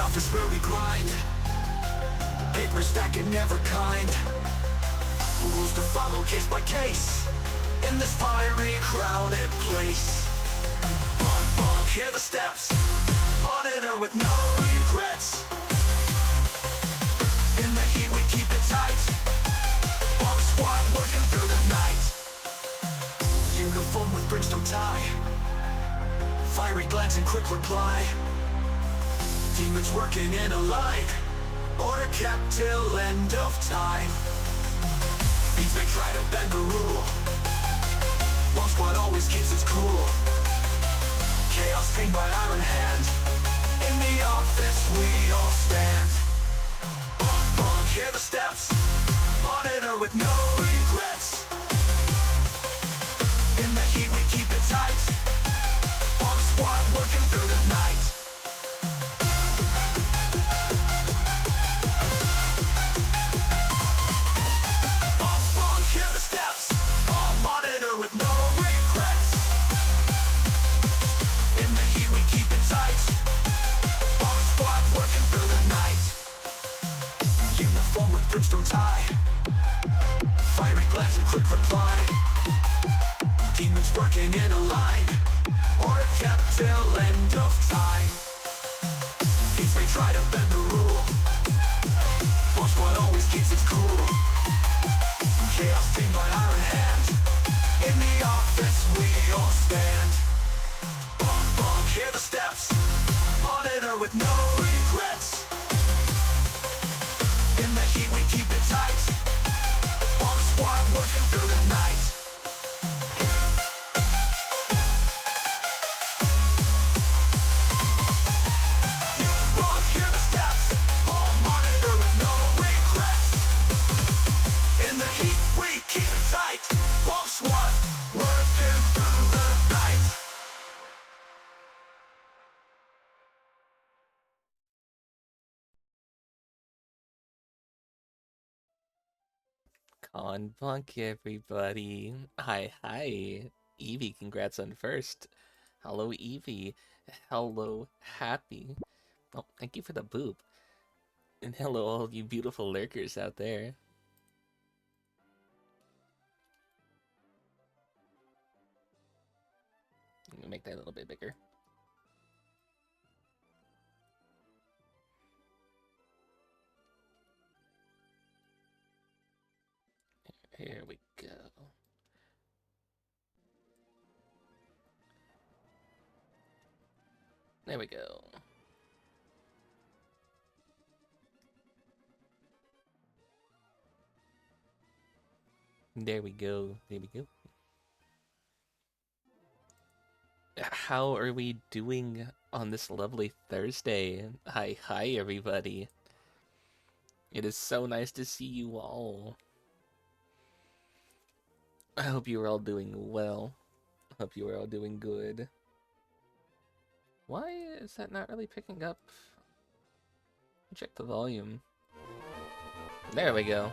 office where we grind, paper stacking never kind. Rules to follow case by case, in this fiery crowded place. Bonk, bonk, hear the steps, monitor with no regrets. In the heat we keep it tight, bomb squad working through the night. Uniform with brimstone tie, fiery glance and quick reply. Demons working in a line, order kept till end of time. Beats may try to bend the rule, bomb squad always keeps its cool. Chaos tamed by iron hand, in the office we all stand. Bonk, bonk, hear the steps, monitor with no regrets. In the heat we keep it tight, bomb squad working through the night. Bonk, bonk, hear the steps, all monitor with no regrets. In the heat we keep it tight, bomb squad working through the night. Uniform with brimstone tie, fiery glance and quick reply. Demons working in a line, order kept till end of time. Beats may try to bend the rule, bomb squad always keeps its cool. Chaos tamed by iron hand, in the office we all stand. Bonk, bonk, hear the steps, monitor with no regrets. In the heat we keep it tight, bomb squad working through the night. Bonk, hear the steps, all monitor with no regrets. In the heat we keep it tight, bomb squad working through the night. Conbunk, everybody. Hi, hi. Evie, congrats on first. Hello, Evie. Hello, Happy. Oh, thank you for the boop. And hello, all you beautiful lurkers out there. I'm gonna make that a little bit bigger. Here we go. There we go. There we go. There we go. How are we doing on this lovely Thursday? Hi, hi, everybody. It is so nice to see you all. I hope you are all doing well. I hope you are all doing good. Why is that not really picking up? Check the volume. There we go.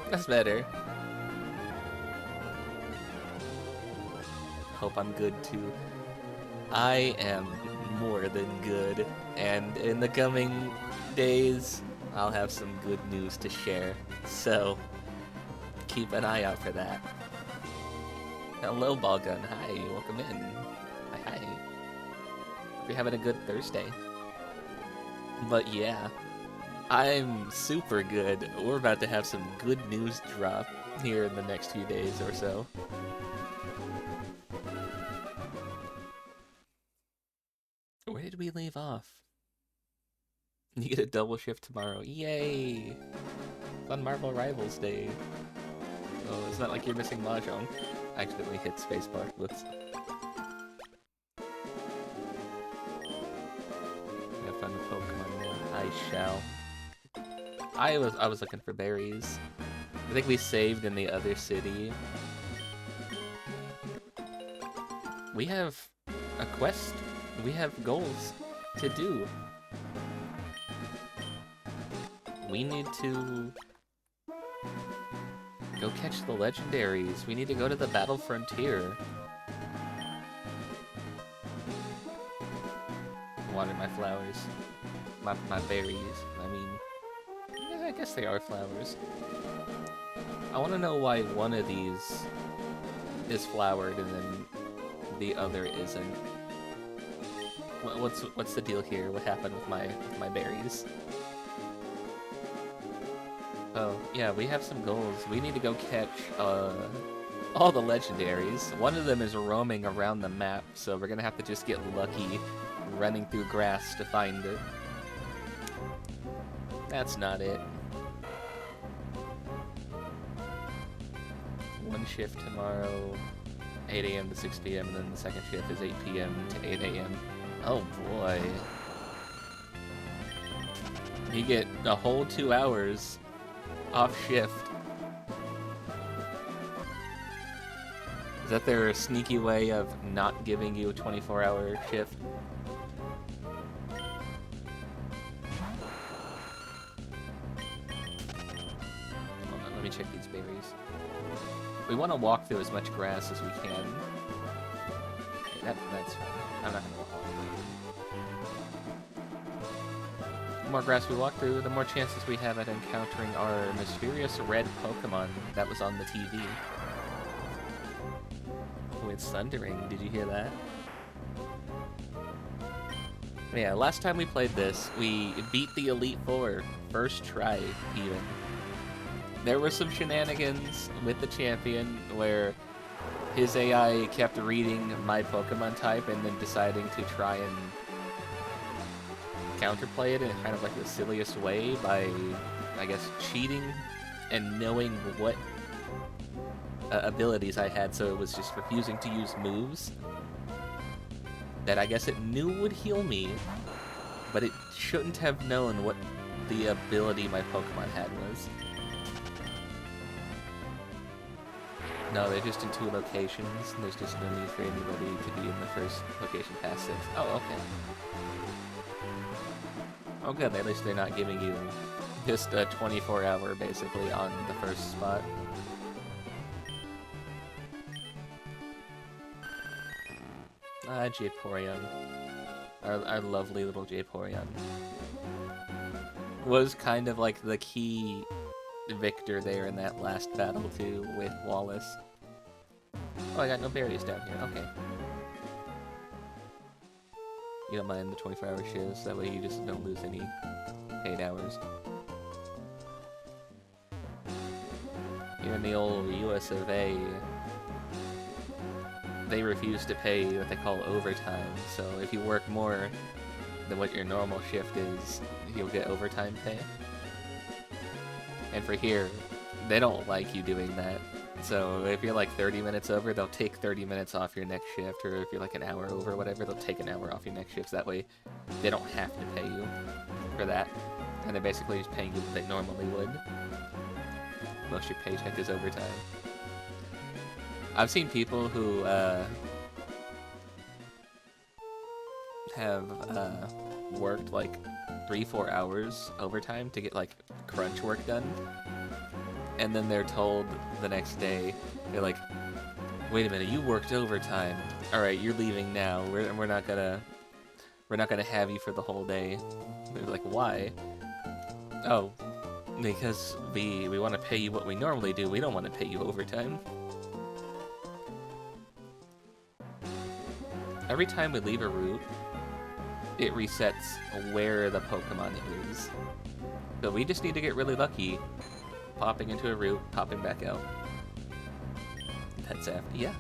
That's better. Hope I'm good too. I am more than good, and in the coming days, I'll have some good news to share. So, keep an eye out for that. Hello, Ballgun. Hi, welcome in. Hi, hi. Hope you're having a good Thursday. But yeah, I'm super good. We're about to have some good news drop here in the next few days or so. Where did we leave off? You get a double shift tomorrow. Yay! Fun Marvel Rivals Day. Oh, it's not like you're missing Mahjong. I accidentally hit spacebar. Whoops. Have fun with Pokemon more. I shall. I was looking for berries. I think we saved in the other city. We have a quest. We have goals to do. We need to go catch the legendaries. We need to go to the Battle Frontier. water my flowers. My berries. I mean, yeah, I guess they are flowers. I want to know why one of these is flowered and then the other isn't. What's the deal here? What happened with my berries? Oh, yeah, we have some goals. We need to go catch all the legendaries. One of them is roaming around the map, so we're gonna have to just get lucky running through grass to find it. That's not it. One shift tomorrow, 8 a.m. to 6 p.m., and then the second shift is 8 p.m. to 8 a.m. Oh boy. You get a whole 2 hours off shift. Is that their sneaky way of not giving you a 24-hour shift? Hold on, let me check these berries. We want to walk through as much grass as we can. That's fine. I'm not gonna walk all the way. The more grass we walk through, the more chances we have at encountering our mysterious red Pokemon that was on the TV. Oh, it's thundering. Did you hear that? Yeah, last time we played this, we beat the Elite Four. First try, even. There were some shenanigans with the champion where his AI kept reading my Pokemon type and then deciding to try and counterplay it in kind of like the silliest way by, I guess, cheating and knowing what abilities I had, so it was just refusing to use moves that I guess it knew would heal me, but it shouldn't have known what the ability my Pokemon had was. No, they're just in 2 locations, and there's just no need for anybody to be in the first location past 6. Oh, okay. Oh good, at least they're not giving you just a 24-hour, basically, on the first spot. Ah, Jayporion. Our lovely little Jayporion. Was kind of like the key victor there in that last battle, too, with Wallace. Oh, I got no berries down here. Okay. You don't mind the 24-hour shifts, that way you just don't lose any paid hours. Here in the old US of A, they refuse to pay what they call overtime, so if you work more than what your normal shift is, you'll get overtime pay. And for here, they don't like you doing that. So if you're like 30 minutes over, they'll take 30 minutes off your next shift, or if you're like an hour over or whatever, they'll take an hour off your next shift. That way, they don't have to pay you for that. And they're basically just paying you what they normally would. Most of your paycheck is overtime. I've seen people who have worked like 3-4 hours overtime to get like crunch work done, and then they're told the next day, they're like, wait a minute, you worked overtime, alright, you're leaving now, we're not gonna have you for the whole day. They're like, why? Oh, because we want to pay you what we normally do, we don't want to pay you overtime. Every time we leave a route, it resets where the Pokemon is. So we just need to get really lucky, popping into a route, popping back out. That's after, yeah.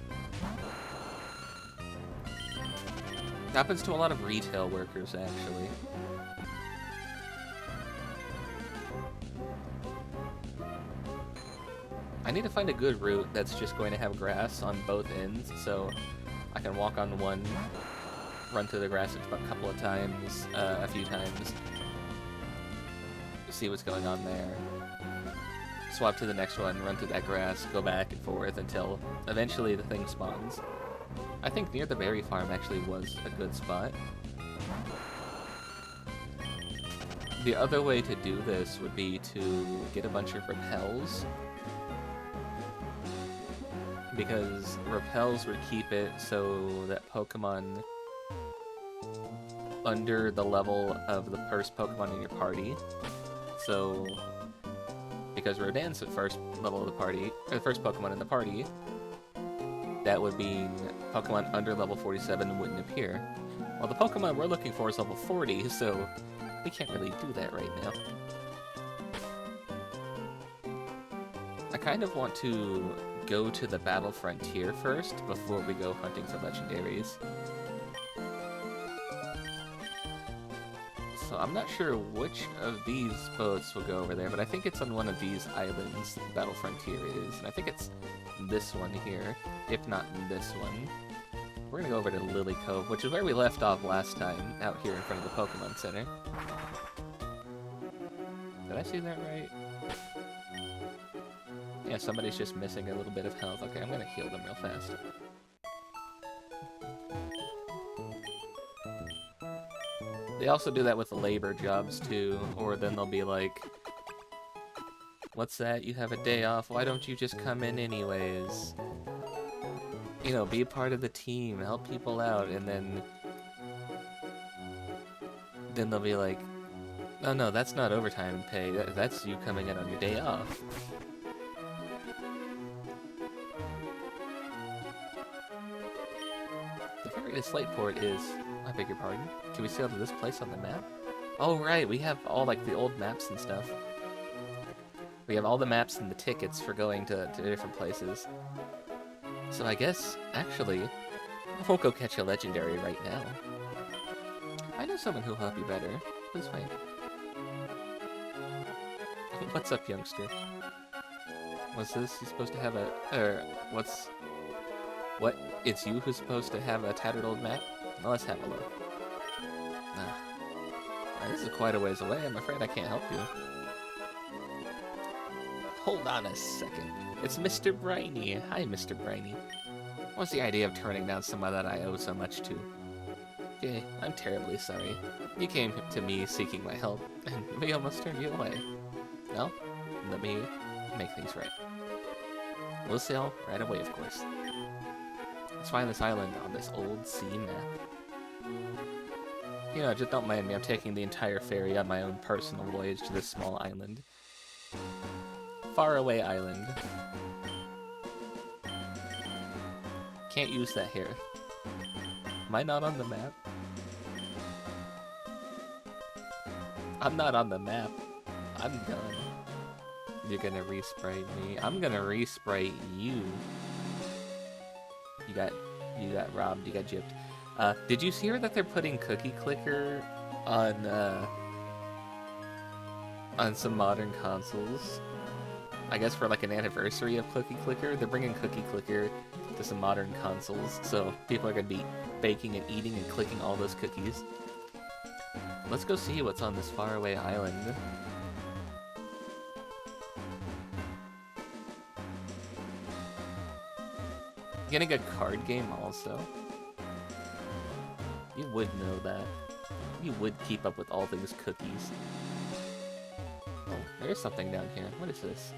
Happens to a lot of retail workers, actually. I need to find a good route that's just going to have grass on both ends, so I can walk on one, run through the grass a couple of times, a few times, see what's going on there, swap to the next one, run through that grass, go back and forth until eventually the thing spawns. I think near the berry farm actually was a good spot. The other way to do this would be to get a bunch of repels, because repels would keep it so that Pokemon under the level of the first Pokemon in your party. So, because Rodan's the first level of the party, or the first Pokemon in the party, that would be Pokemon under level 47 wouldn't appear. Well, the Pokemon we're looking for is level 40, so we can't really do that right now. I kind of want to go to the Battle Frontier first before we go hunting for legendaries. So I'm not sure which of these boats will go over there, but I think it's on one of these islands Battle Frontier is, and I think it's this one here, if not this one. We're gonna go over to Lily Cove, which is where we left off last time, out here in front of the Pokemon Center. Did I see that right? Yeah, somebody's just missing a little bit of health. Okay, I'm gonna heal them real fast. They also do that with the labor jobs too, or then they'll be like, what's that? You have a day off, why don't you just come in anyways? You know, be a part of the team, help people out, and then they'll be like, oh no, that's not overtime pay, that's you coming in on your day off. The ferry to Slateport is, I beg your pardon, can we sail to this place on the map? Oh right, we have all like the old maps and stuff. We have all the maps and the tickets for going to different places. So I guess, actually, I won't go catch a legendary right now. I know someone who'll help you better. This way. What's up, youngster? Was this you supposed to have a... What? It's you who's supposed to have a tattered old map? Well, let's have a look. This is quite a ways away. I'm afraid I can't help you. Hold on a second. It's Mr. Briny. Hi, Mr. Briny. What's the idea of turning down someone that I owe so much to? Okay, I'm terribly sorry. You came to me seeking my help, and we almost turned you away. Well, let me make things right. We'll sail right away, of course. Let's find this island on this old sea map. You know, just don't mind me, I'm taking the entire ferry on my own personal voyage to this small island. Faraway island. Can't use that here. Am I not on the map? I'm not on the map. I'm done. You're gonna ReSprite me. I'm gonna ReSprite you. You got robbed, you got gypped. Did you hear that they're putting Cookie Clicker on some modern consoles? I guess for like an anniversary of Cookie Clicker, they're bringing Cookie Clicker to some modern consoles, so people are gonna be baking and eating and clicking all those cookies. Let's go see what's on this faraway island. Getting a card game also. You would know that. You would keep up with all things cookies. Oh, there's something down here. What is this?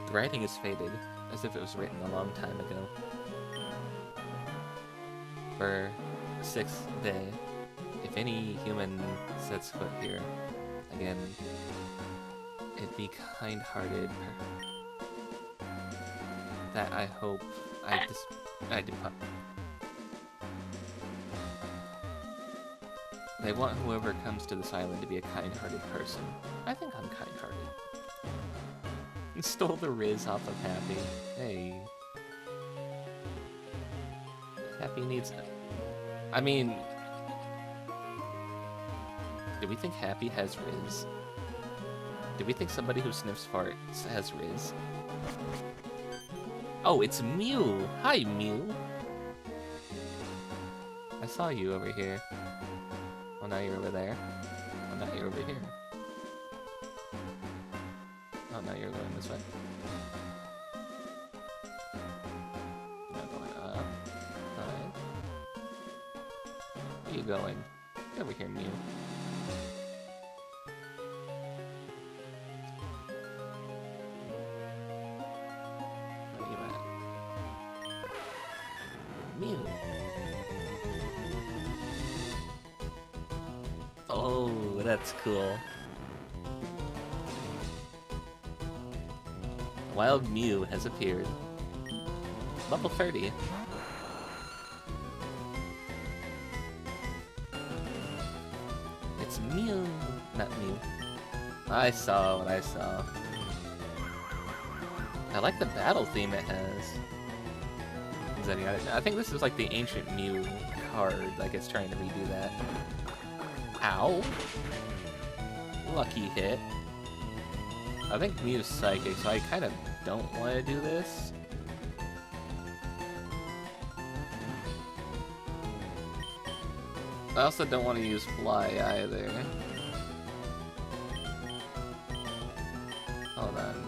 The writing is faded, as if it was written a long time ago. For 6th day, if any human sets foot here again, it'd be kind-hearted. That I hope I depart. They want whoever comes to this island to be a kind-hearted person. I think I'm kind-hearted. Stole the Riz off of Happy. Hey. Happy needs... I mean... Do we think Happy has Riz? Do we think somebody who sniffs farts has Riz? Oh, it's Mew! Hi, Mew! I saw you over here. Oh, now you're over there. Oh, now you're over here. Oh, now you're going this way. Now going up. Alright. Where are you going? Get over here, Mew. Mew. Oh, that's cool. Wild Mew has appeared. Level 30. It's Mew, not Mew. I saw what I saw. I like the battle theme it has. I think this is like the ancient Mew card, like it's trying to redo that. Ow! Lucky hit. I think Mew's psychic, so I kind of don't want to do this. I also don't want to use Fly either. Hold on.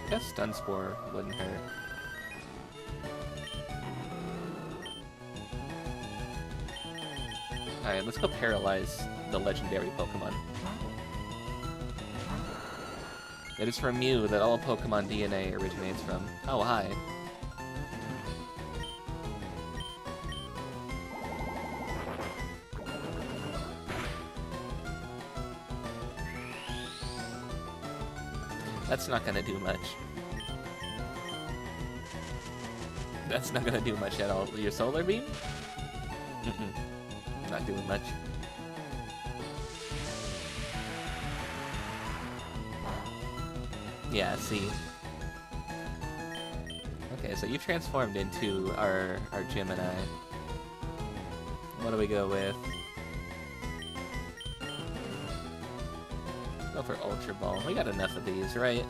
I guess Stun Spore wouldn't hurt. Alright, let's go paralyze the legendary Pokemon. It is from Mew that all Pokemon DNA originates from. Oh, hi. That's not gonna do much. That's not gonna do much at all. Your Solar Beam? Mm-mm. Not doing much. Yeah, see. Okay, so you transformed into our Gemini. What do we go with? Go for Ultra Ball. We got enough of these, right?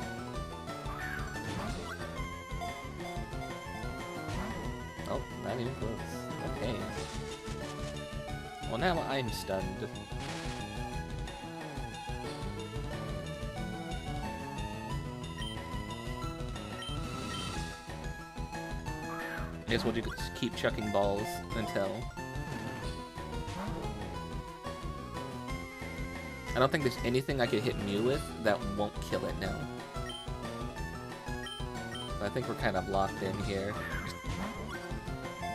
Oh, not even close. Okay. Well, now I'm stunned. I guess we'll just keep chucking balls until... I don't think there's anything I could hit Mew with that won't kill it now. So I think we're kind of locked in here.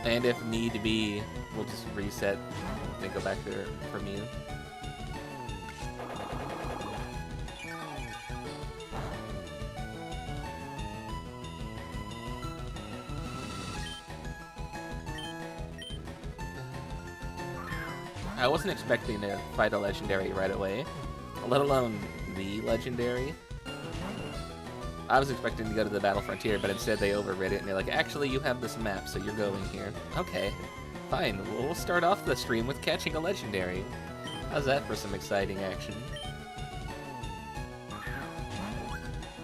And if need be, we'll just reset and go back there for Mew. I wasn't expecting to fight a legendary right away, let alone the legendary. I was expecting to go to the Battle Frontier, but instead they overrid it and they're like, actually you have this map, so you're going here. Okay, fine, we'll start off the stream with catching a legendary. How's that for some exciting action?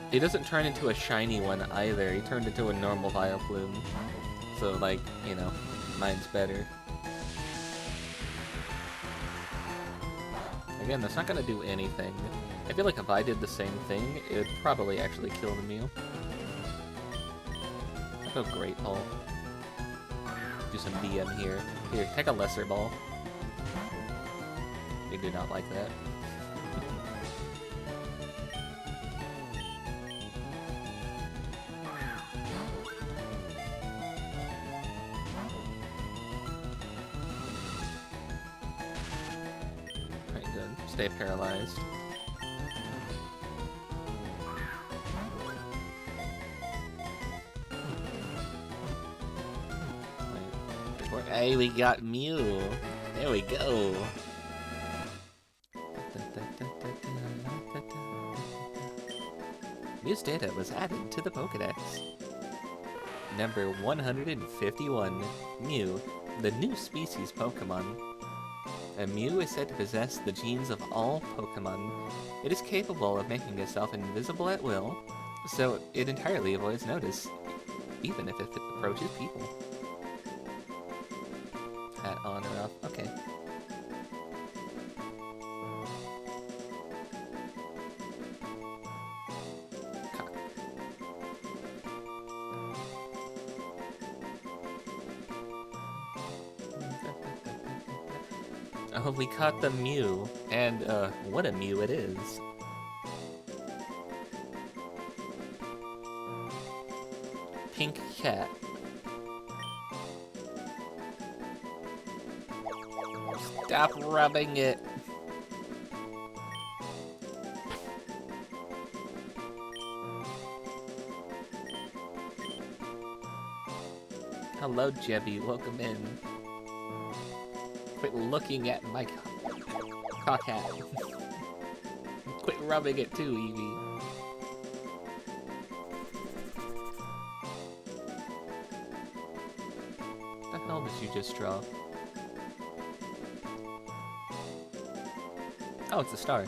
He doesn't turn into a shiny one either, he turned into a normal Vileplume. So like, you know, mine's better. Again, that's not gonna do anything. I feel like if I did the same thing, it would probably actually kill the Mew. I'll go Great Ball. Do some DM here. Here, take a Lesser Ball. They do not like that. Stay paralyzed. Hey, we got Mew. There we go. Mew's data was added to the Pokedex. Number 151. Mew, the new species Pokemon. A Mew is said to possess the genes of all Pokemon. It is capable of making itself invisible at will, so it entirely avoids notice, even if it approaches people. Hat on or off? Okay. Cock. Oh, we caught the Mew, and what a Mew it is. pink cat. Stop rubbing it. Hello, Jebby. Welcome in. Quit looking at my cock hat. Quit rubbing it too, Evie. What the hell did you just draw? Oh, it's a star.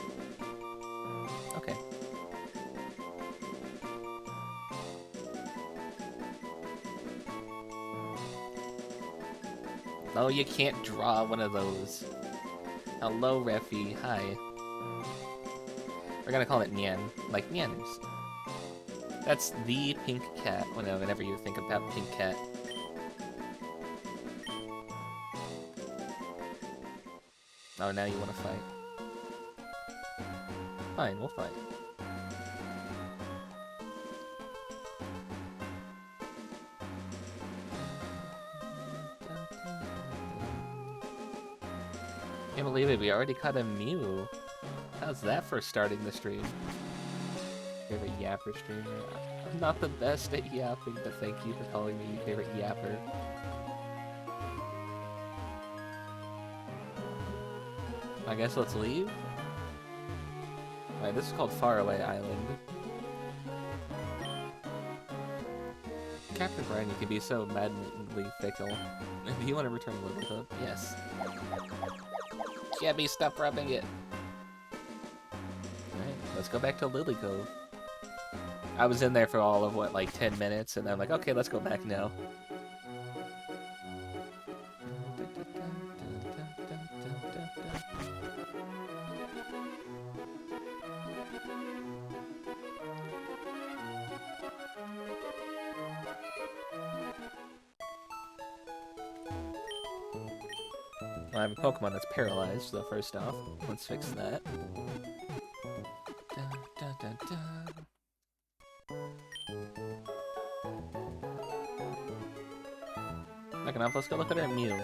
Okay. Oh, you can't draw one of those. Hello, Refi. Hi. We're gonna call it Nyan. Like Nyanners. That's the pink cat. Whenever you think about pink cat. Oh, now you want to fight. Fine, we'll fight. Can't believe it, we already caught a Mew. How's that for starting the stream? Favorite yapper streamer? I'm not the best at yapping, but thank you for calling me your favorite yapper. I guess let's leave? Alright, this is called Faraway Island. Captain Brian, you can be so maddeningly fickle. Do you want to return a little bit? Yes. Jebby, stop rubbing it! Alright, let's go back to Lily Cove. I was in there for all of, what, like 10 minutes, and then I'm like, okay, let's go back now. I have a Pokemon that's paralyzed, so first off, let's fix that. Second off, let's go look at our Mew.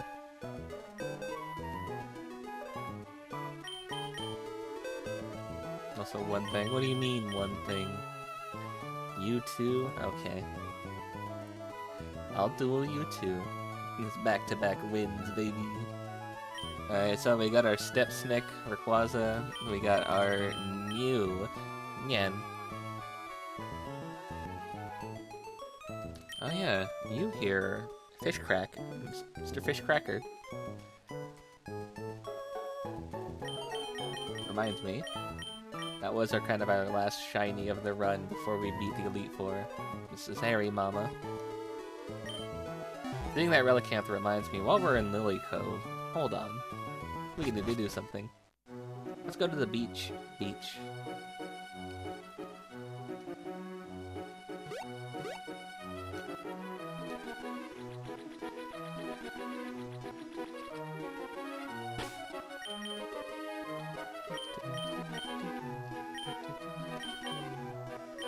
Also, one thing. What do you mean, one thing? You two? Okay. I'll duel you two. These back-to-back wins, baby. Alright, so we got our Stepsnick, Rayquaza, we got our Mew, Nyan. Oh yeah, Mew here. Fish Crack. Mr. Fish Cracker. Reminds me, that was our last shiny of the run before we beat the Elite Four. This is Harry Mama. Seeing that Relicanth reminds me, while we're in Lily Cove, hold on. We need to do something. Let's go to the beach.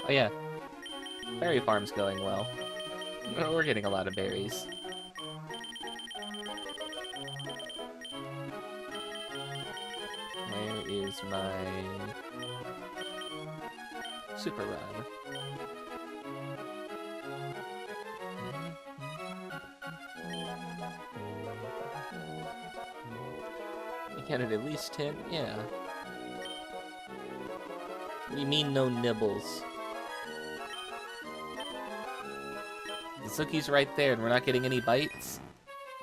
Oh yeah. Berry farm's going well. We're getting a lot of berries. Where is my super run? You counted at least 10? Yeah. You mean no nibbles? The Suki's right there and we're not getting any bites?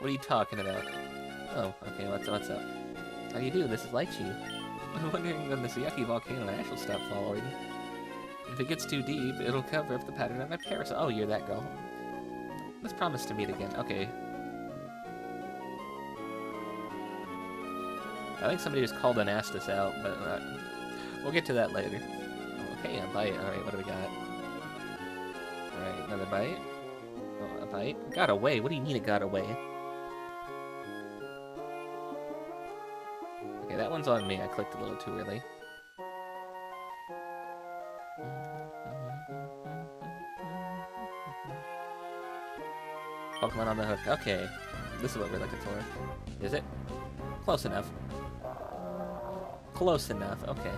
What are you talking about? Oh, okay, what's up? How do you do? This is Lychee. I'm wondering when this yucky volcano actually stop falling. If it gets too deep, it'll cover up the pattern of my parasol. Oh, you're that girl. Let's promise to meet again. Okay. I think somebody just called and asked us out, but we'll get to that later. Okay, a bite. Alright, what do we got? Alright, another bite. Oh, a bite. Got away. What do you mean it got away? Okay, that one's on me. I clicked a little too early. Pokemon on the hook. Okay, this is what we're looking for. Is it? Close enough. Close enough, okay.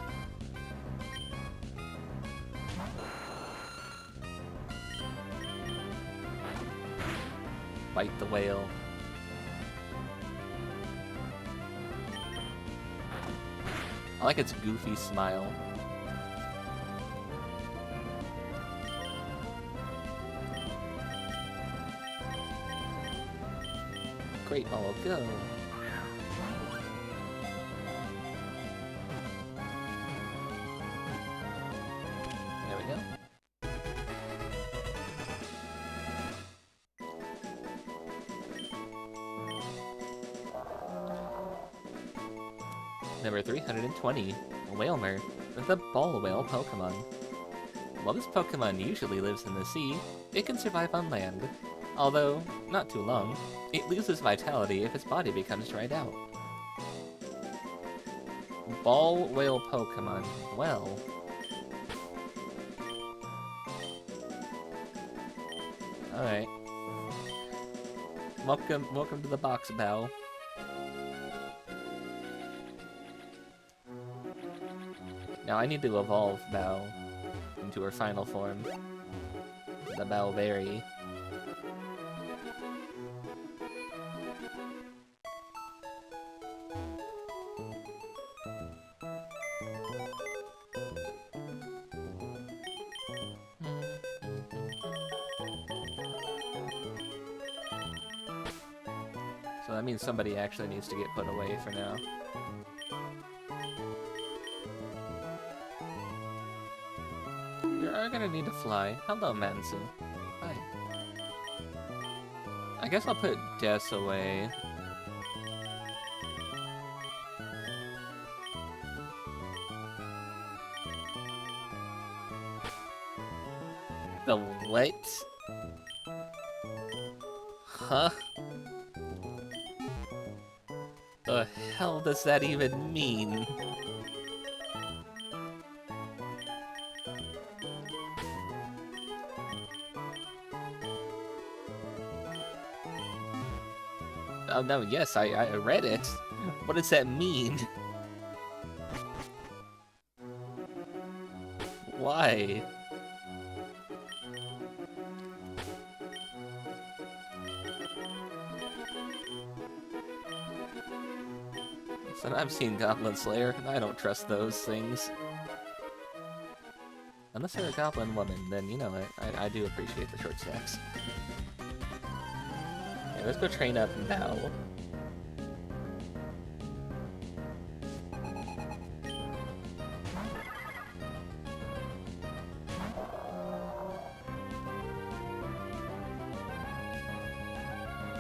Bite the whale. I like its goofy smile. Great ball, go! There we go. Number 320, Whalmer, the ball whale Pokemon. While this Pokemon usually lives in the sea, it can survive on land. Although, not too long, it loses vitality if its body becomes dried out. Ball whale Pokemon, well... Alright. Welcome to the box, Bow. Now I need to evolve Bow into her final form. The Bowberry. So that means somebody actually needs to get put away for now. You're gonna need to fly. Hello, Mansu. Hi. I guess I'll put Des away. The what? Huh? The hell does that even mean? Oh no, yes, I read it. What does that mean? Why? So I've seen Goblin Slayer, and I don't trust those things. Unless they're a goblin woman, then you know what, I do appreciate the short stacks. Okay, let's go train up now.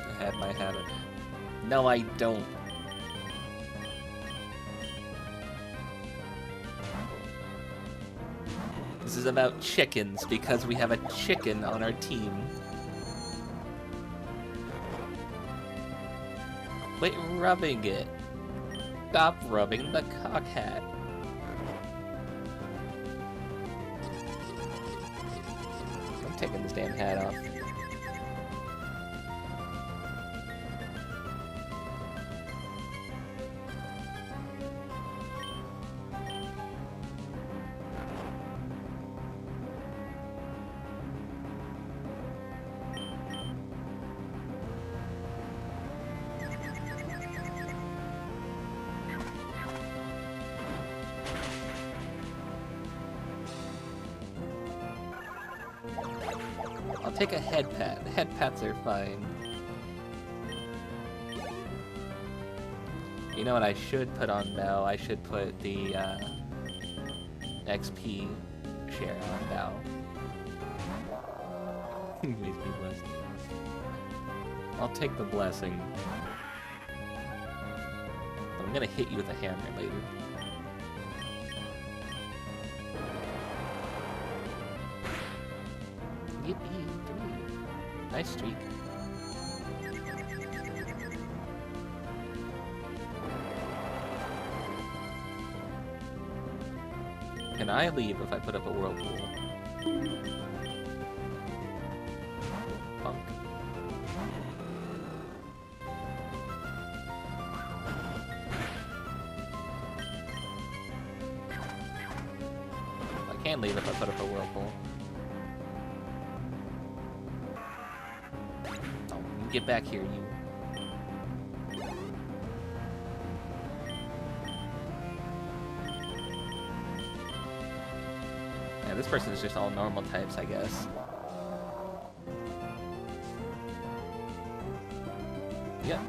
I had my habit. No, I don't. This is about chickens, because we have a chicken on our team. Quit rubbing it. Stop rubbing the cock hat. I'm taking this damn hat off. I'll take a head pat. Head pats are fine. You know what I should put on Bell? I should put the XP share on Bell. Please be blessed. I'll take the blessing. I'm gonna hit you with a hammer later. Yippee! Nice streak. Can I leave if I put up a whirlpool? Punk. can leave if I put up a whirlpool. Oh, you get back here, you. Yeah, this person is just all normal types, I guess. Yep.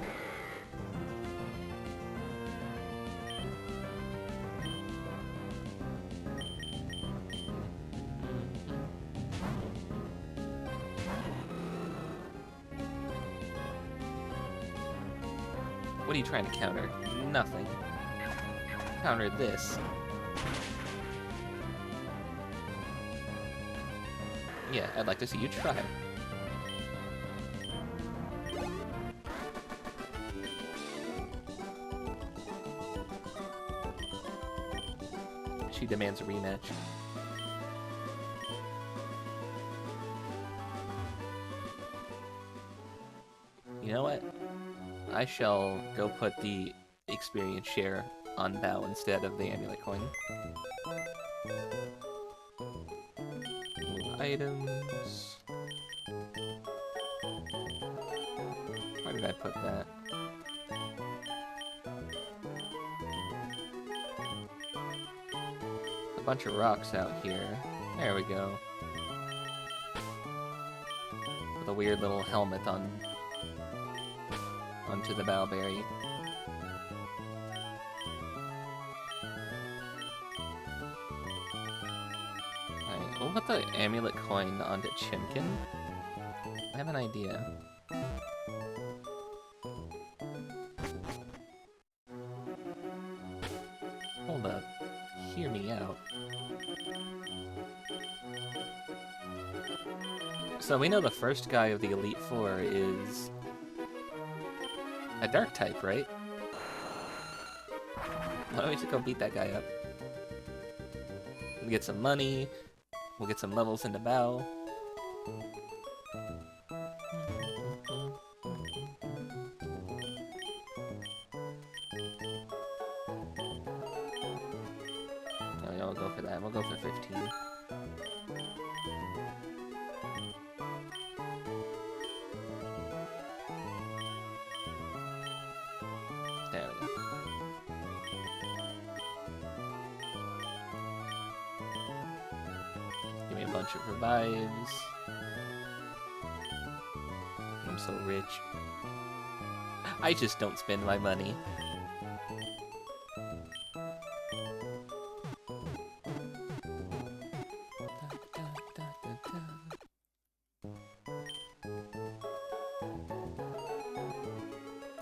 What are you trying to counter? Nothing. Counter this. Yeah, I'd like to see you try. She demands a rematch. You know what? I shall go put the experience share on Bao instead of the amulet coin. Items. Where did I put that? A bunch of rocks out here. There we go. With a weird little helmet on onto the Bowberry. Alright, we'll put the amulet coin onto Chimkin. I have an idea. Hold up. Hear me out. So we know the first guy of the Elite Four is a dark type, right? Why don't we just go beat that guy up? We'll get some money, we'll get some levels into Bao. Oh, yeah, we'll go for that. We'll go for 15. There we go. Give me a bunch of revives. I'm so rich. I just don't spend my money.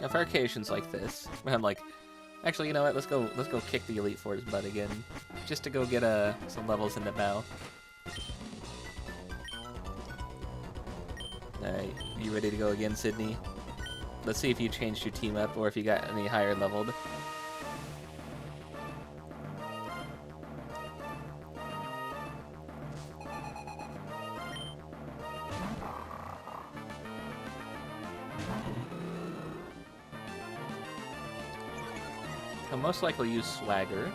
Now, for occasions like this, where I'm like, actually, you know what? Let's go kick the Elite Four's butt again, just to go get some levels in the Bao. Alright, you ready to go again, Sydney? Let's see if you changed your team up or if you got any higher leveled. I'll most likely use Swagger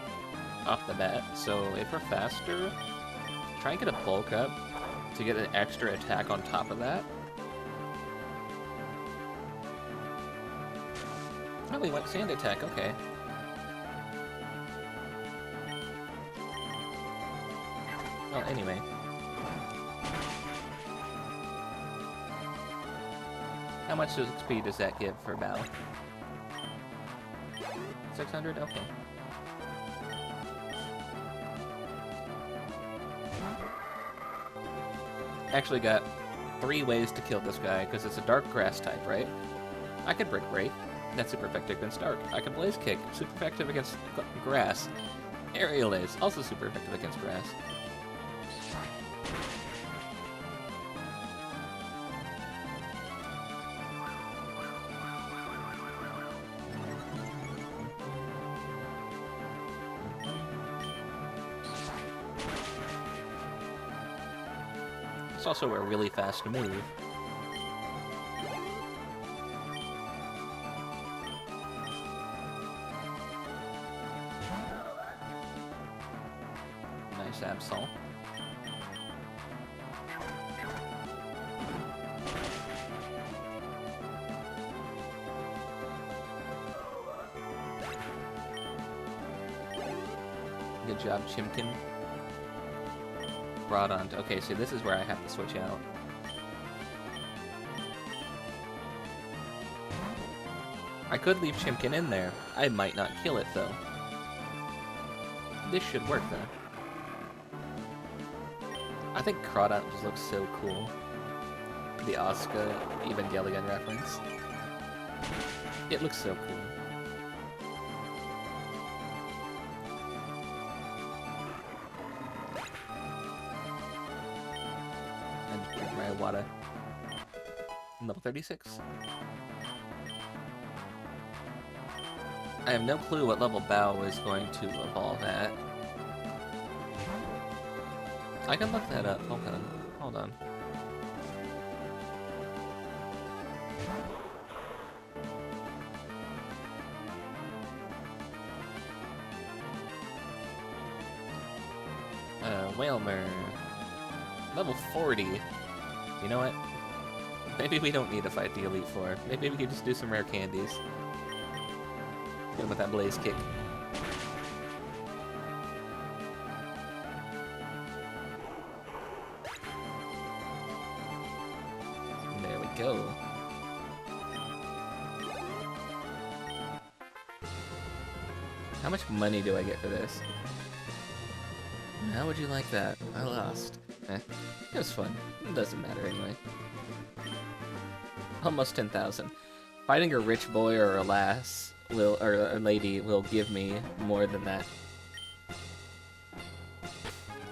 off the bat, so if we're faster, try and get a bulk up to get an extra attack on top of that. Oh, we went sand attack, okay. Well, anyway. How much XP does that give for Bao? 600? Okay. Actually got 3 ways to kill this guy, because it's a dark grass type, right? I could Brick Break. That's super effective against dark. I could Blaze Kick. Super effective against grass. Aerial Ace. Also super effective against grass. It's also a really fast move. Nice Absol. Good job, Chimkin. Groudon. Okay, so this is where I have to switch out. I could leave Chimkin in there. I might not kill it, though. This should work, though. I think Groudon just looks so cool. The Asuka Evangelion reference. It looks so cool. And drink my water. Level 36. I have no clue what level Bow is going to evolve at. I can look that up. Hold on. Hold on. Whalmer. Level 40. You know what? Maybe we don't need to fight the Elite Four. Maybe we could just do some rare candies. Get him with that Blaze Kick. There we go. How much money do I get for this? How would you like that? I lost. It was fun. It doesn't matter anyway. Almost 10,000. Fighting a rich boy or a lass will, or a lady will give me more than that.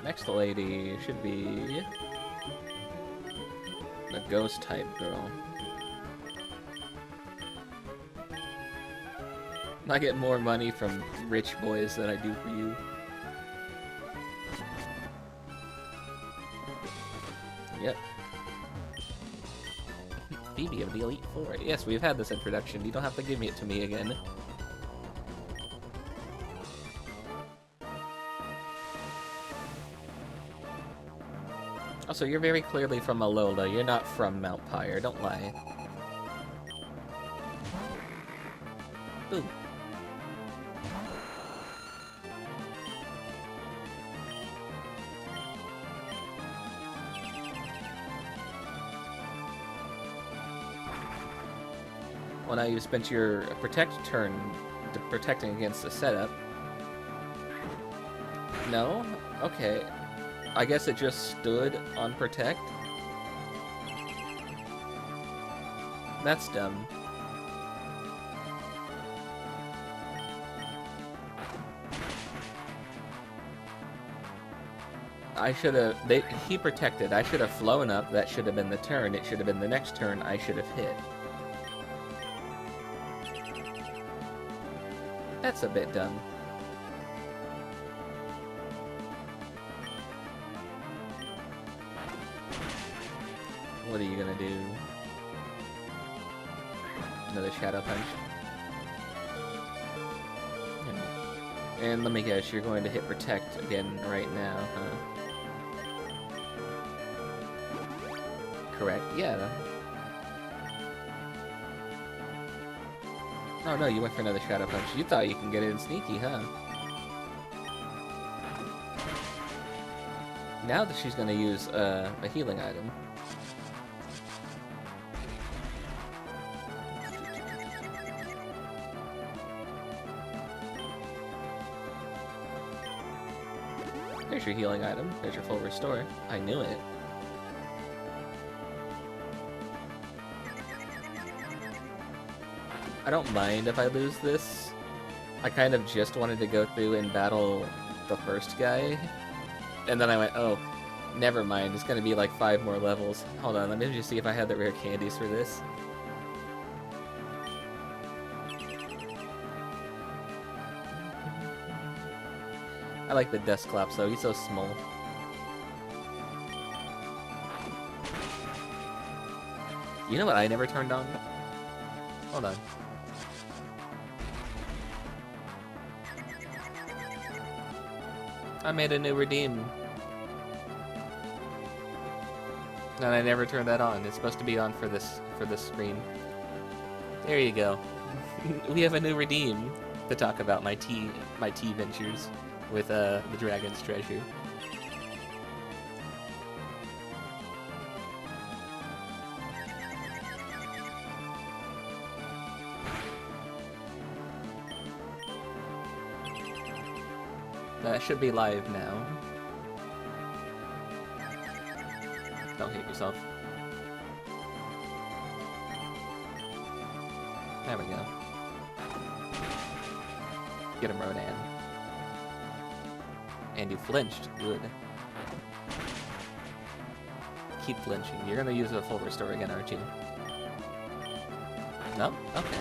Next lady should be the ghost type girl. I get more money from rich boys than I do for you. Yep. Phoebe of the Elite Four. Yes, we've had this introduction. You don't have to give it to me again. Also, you're very clearly from Alola. You're not from Mount Pyre. Don't lie. Ooh. Well, now you've spent your Protect turn protecting against the setup. No? Okay. I guess it just stood on Protect? That's dumb. I should have... He protected. I should have flown up. That should have been the turn. It should have been the next turn I should have hit. That's a bit dumb. What are you gonna do? Another Shadow Punch. And let me guess, you're going to hit Protect again right now, huh? Correct, yeah. Oh no, you went for another Shadow Punch. You thought you can get in sneaky, huh? Now that she's gonna use a healing item. There's your healing item. There's your full restore. I knew it. I don't mind if I lose this. I kind of just wanted to go through and battle the first guy. And then I went, oh, never mind. It's going to be like 5 more levels. Hold on, let me just see if I had the rare candies for this. I like the Dusclops though, he's so small. You know what I never turned on? Hold on. I made a new redeem. And I never turned that on. It's supposed to be on for this screen. There you go. We have a new redeem to talk about my tea ventures. with the dragon's treasure. That should be live now. Don't hit yourself. There we go. Get him, Rodan. And you flinched. Good. Keep flinching. You're gonna use a full restore again, aren't you? No? Okay.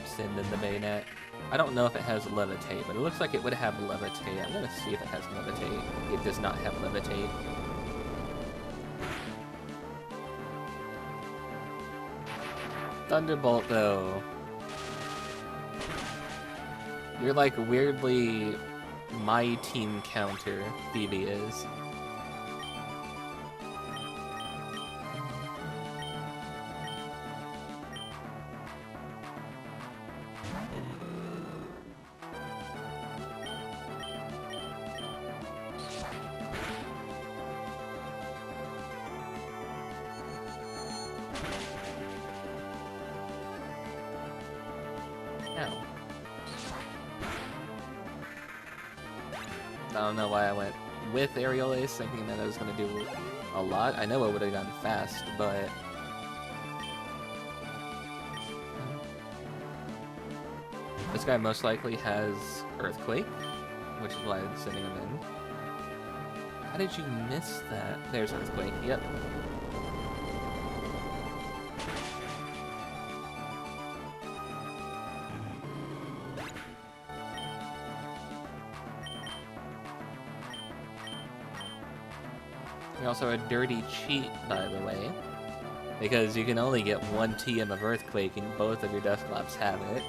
Send in the bayonet. I don't know if it has levitate, but it looks like it would have levitate. I'm gonna see if it has levitate. It does not have levitate. Thunderbolt, though. You're like weirdly my team counter, Phoebe is. I don't know why I went with Aerial Ace, thinking that I was going to do a lot. I know it would have gone fast, but... This guy most likely has Earthquake, which is why I'm sending him in. How did you miss that? There's Earthquake, yep. Also a dirty cheat, by the way, because you can only get 1 TM of Earthquake and both of your Dusclops have it.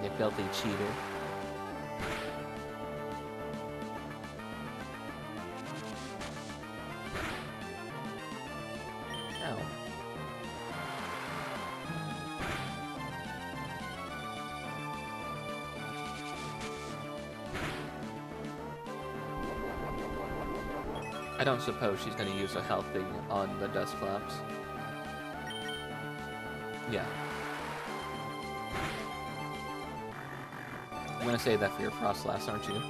You filthy cheater. Ow. I don't suppose she's going to use a health thing on the Dusclops. Yeah. You're going to save that for your Frostlass, aren't you?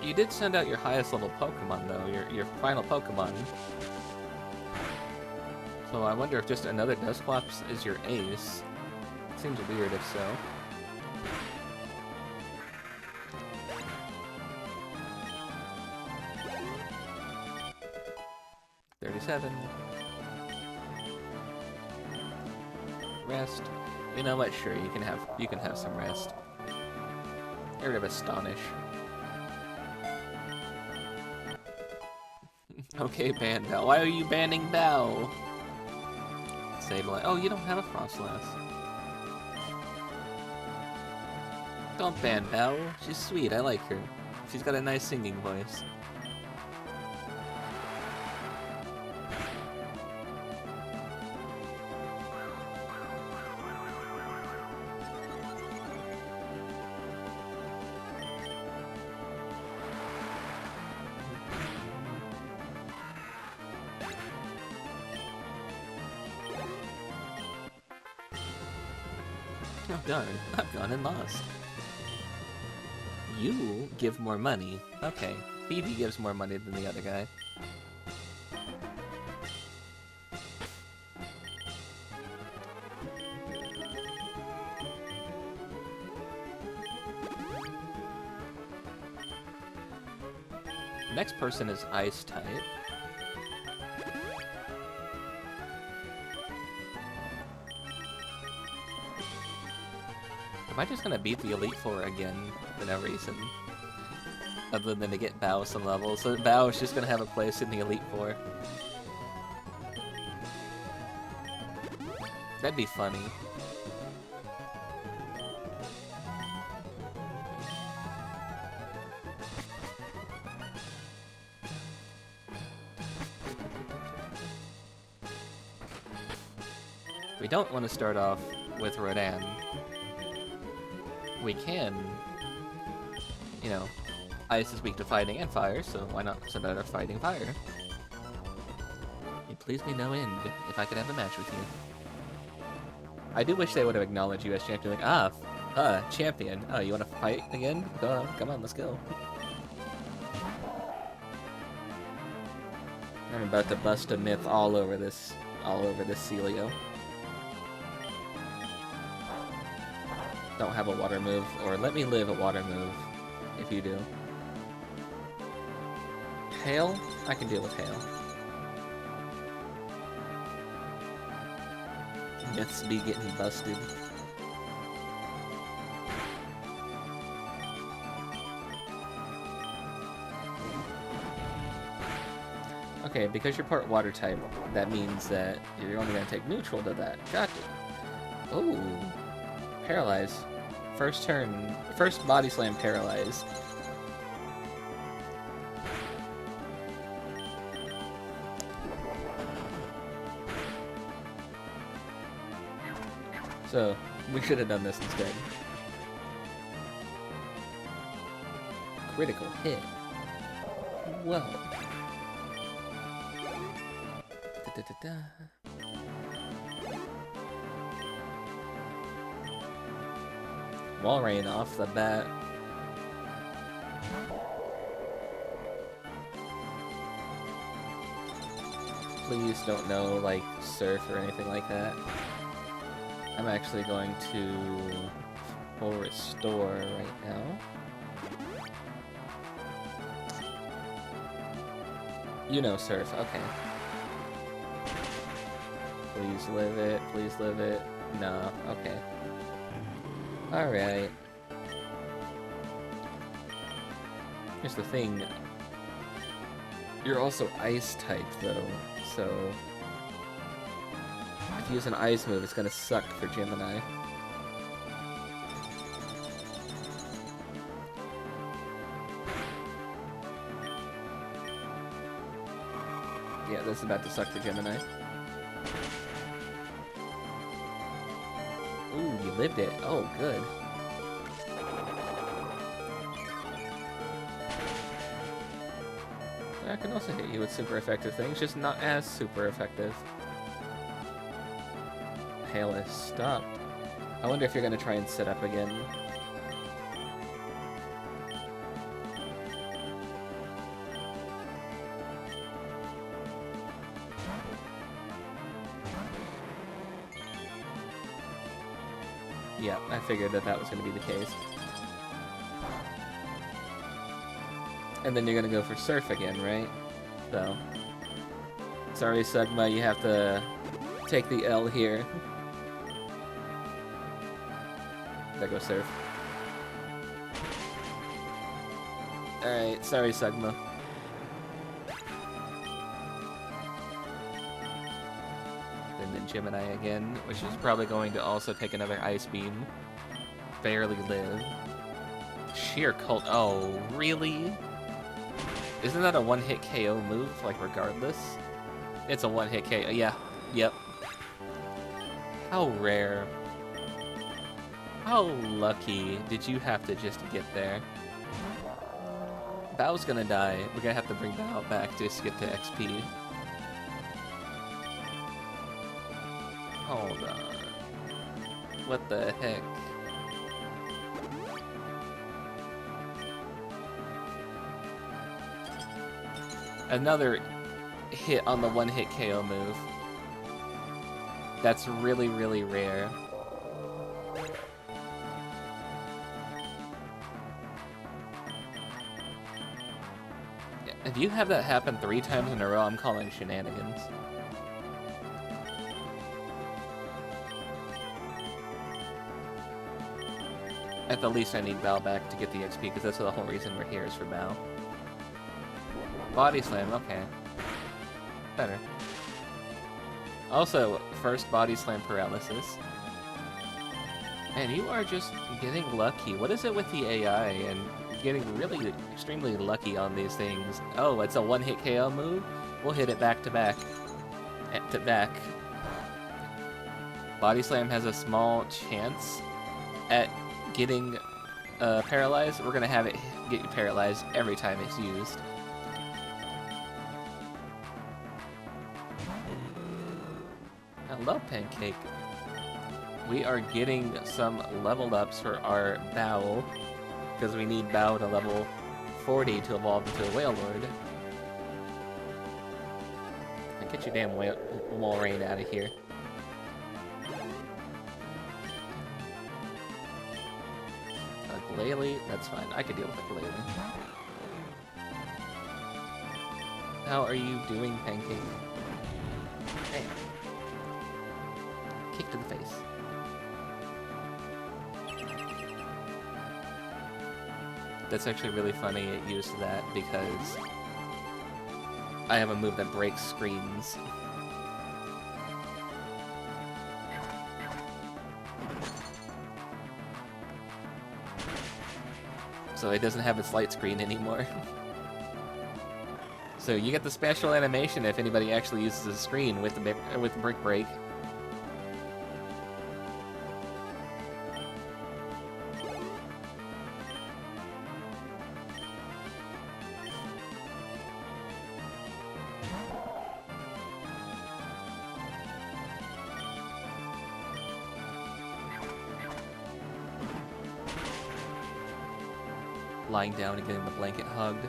You did send out your highest level Pokemon, though, your final Pokemon. So I wonder if just another Dusclops is your ace. Seems weird if so. Rest. You know what? Sure, you can have some rest. Get rid of Astonish. Okay, ban Bow. Why are you banning Bow? Sableye. Oh, you don't have a Frostlass. Don't ban Bow. She's sweet. I like her. She's got a nice singing voice. Oh darn, I've gone and lost. You give more money. Okay, Phoebe gives more money than the other guy. Next person is Ice type. Am I just gonna beat the Elite Four again for no reason? other than to get Bao some levels. So Bao is just gonna have a place in the Elite Four. That'd be funny. We don't want to start off with Rodan. We can, you know, Ice is weak to fighting and fire, so why not send out our fighting fire? You'd please me no end if I could have a match with you. I do wish they would have acknowledged you as champion, like, champion. Oh, you want to fight again? Go on, come on, let's go. I'm about to bust a myth all over this Celio. Don't have a water move, or let me live a water move, if you do. Hail? I can deal with hail. Myths be getting busted. Okay, because you're part water type, that means that you're only gonna take neutral to that. Gotcha. Ooh. Paralyze. First turn. First body slam paralyze. So, we should have done this instead. Critical hit. Whoa. Da-da-da-da. Wall rain off the bat. Please don't know, like, surf or anything like that. I'm actually going to full restore right now. You know surf, okay. Please live it, please live it. No, okay. Alright. Here's the thing. You're also ice type though, so if you use an ice move, it's gonna suck for Gemini. Yeah, this is about to suck for Gemini. Ooh, you lived it. Oh, good. I can also hit you with super effective things, just not as super effective. Hail is stopped. I wonder if you're gonna try and set up again. Yeah, I figured that that was going to be the case. And then you're going to go for Surf again, right? So, sorry, Sugma, you have to take the L here. There goes Surf. Alright, sorry, Sugma. Gemini again, which is probably going to also take another Ice Beam. Barely live. Sheer Cult. Oh, really? Isn't that a one-hit KO move, like, regardless? It's a one-hit KO. Yeah. Yep. How rare. How lucky did you have to just get there? Bao's gonna die. We're gonna have to bring Bao back just to get to XP. Hold on. What the heck? Another hit on the one-hit KO move. That's really, really rare. If you have that happen 3 times in a row, I'm calling shenanigans. At the least, I need Bao back to get the XP, because that's the whole reason we're here, is for Bao. Body slam, okay. Better. Also, first body slam paralysis. And you are just getting lucky. What is it with the AI and getting really extremely lucky on these things? Oh, it's a one-hit KO move? We'll hit it back to back. To back. Body slam has a small chance at getting paralyzed. We're gonna have it get you paralyzed every time it's used. Hello, Pancake. We are getting some level ups for our Bao, because we need Bao to level 40 to evolve into a Whale Lord. Now get your damn wall rain out of here. A Glalie? That's fine. I could deal with a Glalie. How are you doing, Pancake? Hey. Kick to the face. That's actually really funny it used that, because I have a move that breaks screens. So it doesn't have its light screen anymore. So you get the special animation if anybody actually uses a screen with the brick break. Lying down and getting the blanket hugged.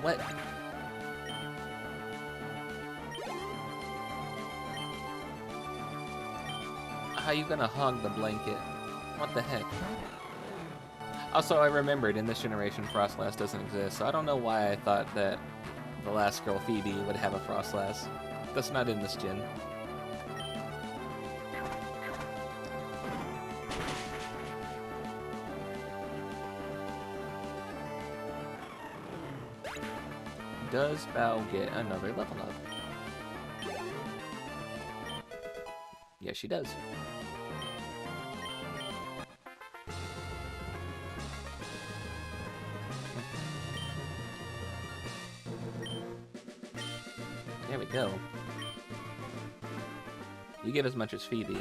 What? How you gonna hug the blanket? What the heck? Also, I remembered in this generation Frostlass doesn't exist, so I don't know why I thought that the last girl, Phoebe, would have a Frostlass. That's not in this gen. Does Bao get another level up? Yes, she does. There we go. You get as much as Phoebe.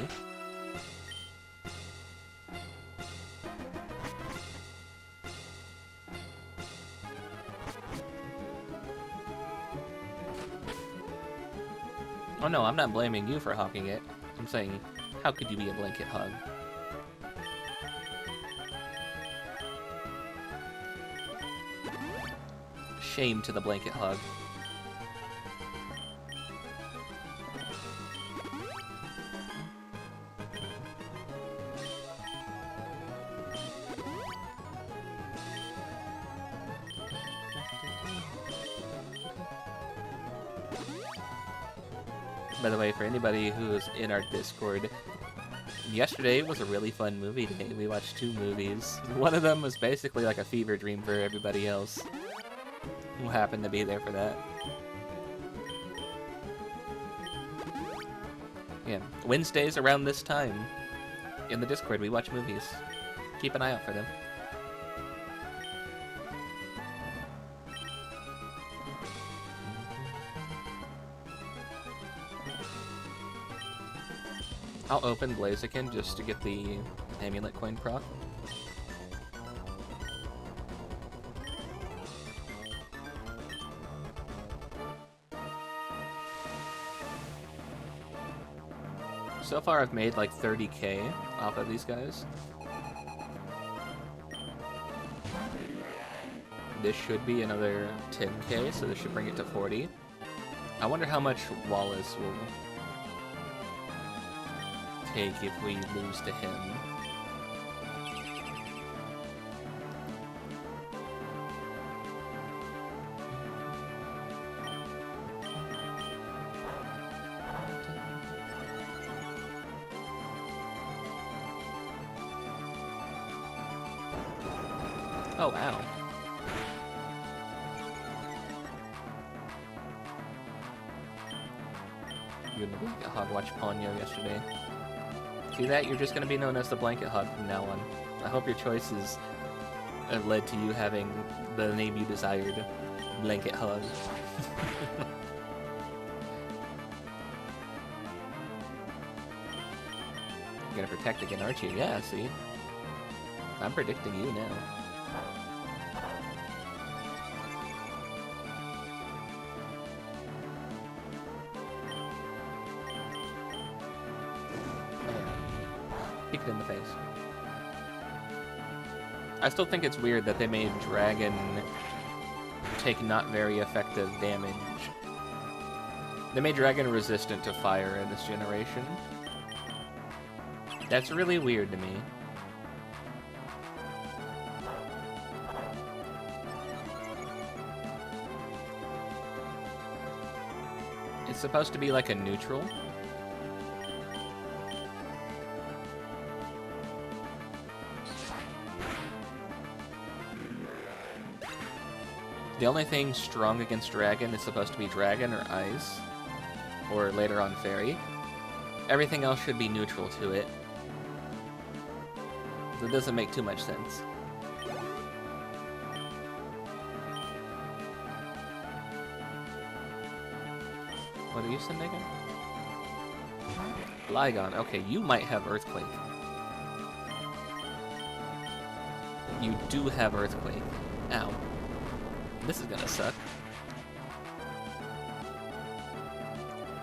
Oh no, I'm not blaming you for hogging it. I'm saying, how could you be a blanket hug? Shame to the blanket hug. By the way, for anybody who's in our Discord, yesterday was a really fun movie day. We watched 2 movies. One of them was basically like a fever dream for everybody else who happened to be there for that. Yeah, Wednesdays around this time, in the Discord, we watch movies. Keep an eye out for them. I'll open Blaziken just to get the amulet coin proc. So far I've made like 30k off of these guys. This should be another 10k, so this should bring it to 40. I wonder how much Wallace will take if we lose to him. Oh, ow. You and the Blanket Hog watched Ponyo yesterday. See that? You're just going to be known as the Blanket Hog from now on. I hope your choices have led to you having the name you desired, Blanket Hog. You're gonna protect again, aren't you? Yeah, see? I'm predicting you now. Kick it in the face. I still think it's weird that they made Dragon take not very effective damage. They made Dragon resistant to fire in this generation. That's really weird to me. It's supposed to be like a neutral. The only thing strong against Dragon is supposed to be Dragon or Ice, or later on Fairy. Everything else should be neutral to it. It doesn't make too much sense. What are you sending him? Lygon. Okay, you might have Earthquake. You do have Earthquake. Ow. This is gonna suck.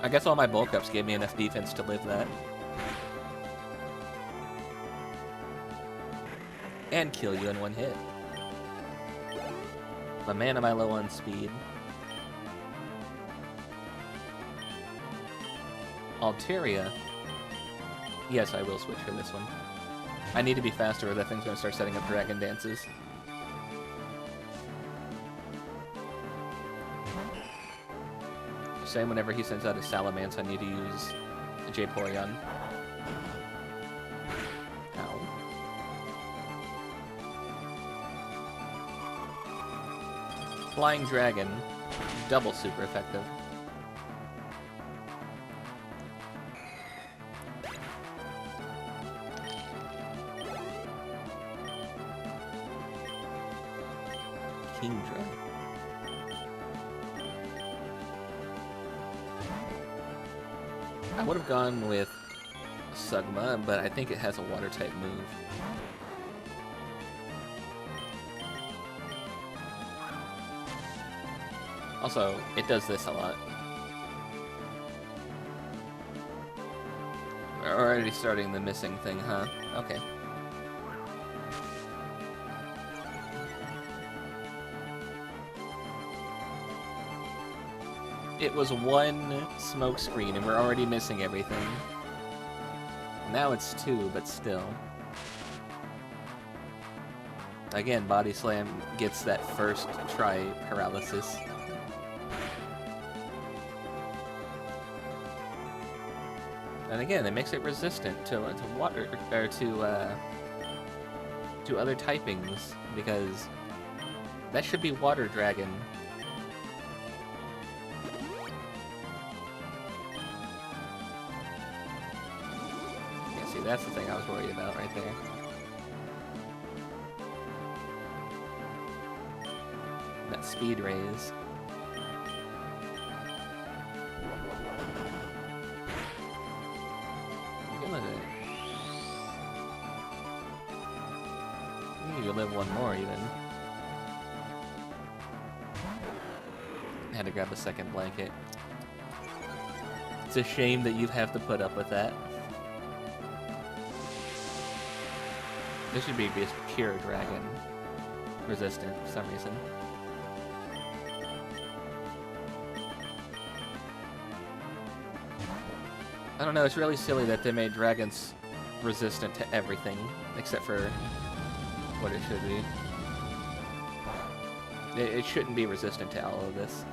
I guess all my bulk ups gave me enough defense to live that. And kill you in one hit. But man, am I low on speed. Altaria. Yes, I will switch for this one. I need to be faster or that thing's gonna start setting up dragon dances. Same whenever he sends out a Salamence, I need to use a Jayporeon. Ow. Flying Dragon. Double super effective. Kingdra. I would have gone with Sugma, but I think it has a water-type move. Also, it does this a lot. We're already starting the missing thing, huh? Okay. It was one smoke screen and we're already missing everything. Now it's two, but still. Again, Body Slam gets that first try paralysis. And again, it makes it resistant to water or to other typings because that should be Water Dragon. That's the thing I was worried about right there. That speed raise. You live one more even. I had to grab a second blanket. It's a shame that you have to put up with that. This should be just pure dragon resistant for some reason. I don't know, it's really silly that they made dragons resistant to everything, except for what it should be. It shouldn't be resistant to all of this.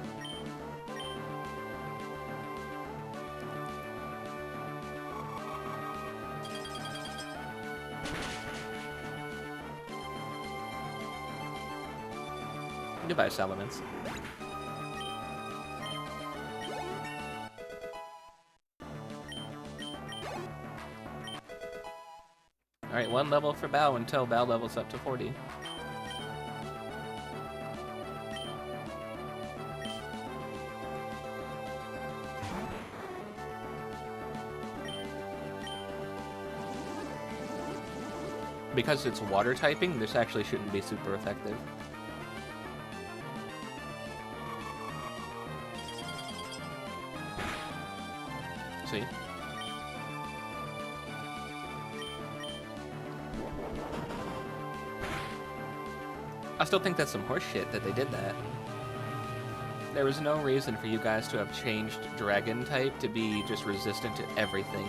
Goodbye, Salamence. Alright, 1 level for Bao until Bao levels up to 40. Because it's water typing, this actually shouldn't be super effective. See? I still think that's some horse shit that they did that. There was no reason for you guys to have changed Dragon type to be just resistant to everything.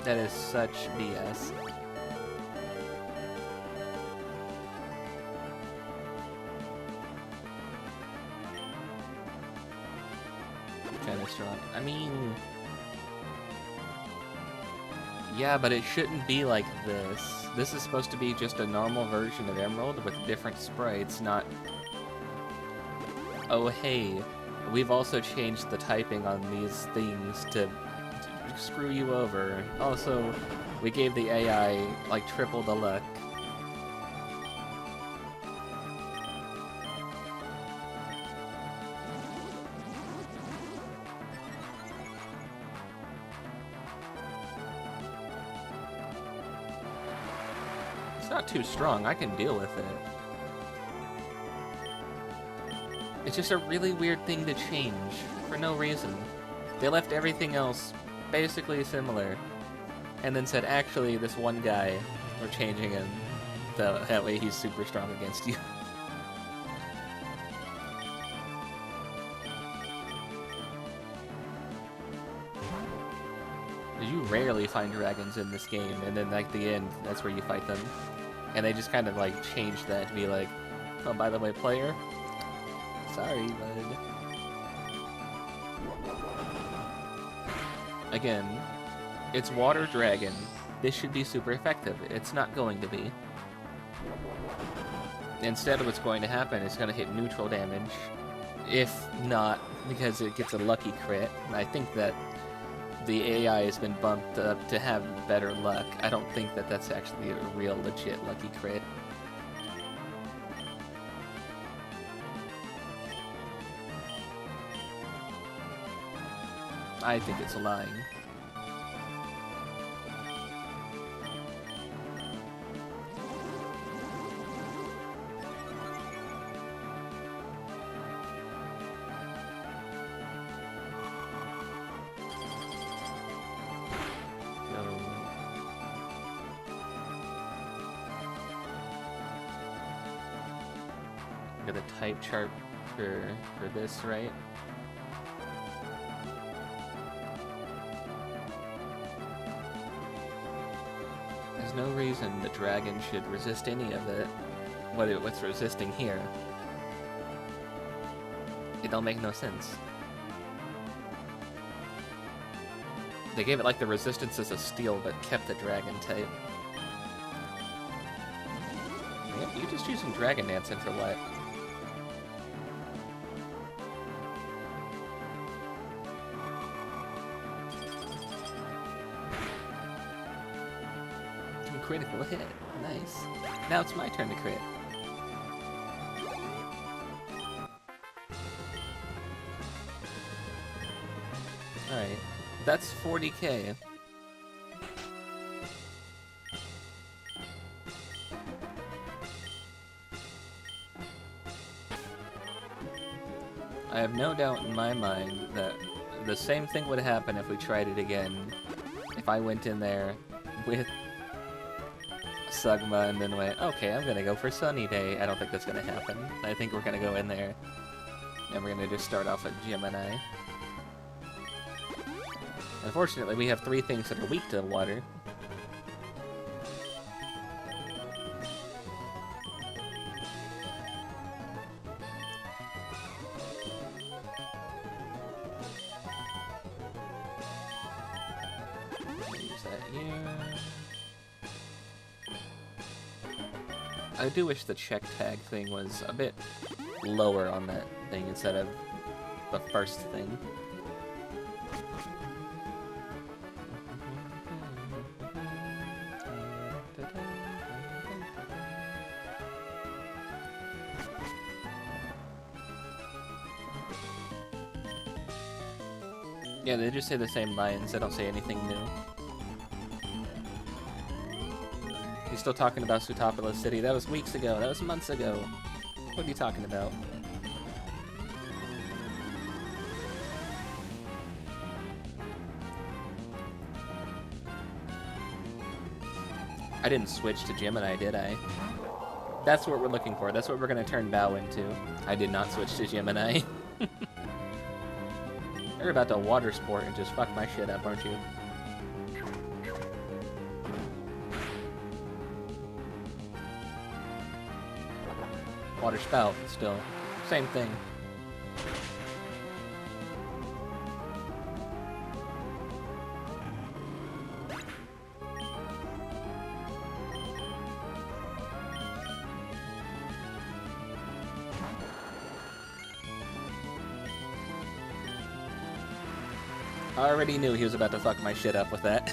That is such BS. Kinda strong. I mean... yeah, but it shouldn't be like this. This is supposed to be just a normal version of Emerald with different sprites, not... oh hey, we've also changed the typing on these things to screw you over. Also, we gave the AI, like, triple the luck. It's not too strong, I can deal with it. It's just a really weird thing to change, for no reason. They left everything else basically similar, and then said, actually, this one guy, we're changing him, so that way he's super strong against you. You rarely find dragons in this game, and then, like, the end, that's where you fight them. And they just kind of, like, changed that to be like, oh, by the way, player, sorry, bud. Again, it's Water Dragon. This should be super effective. It's not going to be. Instead, what's going to happen is going to hit neutral damage. If not, because it gets a lucky crit. And I think that the AI has been bumped up to have better luck. I don't think that that's actually a real legit lucky crit. I think it's lying. Got a type chart for this, right? There's no reason the dragon should resist any of it. What's resisting here? It don't make no sense. They gave it like the resistance as a steel, but kept the dragon type. Man, you just using Dragon Dancing for what? Critical hit. Nice. Now it's my turn to crit. Alright. That's 40k. I have no doubt in my mind that the same thing would happen if we tried it again. If I went in there with Sugma and then went, okay, I'm gonna go for Sunny Day. I don't think that's gonna happen. I think we're gonna go in there and we're gonna just start off with Gemini. Unfortunately, we have 3 things that are weak to water. Use that here. I do wish the check tag thing was a bit lower on that thing instead of the first thing. Yeah, they just say the same lines. They don't say anything new. He's still talking about Sutopolis City. That was weeks ago. That was months ago. What are you talking about? I didn't switch to Gemini, did I? That's what we're looking for. That's what we're going to turn Bao into. I did not switch to Gemini. You're about to water sport and just fuck my shit up, aren't you? Water spout, still. Same thing. I already knew he was about to fuck my shit up with that.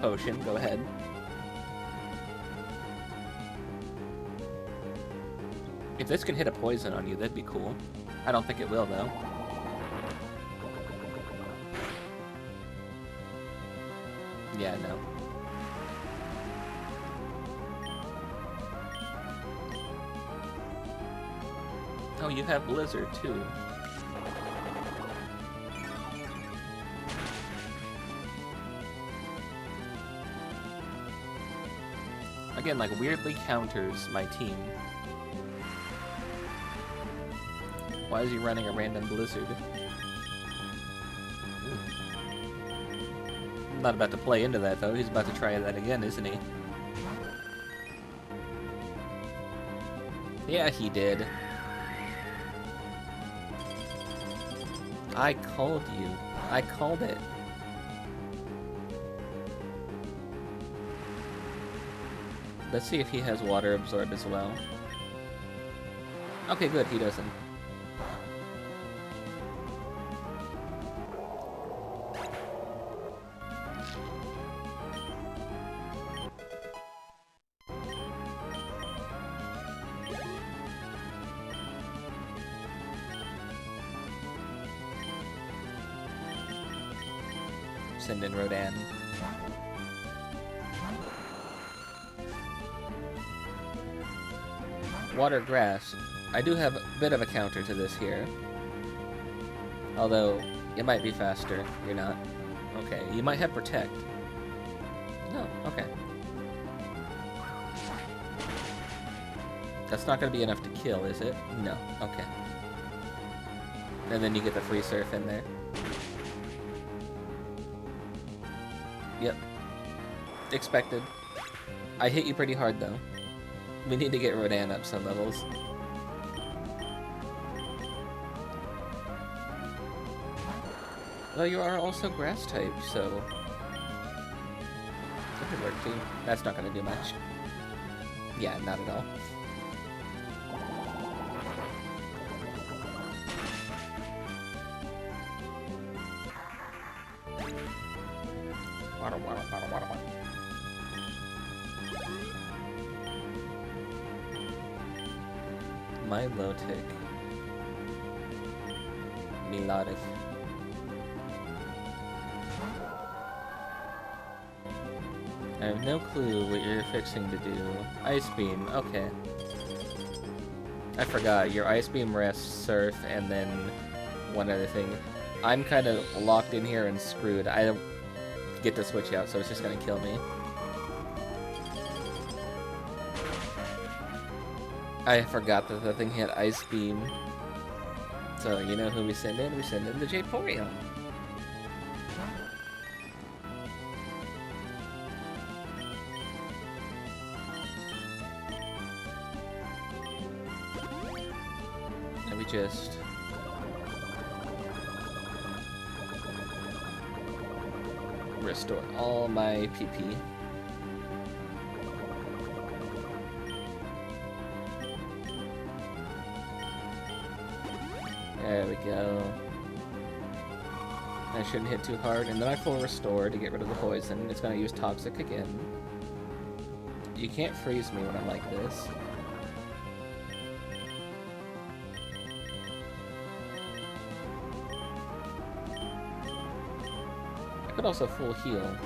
Potion, go ahead. If this can hit a poison on you, that'd be cool. I don't think it will, though. Yeah, no. Oh, you have Blizzard, too. Again, like, weirdly counters my team. Why is he running a random Blizzard? I'm not about to play into that, though. He's about to try that again, isn't he? Yeah, he did. I called you. I called it. Let's see if he has Water Absorb as well. Okay, good, he doesn't. Send in Rodan. Water Grass. I do have a bit of a counter to this here. Although, it might be faster. You're not. Okay, you might have Protect. No, okay. That's not going to be enough to kill, is it? No, okay. And then you get the free surf in there. Yep. Expected. I hit you pretty hard, though. We need to get Rodan up some levels. Well, you are also grass type, so... that could work too. That's not gonna do much. Yeah, not at all. Water, water, water, water, water. Milotic. Melodic. I have no clue what you're fixing to do. Ice Beam, okay. I forgot, your Ice Beam rests, Surf, and then one other thing. I'm kind of locked in here and screwed. I don't get to switch out, so it's just gonna kill me. I forgot that the thing had Ice Beam. So, you know who we send in? We send in the JayKayVT. And we just... restore all my PP. There we go. I shouldn't hit too hard, and then I full restore to get rid of the poison. It's gonna use Toxic again. You can't freeze me when I'm like this. I could also full heal.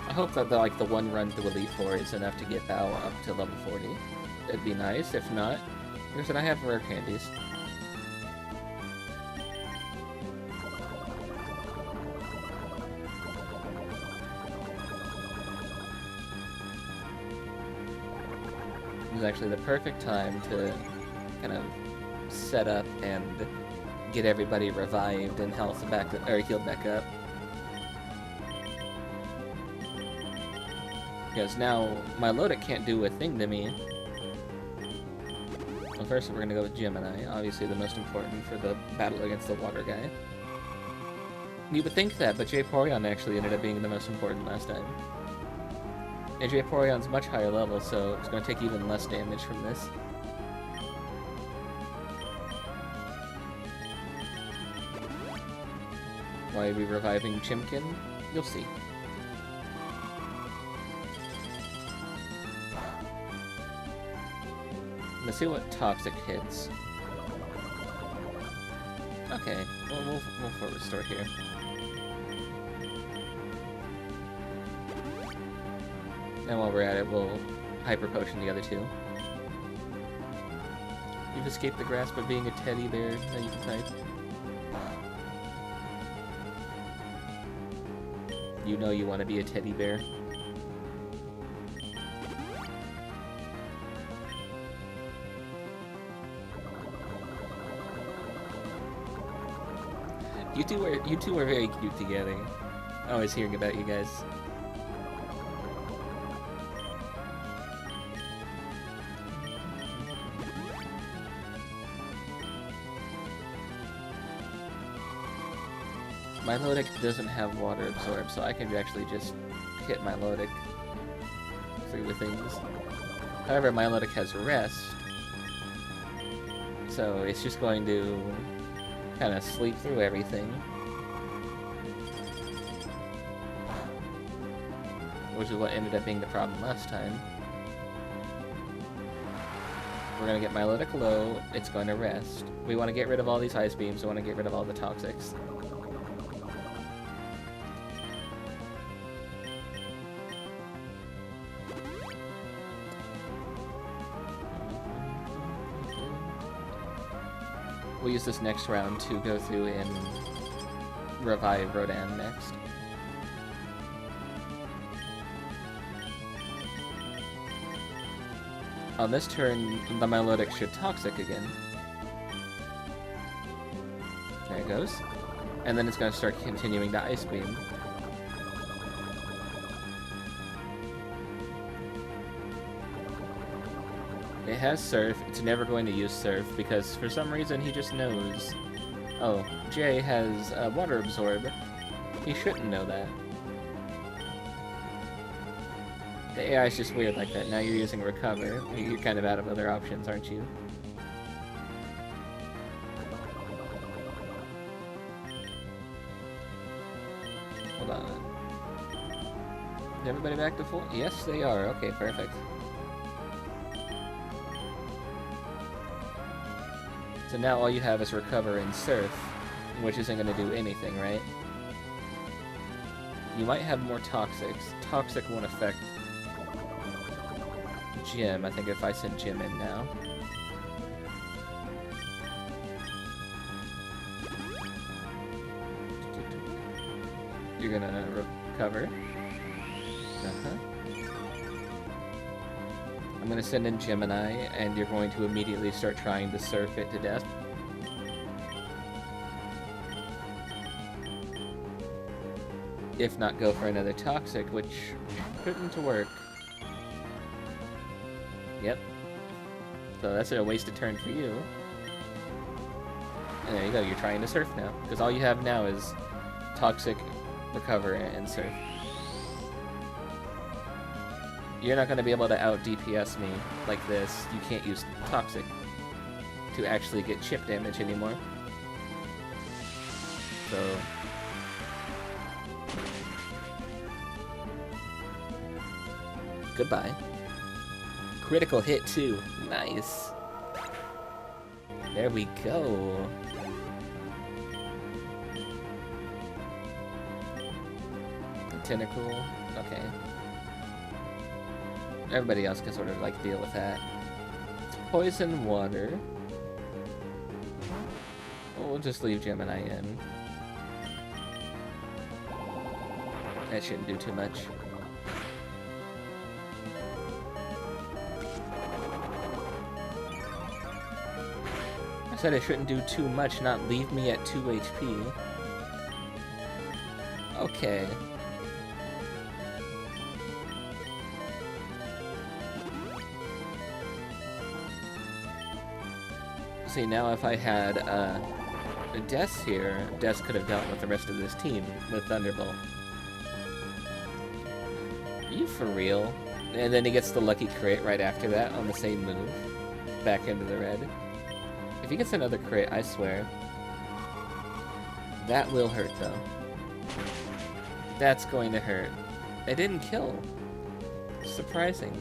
I hope that the one run through Elite Four is enough to get Bao up to level 40. It'd be nice. If not, like I said, I have rare candies. This is actually the perfect time to kind of set up and get everybody revived and health back or healed back up. Because now my Lodic can't do a thing to me. Well, first we're gonna go with Gemini, obviously the most important for the battle against the water guy. You would think that, but JayKayVT actually ended up being the most important last time. And JayKayVT's much higher level, so it's gonna take even less damage from this. Why are we reviving Chimkin? You'll see. Let's see what Toxic hits. Okay, we'll full restore here. And while we're at it, we'll Hyper Potion the other two. You've escaped the grasp of being a teddy bear. Now you can type. You know you want to be a teddy bear. You two are very cute together. Always hearing about you guys. My Lodic doesn't have water absorb, so I can actually just hit my Lodic through the things. However, my Lodic has rest, so it's just going to kind of sleep through everything. Which is what ended up being the problem last time. We're going to get my Lodic low, it's going to rest. We want to get rid of all these ice beams, we want to get rid of all the toxics. We'll use this next round to go through and revive Rodan next. On this turn, the Melodic should Toxic again. There it goes. And then it's going to start continuing the Ice Beam. It has Surf. It's never going to use Surf because for some reason he just knows. Oh, Jay has Water Absorb. He shouldn't know that. The AI is just weird like that. Now you're using Recover. You're kind of out of other options, aren't you? Hold on. Is everybody back to full? Yes, they are. Okay, perfect. So now all you have is Recover and Surf, which isn't going to do anything, right? You might have more Toxics. Toxic won't affect Jim. I think if I send Jim in now. You're going to Recover. I'm gonna send in Gemini, and you're going to immediately start trying to surf it to death. If not, go for another Toxic, which shouldn't work. Yep. So that's a wasted turn for you. And there you go, you're trying to surf now. Because all you have now is Toxic, Recover, and Surf. You're not going to be able to out-DPS me like this. You can't use Toxic to actually get chip damage anymore. So... goodbye. Critical hit too. Nice. There we go. Tentacle. Okay. Everybody else can sort of like deal with that. Poison water. We'll just leave Gemini in. That shouldn't do too much. I said it shouldn't do too much, not leave me at 2 HP. Okay. See, now if I had Des here, Des could have dealt with the rest of this team with Thunderbolt. Are you for real? And then he gets the lucky crit right after that on the same move. Back into the red. If he gets another crit, I swear. That will hurt, though. That's going to hurt. It didn't kill. Surprising.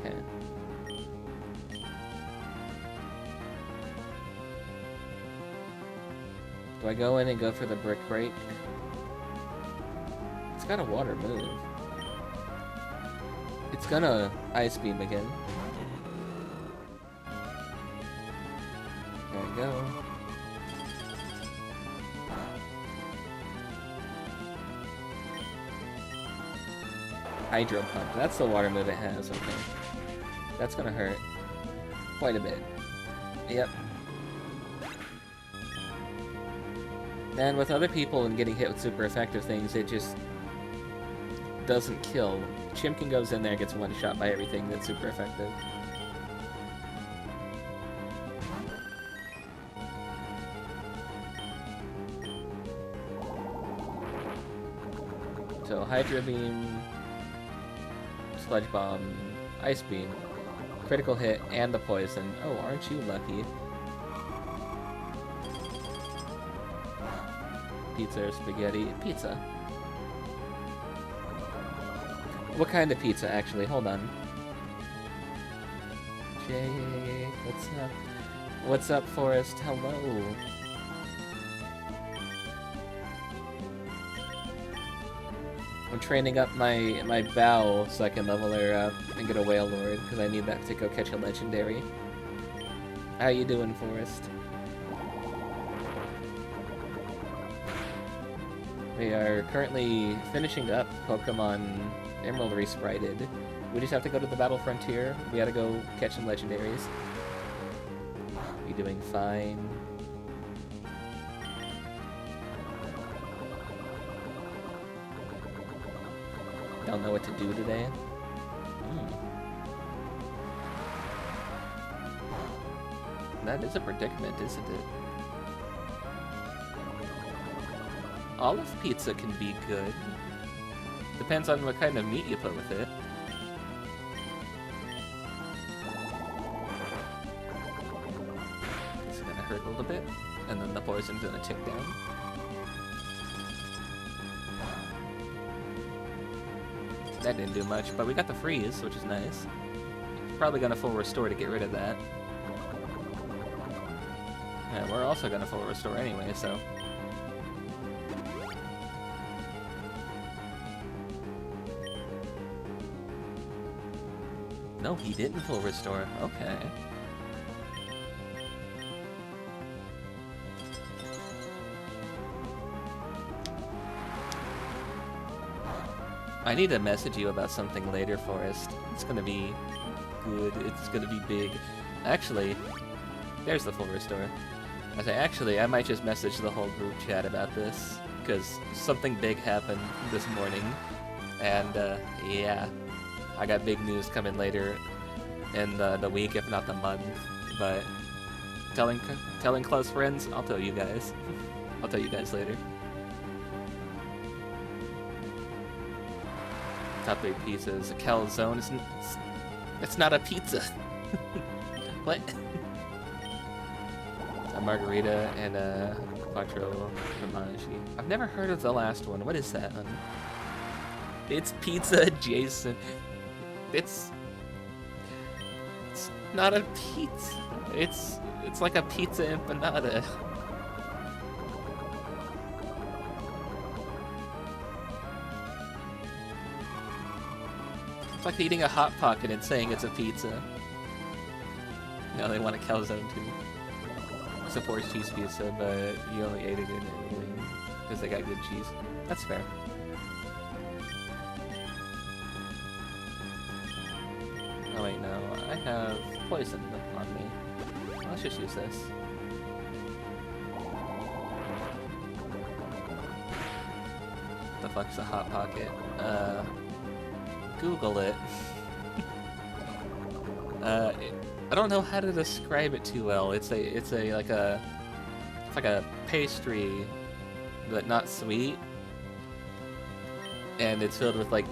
Okay. Do I go in and go for the Brick Break? It's got a water move. It's gonna Ice Beam again. There we go. Hydro Pump. That's the water move it has, okay. That's gonna hurt. Quite a bit. Yep. And with other people and getting hit with super effective things, it just doesn't kill. Chimkin goes in there, gets one shot by everything that's super effective. So Hydro Beam, Sludge Bomb, Ice Beam, critical hit, and the poison. Oh, aren't you lucky? Pizza or spaghetti? Pizza. What kind of pizza, actually? Hold on. Jay, what's up? What's up, Forrest? Hello. I'm training up my bow so I can level her up and get a Whale Lord, because I need that to go catch a legendary. How you doing, Forrest? We are currently finishing up Pokemon Emerald ReSprited. We just have to go to the Battle Frontier. We gotta go catch some legendaries. You doing fine? Don't know what to do today? That is a predicament, isn't it? Olive pizza can be good. Depends on what kind of meat you put with it. It's gonna hurt a little bit, and then the poison's gonna tick down. That didn't do much, but we got the freeze, which is nice. Probably gonna full restore to get rid of that. Yeah, we're also gonna full restore anyway, so... No, he didn't full restore. Okay. I need to message you about something later, Forrest. It's gonna be good. It's gonna be big. Actually, there's the full restore. I say, actually, I might just message the whole group chat about this, because something big happened this morning, and yeah, I got big news coming later in the week, if not the month, but telling close friends, I'll tell you guys. I'll tell you guys later. Top 8 pizzas. A calzone isn't... It's not a pizza. What? A margarita and a quattro formaggi. I've never heard of the last one. What is that one? It's pizza adjacent. It's not a pizza. It's like a pizza empanada. It's like eating a Hot Pocket and saying it's a pizza. Now they want a calzone too. Supports cheese pizza, but you only ate it in Italy because they got good cheese. That's fair. Oh wait, no. I have poison on me. Let's just use this. What the fuck's a Hot Pocket? Google it. I don't know how to describe it too well. It's like a pastry, but not sweet, and it's filled with like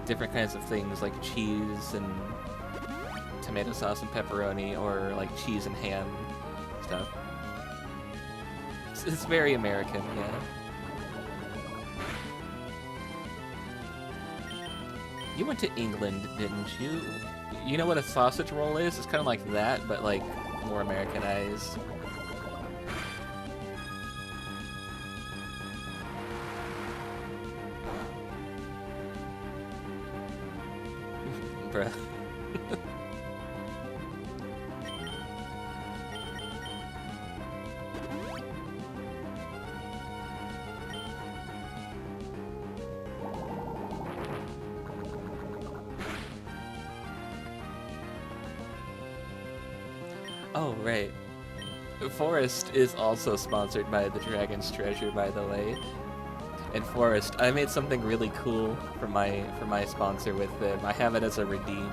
different kinds of things like cheese and tomato sauce and pepperoni, or like cheese and ham stuff. It's very American, yeah. You went to England, didn't you? You know what a sausage roll is? It's kind of like that, but like more Americanized. Bruh. Oh, right. Forest is also sponsored by the Dragon's Treasure, by the way. And Forest, I made something really cool for my sponsor with them. I have it as a redeem.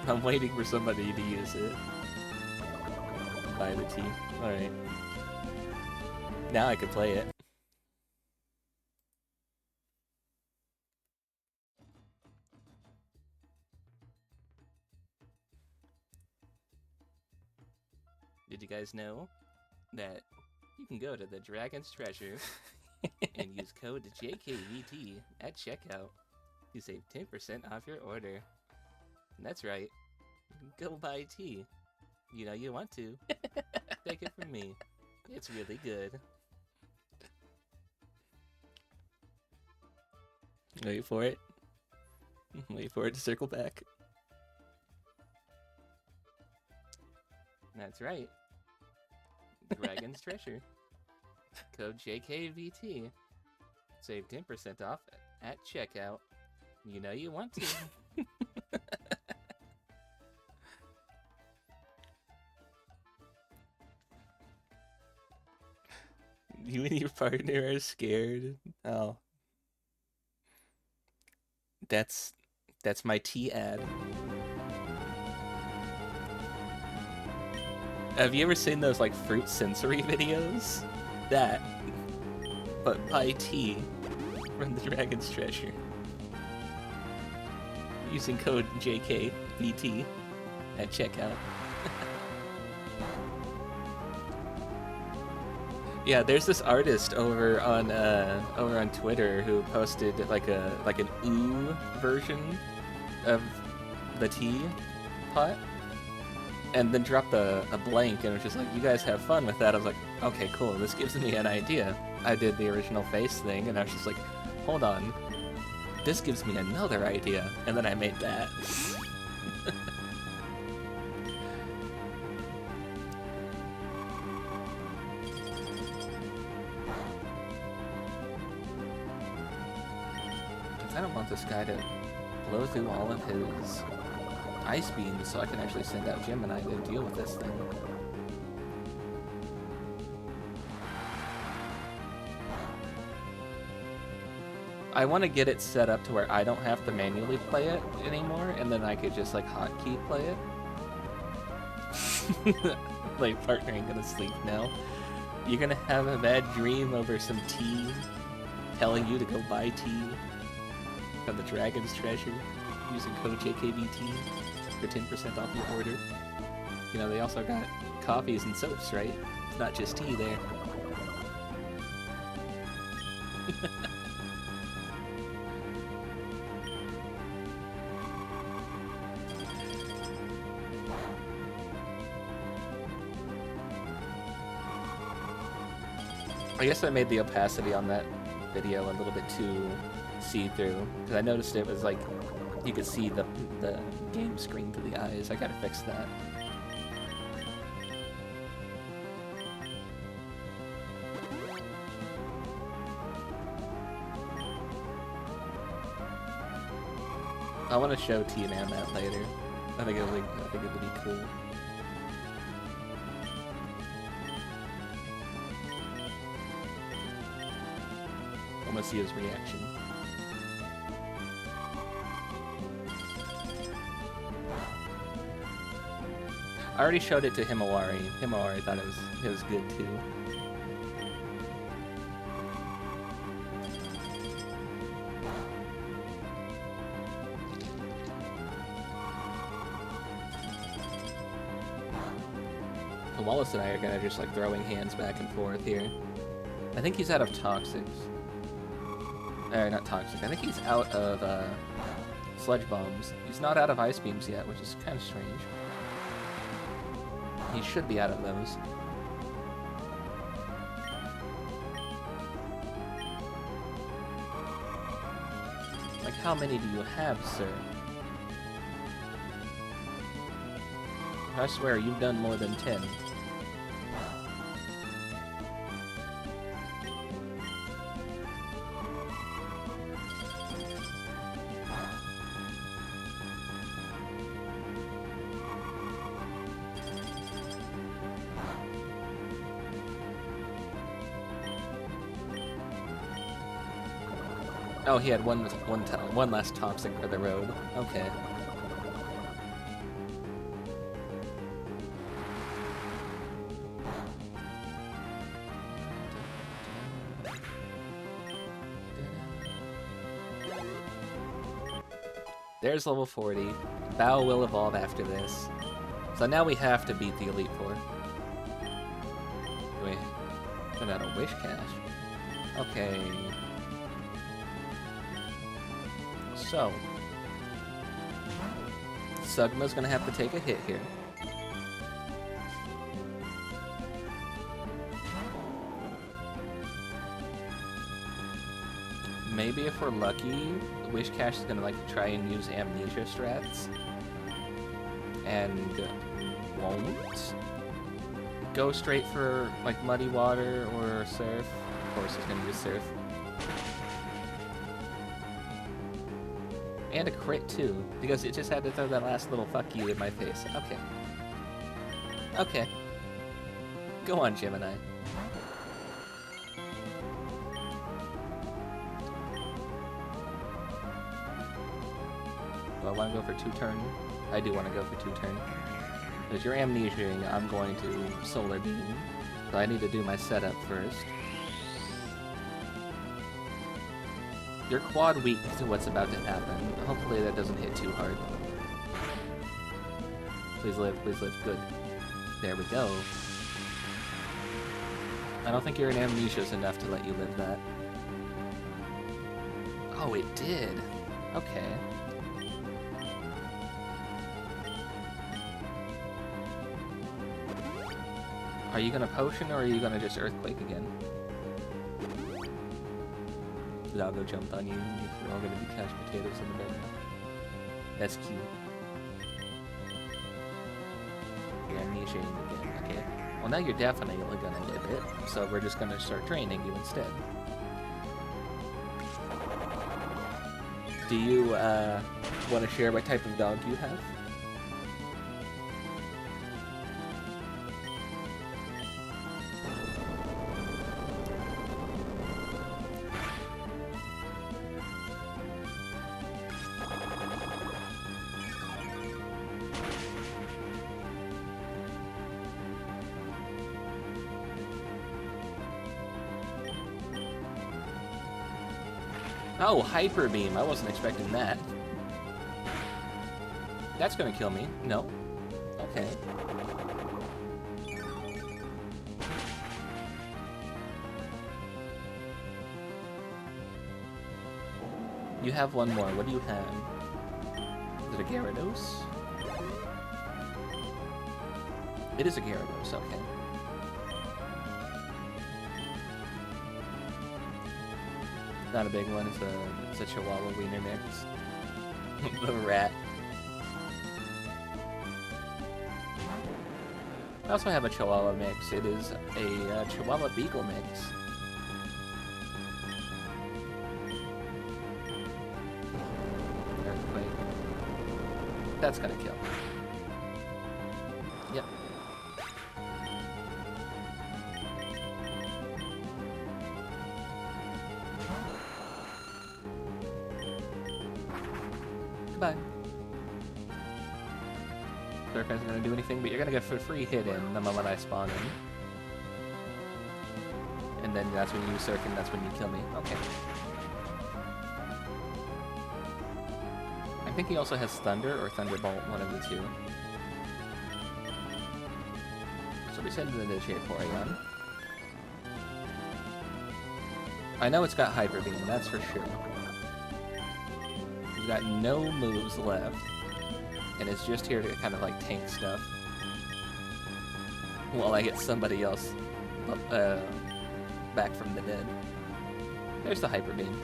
I'm waiting for somebody to use it. Buy the tea. Alright. Now I can play it. Did you guys know that you can go to the Dragon's Treasure and use code JayKayVT at checkout to save 10% off your order? And that's right. Go buy tea. You know you want to. Take it from me. It's really good. Wait for it. Wait for it to circle back. That's right. Dragon's Treasure. Code JayKayVT. Save 10% off at checkout. You know you want to. You and your partner are scared. Oh. That's my tea ad. Have you ever seen those like fruit sensory videos? That, but buy tea from the Dragon's Treasure using code JayKayVT at checkout. Yeah, there's this artist over on Twitter who posted like an ooh version of the tea pot, and then dropped a blank, and was just like, you guys have fun with that. I was like, okay, cool, this gives me an idea. I did the original face thing, and I was just like, hold on, this gives me another idea, and then I made that. I don't want this guy to blow through all of his ice beams so I can actually send out Gemini to deal with this thing. I want to get it set up to where I don't have to manually play it anymore, and then I could just like hotkey play it. Like, partner ain't gonna sleep now. You're gonna have a bad dream over some tea telling you to go buy tea from the Dragon's Treasure using code JayKayVT for 10% off your order. You know, they also got coffees and soaps, right? It's not just tea there. I guess I made the opacity on that video a little bit too see-through, because I noticed it was like, you could see the game screen through the eyes. I gotta fix that. I want to show T-Man that later. I think it would be cool. I want to see his reaction. I already showed it to Himawari. Himawari thought it was good too. Wallace and I are kind of just like throwing hands back and forth here. I think he's out of toxics. Not toxic. I think he's out of sludge bombs. He's not out of ice beams yet, which is kind of strange. He should be out of those. Like, how many do you have, sir? I swear, you've done more than 10. Oh, he had one last toxic for the road. Okay. There's level 40. Bao will evolve after this. So now we have to beat the Elite Four. Wait. Run out of Wish Cash. Okay. So. Sugma's gonna have to take a hit here. Maybe if we're lucky, Wish Cash is gonna like try and use amnesia strats, and won't go straight for like Muddy Water or Surf. Of course, he's gonna use Surf, and a crit too, because it just had to throw that last little fuck you in my face. Okay. Okay. Go on, Gemini. Do I want to go for 2-turn? I do want to go for 2-turn. Because you're amnesiaing, I'm going to Solar Beam. So I need to do my setup first. You're quad weak to what's about to happen. Hopefully that doesn't hit too hard. Please live, please live. Good. There we go. I don't think your amnesia is enough to let you live that. Oh, it did. Okay. Are you gonna potion or are you gonna just earthquake again? Zago jumped on you. We're all gonna be couch potatoes in the bed now. That's cute. You're amnesiaing again. Okay. Well, now you're definitely gonna live it, so we're just gonna start draining you instead. Do you want to share what type of dog you have? Oh, Hyper Beam. I wasn't expecting that. That's gonna kill me. No. Okay. You have one more. What do you have? Is it a Gyarados? It is a Gyarados, okay. Not a big one, it's a Chihuahua Wiener mix. The rat. I also have a Chihuahua mix. It is a Chihuahua Beagle mix. Earthquake. That's gonna kill. Yep. Goodbye. Surf isn't gonna do anything, but you're gonna get a free hit in the moment I spawn in. And then that's when you surf and that's when you kill me. Okay. I think he also has Thunder or Thunderbolt, one of the two. So we send it to JayKayVT. I know it's got Hyper Beam, that's for sure. He's got no moves left, and it's just here to kind of like tank stuff while I get somebody else back from the dead. There's the Hyper Beam.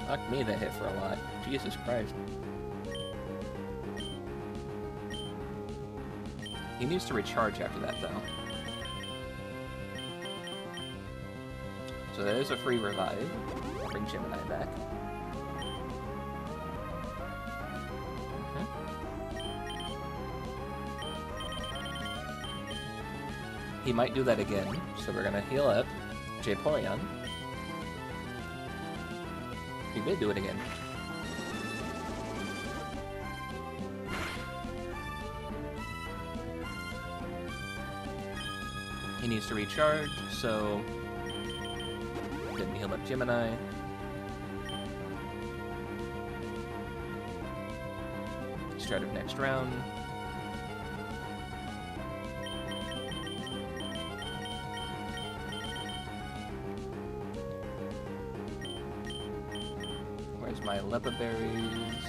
Fuck me, that hit for a lot. Jesus Christ. He needs to recharge after that, though. So that is a free revive. Bring Gemini back. He might do that again, so we're gonna heal up JayKayVT. He did do it again. He needs to recharge, so then we heal up Gemini. Start of next round. Where's my Lepa Berries?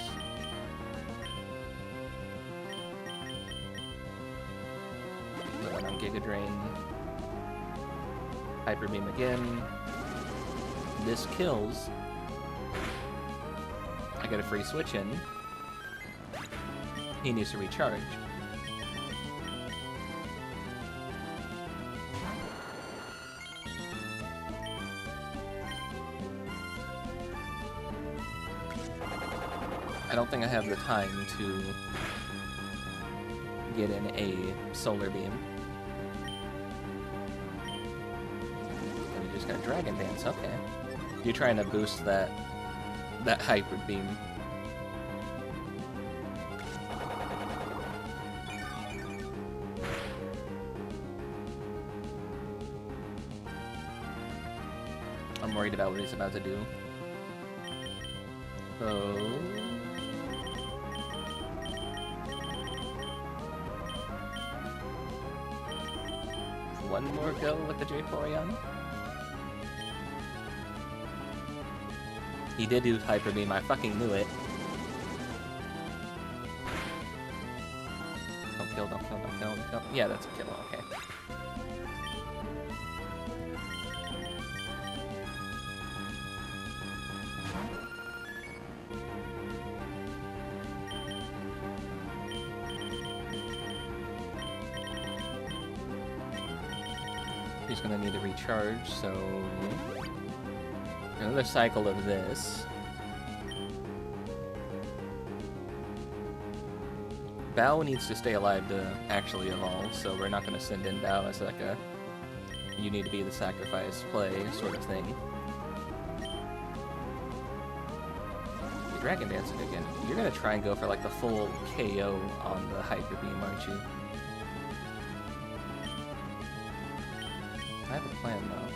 The one on Giga Drain. Hyper Beam again. This kills. I get a free switch in. He needs to recharge. I don't think I have the time to get in a Solar Beam. And we just got Dragon Dance, okay. You're trying to boost that Hyper Beam. I'm worried about what he's about to do. Oh. One more go with the JayKayVT. He did use Hyper Beam, I fucking knew it. Don't kill, don't kill, don't kill, don't kill. Yeah, that's a kill, okay. He's gonna need to recharge, so... Another cycle of this. Bao needs to stay alive to actually evolve, so we're not gonna send in Bao as like a... You need to be the sacrifice play sort of thing. You're Dragon Dancing again. You're gonna try and go for like the full KO on the Hyper Beam, aren't you? I have a plan though.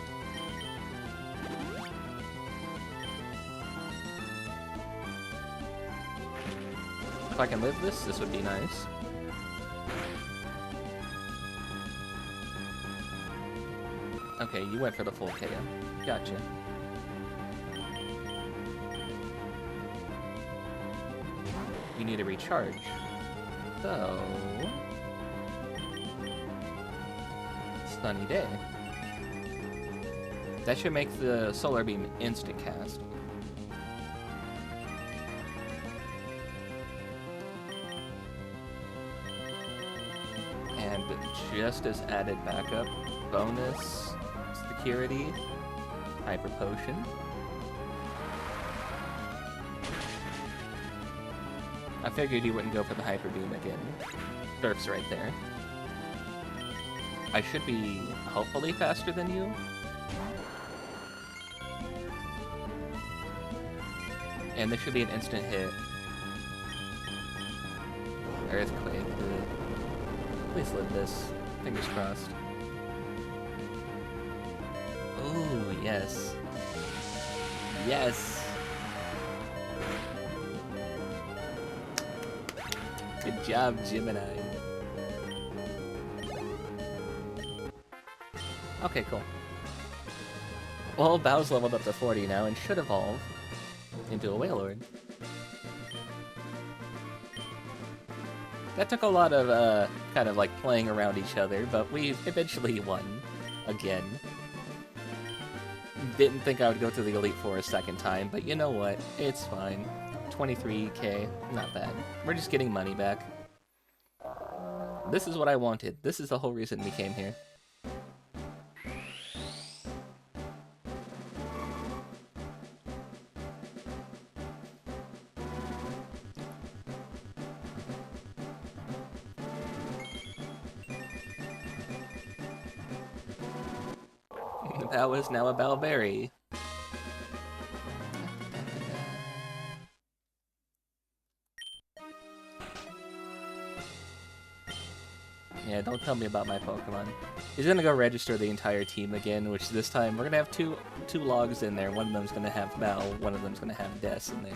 If I can live this would be nice. Okay, you went for the full KO. Gotcha. You need to recharge. So... Sunny day. That should make the Solar Beam instant cast. And just as added backup, bonus, security, Hyper Potion. I figured you wouldn't go for the Hyper Beam again. Surf's right there. I should be hopefully faster than you. And this should be an instant hit. Earthquake. Please live this. Fingers crossed. Ooh, yes. Yes! Good job, Gemini. Okay, cool. Well, Bao's leveled up to 40 now and should evolve into a Wailord. That took a lot of, kind of like playing around each other, but we eventually won. Again. Didn't think I would go through the Elite Four a second time, but you know what? It's fine. 23k, not bad. We're just getting money back. This is what I wanted. This is the whole reason we came here. That was now a Balberry. Yeah, don't tell me about my Pokemon. He's gonna go register the entire team again, which this time we're gonna have two logs in there. One of them's gonna have Bao, one of them's gonna have Des in there.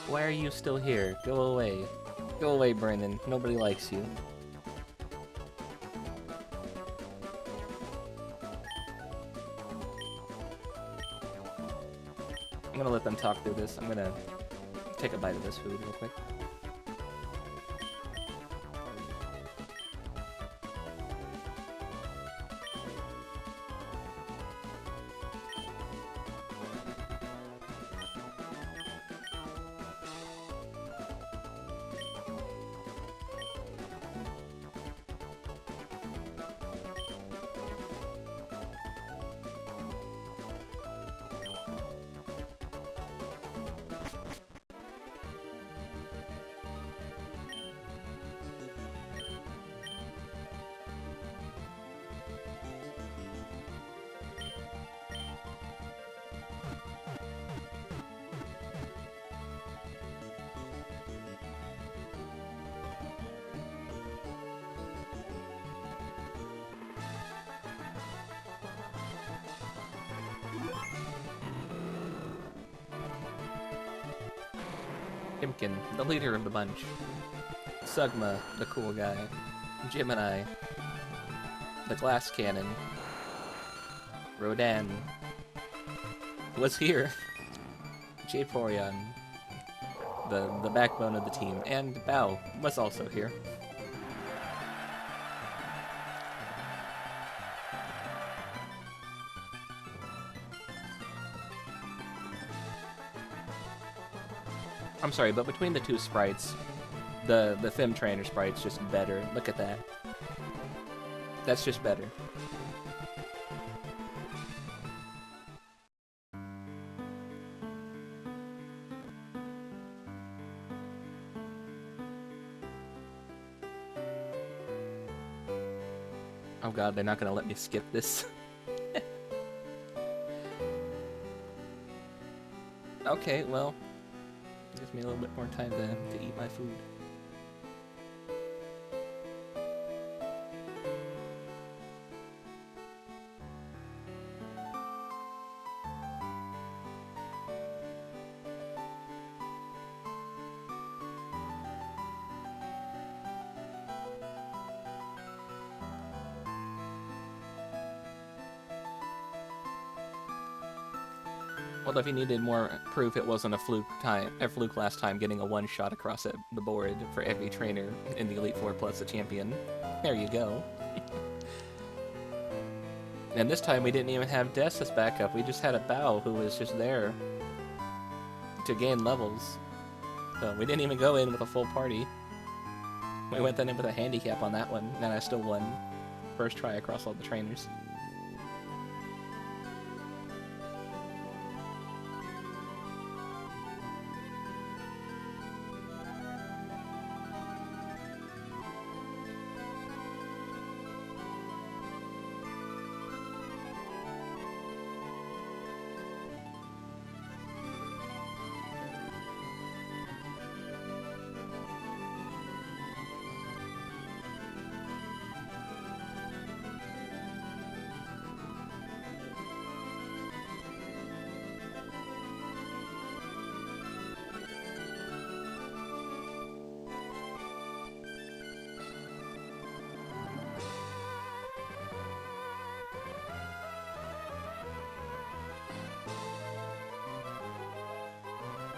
Why are you still here? Go away. Go away, Brennan. Nobody likes you. I'm gonna let them talk through this. I'm gonna take a bite of this food real quick. Imkin, the leader of the bunch. Sugma, the cool guy. Gemini, the glass cannon. Rodan was here. Vaporeon, the backbone of the team, and Bao was also here. I'm sorry, but between the two sprites, the Fem Trainer sprite's just better. Look at that. That's just better. Oh god, they're not gonna let me skip this. Okay, well, gives me a little bit more time to eat my food. Well, if you needed more proof it wasn't a fluke last time getting a one-shot across the board for every trainer in the Elite Four plus a champion, there you go. And this time we didn't even have Des as backup, we just had a Bao who was just there to gain levels. So we didn't even go in with a full party. We went then in with a handicap on that one, and I still won first try across all the trainers.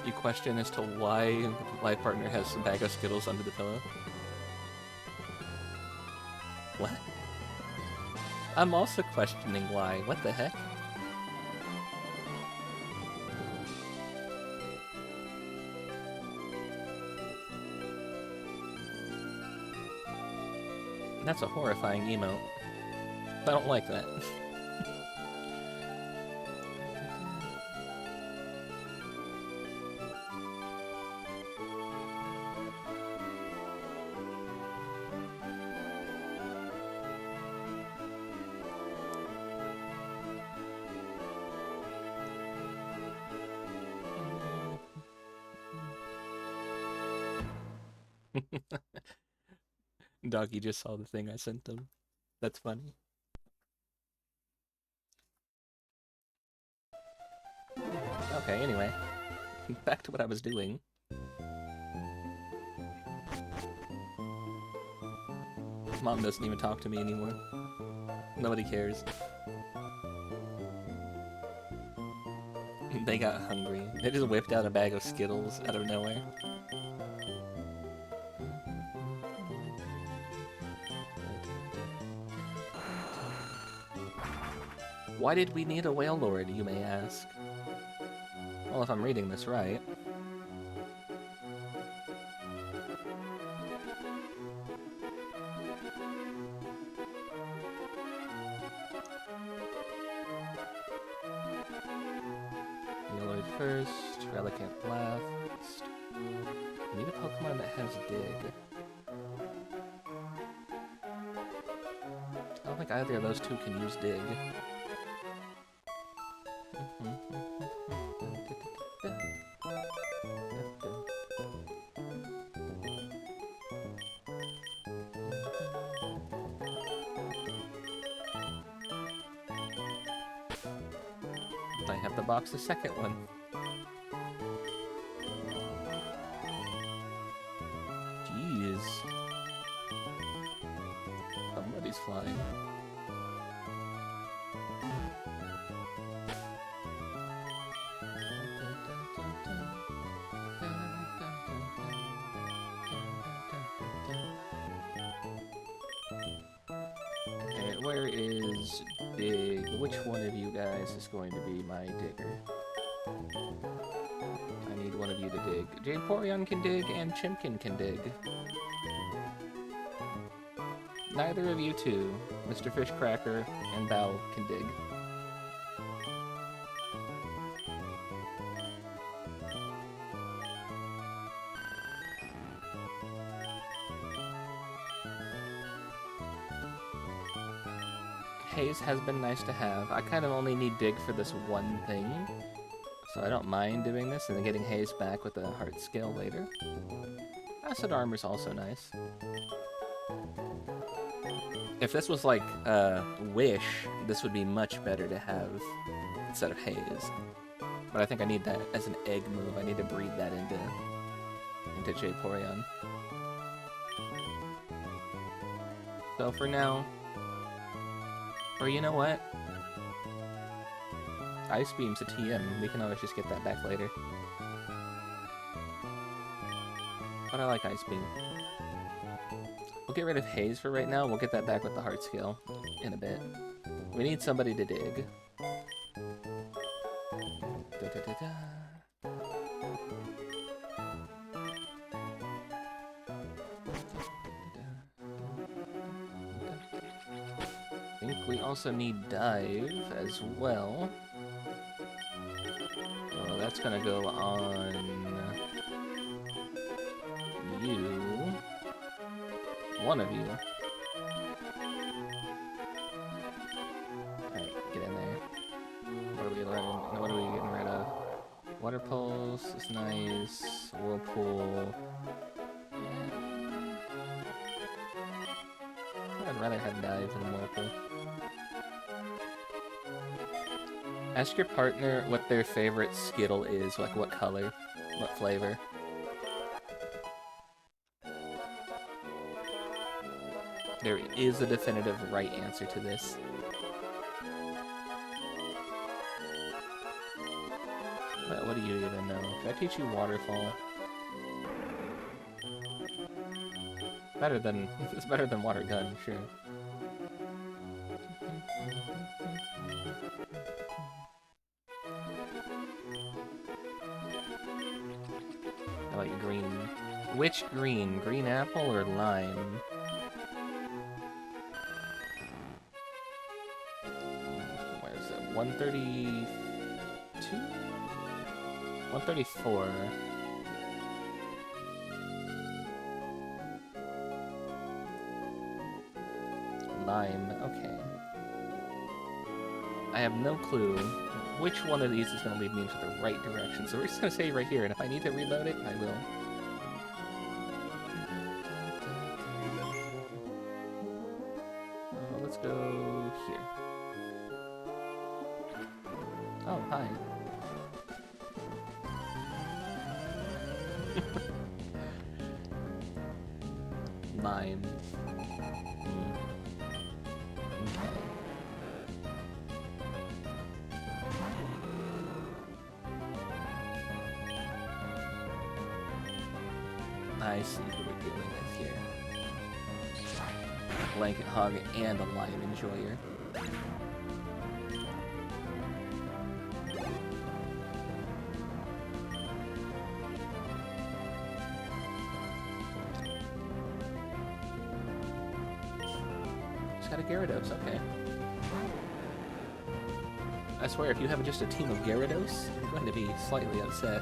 You question as to why my partner has a bag of Skittles under the pillow? What? I'm also questioning why. What the heck? That's a horrifying emote. I don't like that. Doggy just saw the thing I sent him. That's funny. Okay, anyway. Back to what I was doing. Mom doesn't even talk to me anymore. Nobody cares. They got hungry. They just whipped out a bag of Skittles out of nowhere. Why did we need a Whale Lord, you may ask? Well, if I'm reading this right. Whale Lord first, Relicanth last. I need a Pokemon that has Dig. I don't think either of those two can use Dig. I have to box the second one. Jeez. Somebody's flying. Okay, where is Dig? Which one of you guys is going to be my digger? I need one of you to dig. Vaporeon can dig and Chimkin can dig. neither of you two, Mr. Fishcracker and Bao, can dig. Haze has been nice to have. I kind of only need dig for this one thing, so I don't mind doing this and then getting Haze back with the heart scale later. Acid armor's also nice. If this was like Wish, this would be much better to have instead of Haze. But I think I need that as an egg move. I need to breed that into Jayporion. So for now, or you know what? Ice Beam's a TM. We can always just get that back later. But I like Ice Beam. We'll get rid of Haze for right now. We'll get that back with the heart scale in a bit. We need somebody to dig. Da, da, da, da. I think we also need dive as well. Oh, that's gonna go on you. One of you. Alright, get in there. What are we learning? What are we getting rid of? Water Pulse is nice. Whirlpool. I'd rather have dive than Whirlpool. Ask your partner what their favorite Skittle is, like what color, what flavor. There is a definitive right answer to this. What do you even know? Can I teach you Waterfall? Better than, it's better than Water Gun, sure. I like green. Which green? Green apple or lime? Where is it? 132? 134. Lime, okay. I have no clue which one of these is going to lead me into the right direction, so we're just going to say right here, and if I need to reload it, I will. Let's go here. Oh, hi. Lime. I see what we're dealing with here. A blanket hog and a lime enjoyer. Just got a Gyarados, okay. I swear, if you have just a team of Gyarados, you're going to be slightly upset.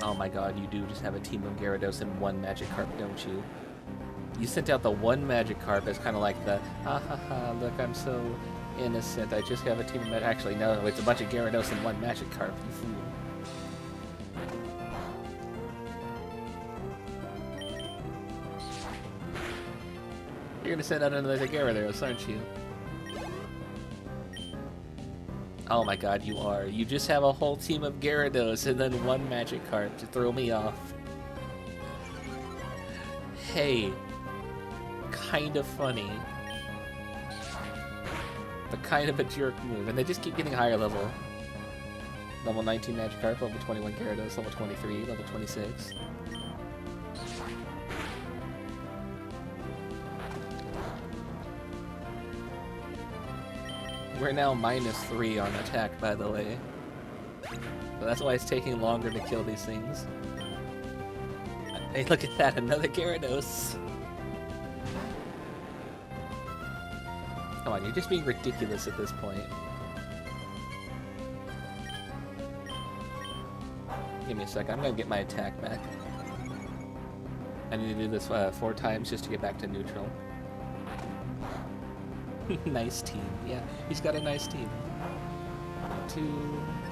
Oh my god, you do just have a team of Gyarados and one Magikarp, don't you? You sent out the one Magikarp as kind of like the, ha ha ha, look, I'm so innocent, I just have a team of actually, no, it's a bunch of Gyarados and one Magikarp, you fool. You're gonna send out another Gyarados, aren't you? Oh my god, you are. You just have a whole team of Gyarados and then one Magikarp to throw me off. Hey. Kind of funny. But kind of a jerk move. And they just keep getting higher level. Level 19 Magikarp, level 21 Gyarados, level 23, level 26. We're now -3 on attack, by the way. So that's why it's taking longer to kill these things. Hey, look at that, another Gyarados! Come on, you're just being ridiculous at this point. Give me a sec, I'm gonna get my attack back. I need to do this 4 times just to get back to neutral. Nice team, yeah, he's got a nice team. 2,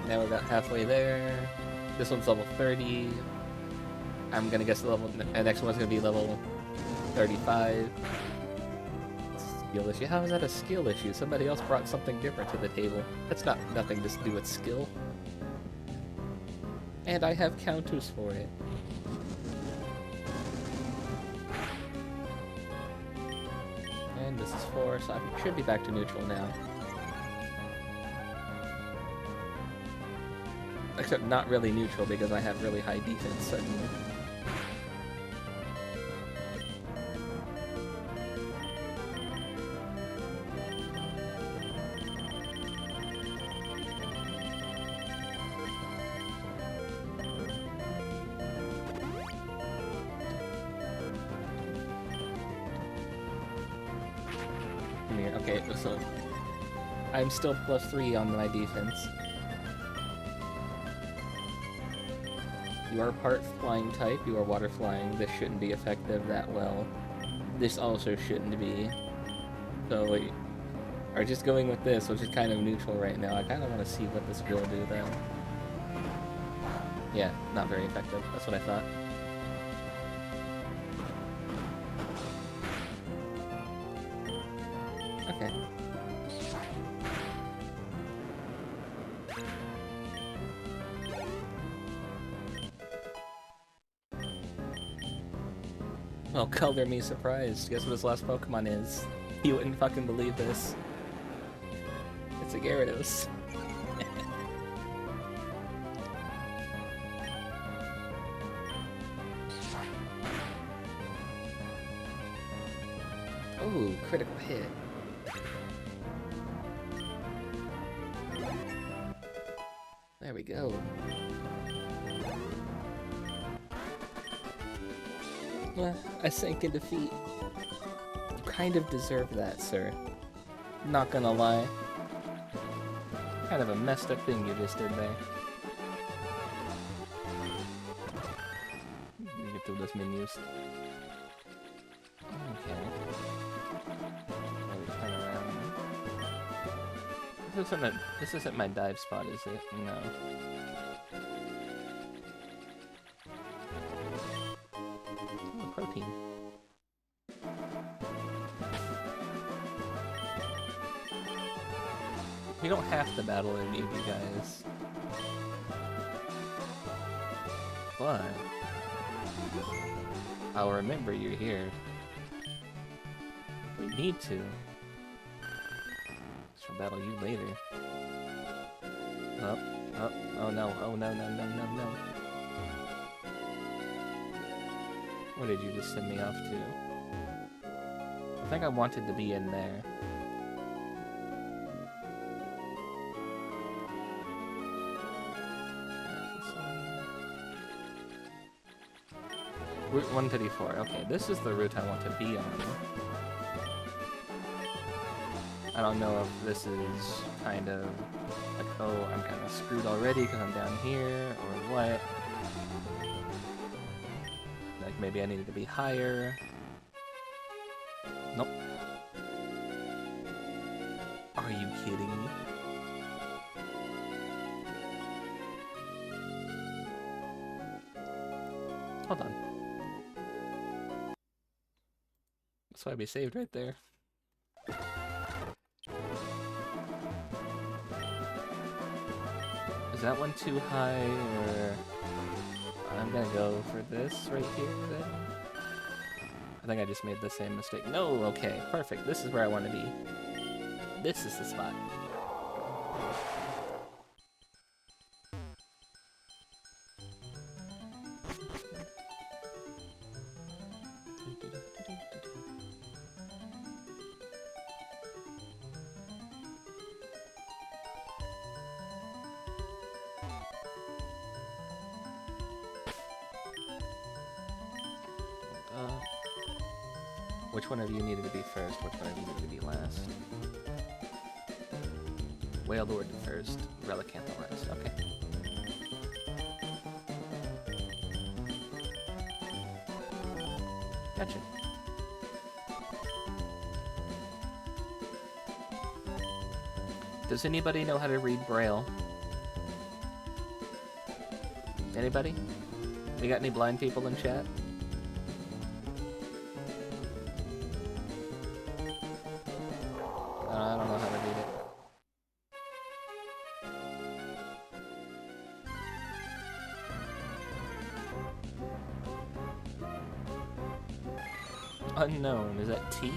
now we're about halfway there. This one's level 30. I'm gonna guess the next one's gonna be level 35. Skill issue. How is that a skill issue? Somebody else brought something different to the table. That's nothing to do with skill. And I have counters for it. And this is 4, so I should be back to neutral now. Except not really neutral because I have really high defense suddenly. Okay, so I'm still +3 on my defense. You are part flying type, you are water flying. This shouldn't be effective that well. This also shouldn't be. So we are just going with this, which is kind of neutral right now. I kind of want to see what this will do though. Yeah, not very effective. That's what I thought. Okay. Well, color me surprised. Guess what his last Pokemon is? You wouldn't fucking believe this. It's a Gyarados. Oh, critical hit. There we go. I sank in defeat. You kind of deserve that, sir. Not gonna lie. Kind of a messed up thing you just did there. You get through those menus. Okay. Let me turn around. This isn't my dive spot, is it? No. Protein. We don't have to battle any of you guys. But I'll remember you're here. We need to. So I'll battle you later. Oh no, oh no, no. Where did you just send me off to? I think I wanted to be in there. Route 134. Okay, this is the route I want to be on. I don't know if this is kind of like, oh, I'm kind of screwed already because I'm down here, or what. Like, maybe I needed to be higher. Nope. Are you kidding me? Hold on. That's why we saved right there. Is that one too high, or... I'm gonna go for this right here, then? I think I just made the same mistake. No, okay, perfect. This is where I want to be. This is the spot. Which one of you needed to be first? Which one of you needed to be last? Whale Lord first, Relicantha last. Okay. Gotcha. Does anybody know how to read Braille? Anybody? We got any blind people in chat? I don't know how to read it. Unknown, is that T?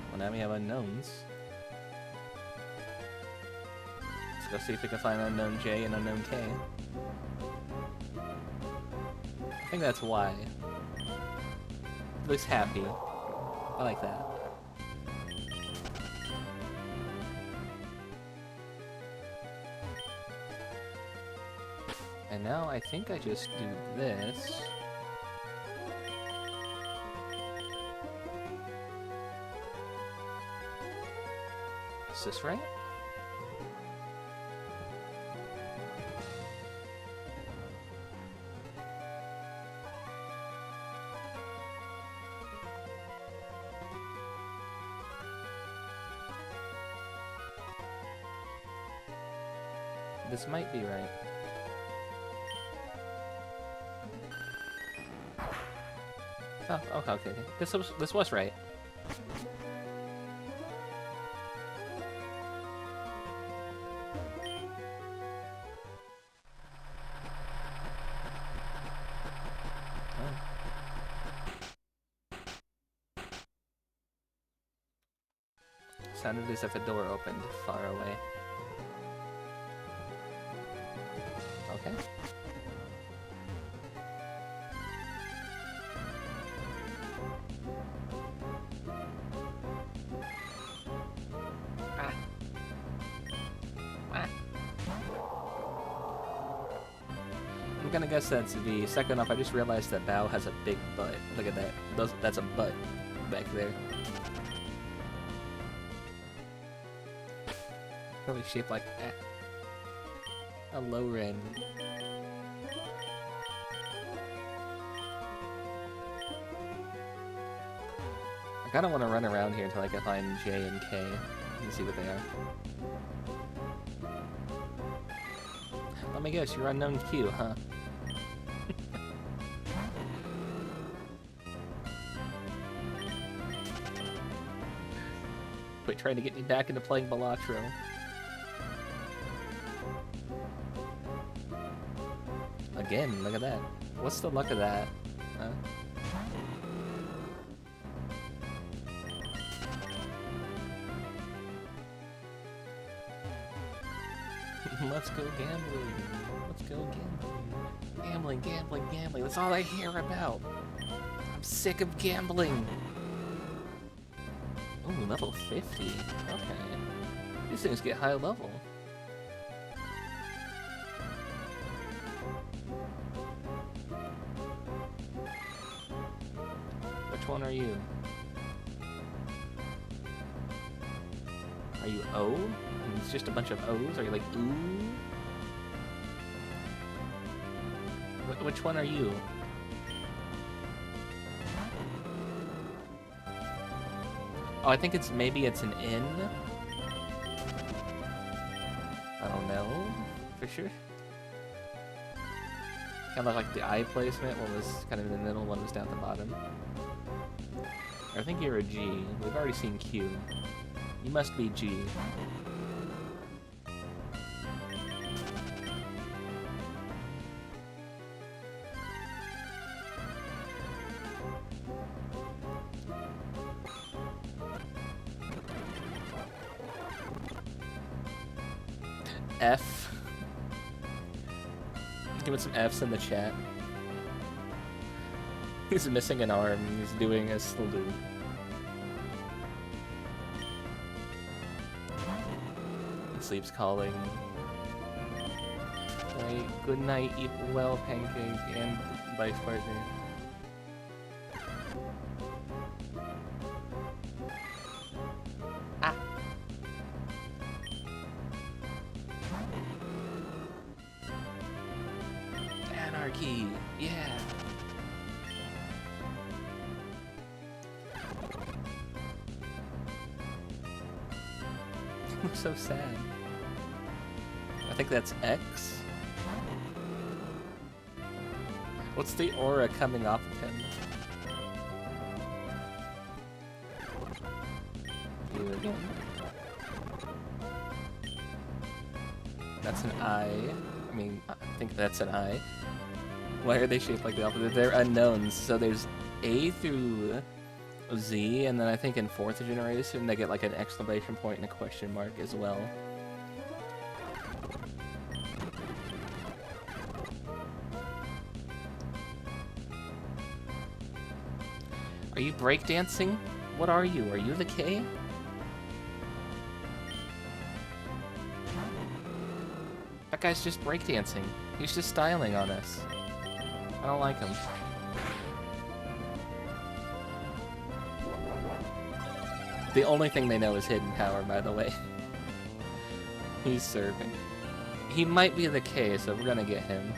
Well, now we have unknowns. Let's go see if we can find unknown J and unknown K. I think that's Y. Looks happy. I like that. And now I think I just do this. Is this right? This might be right. Oh, okay. This was right. Oh. Sounded as if a door opened far away. Okay. I'm gonna guess that's V. Second off, I just realized that Bao has a big butt. Look at that. That's a butt back there. Probably shaped like a low wren. I kinda wanna run around here until I can find J and K and see what they are. Let me guess, you're unknown Q, huh? Quit trying to get me back into playing Balatro. Again, look at that. What's the luck of that? Huh? Let's go gambling. Let's go gambling. Gambling. That's all I hear about. I'm sick of gambling. Ooh, level 50. Okay. These things get high level. Which one are you? Are you O? It's just a bunch of O's? Are you like ooh? Which one are you? Oh, I think maybe it's an N? I don't know, for sure. Kind of like the eye placement, one was kind of in the middle, one was down the bottom. I think you're a G. We've already seen Q. You must be G. F. Give it some F's in the chat. He's missing an arm. He's doing a salute. Sleep's calling. Right, good night, eat well, Pancake, and life partner. Ah! Anarchy! Yeah! Looks so sad. I think that's X. What's the aura coming off of him? Do it again. That's an eye. I mean, I think that's an eye. Why are they shaped like the opposite? They're unknowns. So there's A through Z, and then I think in 4th generation they get like an exclamation point and a question mark as well. Are you breakdancing? What are you? Are you the K? That guy's just breakdancing. He's just styling on us. I don't like him. The only thing they know is hidden power, by the way. He's serving. He might be the K, so we're gonna get him.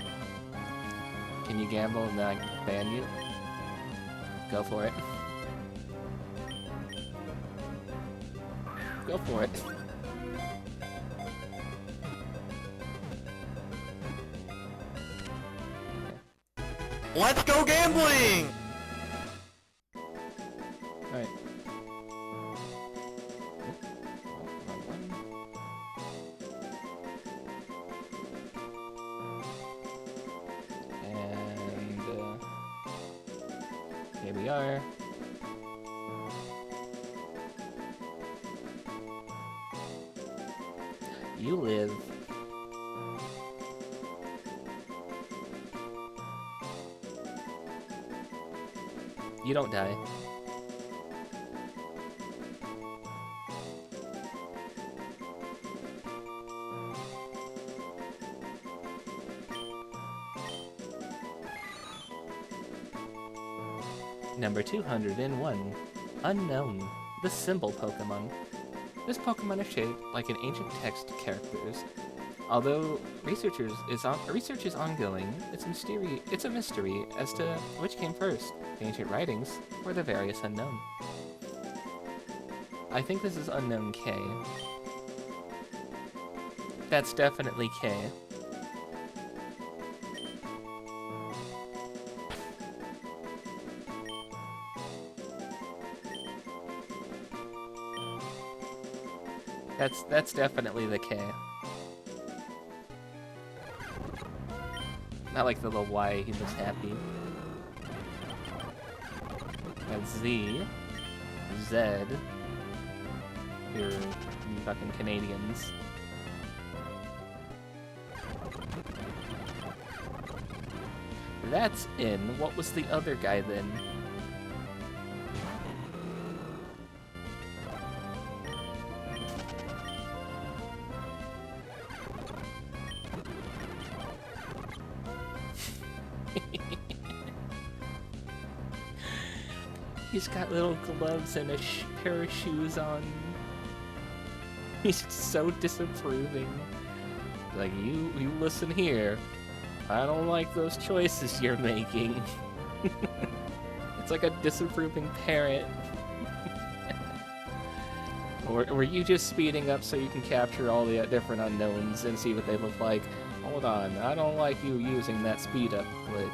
Can you gamble and then I can ban you? Go for it. Go for it. Let's go gambling! Alright. And here we are. You live. You don't die. Number 201. Unknown. The symbol Pokemon. This Pokemon is shaped like an ancient text characters. Although research is ongoing, it's a mystery as to which came first, the ancient writings or the various unknown. I think this is unknown K. That's definitely K. That's definitely the K. Not like the little Y, he looks happy. That's Z. Z. You're fucking Canadians. That's in. What was the other guy then? He's got little gloves and a pair of shoes on. He's so disapproving. Like, you listen here. I don't like those choices you're making. It's like a disapproving parent. Or were you just speeding up so you can capture all the different unknowns and see what they look like? Hold on, I don't like you using that speed up glitch.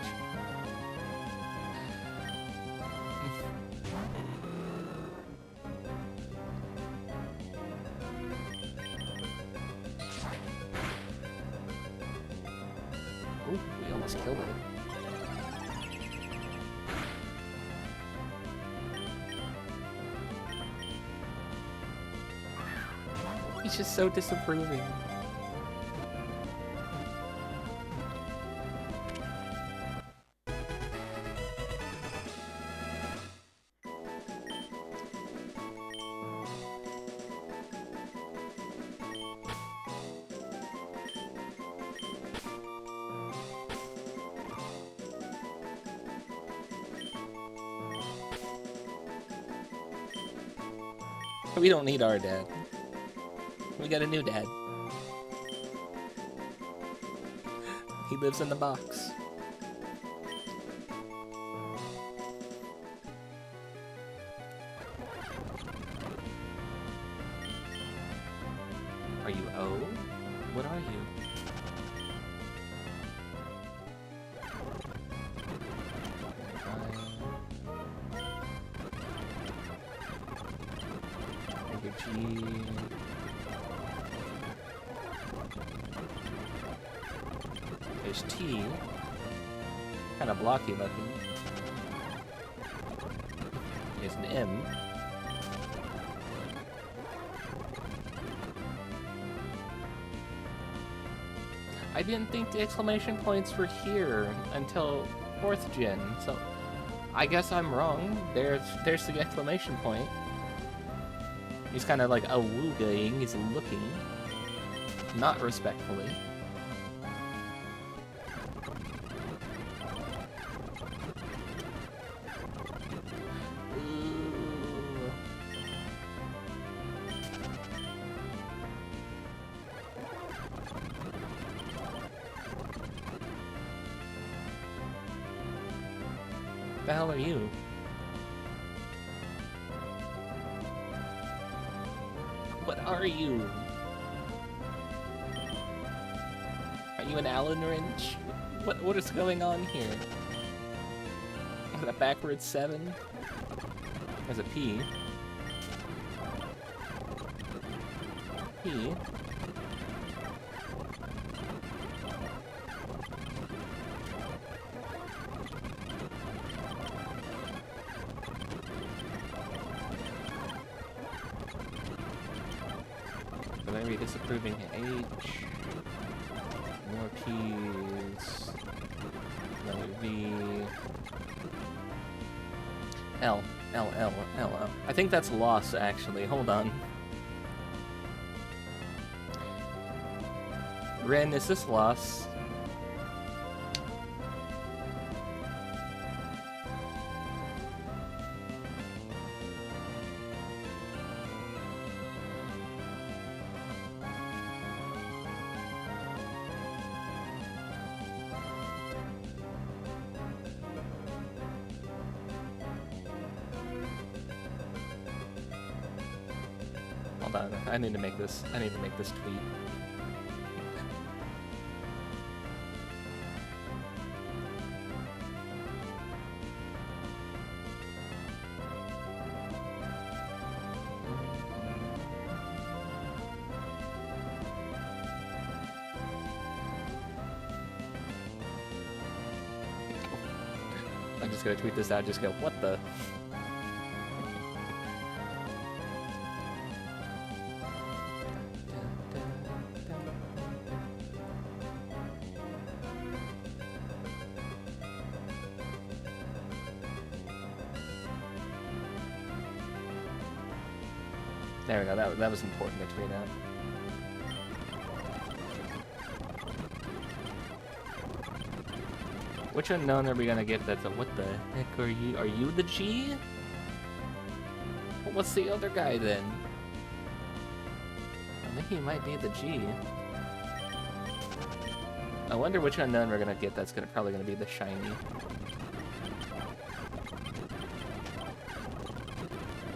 Ooh, we almost killed it. He's just so disapproving. We don't need our dad. We got a new dad. He lives in the box. Are you O? What are you? G. There's T. Kind of blocky looking. There's an M. I didn't think the exclamation points were here until 4th gen, so I guess I'm wrong. There's the exclamation point. He's kind of like a woo-gaying, he's looking. Not respectfully. Ooh. The hell are you? What are you? Are you an Allen wrench? What is going on here? Is that backwards 7? There's a P. P. Very disapproving H. More P's. Another V. L. L, L, L, L. I think that's loss, actually. Hold on. Ren, is this loss? Hold on, I need to make this tweet. I'm just gonna tweet this out, just go, what the? There we go, that was important to tweet out. Which unknown are we gonna get that's a what the heck are you? Are you the G? Well, what's the other guy then? I think he might be the G. I wonder which unknown we're gonna get that's probably gonna be the shiny.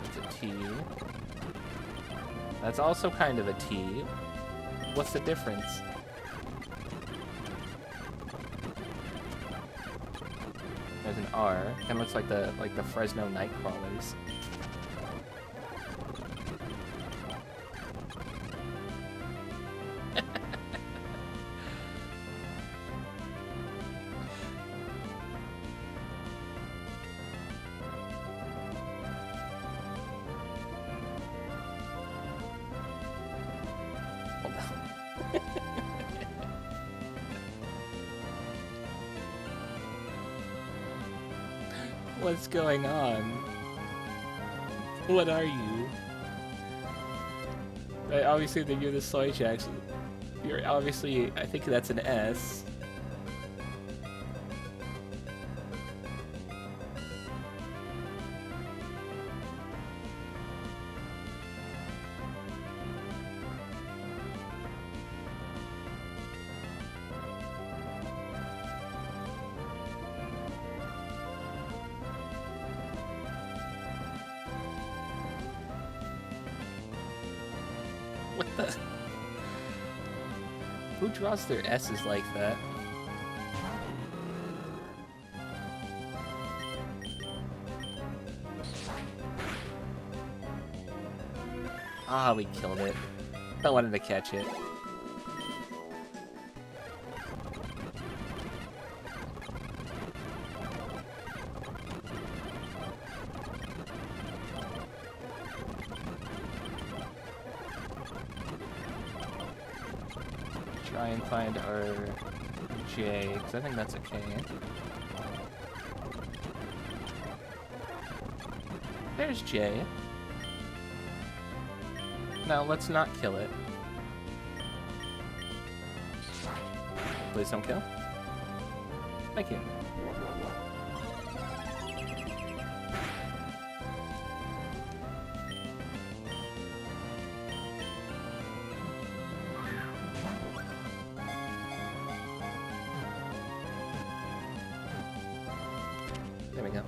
It's a T. That's also kind of a T. What's the difference? There's an R. Kind of looks like the Fresno Nightcrawlers. What's going on? What are you? Obviously, that you're the soy jacks. You're obviously, I think that's an S. What the? Who draws their S's like that? Ah, we killed it. I wanted to catch it. Try and find our J, because I think that's a K. There's J. Now let's not kill it. Please don't kill. Thank you. There we go.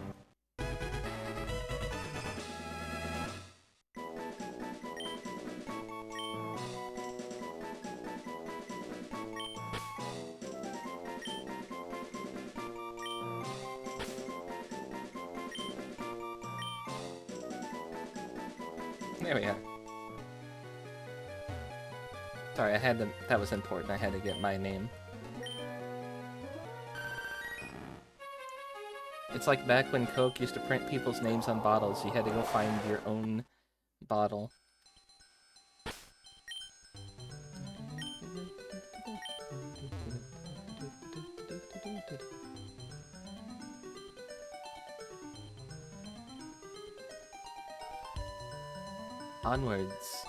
There we are. Sorry, I had to, that was important. I had to get my name. It's like back when Coke used to print people's names on bottles. You had to go find your own bottle. Onwards.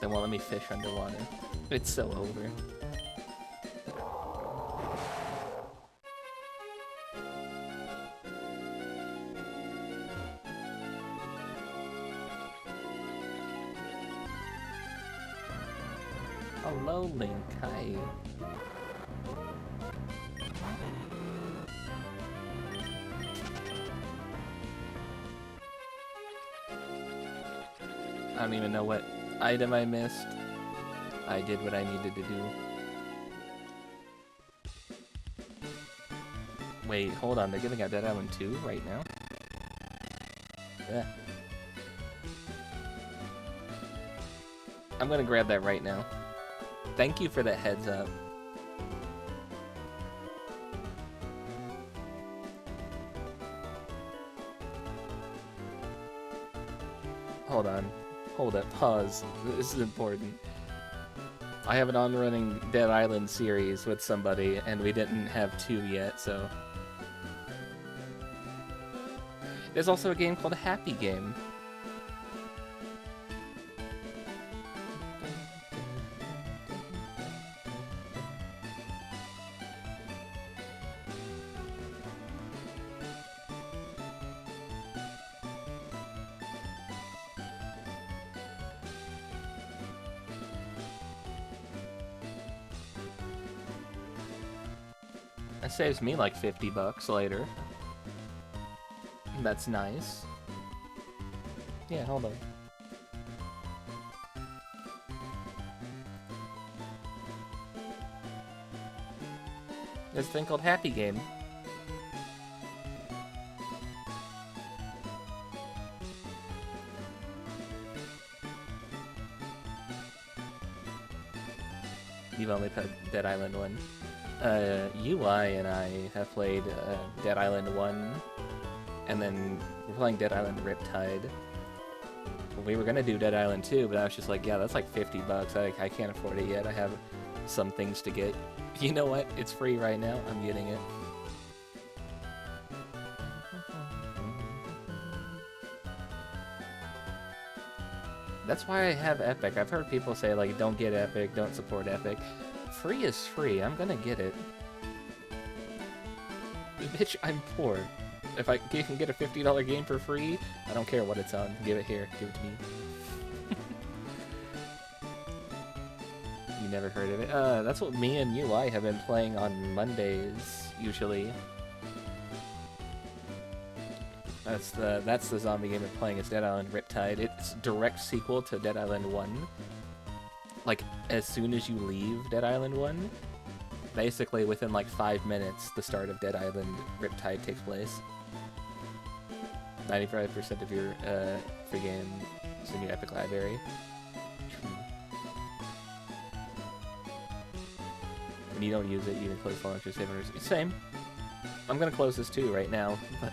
They won't let me fish underwater. It's so over. Hello, Link. Hi. I don't even know what item I missed. I did what I needed to do. Wait, hold on. They're giving out Dead Island 2 right now? Yeah. I'm gonna grab that right now. Thank you for that heads up. Hold on. Hold up. Pause. This is important. I have an on-running Dead Island series with somebody, and we didn't have 2 yet, so... There's also a game called Happy Game. That saves me like 50 bucks later. That's nice. Yeah, hold on. There's a thing called Happy Game. You've only played Dead Island 1. UI and I have played Dead Island 1, and then we're playing Dead Island Riptide. We were gonna do Dead Island 2, but I was just like, yeah, that's like 50 bucks. I can't afford it yet. I have some things to get. You know what? It's free right now. I'm getting it. That's why I have Epic. I've heard people say, like, don't get Epic, don't support Epic. Free is free. I'm gonna get it. Bitch, I'm poor. If I can get a $50 game for free, I don't care what it's on. Give it here. Give it to me. You never heard of it? That's what me and UI have been playing on Mondays, usually. That's the zombie game we're playing. It's Dead Island ReSprited. It's direct sequel to Dead Island 1. Like, as soon as you leave Dead Island 1, basically within like 5 minutes, the start of Dead Island ReSprited takes place. 95% of your free game is in your Epic Library. When you don't use it, you can close the launcher savers. Same. I'm gonna close this too right now. But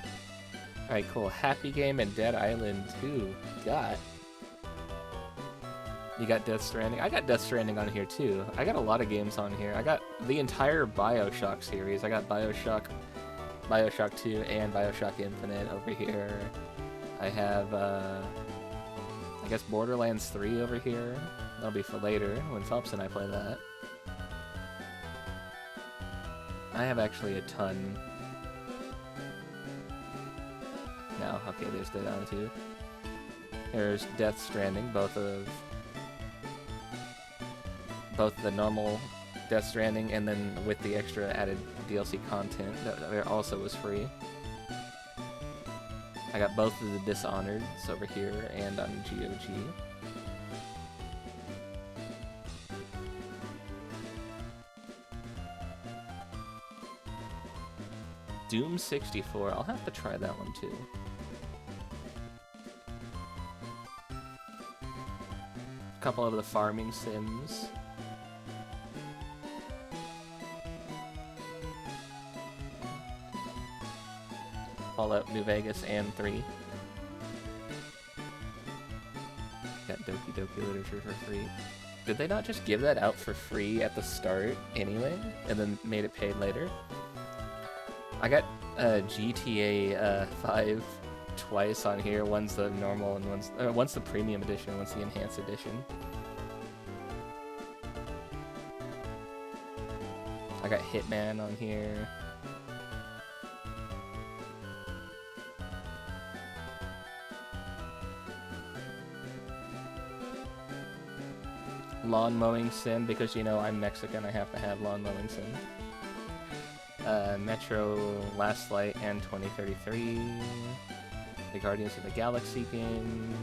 alright, cool. Happy Game and Dead Island 2. You got Death Stranding. I got Death Stranding on here too. I got a lot of games on here. I got the entire BioShock series. I got BioShock 2, and BioShock Infinite over here. I have, I guess Borderlands 3 over here. That'll be for later, when Phelps and I play that. I have actually a ton. No, okay, there's Dead Island 2. There's Death Stranding, both of the normal Death Stranding and then with the extra added DLC content that also was free. I got both of the Dishonored's over here and on GOG. Doom 64, I'll have to try that one too. A couple of the farming sims. Fallout New Vegas and 3. Got Doki Doki Literature for free. Did they not just give that out for free at the start anyway, and then made it paid later? I got GTA 5 twice on here. One's the normal and one's the premium edition, one's the enhanced edition. I got Hitman on here. Lawn mowing sim, because you know I'm Mexican, I have to have lawn mowing sim. Metro Last Light and 2033. The Guardians of the Galaxy game.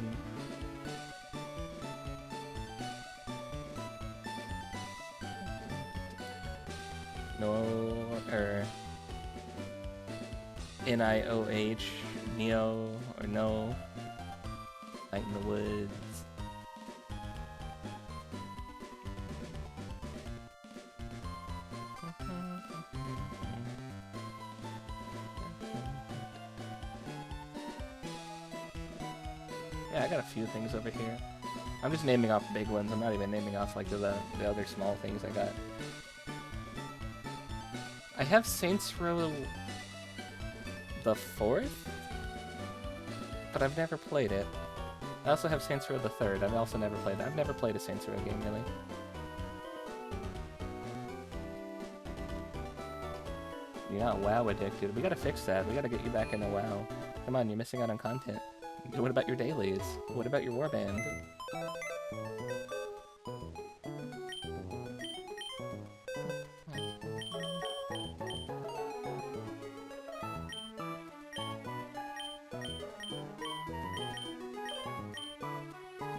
NIOH, Neo, or No. Night in the Woods. Yeah, I got a few things over here. I'm just naming off big ones. I'm not even naming off like the other small things I got. I have Saints Row the 4th, but I've never played it. I also have Saints Row the 3rd. I've also never played that. I've never played a Saints Row game, really. You're not WoW addicted. We gotta fix that. We gotta get you back into WoW. Come on, you're missing out on content. What about your dailies? What about your warband?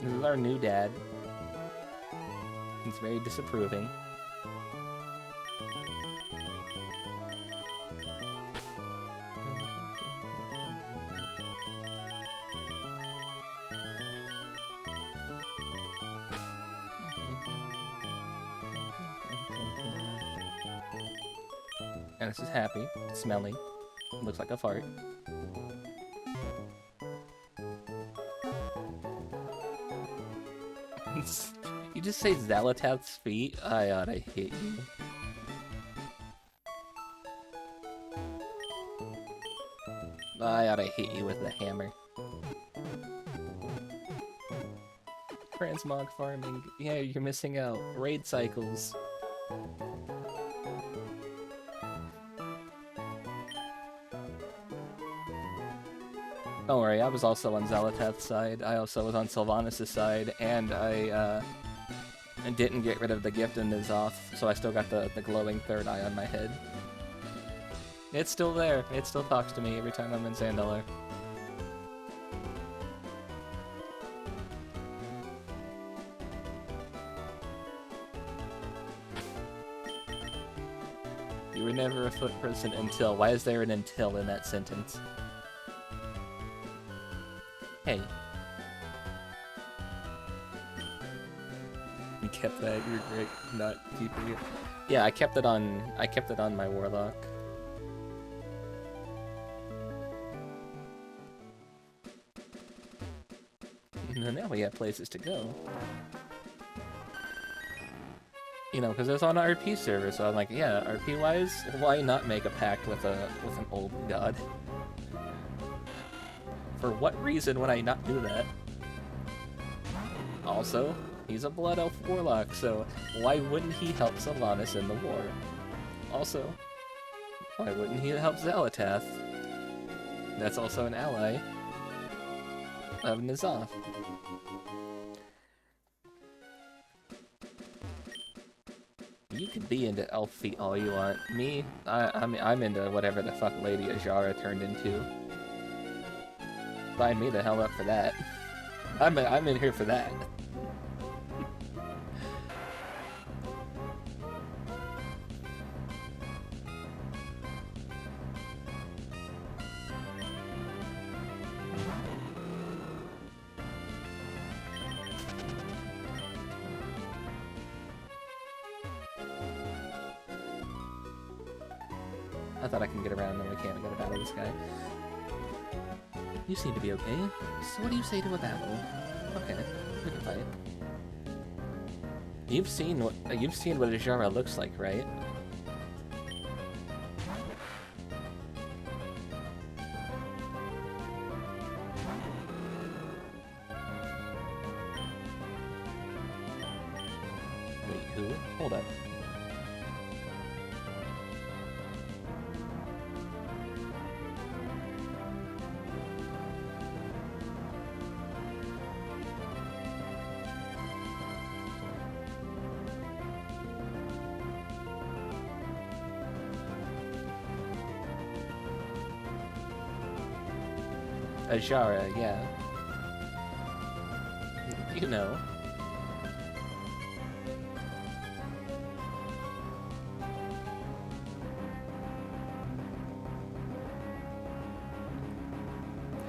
This is our new dad. He's very disapproving. And this is happy, smelly, looks like a fart. You just say Zalatath's feet? I oughta hit you. I oughta hit you with the hammer. Transmog farming. Yeah, you're missing out. Raid cycles. Don't worry, I was also on Zalatath's side. I also was on Sylvanas' side, and I didn't get rid of the gift in Nizoth, so I still got the glowing third eye on my head. It's still there. It still talks to me every time I'm in Zandalar. never a foot person until. Why is there an until in that sentence? Hey. You kept that, you're great not keeping it. Yeah, I kept it on my warlock. Now we have places to go. You know, because it's on an RP server, so I'm like, yeah, RP-wise, why not make a pact with an old god? For what reason would I not do that? Also, he's a Blood Elf Warlock, so why wouldn't he help Sylvanas in the war? Also, why wouldn't he help Xalatath? That's also an ally of N'Zoth. You could be into elf feet all you want. Me, I'm into whatever the fuck Lady Ajara turned into. Sign me the hell up for that. I'm in here for that. I thought I can get around, no I can't. I gotta battle this guy. You seem to be okay. So what do you say to a battle? Okay, we can fight. You've seen what Ajara looks like, right? Wait, who? Hold up. Ajara, yeah. You know.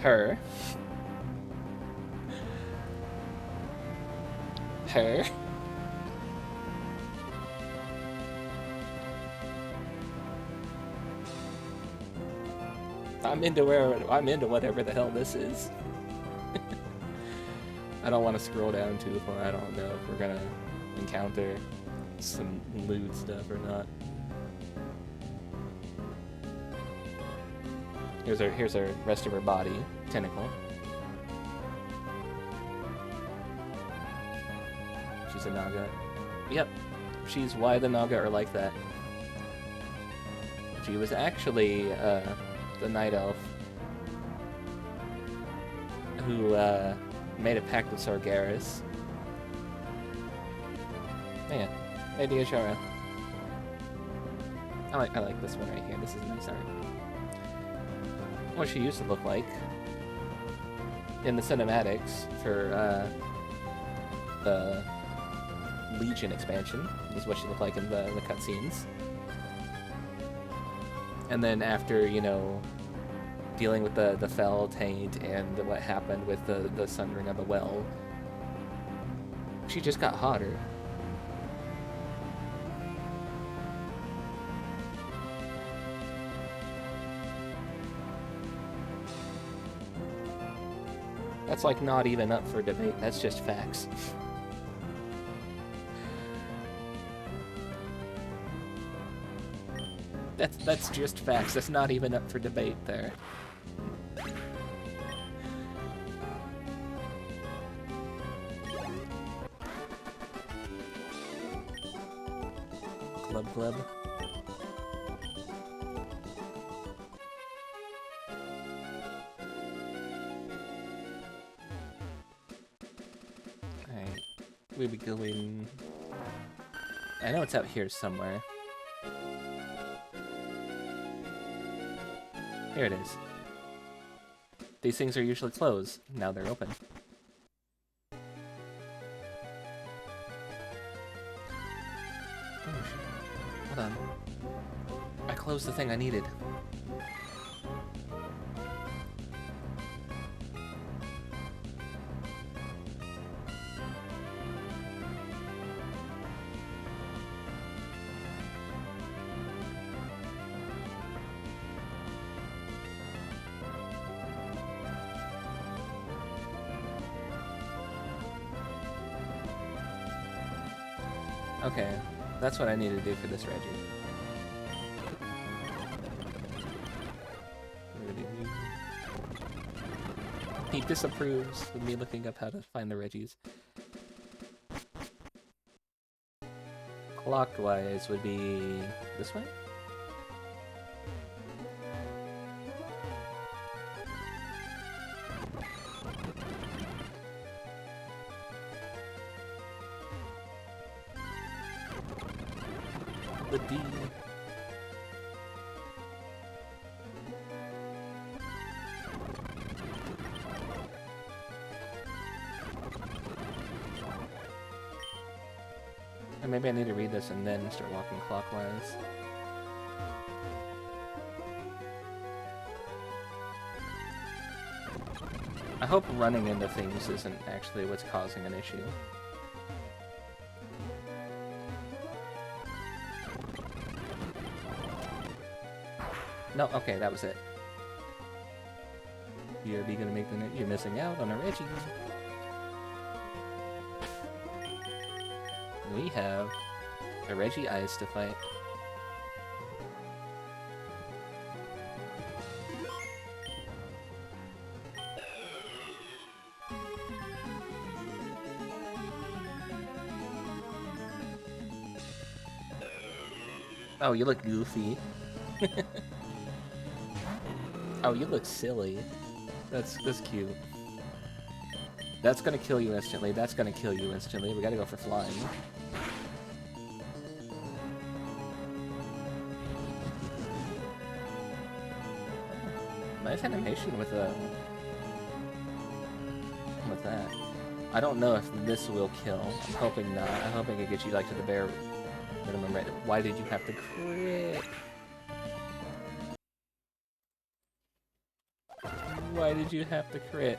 Her. Her. I'm into whatever the hell this is. I don't want to scroll down too far. I don't know if we're gonna encounter some lewd stuff or not. Here's our rest of her body. Tentacle. She's a Naga. Yep. She's why the Naga are like that. She was actually the Night Elf who made a pact with Sargeras. Man, Lady Ajara. I like this one right here. This is nice art. What she used to look like in the cinematics for the Legion expansion is what she looked like in the cutscenes. And then after, you know, dealing with the Fell Taint and what happened with the Sundering of the Well, she just got hotter. That's like not even up for debate, that's just facts. That's just facts. That's not even up for debate there. Club. Alright. We'll be going... I know it's out here somewhere. Here it is. These things are usually closed. Now they're open. Oh shit. Hold on. I closed the thing I needed. Okay, that's what I need to do for this Reggie. He disapproves of me looking up how to find the Reggies. Clockwise would be this way? The D. Or maybe I need to read this and then start walking clockwise. I hope running into things isn't actually what's causing an issue. No, okay, that was it. You're gonna make you're missing out on a Reggie. We have a Reggie Ice to fight. Oh, you look goofy. Oh, you look silly. That's cute. That's gonna kill you instantly. That's gonna kill you instantly. We gotta go for flying. Nice animation with that. I don't know if this will kill. I'm hoping not. I'm hoping it gets you like to the bare minimum rate. Why did you have to crit? Why did you have to crit?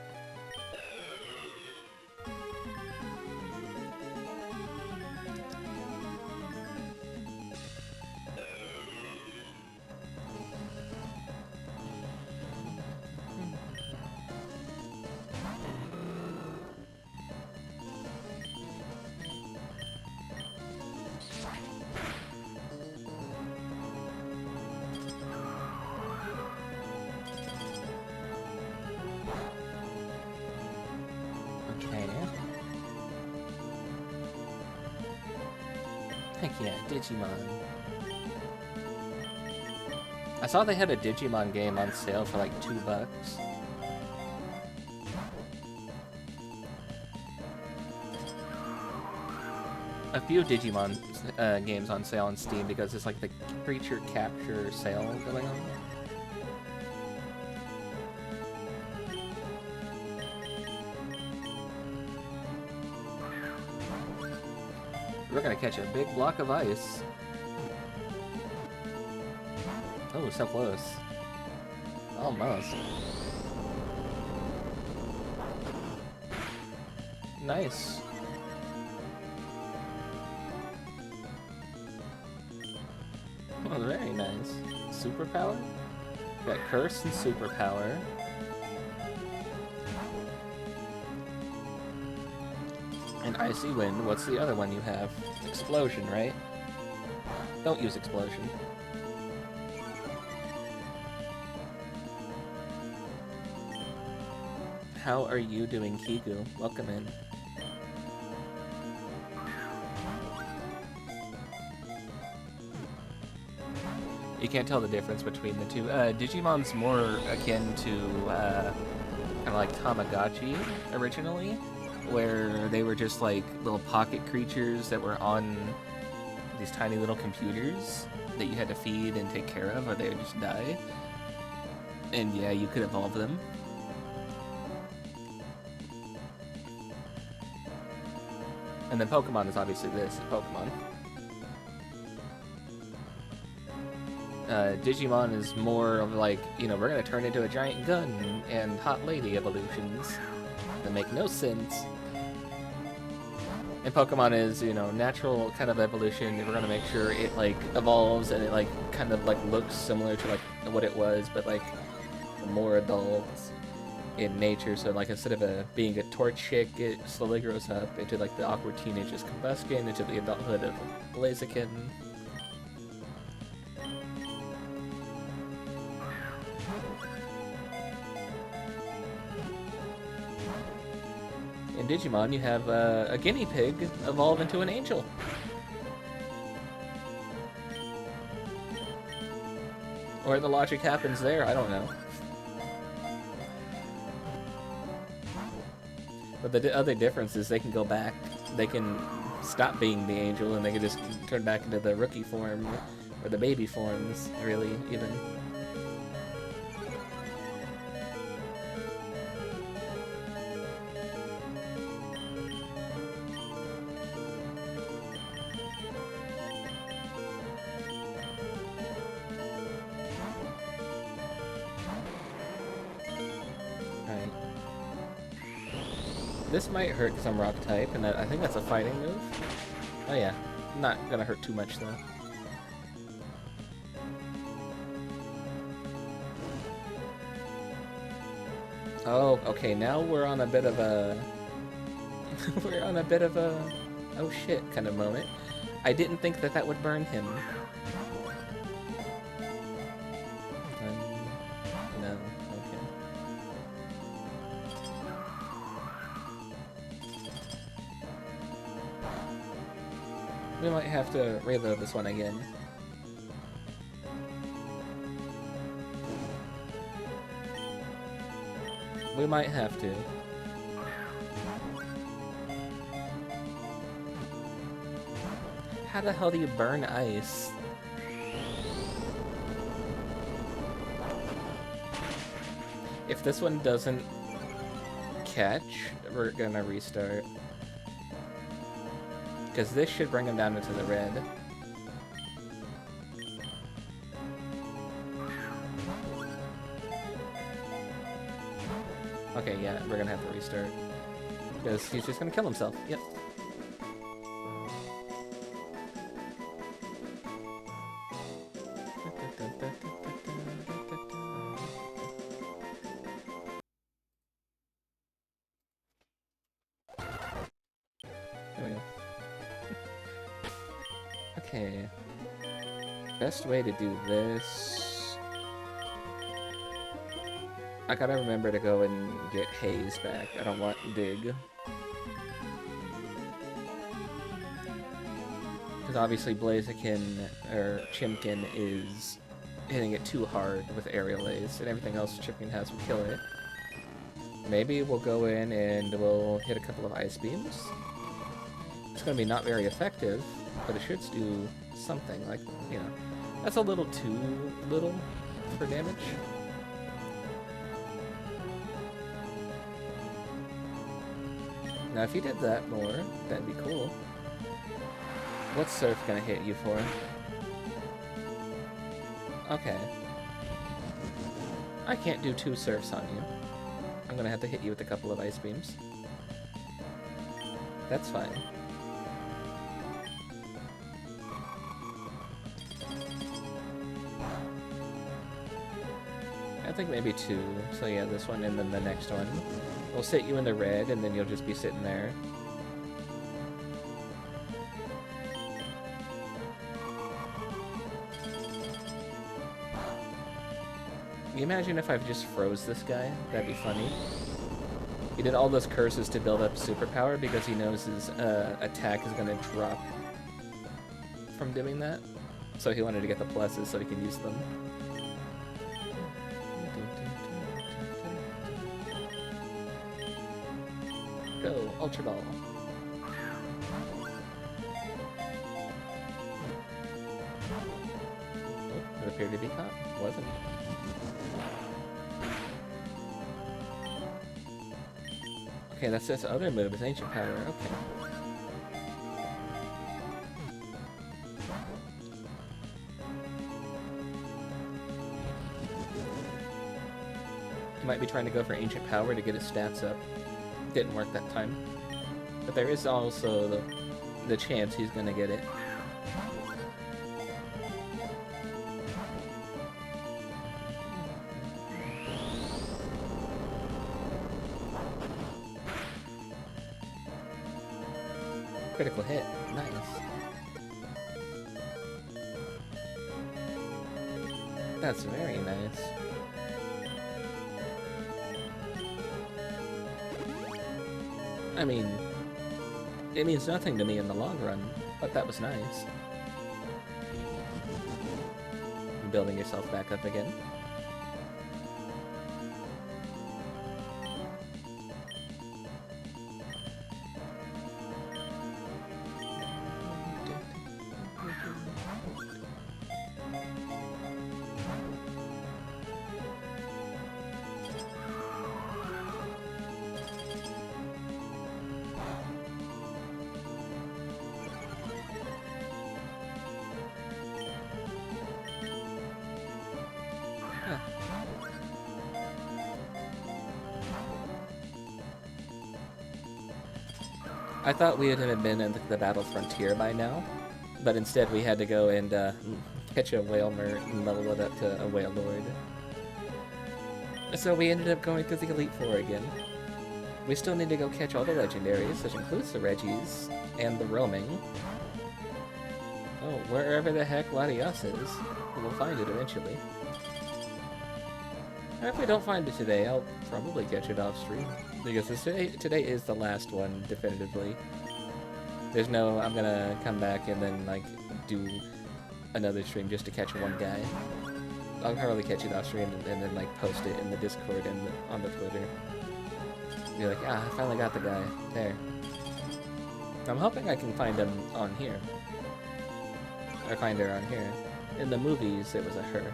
Heck yeah, Digimon. I saw they had a Digimon game on sale for like $2. A few Digimon games on sale on Steam because it's like the creature capture sale going on. We're gonna catch a big block of ice. Oh, so close. Almost. Nice. Oh, very nice. Superpower? Got Curse and Superpower. And Icy Wind. What's the other one you have? Explosion, right? Don't use Explosion. How are you doing, Kiku? Welcome in. You can't tell the difference between the two. Digimon's more akin to kind of like Tamagotchi originally, where they were just like little pocket creatures that were on these tiny little computers that you had to feed and take care of, or they would just die. And yeah, you could evolve them. And then Pokemon is obviously this, Pokemon. Digimon is more of like, you know, we're gonna turn into a giant gun and hot lady evolutions that make no sense. And Pokemon is, you know, natural kind of evolution. We're gonna make sure it like evolves and it like kind of like looks similar to like what it was, but like more adults in nature. So like instead of being a torch chick, it slowly grows up into like the awkward teenager's Combuskin, into the adulthood of Blaziken. In Digimon, you have a guinea pig evolve into an angel. Or the logic happens there, I don't know. But the other difference is they can go back, they can stop being the angel, and they can just turn back into the rookie form, or the baby forms, really, even. This might hurt because I'm rock type, and I think that's a fighting move. Oh yeah, not gonna hurt too much though. Oh, okay, now we're on a bit of a... we're on a bit of a... oh shit kind of moment. I didn't think that that would burn him. No, okay. We might have to reload this one again. We might have to. How the hell do you burn ice? If this one doesn't catch, we're gonna restart. Because this should bring him down into the red. Okay, yeah, we're gonna have to restart. Because he's just gonna kill himself. Yep. There we go. Okay. Best way to do this... I gotta remember to go and get Haze back. I don't want Dig. Because obviously Blaziken, or Chimkin, is hitting it too hard with Aerial Ace, and everything else Chimkin has will kill it. Maybe we'll go in and we'll hit a couple of Ice Beams. It's gonna be not very effective, but it should do something, like, you know. That's a little too little for damage. Now if you did that more, that'd be cool. What's Surf gonna hit you for? Okay. I can't do 2 Surfs on you. I'm gonna have to hit you with a couple of Ice Beams. That's fine. I think maybe 2. So yeah, this one and then the next one. We'll sit you in the red, and then you'll just be sitting there. Can you imagine if I just froze this guy? That'd be funny. He did all those curses to build up superpower because he knows his attack is going to drop from doing that. So he wanted to get the pluses so he can use them. Go, Ultra Ball. Oh, it appeared to be caught. Wasn't. Okay, that's his other move, his Ancient Power. Okay. He might be trying to go for Ancient Power to get his stats up. Didn't work that time. But there is also the chance he's gonna get it. Critical hit. Nice. That's very nice. I mean, it means nothing to me in the long run, but that was nice. Building yourself back up again. I thought we would have been in the Battle Frontier by now, but instead we had to go and catch a Whalmer and level it up to a Whale Lord. So we ended up going through the Elite Four again. We still need to go catch all the legendaries, which includes the Reggies and the Roaming. Oh, wherever the heck Latias is, we'll find it eventually. Or if we don't find it today, I'll probably catch it off stream. Because today is the last one, definitively. There's no, I'm gonna come back and then, like, do another stream just to catch one guy. I'll probably catch it off stream and then, like, post it in the Discord and on the Twitter. Be like, ah, I finally got the guy. There. I'm hoping I can find him on here. Or find her on here. In the movies, it was a her.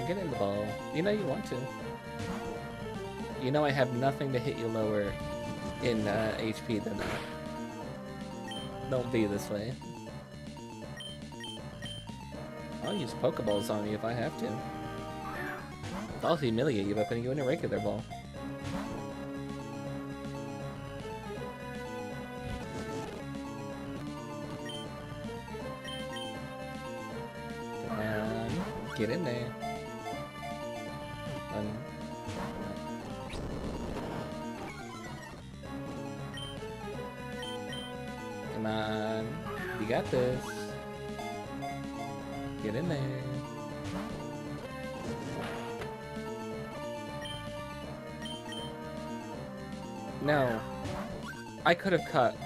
Get in the ball. You know you want to. You know I have nothing to hit you lower in HP than that. Don't be this way. I'll use Pokeballs on you if I have to. I'll humiliate you by putting you in a regular ball. Come on, get in there. Come on, you got this. Get in there. No, I could have cut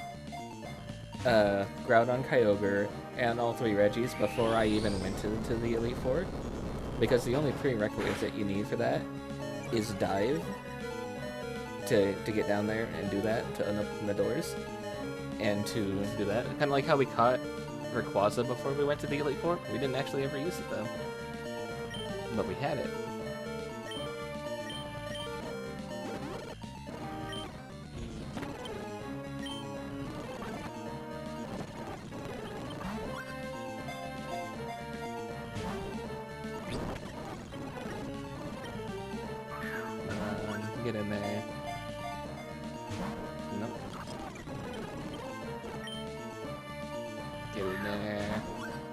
Groudon, Kyogre, and all three Reggies before I even went to the Elite Four, because the only prerequisite you need for that is Dive to get down there and do that, to open the doors. And to do that. Kind of like how we caught Rayquaza before we went to the Elite Four. We didn't actually ever use it though. But we had it. Get in there. Nope. Get in there.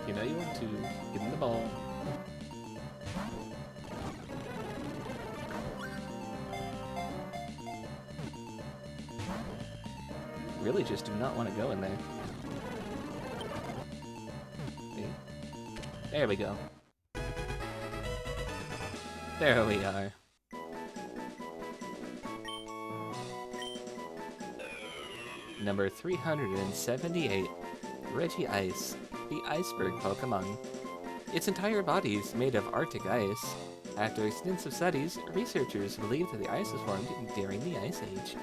You know you want to. Get in the ball. Really just do not want to go in there. See? There we go. There we are. Number 378. Regice, the iceberg Pokemon. Its entire body is made of Arctic ice. After extensive studies, researchers believe that the ice was formed during the Ice Age.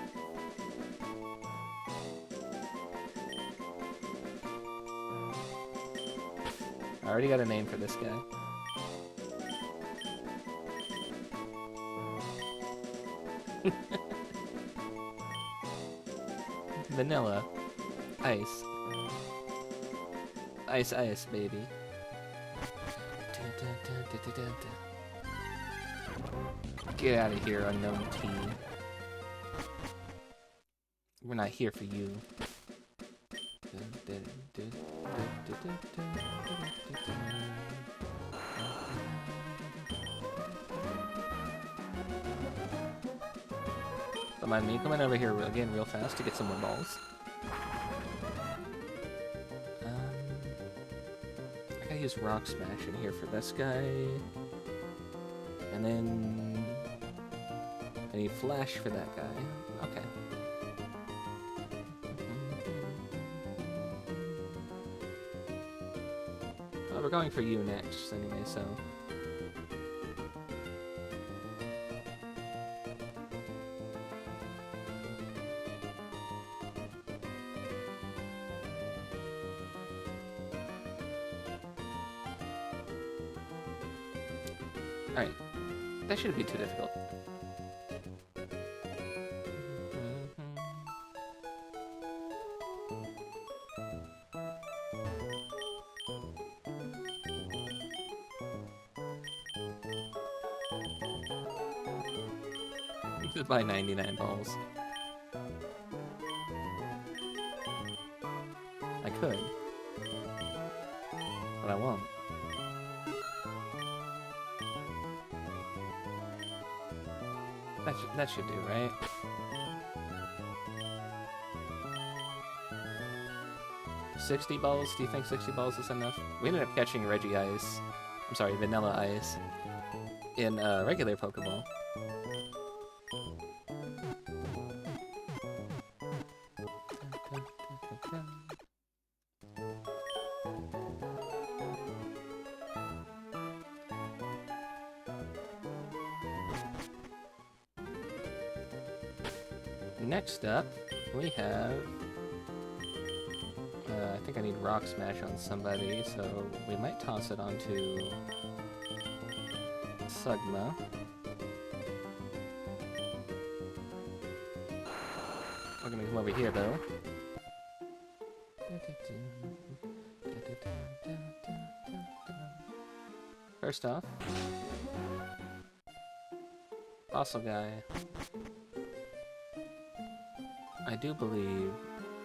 I already got a name for this guy. Vanilla. Ice. Ice, ice, baby. Get out of here, unknown T. We're not here for you. Don't mind me coming over here again real fast to get some more balls. I gotta use Rock Smash in here for this guy. And then I need Flash for that guy. Okay. Well, we're going for you next anyway, so. Alright. That shouldn't be too difficult. You could buy 99 balls. I could. But I won't. That should do, right? $60 balls? Do you think 60 balls is enough? We ended up catching Reggie Ice. I'm sorry, Vanilla Ice. In regular Pokeball. Next up, we have... I think I need Rock Smash on somebody, so we might toss it onto... Sugma. We're gonna come over here, though. First off... Fossil Guy. I do believe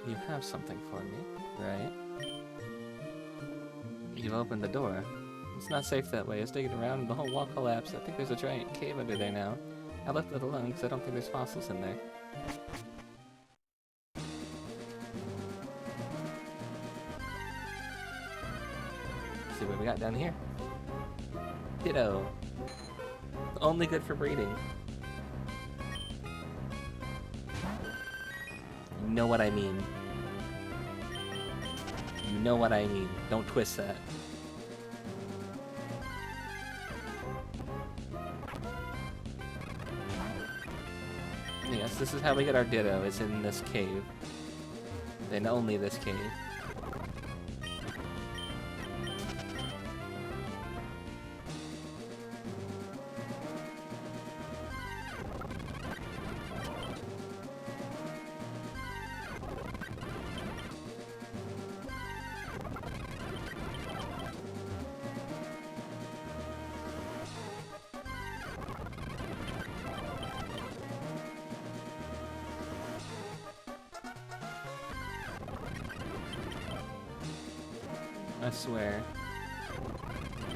you have something for me, right? You've opened the door. It's not safe that way. It's digging around and the whole wall collapsed. I think there's a giant cave under there now. I left it alone because I don't think there's fossils in there. Let's see what we got down here. Ditto. Only good for breeding. You know what I mean. You know what I mean. Don't twist that. Yes, this is how we get our Ditto, is in this cave. And only this cave. I swear.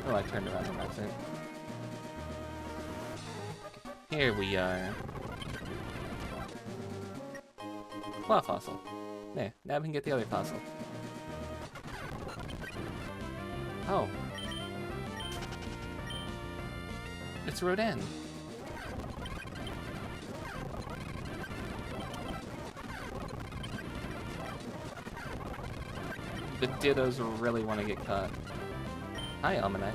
Oh, I turned around on accident. Here we are. Claw fossil. There, now we can get the other fossil. Oh. It's Rodan. The Dittos really want to get caught. Hi, Almanite.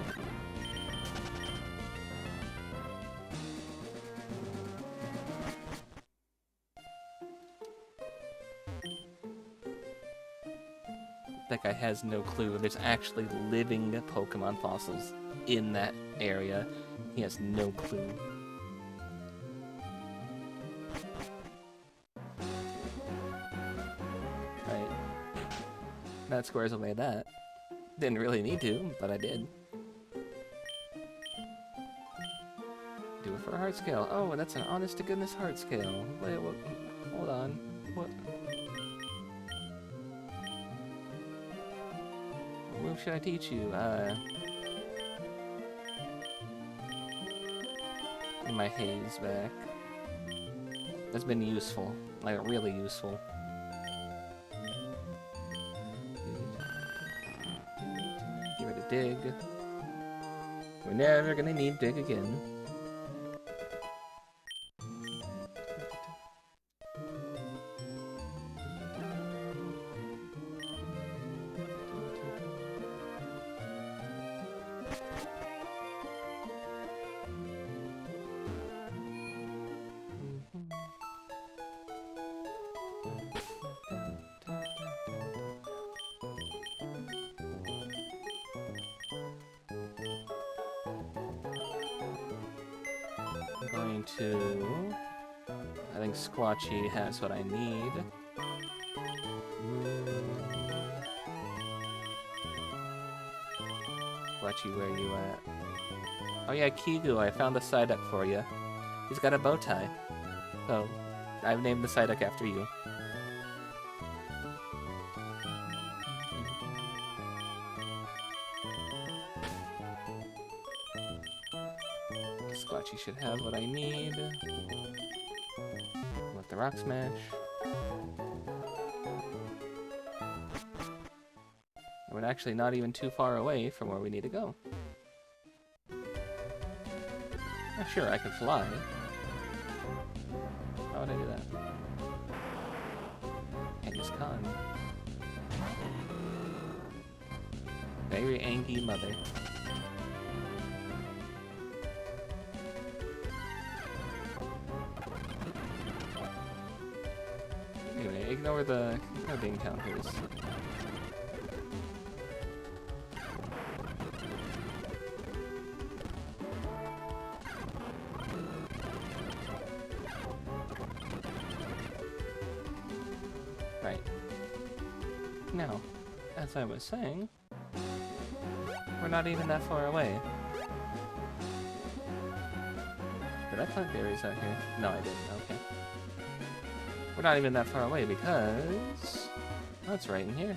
that guy has no clue. There's actually living Pokemon fossils in that area. He has no clue. Right. That squares away that. Didn't really need to, but I did. Do it for a heart scale. Oh, that's an honest to goodness heart scale. Wait, what? Hold on. What? What move should I teach you? Get my haze back. That's been useful. Like, really useful. Get rid of dig. We're never gonna need dig again. Going to... I think Squatchy has what I need. Squatchy, where you at? Oh yeah, Kigu, I found the Psyduck for you. He's got a bow tie. So, I've named the Psyduck after you. Squatchy should have what I need. With the Rock Smash. We're actually not even too far away from where we need to go. Oh, sure, I could fly. How would I do that? Genghis Khan. Very angry mother. Anyway, ignore the being counters. Right. Now, as I was saying, we're not even that far away. Did I plant berries out here? No, I didn't. Okay. We're not even that far away because... oh, it's right in here.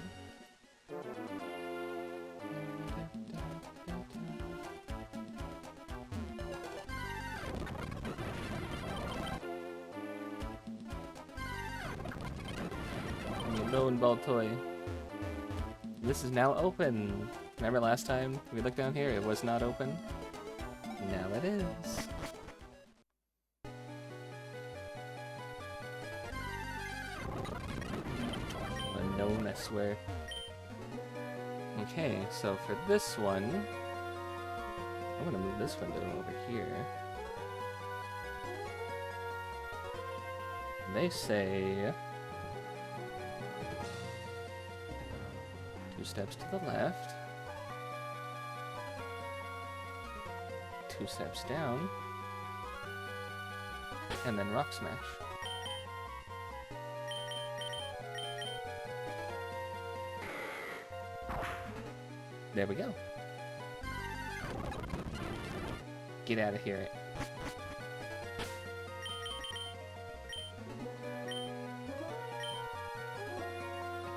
Lone ball toy. This is now open. Remember last time we looked down here? It was not open. Now it is. Unknown, I swear. Okay, so for this one, I'm gonna move this window over here. They say 2 steps to the left, 2 steps down, and then Rock Smash. There we go. Get out of here.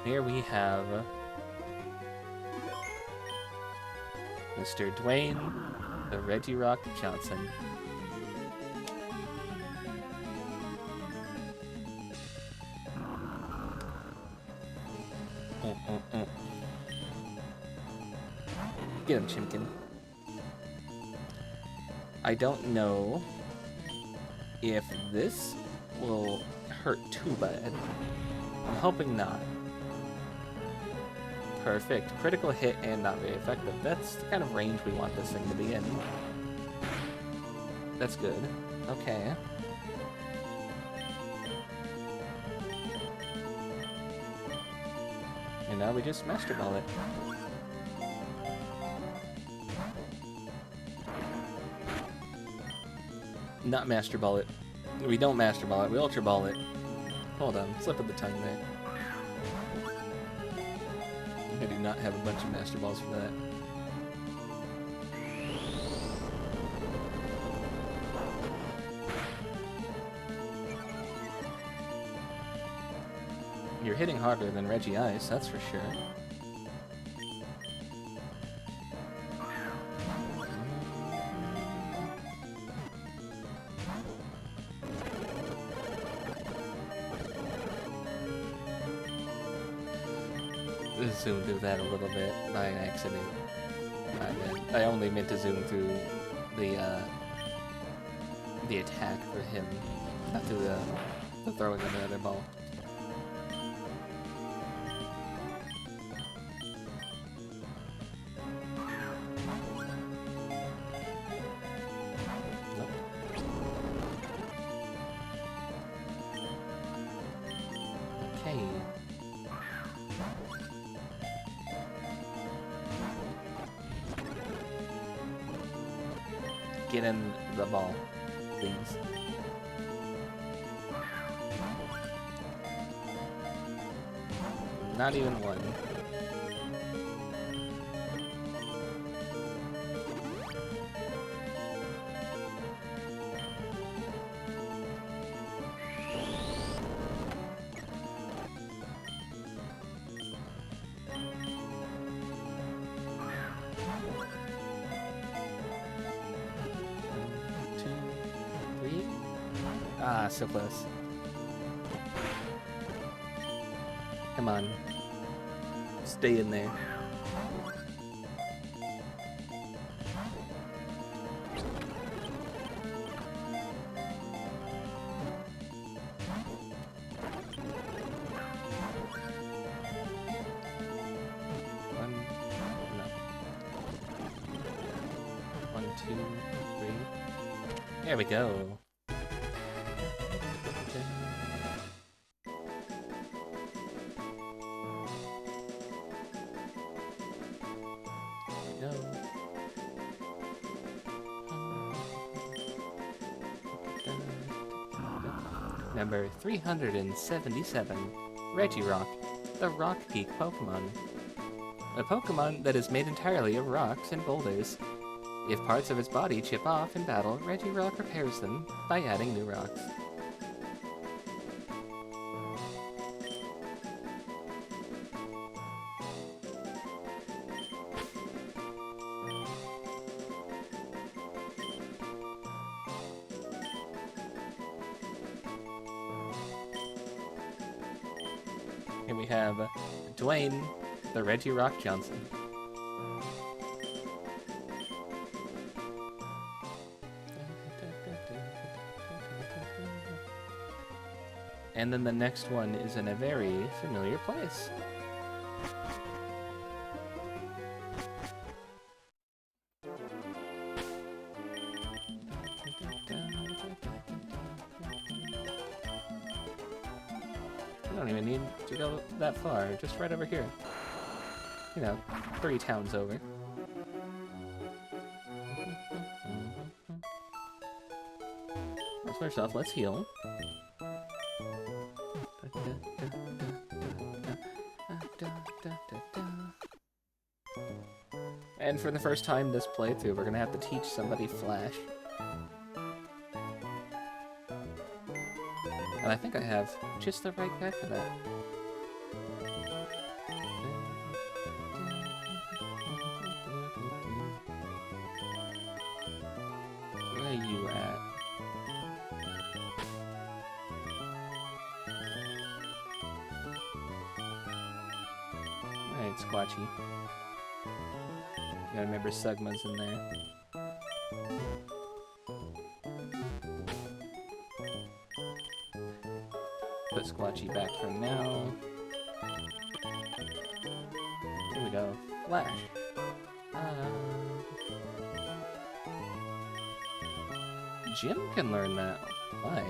Here we have Mr. Dwayne, the Reggie Rock Johnson. Get him, Chimkin. I don't know if this will hurt too bad. I'm hoping not. Perfect. Critical hit and not very effective. That's the kind of range we want this thing to be in. That's good. Okay. And now we just Master Ball it. Not Master Ball it. We don't Master Ball it, we Ultra Ball it. Hold on, slip of the tongue there. I do not have a bunch of Master Balls for that. You're hitting harder than Reggie Ice, that's for sure. Zoom through that a little bit by accident. I only meant to zoom through the attack for him, not through the throwing of the other ball. Nope. Okay. Get in the ball, please. Not even one. Ah, so close. Come on. Stay in there. One, no. 1, 2, 3. There we go. Number 377, Regirock, the Rock Peak Pokemon. A Pokemon that is made entirely of rocks and boulders. If parts of its body chip off in battle, Regirock repairs them by adding new rocks. Here we have Dwayne, the Regirock Johnson. And then the next one is in a very familiar place. You don't even need to go that far, just right over here. You know, 3 towns over. Well, first off, let's heal. And for the first time this playthrough, we're gonna have to teach somebody Flash. And I think I have just the right guy for that. Where are you at? Alright, Squatchy. Gotta remember Sugma's in there. Put Squatchy back for now. Here we go. Flash. Jim can learn that. Why?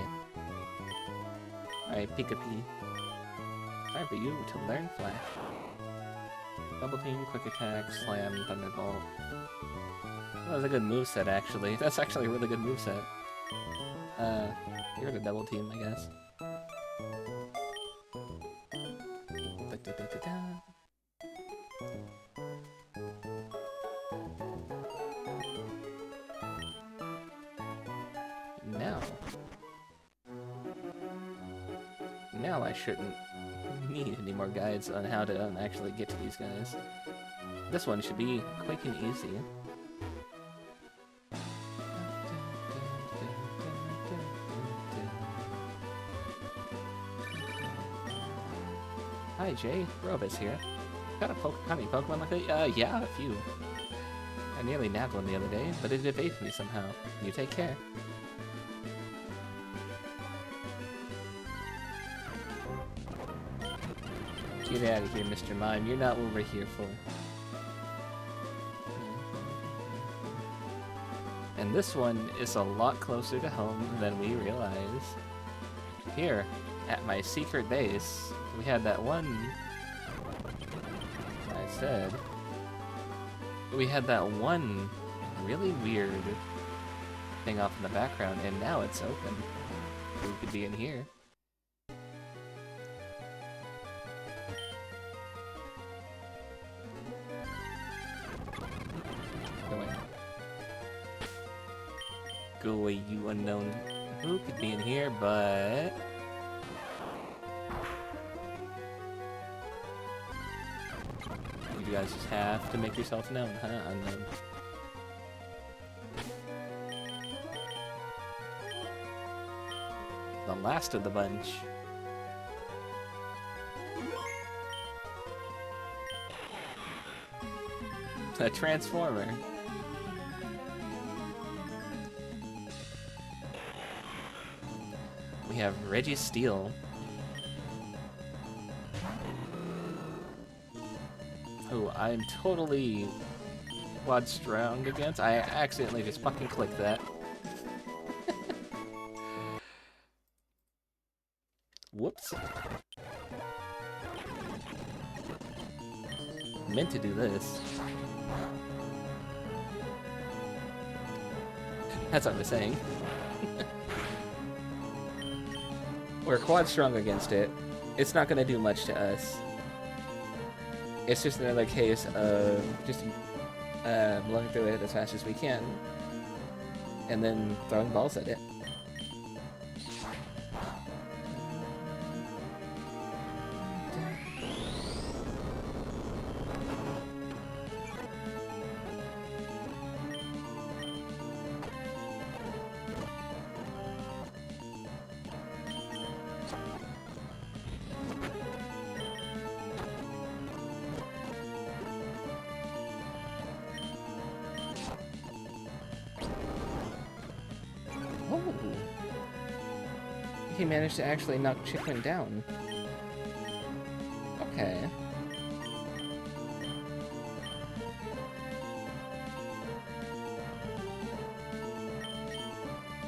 Alright, Pika-Pee. Time for you to learn Flash. Double team, quick attack, slam, thunderbolt. That was a good moveset, actually. That's actually a really good moveset. You're the double team, I guess. Now I shouldn't need any more guides on how to actually get to these guys. This one should be quick and easy. Hi Jay, Robus here. Got a honey Pokemon like that? Yeah, a few. I nearly nabbed one the other day, but it evaded me somehow. You take care. Get out of here, Mr. Mime. You're not what we're here for. And this one is a lot closer to home than we realize. Here, at my secret base, we had that one... I said... We had that one really weird thing off in the background, and now it's open. We could be in here. Go away, you unknown. Who could be in here, but... You guys just have to make yourself known, huh? Unknown. The last of the bunch. A transformer. We have Registeel. Who I'm totally quad strong against. I accidentally just fucking clicked that. Whoops. Meant to do this. That's what I was saying. We're quad strong against it. It's not gonna do much to us. It's just another case of just blowing through it as fast as we can, and then throwing balls at it. He managed to actually knock Chicken down. Okay.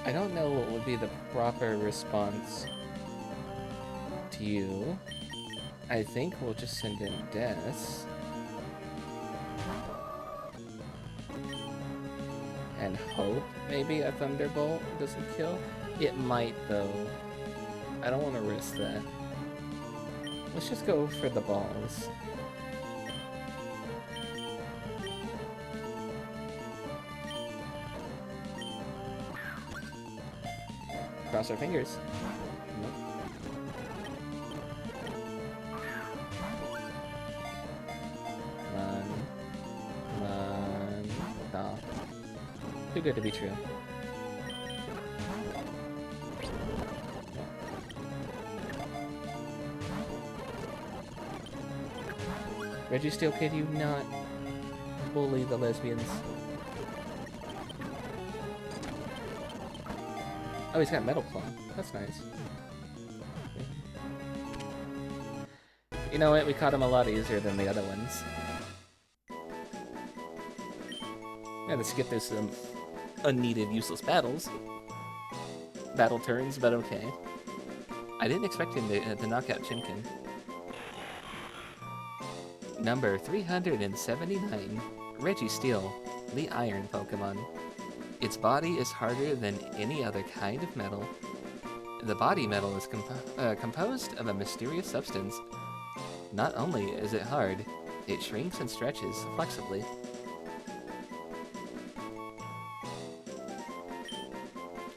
I don't know what would be the proper response to you. I think we'll just send in Des. And hope maybe a Thunderbolt doesn't kill. It might though. I don't want to risk that. Let's just go for the balls. Cross our fingers. Nope. Come on. Come on. Nah. Too good to be true. Registeel, could you not bully the lesbians? Oh, he's got Metal Claw. That's nice. You know what? We caught him a lot easier than the other ones. Yeah, let's get through some unneeded, useless battles. Battle turns, but okay. I didn't expect him to knock out Chimkin. Number 379, Registeel, the Iron Pokemon. Its body is harder than any other kind of metal. The body metal is composed of a mysterious substance. Not only is it hard, it shrinks and stretches flexibly.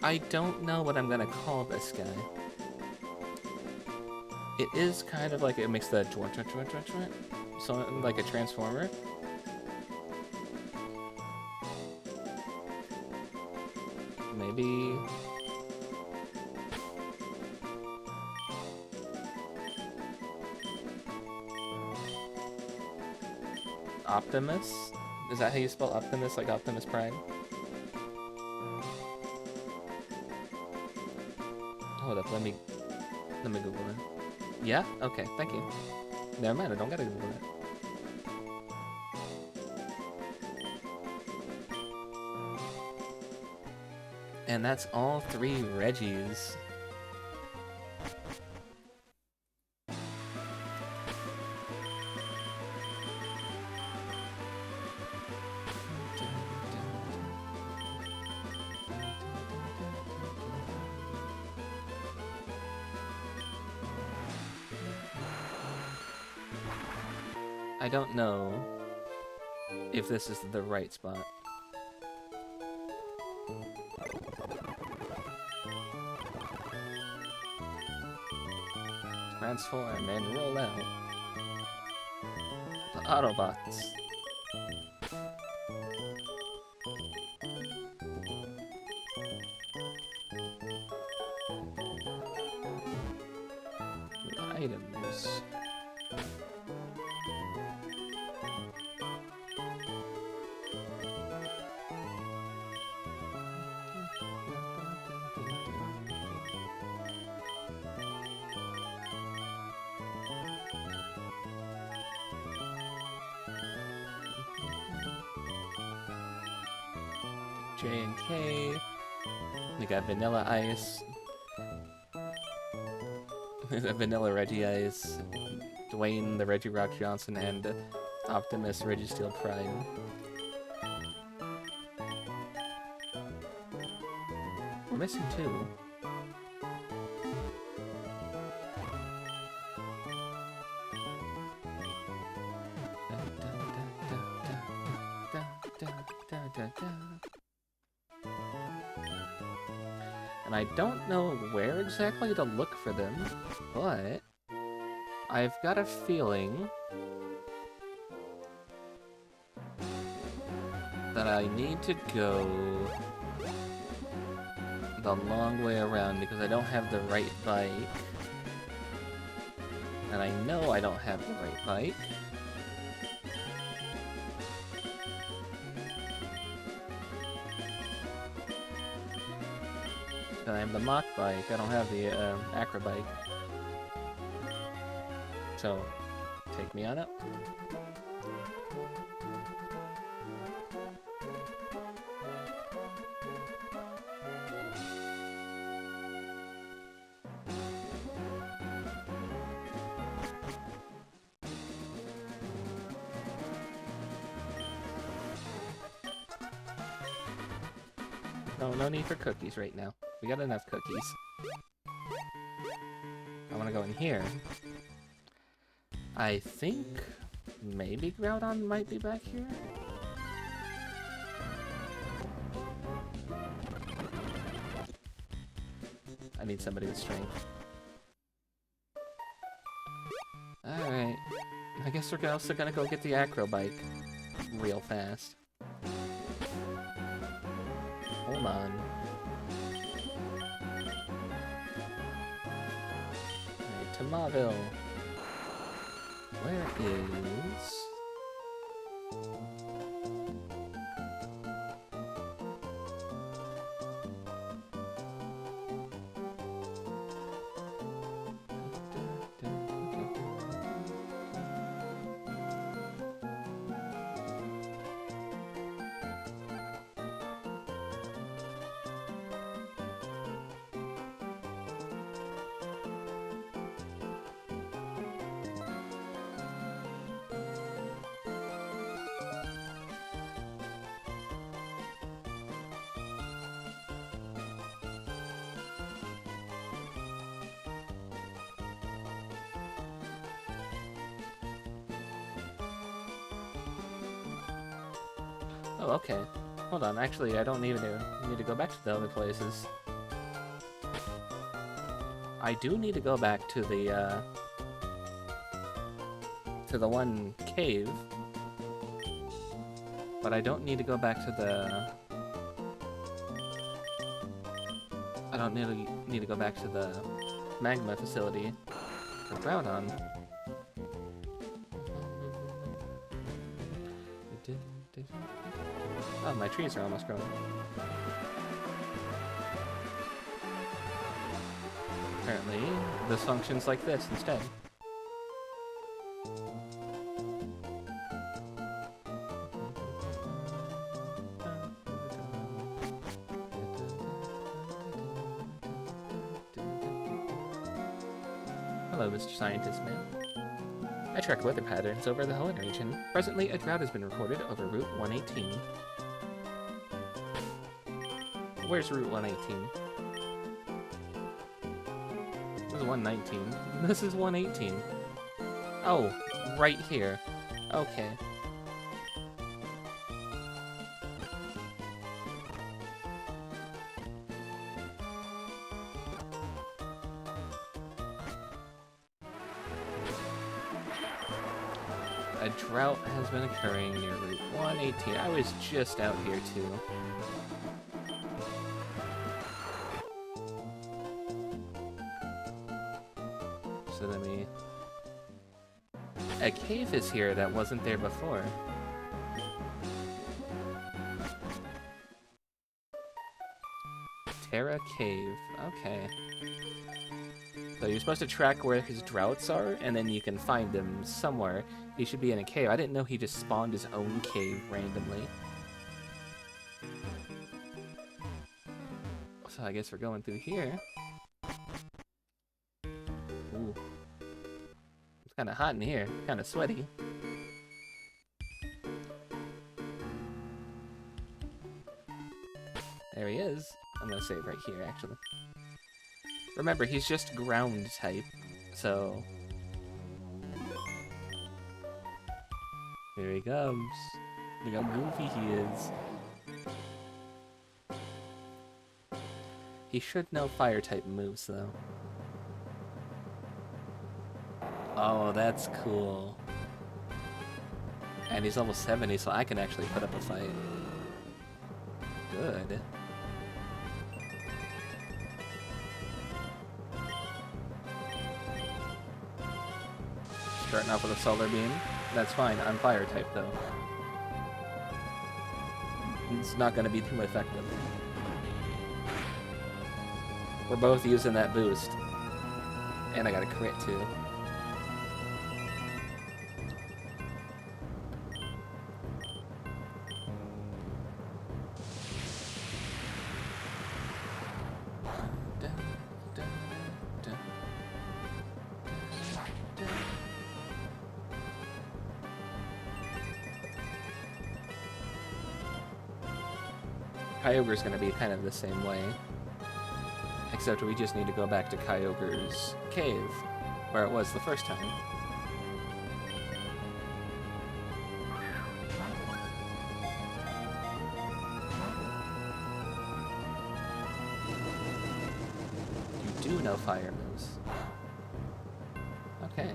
I don't know what I'm gonna call this guy. It is kind of like it makes the so like a transformer. Maybe Optimus? Is that how you spell Optimus, like Optimus Prime? Hold up, let me Google it. Yeah? Okay, thank you. Never mind, I don't gotta Google it. And that's all 3 Reggies. I don't know if this is the right spot. Transform and roll out. The Autobots. The items. J and K. We got Vanilla Ice. Vanilla Reggie Ice. Dwayne the Reggie Rock Johnson and Optimus Registeel Prime. We're missing 2. And I don't know where exactly to look for them, but I've got a feeling that I need to go the long way around because I don't have the right bike. And I know I don't have the right bike. I have the Mach bike, I don't have the Acro bike. So, take me on up. No need for cookies right now. We got enough cookies. I want to go in here. I think maybe Groudon might be back here. I need somebody with strength. Alright. I guess we're also gonna go get the Acro bike real fast. Hold on. Alright, to Mauville. Where is... Oh, okay. Hold on, actually, I don't need to go back to the other places. I do need to go back to the one cave, but I don't need to go back to the... I don't need to go back to the magma facility for Groudon. Oh, my trees are almost grown. Apparently, this functions like this instead. Hello, Mr. Scientist Man. I track weather patterns over the Hoenn region. Presently, a drought has been recorded over Route 118. Where's Route 118? This is 119. This is 118. Oh, right here. Okay. A drought has been occurring near Route 118. I was just out here too. So let me... A cave is here that wasn't there before. Terra Cave. Okay. So you're supposed to track where his droughts are, and then you can find them somewhere. He should be in a cave. I didn't know he just spawned his own cave randomly. So I guess we're going through here. Ooh. It's kind of hot in here. Kind of sweaty. There he is. I'm gonna save right here, actually. Remember, he's just ground type, so... Here he comes. Look how goofy he is. He should know fire type moves, though. Oh, that's cool. And he's level 70, so I can actually put up a fight. Good. Starting off with a solar beam. That's fine. I'm fire type though. It's not going to be too effective. We're both using that boost. And I got a crit too. Kyogre's gonna be kind of the same way. Except we just need to go back to Kyogre's cave, where it was the first time. You do know fire moves. Okay.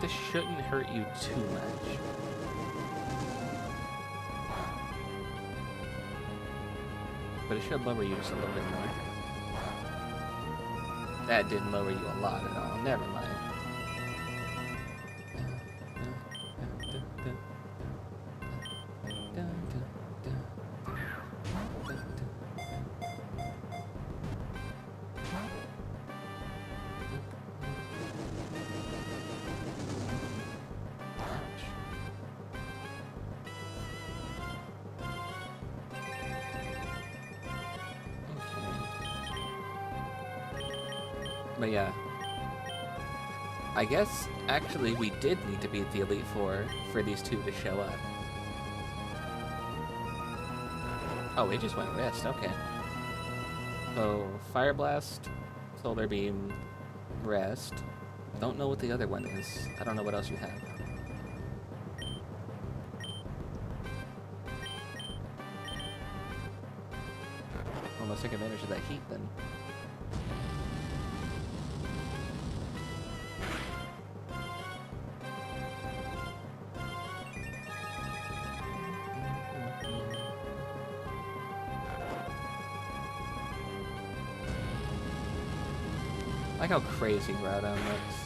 This shouldn't hurt you too much. But it should lower you just a little bit more. That didn't lower you a lot at all. Never mind. But yeah, I guess, actually, we did need to beat the Elite Four for these two to show up. Oh, we just went Rest, okay. So, Fire Blast, Solar Beam, Rest. Don't know what the other one is. I don't know what else you have. Well, let's take advantage of that heat then. I like how crazy Groudon looks.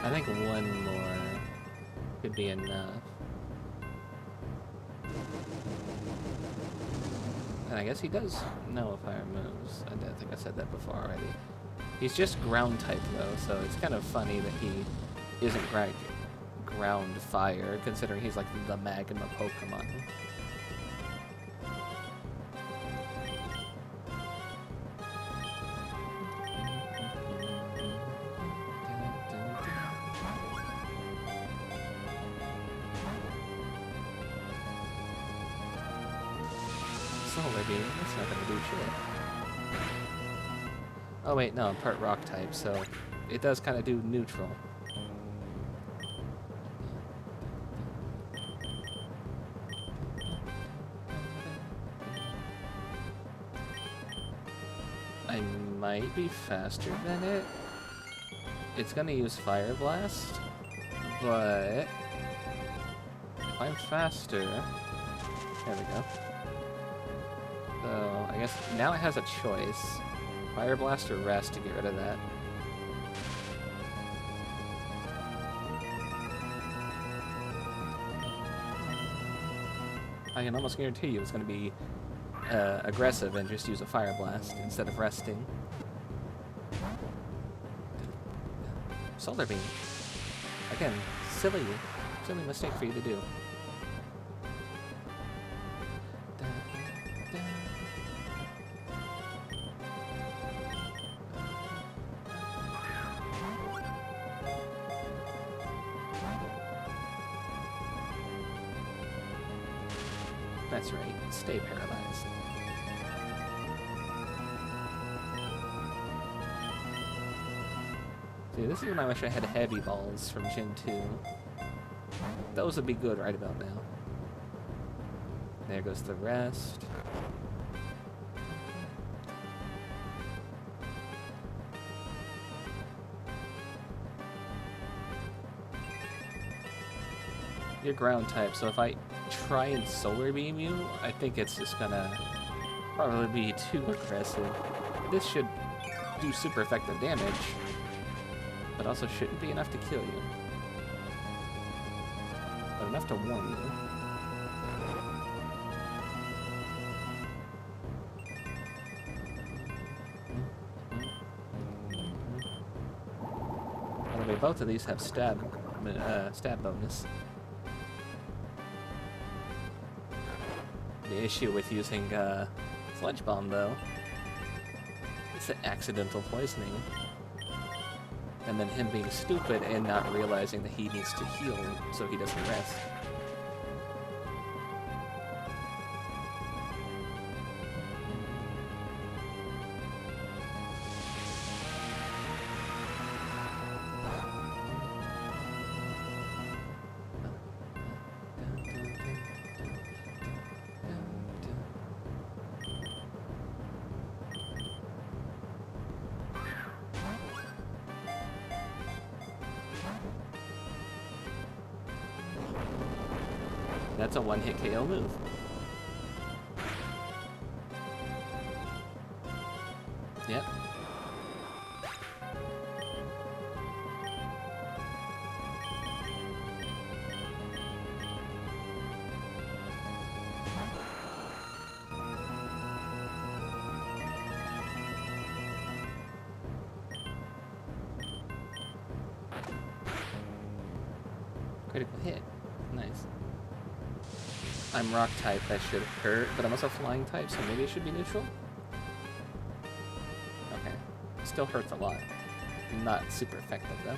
I think one more could be enough. And I guess he does know fire moves. I think I said that before already. He's just ground type though, so it's kind of funny that he isn't ground fire, considering he's like the magma Pokemon. Solar Beam, that's not gonna do shit. Oh wait, no, I'm part rock type, so it does kind of do neutral. I might be faster than it. It's gonna use Fire Blast, but if I'm faster, there we go. So, I guess now it has a choice. Fire Blast or Rest to get rid of that. I can almost guarantee you it's going to be aggressive and just use a Fire Blast instead of resting. Solar Beam. Again, silly mistake for you to do. That's right, stay paralyzed. See, this is when I wish I had heavy balls from Gen 2. Those would be good right about now. There goes the Rest. You're ground type, so if I try and Solar Beam you, I think it's just gonna probably be too aggressive. This should do super effective damage, but also shouldn't be enough to kill you. But enough to warn you. By the way, both of these have stab bonus. The issue with using Sludge Bomb, though, is the accidental poisoning. And then him being stupid and not realizing that he needs to heal so he doesn't rest. That's a one-hit KO move. Yep. Critical hit. Nice. I'm rock type, that should hurt, but I'm also flying type, so maybe it should be neutral? Okay. Still hurts a lot. Not super effective though.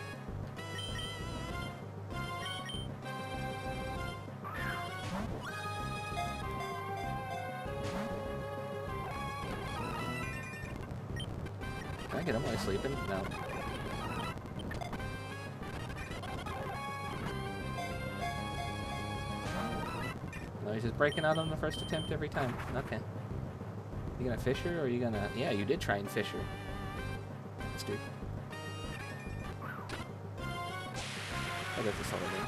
Can I get him while he's sleeping? No. No, he's just breaking out on the first attempt every time. Okay. You gonna fish her, or are you gonna... Yeah, you did try and fish her. Let's do. I'll get this all again.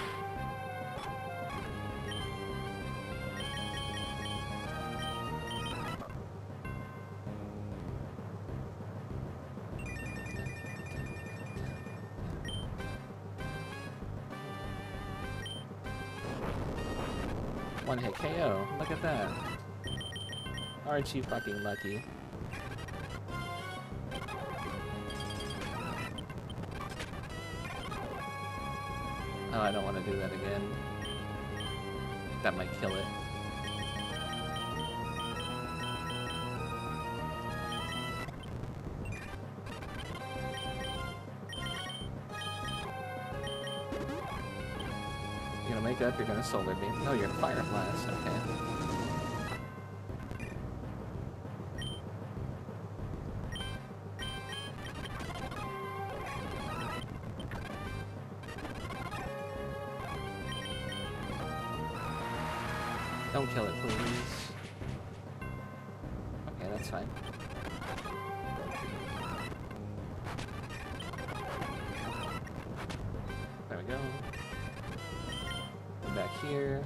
One hit KO. Look at that. Aren't you fucking lucky? Oh, I don't want to do that again. That might kill it. You're gonna make up, you're gonna solar beam. No, you're gonna fire blast, okay. Don't kill it, please. Okay, that's fine. There we go. Come back here.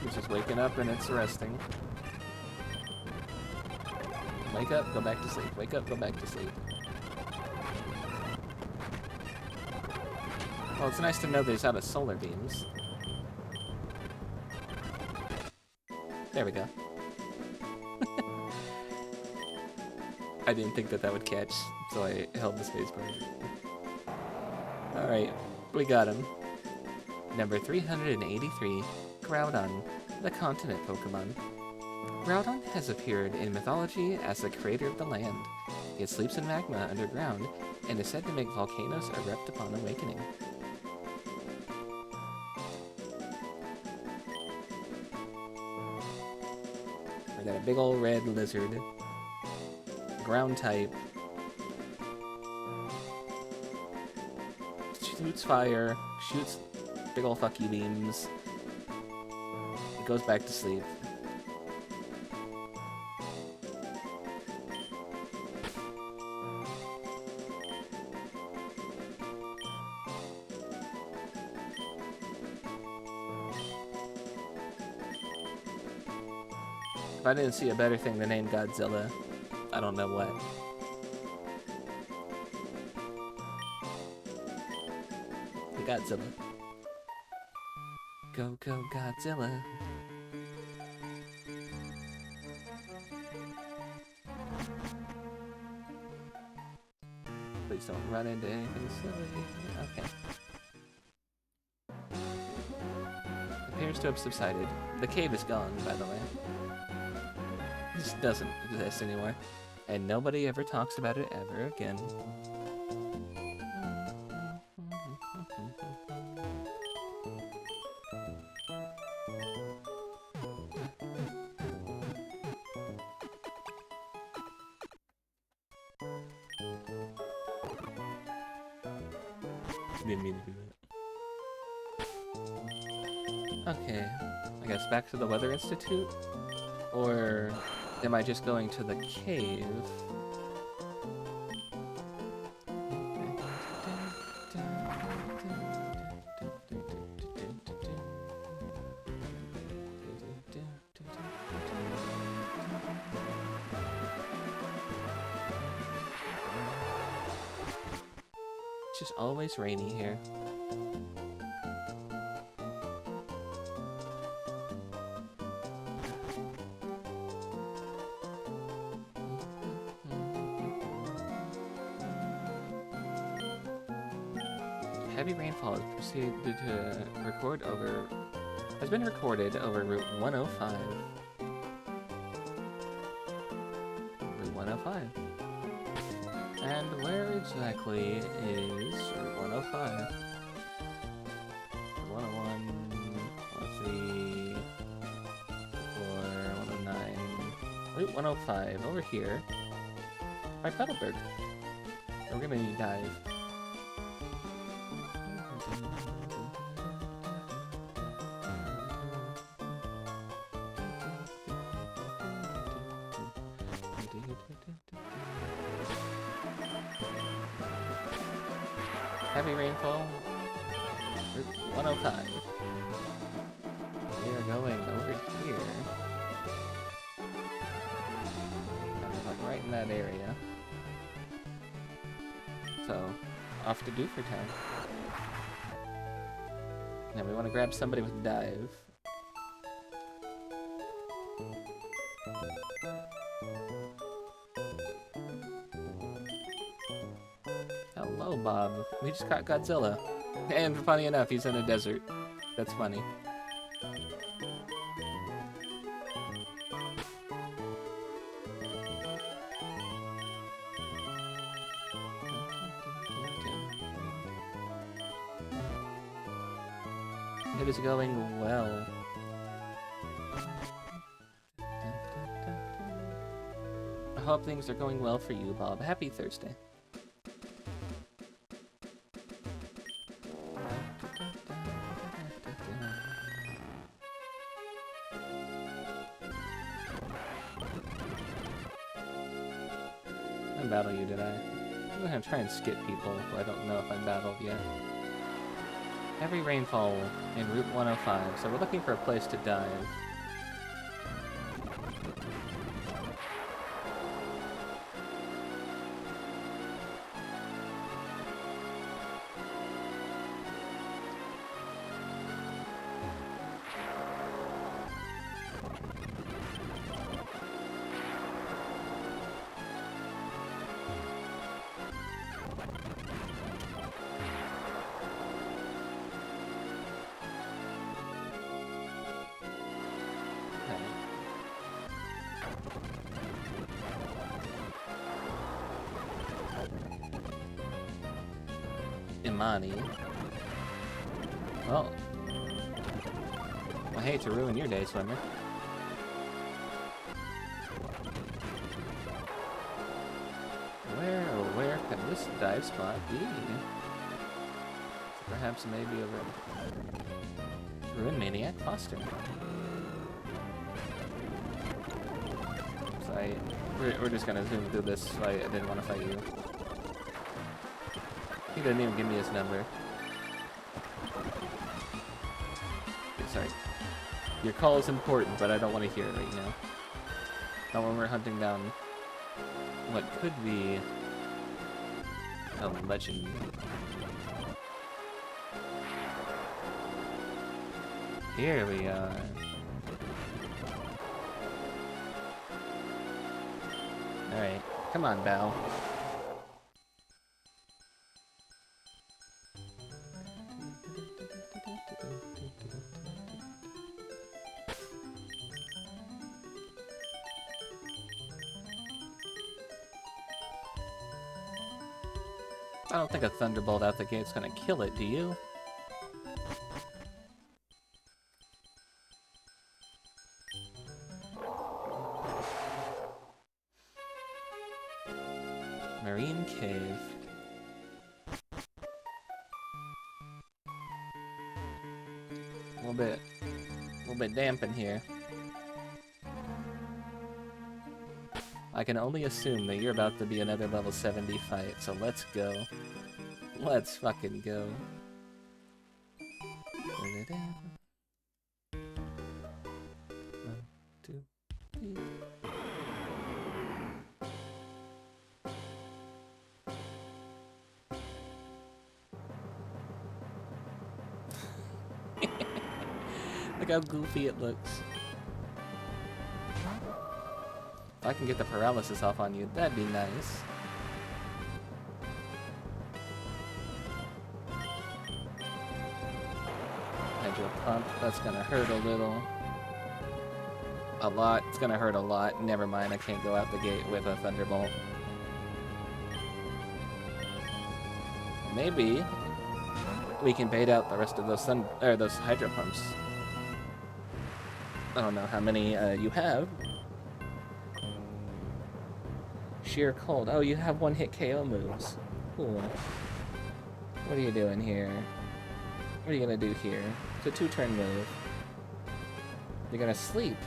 It's just waking up and it's resting. Wake up, go back to sleep. Wake up, go back to sleep. Well, it's nice to know there's out of solar beams. There we go. I didn't think that would catch, so I held the space bar. Alright, we got him. Number 383, Groudon, the continent Pokemon. Groudon has appeared in mythology as the creator of the land. It sleeps in magma underground and is said to make volcanoes erupt upon awakening. I got a big old red lizard. Ground type. Shoots fire. Shoots big ol' fuck you beams. It goes back to sleep. If I didn't see a better thing to name Godzilla, I don't know what. Godzilla. Go, go, Godzilla. Please don't run into anything silly. Okay. Appears to have subsided. The cave is gone, by the way. This doesn't exist anymore. And nobody ever talks about it ever again. Didn't mean to do that. Okay, I guess back to the Weather Institute? Or am I just going to the cave? It's just always rainy here. Heavy rainfall has proceeded to record over... has been recorded over Route 105. Route 105. And where exactly is Route 105? 101, 103, 109... Route 105, over here. By Petalburg. We're gonna need dive. Heavy rainfall. Route 105. We are going over here. Kind of like right in that area. So, off to Doofer Town. Now we want to grab somebody with dive. Hello, Bob. We just caught Godzilla. And funny enough, he's in a desert. That's funny. It is going well. I hope things are going well for you, Bob. Happy Thursday. I didn't battle you, did I? I'm gonna try and skip people who I don't know if I battled yet. Heavy rainfall in Route 105, so we're looking for a place to dive. Imani. Well, I hate to ruin your day, swimmer. Where could this dive spot be? Perhaps maybe over Ruin Maniac Foster. So we're just gonna zoom through this, so I didn't want to fight you. He didn't even give me his number. Sorry. Your call is important, but I don't want to hear it right now. Not when we're hunting down what could be a legend. Here we are. Alright, come on, Bao. I don't think a Thunderbolt out the gate's gonna kill it, do you? Marine Cave. A little bit damp in here. I can only assume that you're about to be another level 70 fight, so let's go. Let's fucking go. One, two, three. Look how goofy it looks. If I can get the paralysis off on you, that'd be nice. hydro pump. That's gonna hurt a little. A lot. It's gonna hurt a lot. Never mind, I can't go out the gate with a Thunderbolt. Maybe we can bait out the rest of those those hydro pumps. I don't know how many you have. Sheer cold. Oh, you have one-hit KO moves. Cool. What are you doing here? What are you gonna do here? It's a 2-turn move. You're gonna sleep.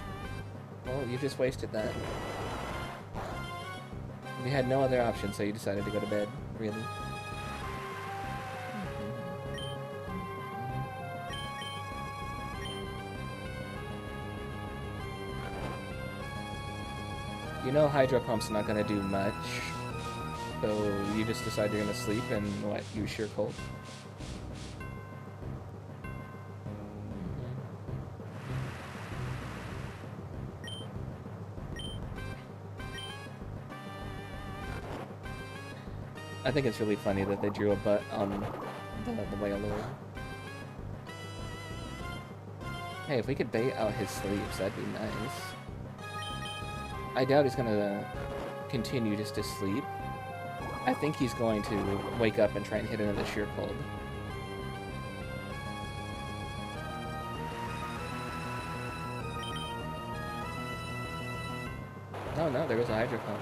Well, you just wasted that. You had no other option, so you decided to go to bed. Really? You know Hydro Pump's not gonna do much. So you just decide you're gonna sleep and what, use Sheer Cold? I think it's really funny that they drew a butt on the Whale Lord. Hey, if we could bait out his sleeps, that'd be nice. I doubt he's gonna continue just to sleep. I think he's going to wake up and try and hit another Sheer Cold. Oh no, there goes a Hydro Pump.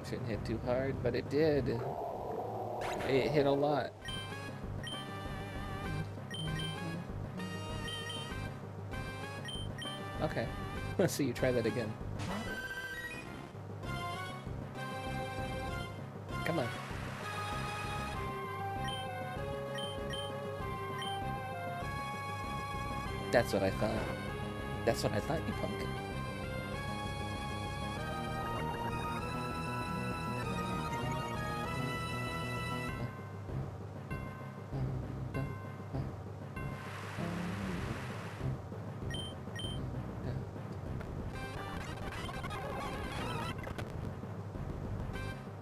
Shouldn't hit too hard, but it did. It hit a lot. Okay, let's see you try that again. Come on. That's what I thought. That's what I thought, you punk.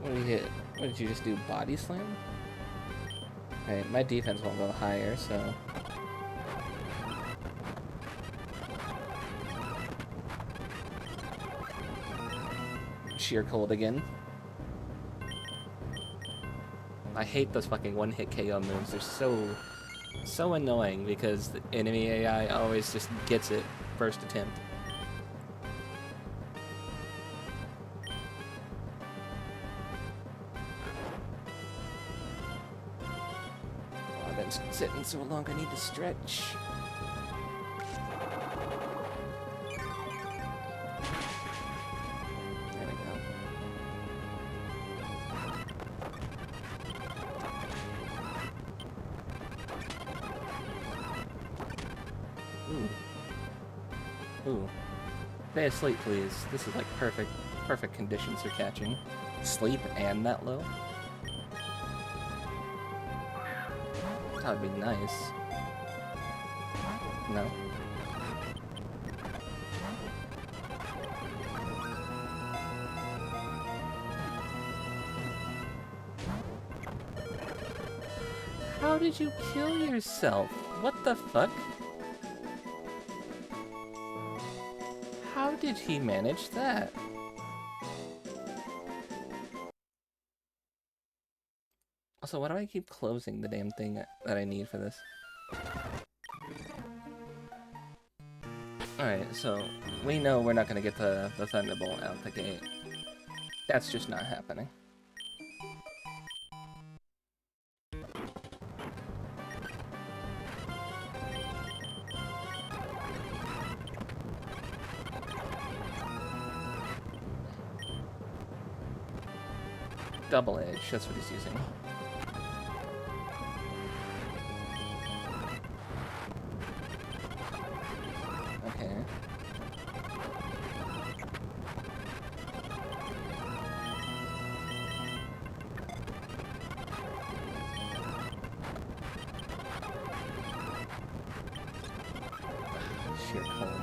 What did you hit? What did you just do? Body slam? Okay, my defense won't go higher, so... Sheer Cold again. I hate those fucking one-hit KO moves. They're so annoying because the enemy AI always just gets it first attempt. Oh, I've been sitting so long, I need to stretch. Ooh. Stay asleep, please. This is like perfect conditions for catching. Sleep and that low? That would be nice. No? How did you kill yourself? What the fuck? How did he manage that? Also, why do I keep closing the damn thing that I need for this? Alright, so we know we're not gonna get the Thunderbolt out the gate. That's just not happening. Double Edge, that's what he's using. Okay. Sheer Cold.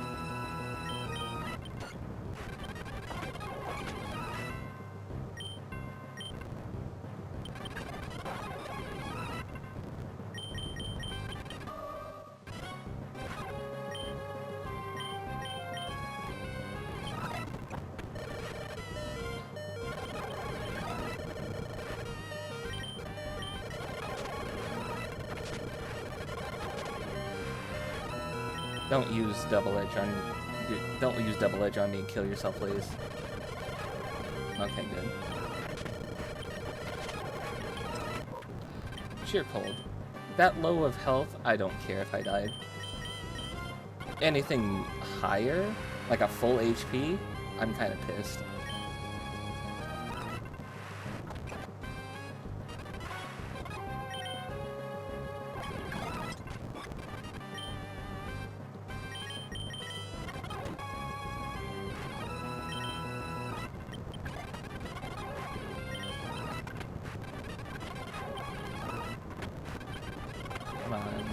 Don't use double edge on... Don't use double edge on me and kill yourself, please. Okay, good. Sheer cold. That low of health, I don't care if I died. Anything higher, like a full HP, I'm kind of pissed. Come on.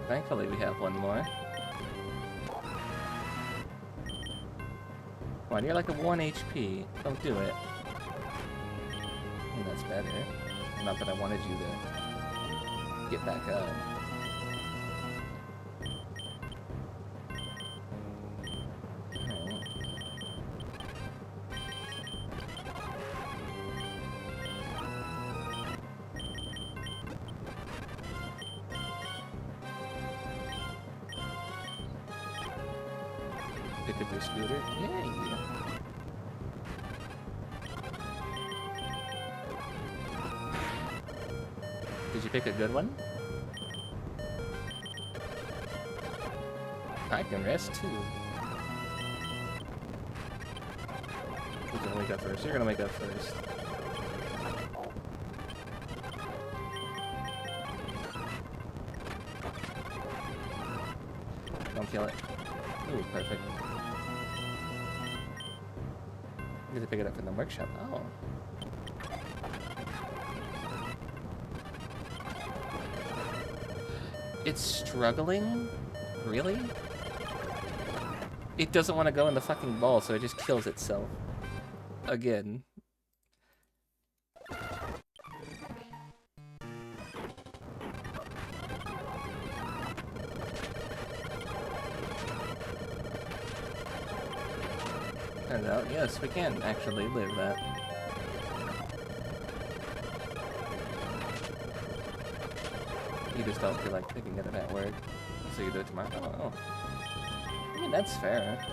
Thankfully we have one more. Come on, you're like a 1 HP. Don't do it. I think that's better. Not that I wanted you to get back up. Pick up your scooter. Yay! Did you pick a good one? I can rest too. Who's gonna wake up first? You're gonna wake up first. Don't kill it. Ooh, perfect. I get to pick it up from the workshop. Oh. It's struggling? Really? It doesn't want to go in the fucking ball, so it just kills itself. Again. Turns out, yes, we can actually live that. You just don't feel like picking it up at work, so you do it tomorrow. Oh. I mean, that's fair.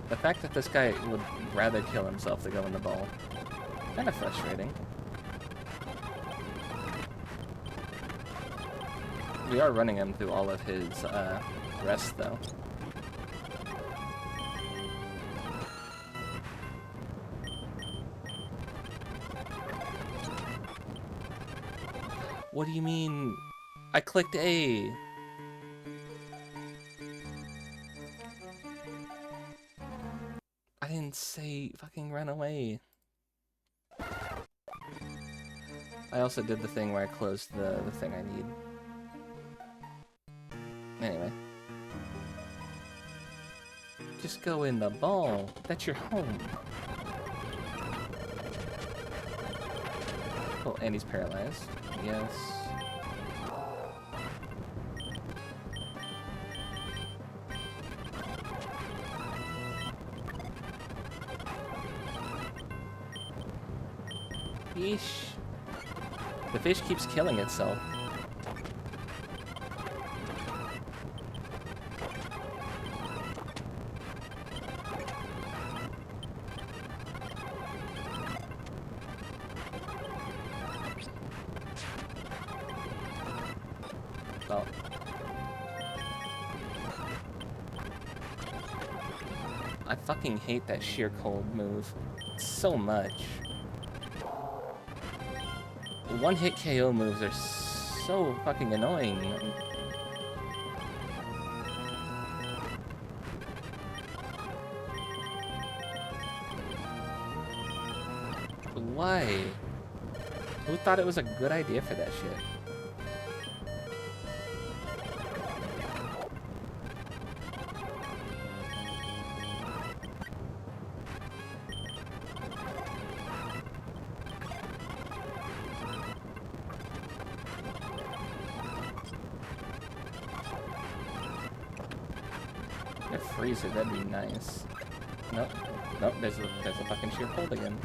The fact that this guy would rather kill himself to go in the ball, kind of frustrating. We are running him through all of his rest, though. What do you mean? I clicked A. I didn't say fucking run away. I also did the thing where I closed the thing I need. Anyway. Just go in the ball. That's your home. Oh, and he's paralyzed. Yes. Yeesh. The fish keeps killing itself. Well. I fucking hate that sheer cold move so much. One-hit KO moves are so fucking annoying. Why? Who thought it was a good idea for that shit? freezer, that'd be nice. Nope. Nope, there's a fucking sheer cold again.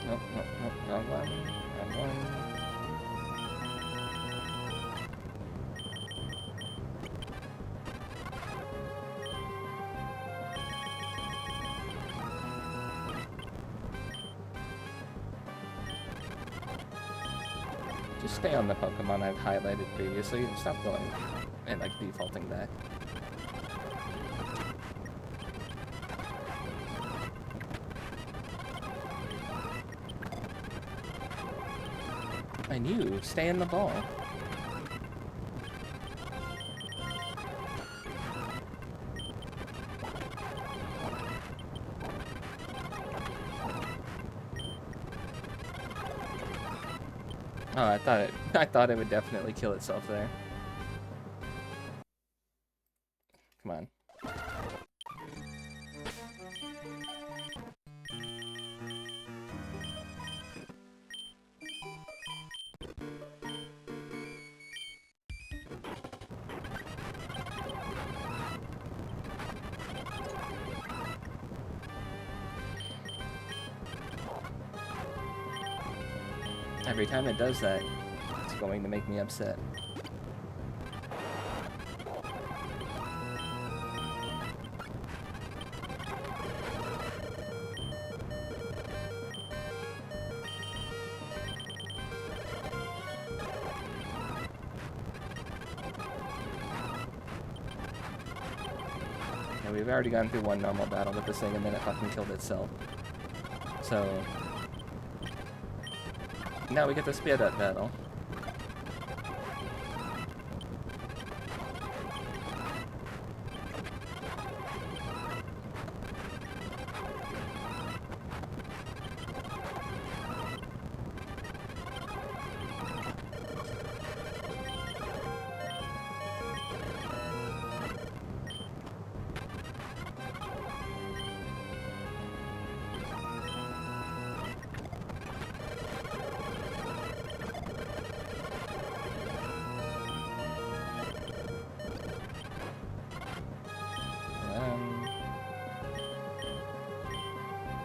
Nope, nope, nope, wrong one. Wrong one. Just stay on the Pokemon I've highlighted previously and stop going and like defaulting back. I knew, stay in the ball. Oh, I thought it would definitely kill itself there. Come on. Every time it does that, it's going to make me upset. And we've already gone through one normal battle with this thing and then it fucking killed itself. So now we get the speed up battle.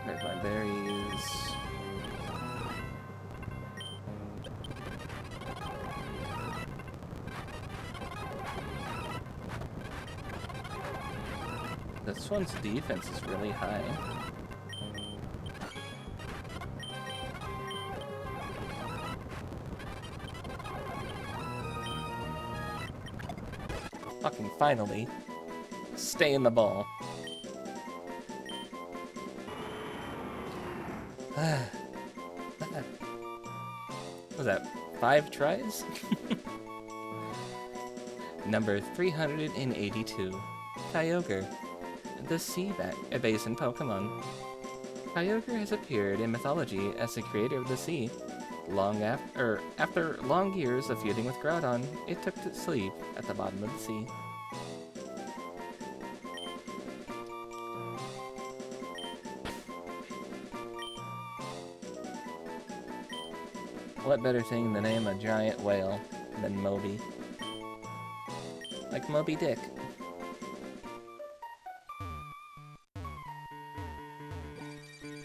There's my berries. This one's defense is really high. Fucking finally. Stay in the ball. What was that? 5 tries? Number 382. Kyogre. The sea basin Pokemon. Kyogre has appeared in mythology as the creator of the sea. After long years of feuding with Groudon, it took to sleep at the bottom of the sea. What better thing to name a giant whale than Moby? Like Moby Dick.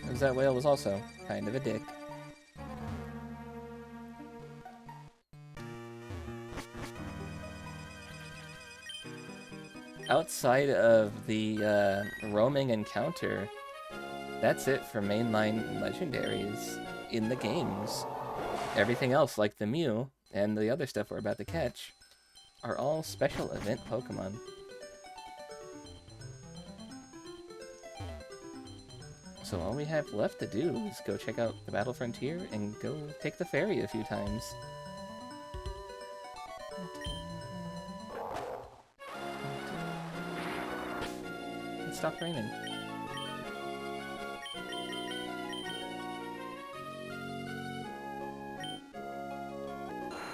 Because that whale was also kind of a dick. Outside of the roaming encounter, that's it for mainline legendaries in the games. Everything else, like the Mew and the other stuff we're about to catch, are all special event Pokemon. So all we have left to do is go check out the Battle Frontier and go take the ferry a few times. It stopped raining.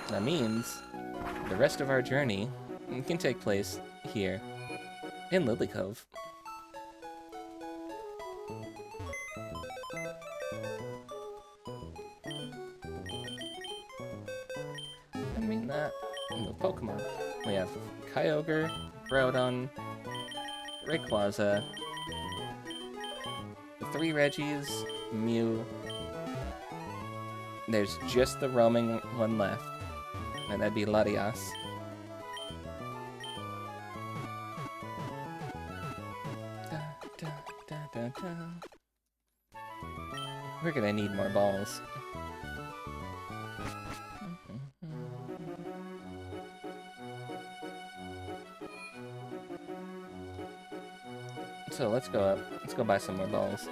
That means the rest of our journey can take place here in Lily Cove. I mean that in the Pokemon. We have Kyogre, Groudon, Rayquaza, the 3 Reggies, Mew. There's just the roaming one left, and that'd be Latias. We're gonna need more balls. So let's go up. Let's go buy some more balls.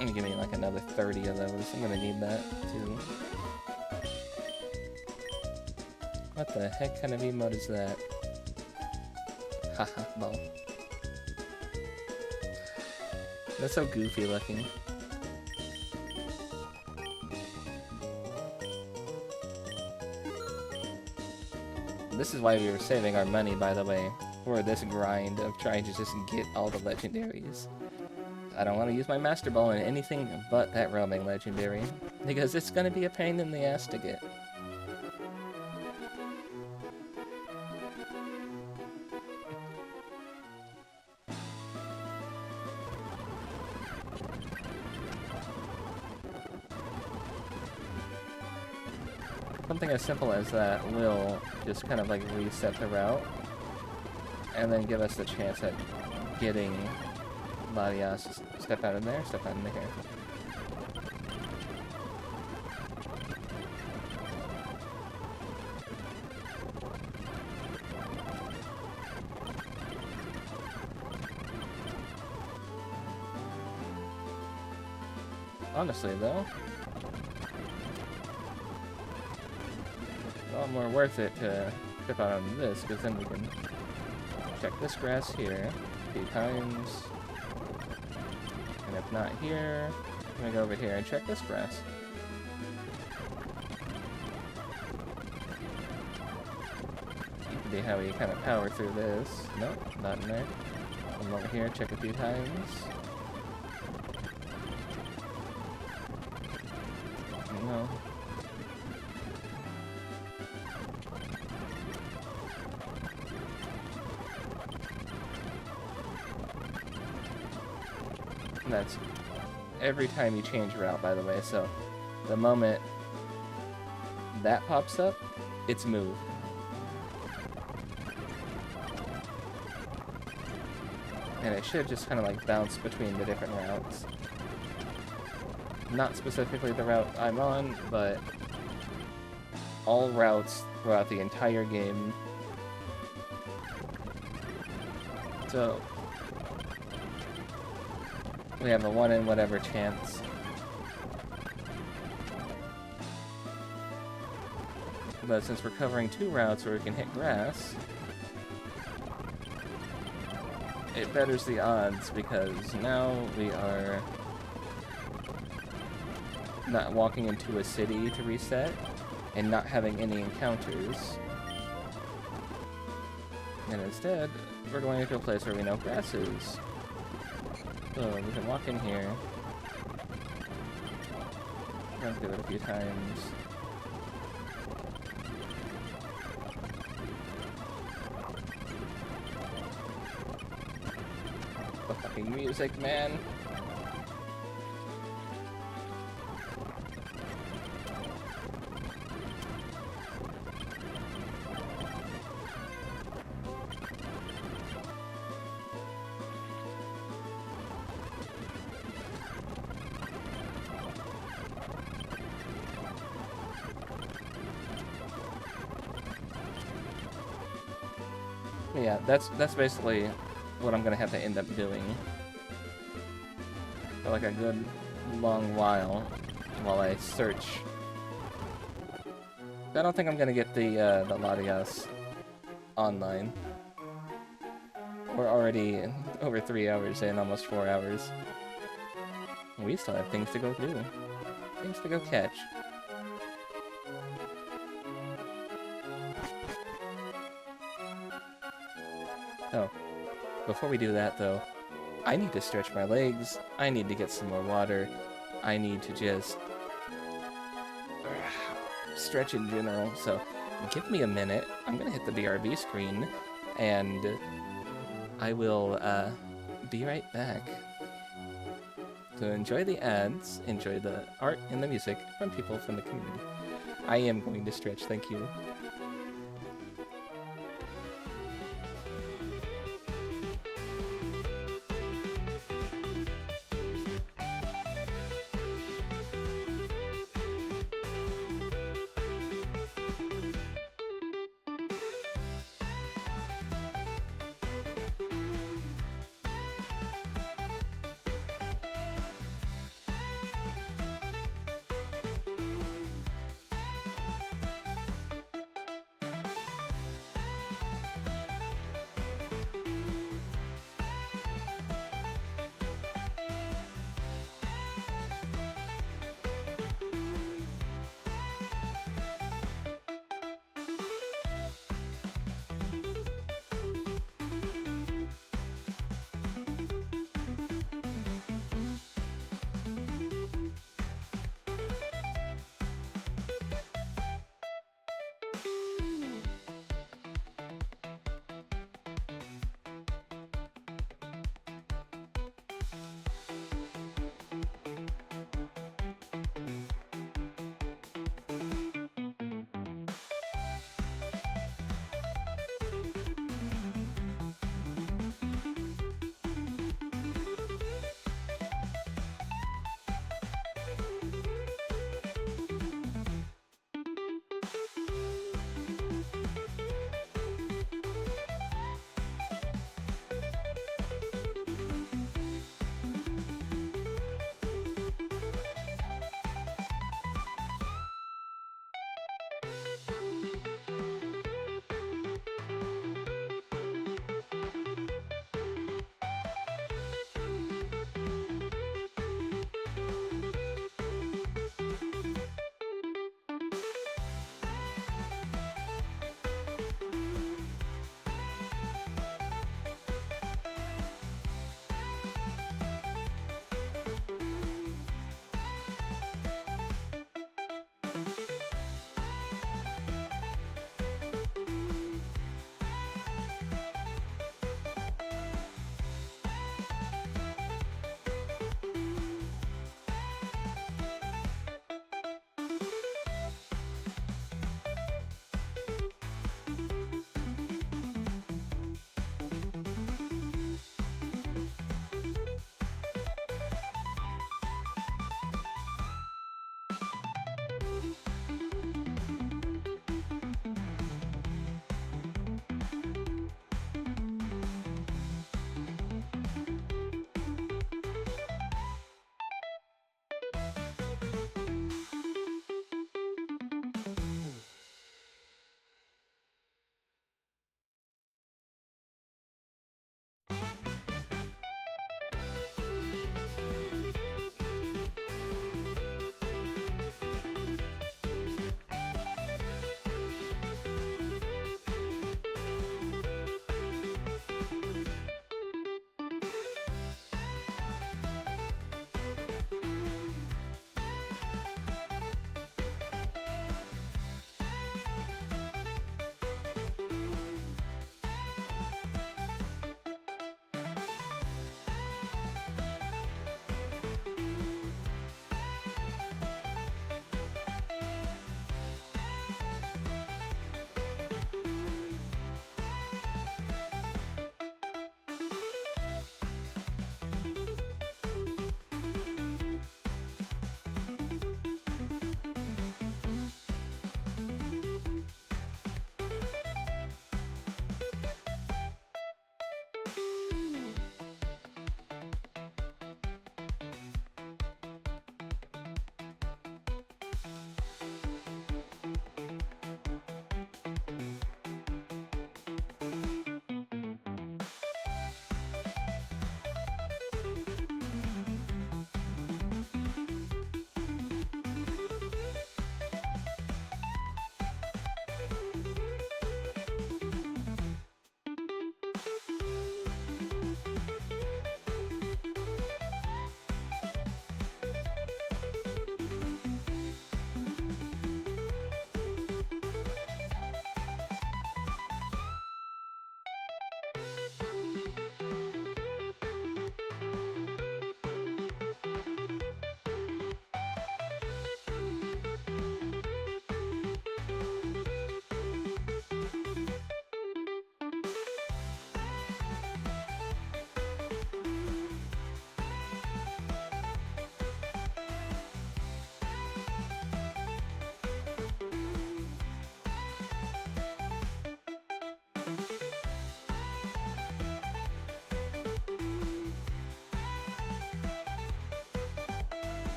And give me like another 30 of those. I'm gonna need that too. What the heck kind of emote is that? Haha, ball. That's so goofy looking. This is why we were saving our money, by the way, for this grind of trying to just get all the legendaries. I don't want to use my Master Ball in anything but that roaming legendary, because it's going to be a pain in the ass to get. Something as simple as that will just kind of like reset the route, and then give us the chance at getting Latias. Step out in there, step out in here. Honestly though, a lot more worth it to step out on this, because then we can check this grass here a few times. And if not here, I'm gonna go over here and check this grass. You can see how we kind of power through this. Nope, not in there. Come over here, check a few times. No. That's every time you change route, by the way, so the moment that pops up, it's moved. And it should just kind of like bounce between the different routes. Not specifically the route I'm on, but all routes throughout the entire game. So we have a 1 in whatever chance. But since we're covering 2 routes where we can hit grass, it betters the odds, because now we are not walking into a city to reset and not having any encounters. And instead, we're going into a place where we know grass is. So we can walk in here, run through it a few times. The fucking music, man. Yeah, that's basically what I'm gonna have to end up doing for like a good long while I search. I don't think I'm gonna get the Latias online. We're already over 3 hours in, almost 4 hours. We still have things to go do. Things to go catch. Oh, before we do that though, I need to stretch my legs, I need to get some more water, I need to just stretch in general, so give me a minute. I'm gonna hit the BRB screen, and I will be right back. So enjoy the ads, enjoy the art and the music from people from the community. I am going to stretch, thank you.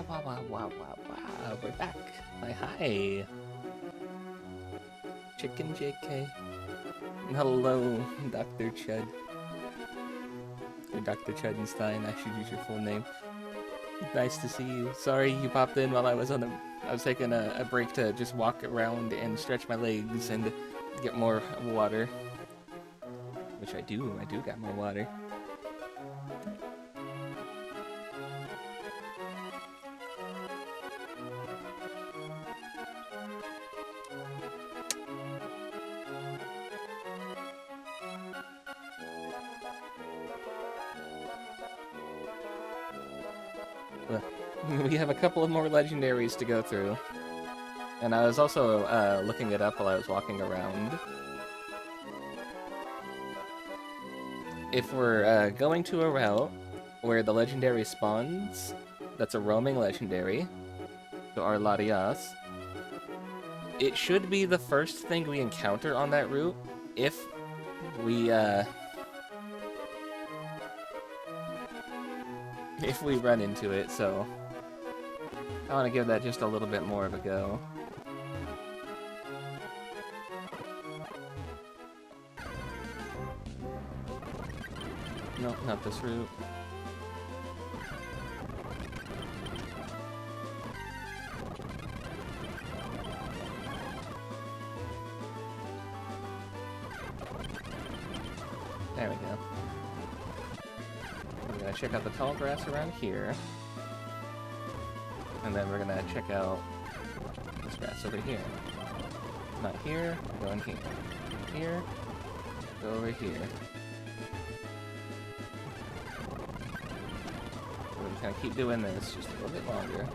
Wow. We're back. Hi. Chicken JK. Hello, Dr. Chud. Or Dr. Chudenstein, I should use your full name. Nice to see you. Sorry you popped in while I was taking a break to just walk around and stretch my legs and get more water. Which I do got more water. We have a couple of more legendaries to go through. And I was also looking it up while I was walking around. If we're going to a route where the legendary spawns, that's a roaming legendary, so our Latias, it should be the first thing we encounter on that route if we run into it, so I want to give that just a little bit more of a go. No, not this route. There we go. We're gonna check out the tall grass around here. And then we're gonna check out this grass over here. Not here, go in here. Here, go over here. So we're just gonna keep doing this just a little bit longer.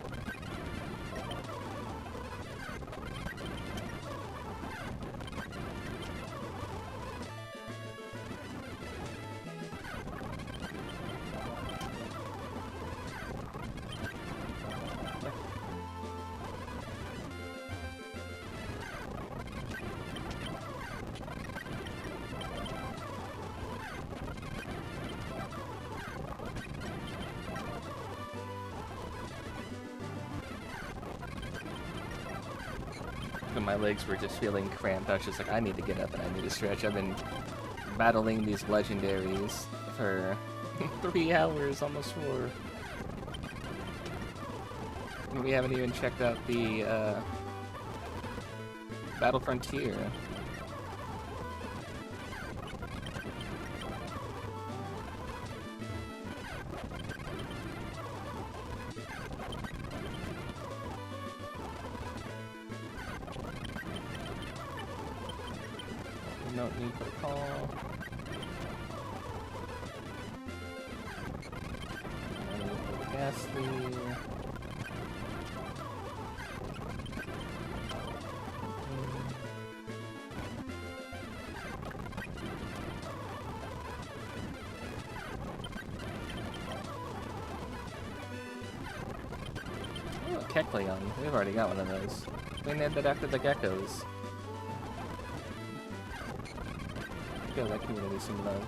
My legs were just feeling cramped. I was just like, I need to get up and I need to stretch. I've been battling these legendaries for 3 hours, almost 4. And we haven't even checked out the Battle Frontier. No need for a call. No need for the gas lead. Oh, a Kecleon. We've already got one of those. We named it after the geckos. Give that community some love.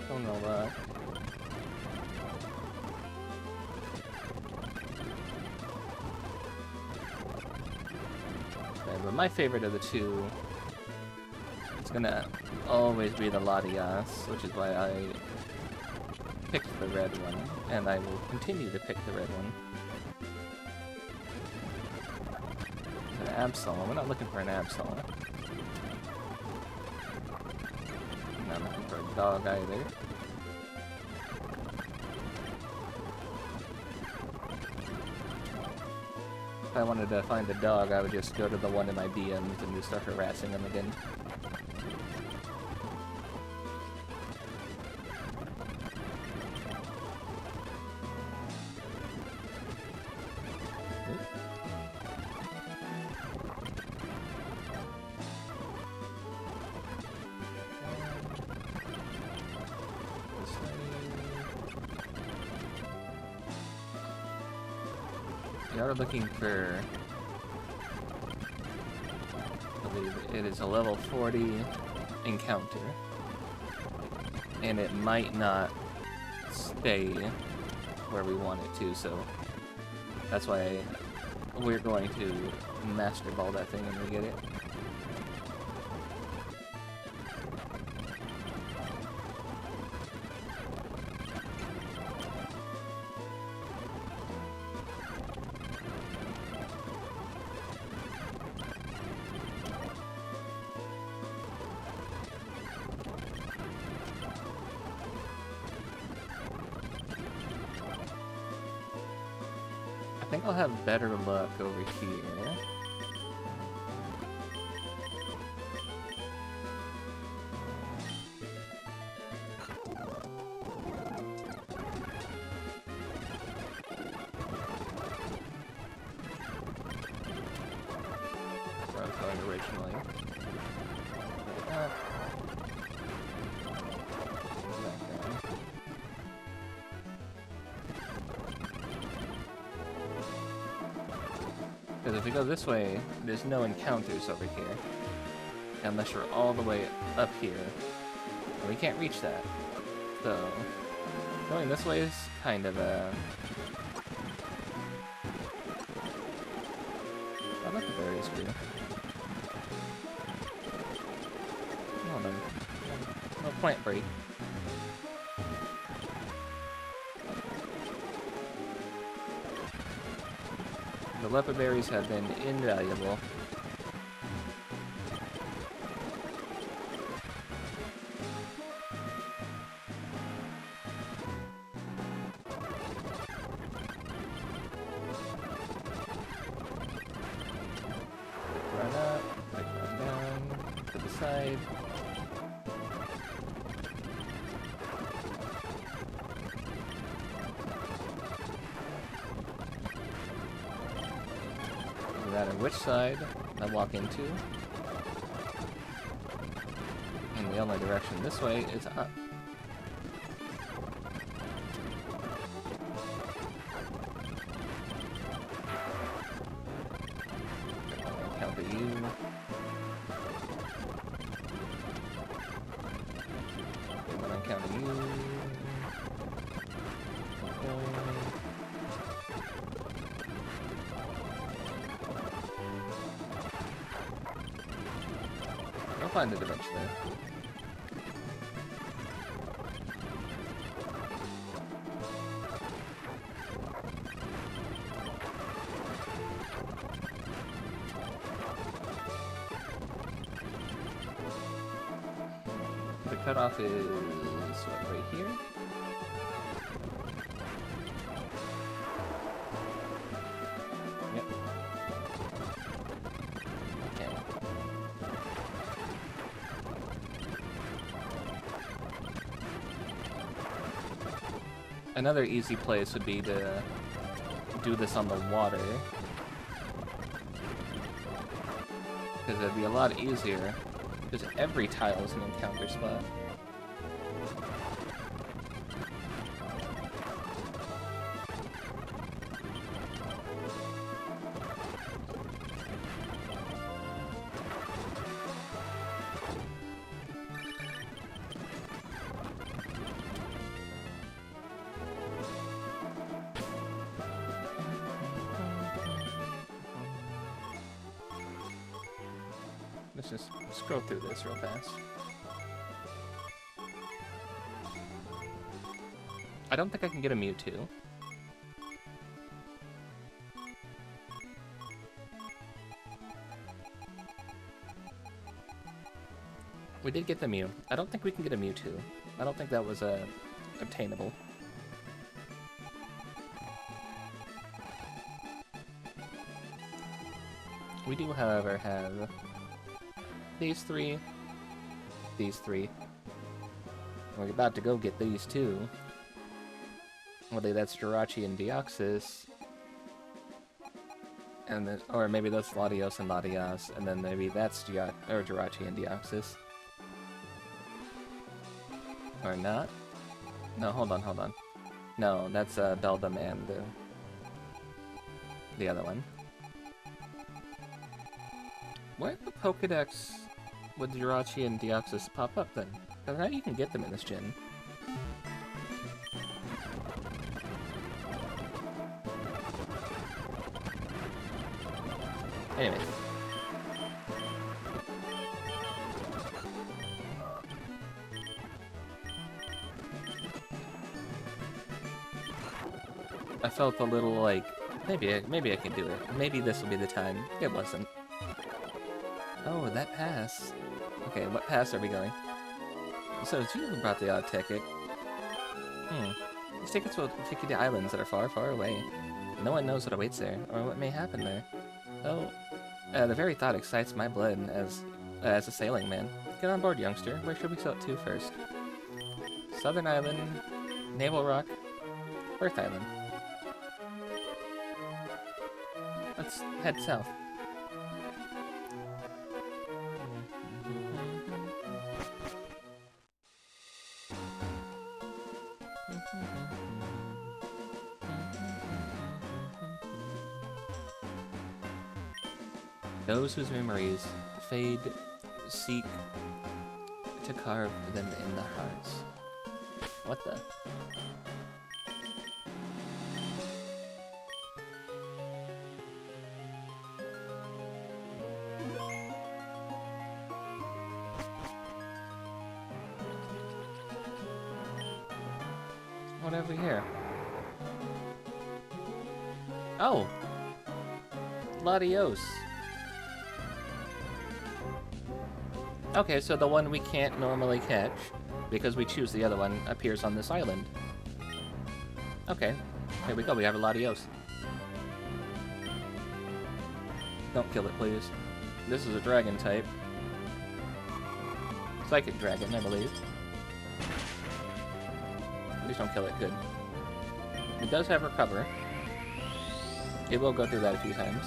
Don't know that. Okay, but my favorite of the two is gonna always be the Latias, which is why I picked the red one, and I will continue to pick the red one. An Absol. We're not looking for an Absol. Not looking for a dog either. if I wanted to find a dog, I would just go to the one in my DMs and just start harassing him again. We are looking for, I believe it is a level 40 encounter, and it might not stay where we want it to, so that's why we're going to Master Ball that thing when we get it. I think I'll have better luck over here. Where I was going originally. Because if we go this way, there's no encounters over here. Unless you're all the way up here. And we can't reach that. So, going this way is kind of a... I love the berries too. Hold on. No plant break. The leopard berries have been invaluable. Run up, run down, to the side. No matter which side I walk into. And the only direction this way is up. Encounter you. And then encounter you. Okay. I'll find it eventually. The cutoff is what, right here? Yep. Okay. Another easy place would be to do this on the water. Because it'd be a lot easier. Because every tile is an encounter spot. Let's just scroll through this real fast. I don't think I can get a Mewtwo. We did get the Mew. I don't think we can get a Mewtwo. I don't think that was obtainable. We do, however, have these three, we're about to go get these two. Whether that's Jirachi and Deoxys, and then, or maybe that's Latios and Latias, and then maybe that's Jirachi and Deoxys. Or not? No, hold on. No, that's Beldum and the other one. Why did the Pokedex with Jirachi and Deoxys pop up then? Because now you can get them in this gen. Anyway. I felt a little like, maybe I can do it. Maybe this will be the time. It wasn't. Oh, that pass. Okay, what pass are we going? So it's you who brought the odd ticket. These tickets will take you to islands that are far, far away. No one knows what awaits there, or what may happen there. Oh, the very thought excites my blood as a sailing man. Get on board, youngster. Where should we sail to first? Southern Island, Naval Rock, Earth Island. Let's head south. Those whose memories fade seek to carve them in the hearts. What the? What have we here? Oh! Latios. Okay, so the one we can't normally catch, because we choose the other one, appears on this island. Okay, here we go, we have a Latios. Don't kill it, please. This is a dragon type. Psychic dragon, I believe. Please don't kill it, good. It does have recover. It will go through that a few times.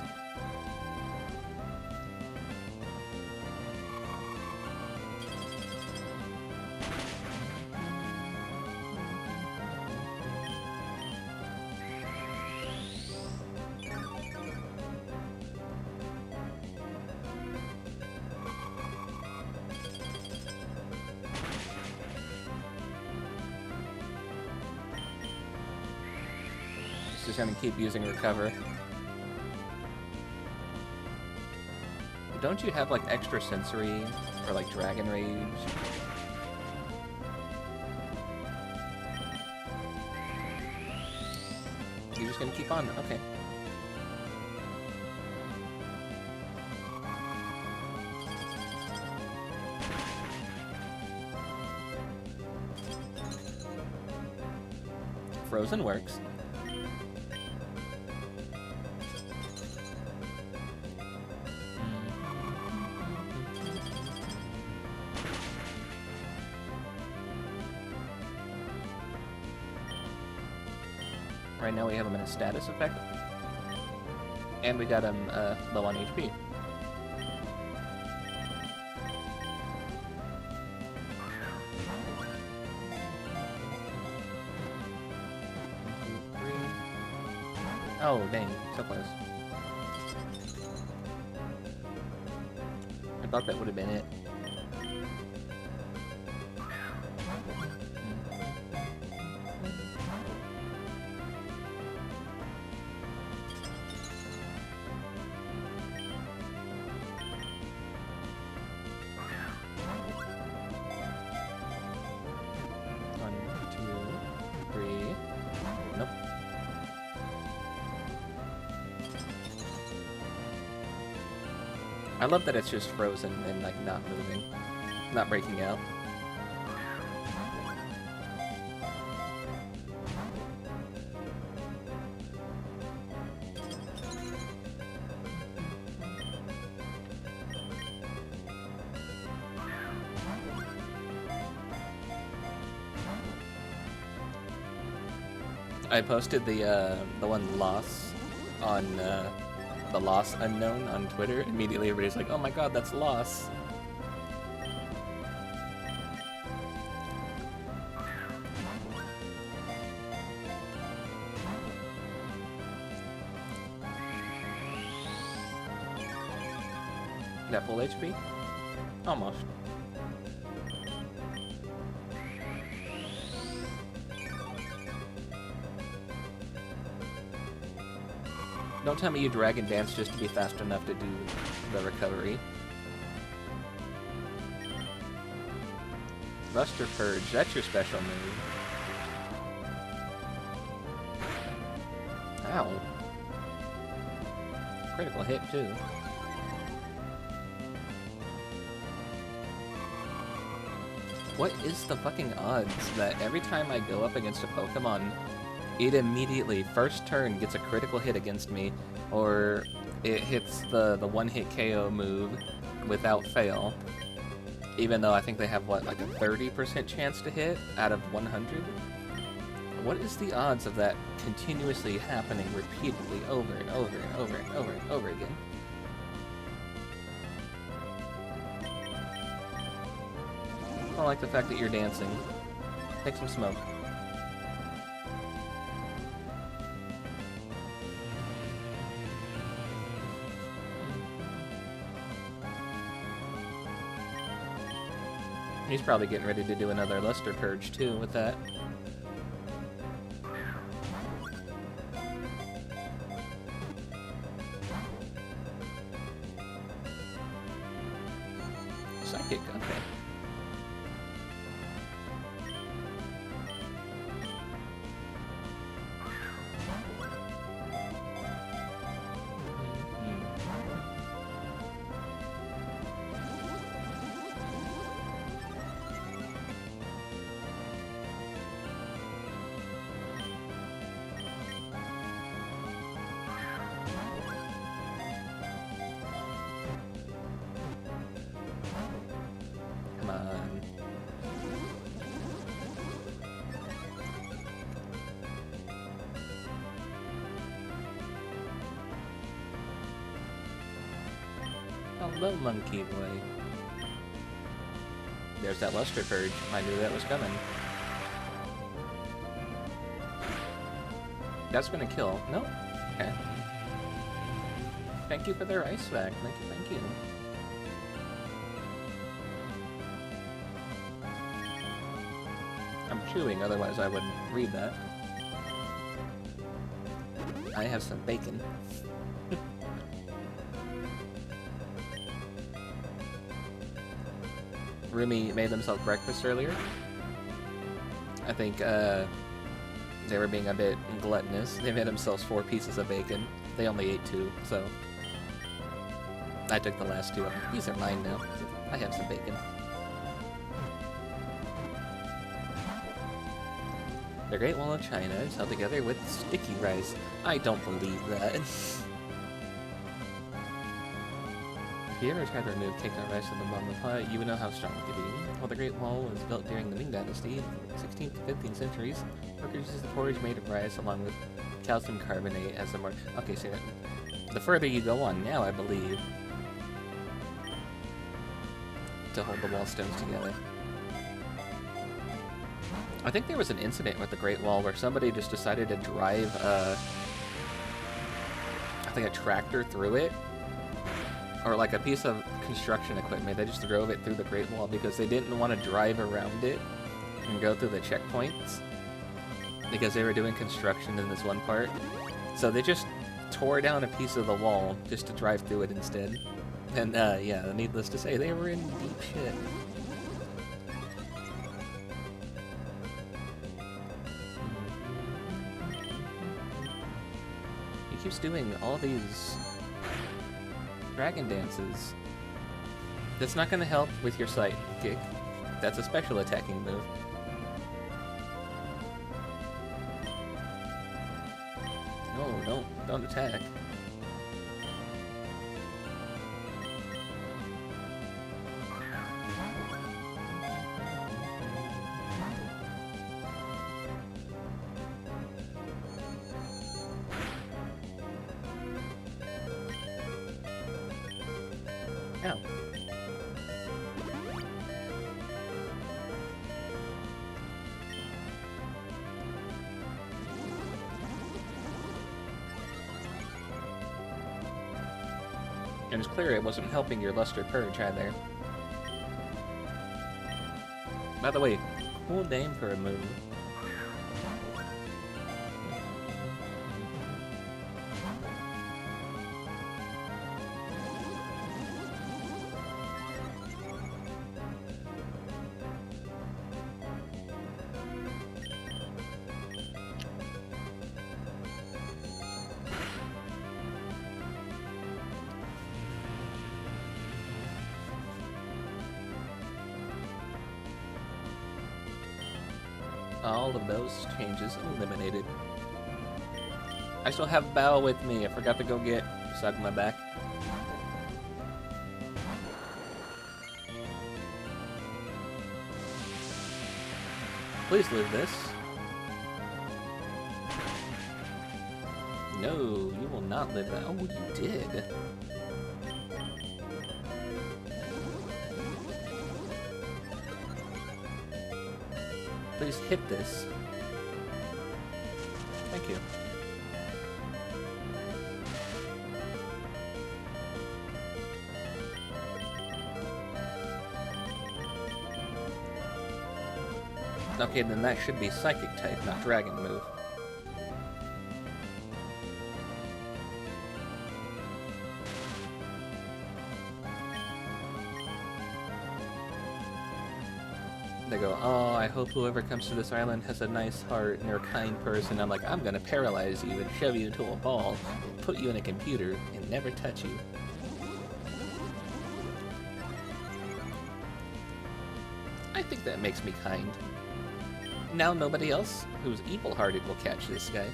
Just gonna keep using recover. Don't you have like extra sensory or like dragon rage? You're just gonna keep on, okay. Frozen works. Right now we have him in a status effect. And we got him low on HP. Oh, dang, so close. I thought that would have been it. I love that it's just frozen and like not moving, not breaking out. I posted the one loss on the loss unknown on Twitter. Immediately everybody's like, oh my god, that's loss. That full HP? Almost. Don't tell me you Dragon Dance just to be fast enough to do the recovery. Buster Purge, that's your special move. Ow. Critical hit, too. What is the fucking odds that every time I go up against a Pokemon, it immediately, first turn, gets a critical hit against me, or it hits the one-hit KO move without fail, even though I think they have, what, like a 30% chance to hit out of 100? What is the odds of that continuously happening repeatedly over and over and over and over and over again? I don't like the fact that you're dancing. Take some smoke. He's probably getting ready to do another Luster Purge too with that. Psychic, okay. Come on. Hello, monkey boy. There's that Luster Purge. I knew that was coming. That's gonna kill. No? Okay. Thank you for their ice back. Thank you, thank you. I'm chewing, otherwise I wouldn't read that. I have some bacon. Rumi made themselves breakfast earlier. I think they were being a bit gluttonous. They made themselves 4 pieces of bacon. They only ate 2, so I took the last 2. These are mine now. I have some bacon. The Great Wall of China is held together with sticky rice. I don't believe that. If you ever tried to remove takeout rice from the bottom of the pot, you would know how strong it could be. While the Great Wall was built during the Ming Dynasty, 16th to 15th centuries, workers used the porridge made of rice along with calcium carbonate as a more... Okay, so the further you go on now, I believe, to hold the wall stones together. I think there was an incident with the Great Wall where somebody just decided to drive, I think a tractor through it, or like a piece of construction equipment. They just drove it through the Great Wall because they didn't want to drive around it and go through the checkpoints because they were doing construction in this one part. So they just tore down a piece of the wall just to drive through it instead. And yeah, needless to say, they were in deep shit. He keeps doing all these dragon dances. That's not going to help with your sight kick. That's a special attacking move. No, don't attack. Ow. And it's clear it wasn't helping your Luster Purge either. By the way, cool name for a move. All of those changes eliminated. I still have Bao with me. I forgot to go get Sagma back. Please live this. No, you will not live that. Oh, you did. Please hit this. Thank you. Okay, then that should be Psychic type, not Dragon move. They go, oh, I hope whoever comes to this island has a nice heart and they're a kind person. I'm like, I'm gonna paralyze you and shove you into a ball, and put you in a computer, and never touch you. I think that makes me kind. Now nobody else who's evil-hearted will catch this guy.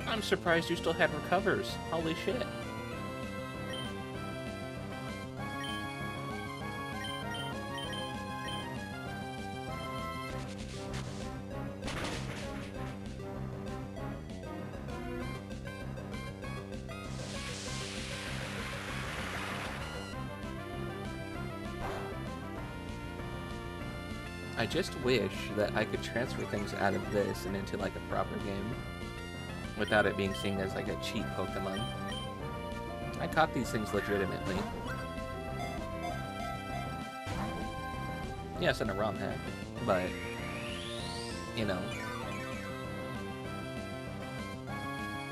I'm surprised you still had recovers. Holy shit. I just wish that I could transfer things out of this and into like a proper game without it being seen as like a cheap Pokemon. I caught these things legitimately. Yes, in a ROM hack, but you know,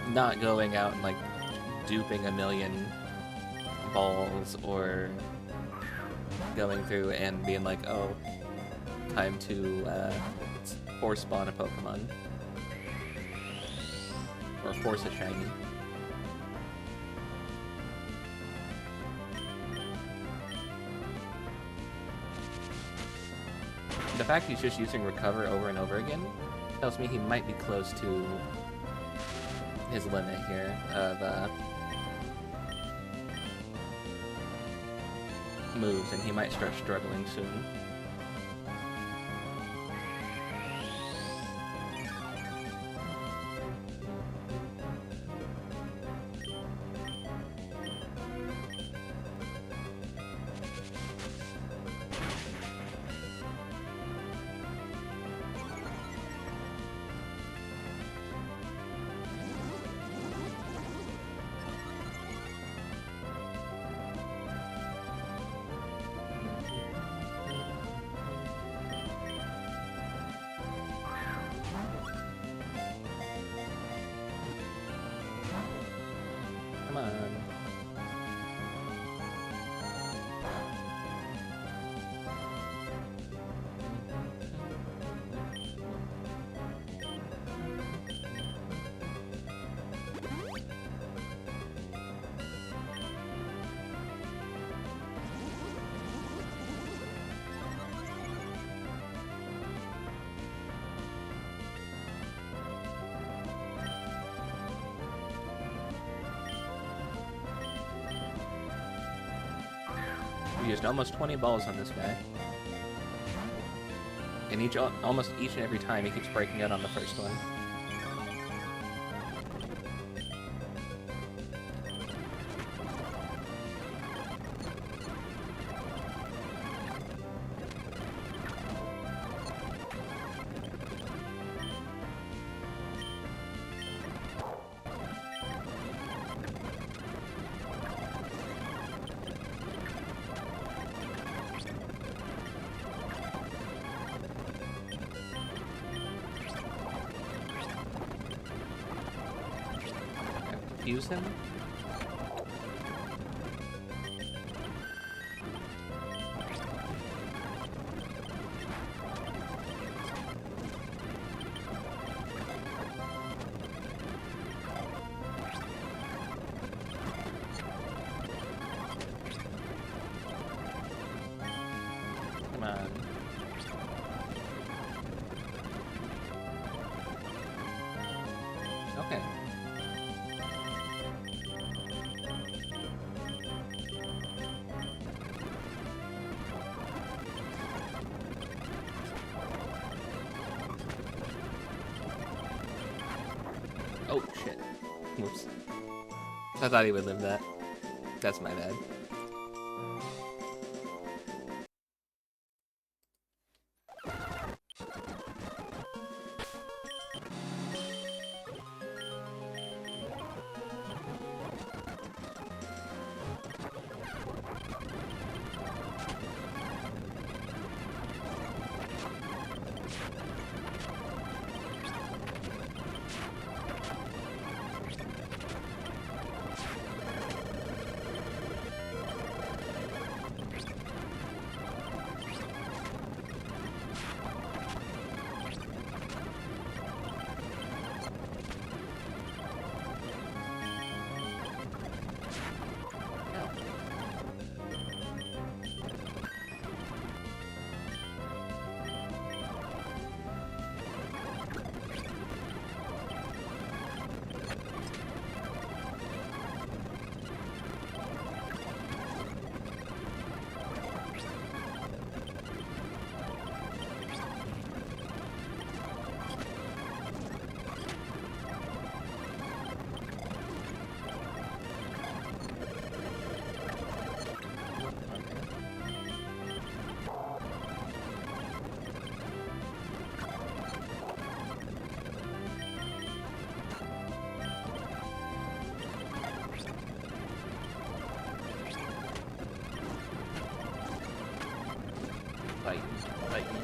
not going out and like duping a million balls or going through and being like, oh, time to force spawn a Pokemon. Or force a shiny. The fact he's just using Recover over and over again tells me he might be close to his limit here of moves, and he might start struggling soon. Come on. We used almost 20 balls on this guy. And almost each and every time he keeps breaking out on the first one. Use him? Come on. Okay. Oh, shit. Whoops. I thought he would live that. That's my bad. Fight me.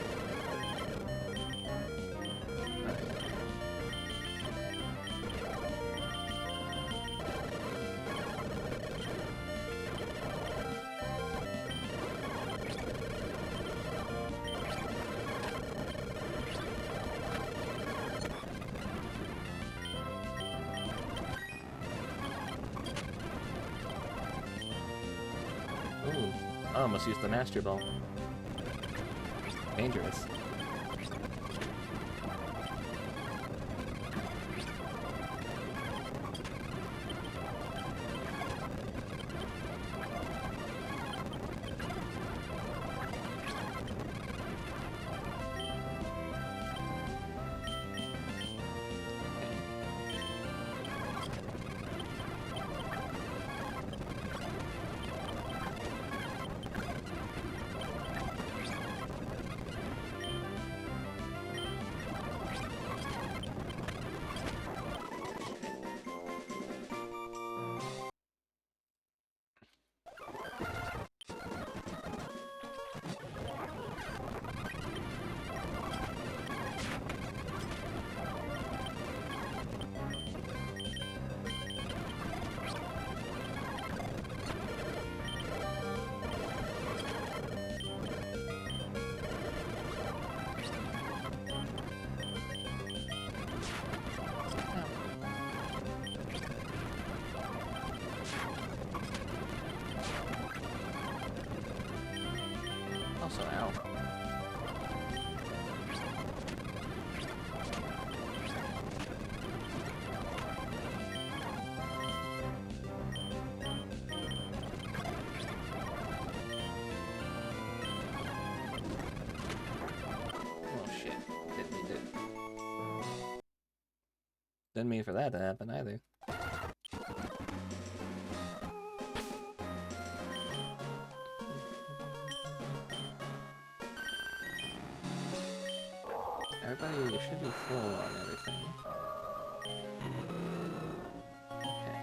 Ooh, I almost used the Master Ball. Dangerous. Also, ow. Didn't mean for that to happen either. Everybody should be full on everything. Okay.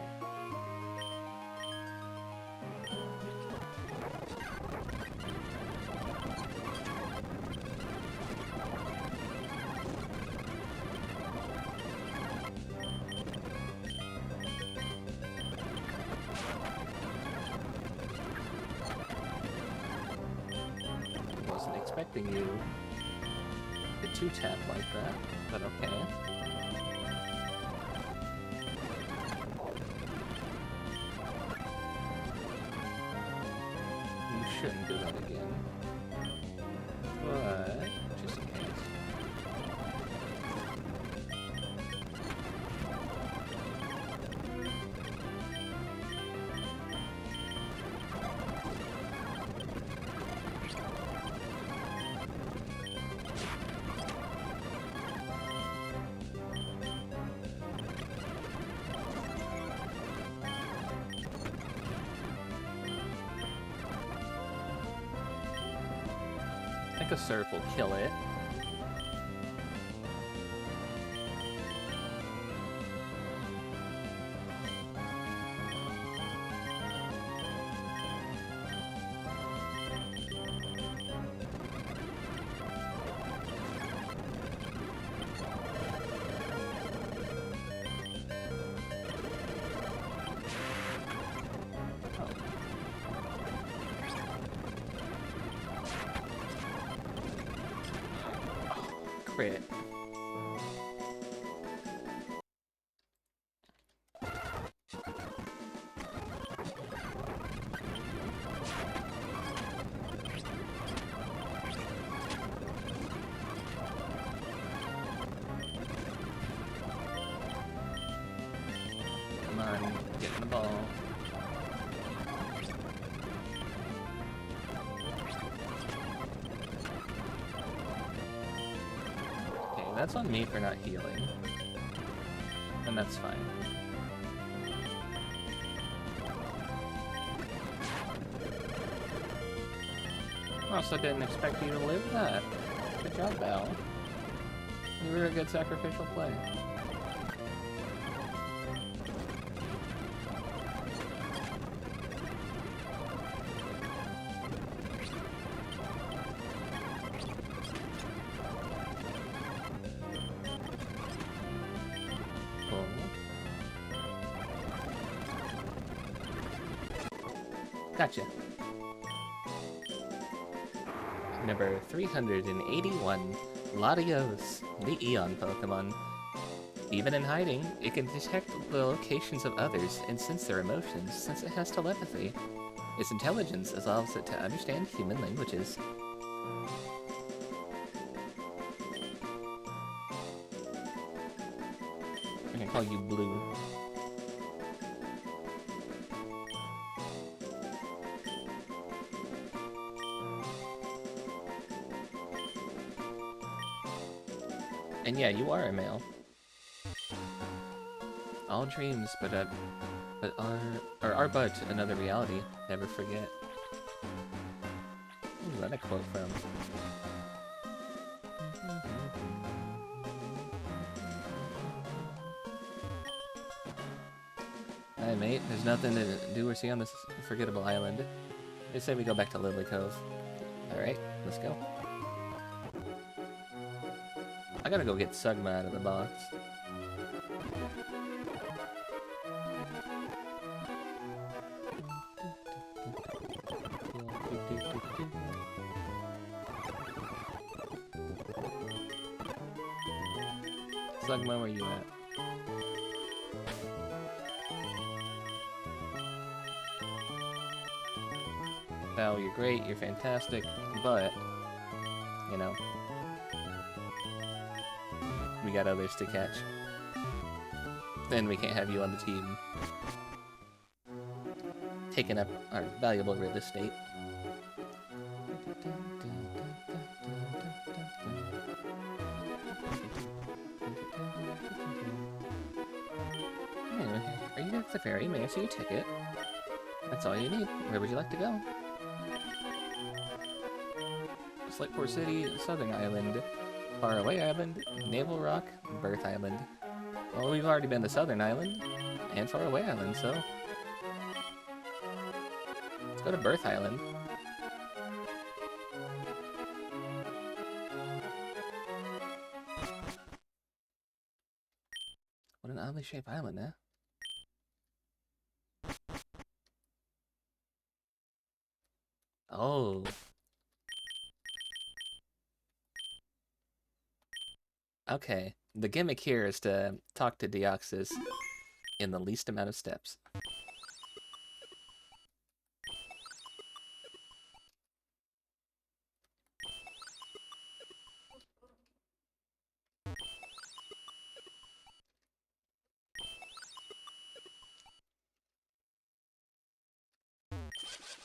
Wasn't expecting you to two-tap like that, but okay. You shouldn't do that again. But, just in case. I think a surf will kill it. Crit. Come on, get in the ball. That's on me for not healing. And that's fine. I also didn't expect you to live that. Good job, Val. You were a good sacrificial play. Gotcha. Number 381, Latios, the Eon Pokemon. Even in hiding, it can detect the locations of others and sense their emotions since it has telepathy. Its intelligence allows it to understand human languages. I can call you Blue. And yeah, you are a male. All dreams, but are but another reality. Never forget. Where's that a quote from? Hey mate, there's nothing to do or see on this forgettable island. They say we go back to Lily Cove. Alright, let's go. I gotta go get Sugma out of the box. Sugma, where you at? Val, you're great, you're fantastic, but, you know, we got others to catch. Then we can't have you on the team taking up our valuable real estate. the ferry, may I see your ticket? That's all you need. Where would you like to go? Slightport City, Southern Island, Faraway Island, Naval Rock, Birth Island. Well, we've already been to Southern Island and Faraway Island, so let's go to Birth Island. What an oddly shaped island, eh? Oh. Okay. The gimmick here is to talk to Deoxys in the least amount of steps.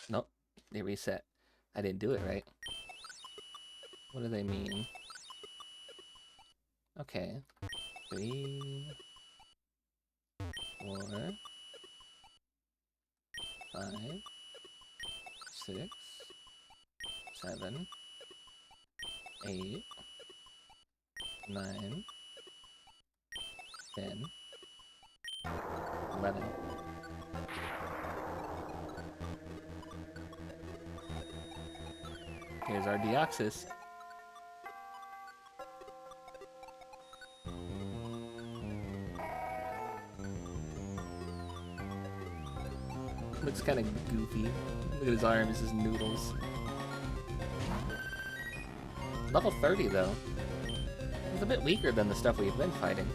Nope. They reset. I didn't do it right. What do they mean? Okay. 3, 4, 5, 6, 7, 8, 9, 10, 11. Here's our Deoxys. Looks kind of goofy. Look at his arms, his noodles. Level 30 though. It's a bit weaker than the stuff we've been fighting.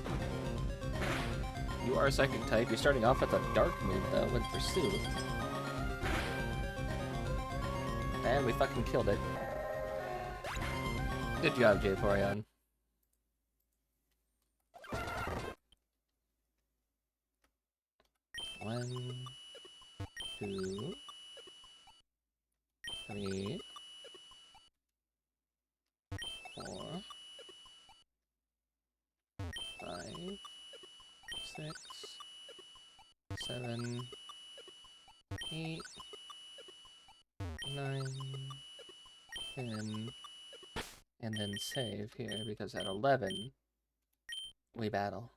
You are a psychic type. You're starting off with a dark move though, with Pursue. And we fucking killed it. Good job, JayKayVT. 1, 2, 3, 4, 5, 6, 7, 8, 9, 10, and then save here, because at 11, we battle.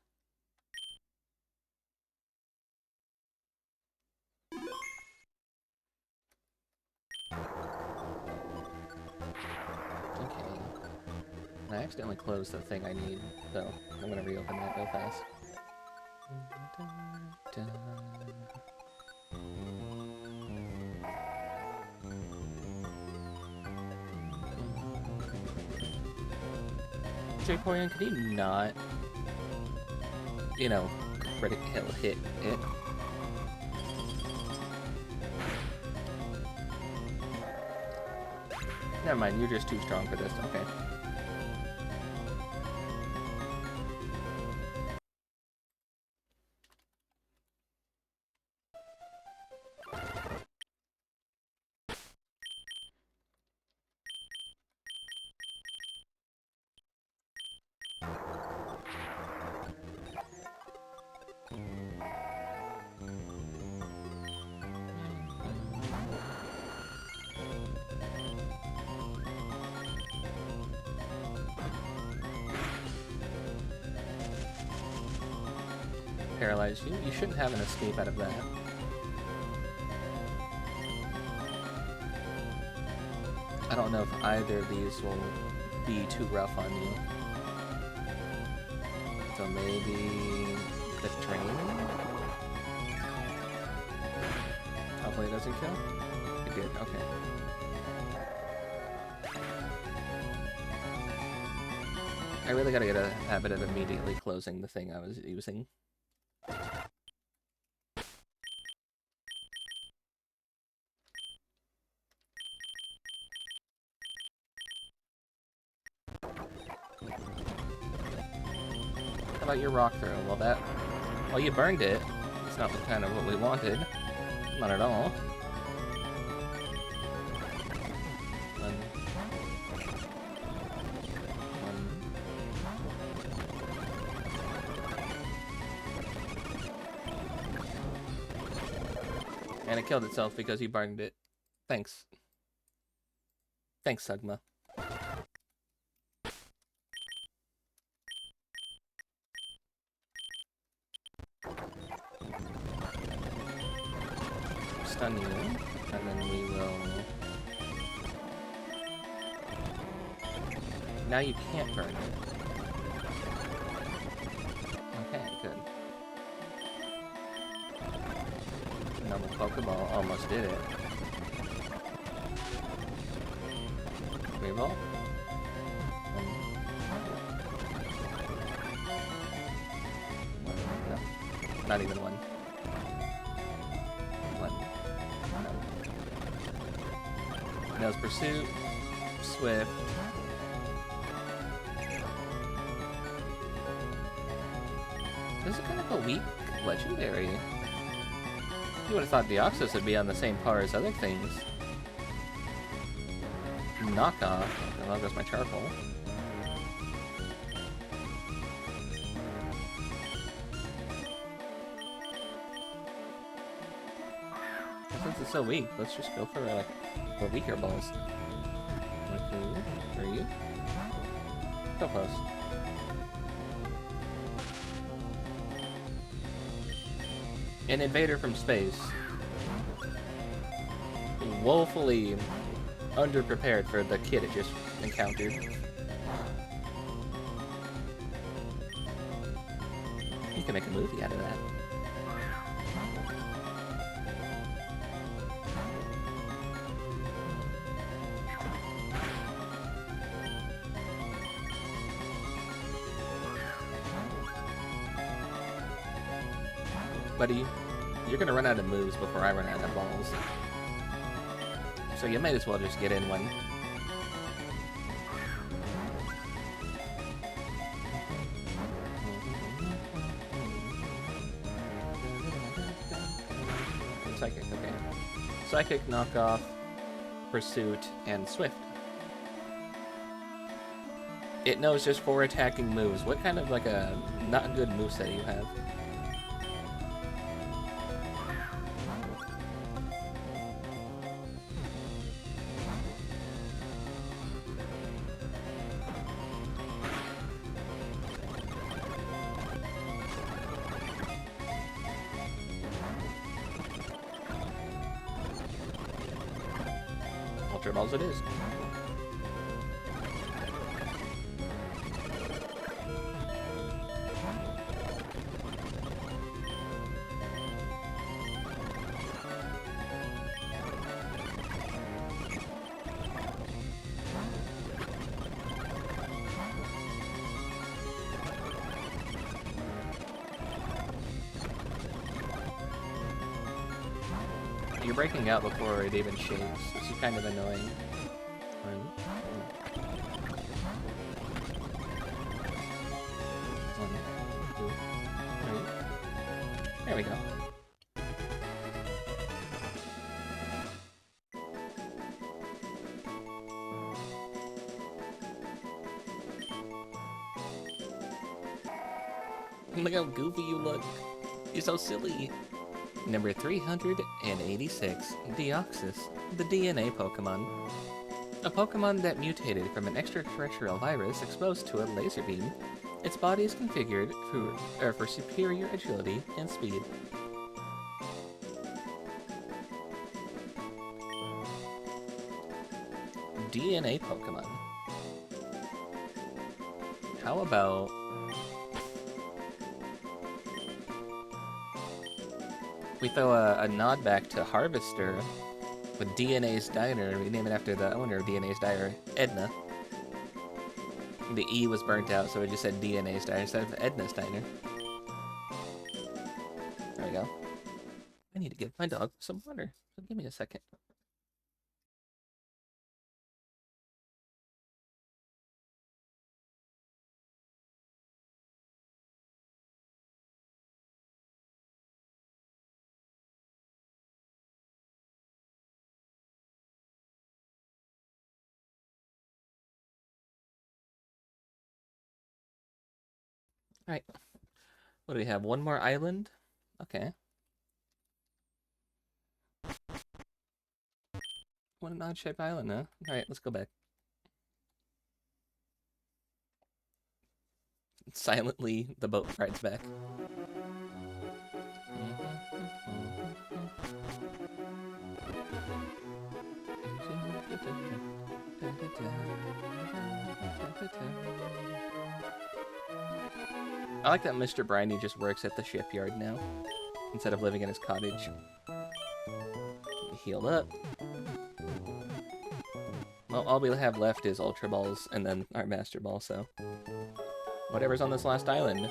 Okay. I accidentally closed the thing I need, so I'm gonna reopen that real fast. JayKayVT, could you not, you know, hit it? Never mind, you're just too strong for this, okay. Paralyze you. You shouldn't have an escape out of that. I don't know if either of these will be too rough on you. So maybe the train? Hopefully it doesn't kill. It did, okay. I really gotta get a habit of immediately closing the thing I was using. How about your rock throw? Well, that... Well, you burned it. It's not kind of what we wanted. Not at all. And it killed itself because you burned it. Thanks. Thanks, Sugma. Stun you, and then we will... Now you can't burn it. Okay, good. Normal Pokeball almost did it. Reroll. No, not even one. One. No. Nose Pursuit. Swift. This is kind of a weak legendary. You would have thought Deoxys would be on the same par as other things. Knockoff. And there goes my charcoal. Since it's so weak, let's just go for like the weaker balls. 1, 2, 3. So close. An invader from space. Woefully underprepared for the kid it just encountered. You can make a movie out of that. Buddy, you're gonna run out of moves before I run out of balls. So you might as well just get in one. Psychic, okay. Psychic, Knockoff, Pursuit, and Swift. It knows just 4 attacking moves. What kind of like a not good moveset do you have? Ultra Balls it is. You're breaking out before it even shakes, which is kind of annoying. One, two, three. There we go. Look how goofy you look. You're so silly. Number 386, Deoxys, the DNA Pokemon. A Pokemon that mutated from an extraterrestrial virus exposed to a laser beam. Its body is configured for superior agility and speed. DNA Pokemon. How about... we throw a nod back to Harvester with DNA's Diner. We name it after the owner of DNA's Diner, Edna. The E was burnt out, so we just said DNA's Diner instead of Edna's Diner. There we go. I need to give my dog some water, so give me a second. Alright. What do we have? One more island? Okay. What an odd-shaped island, huh? Alright, let's go back. Silently, the boat rides back. I like that Mr. Briny just works at the shipyard now, instead of living in his cottage. Healed up. Well, all we have left is Ultra Balls and then our Master Ball, so... whatever's on this last island.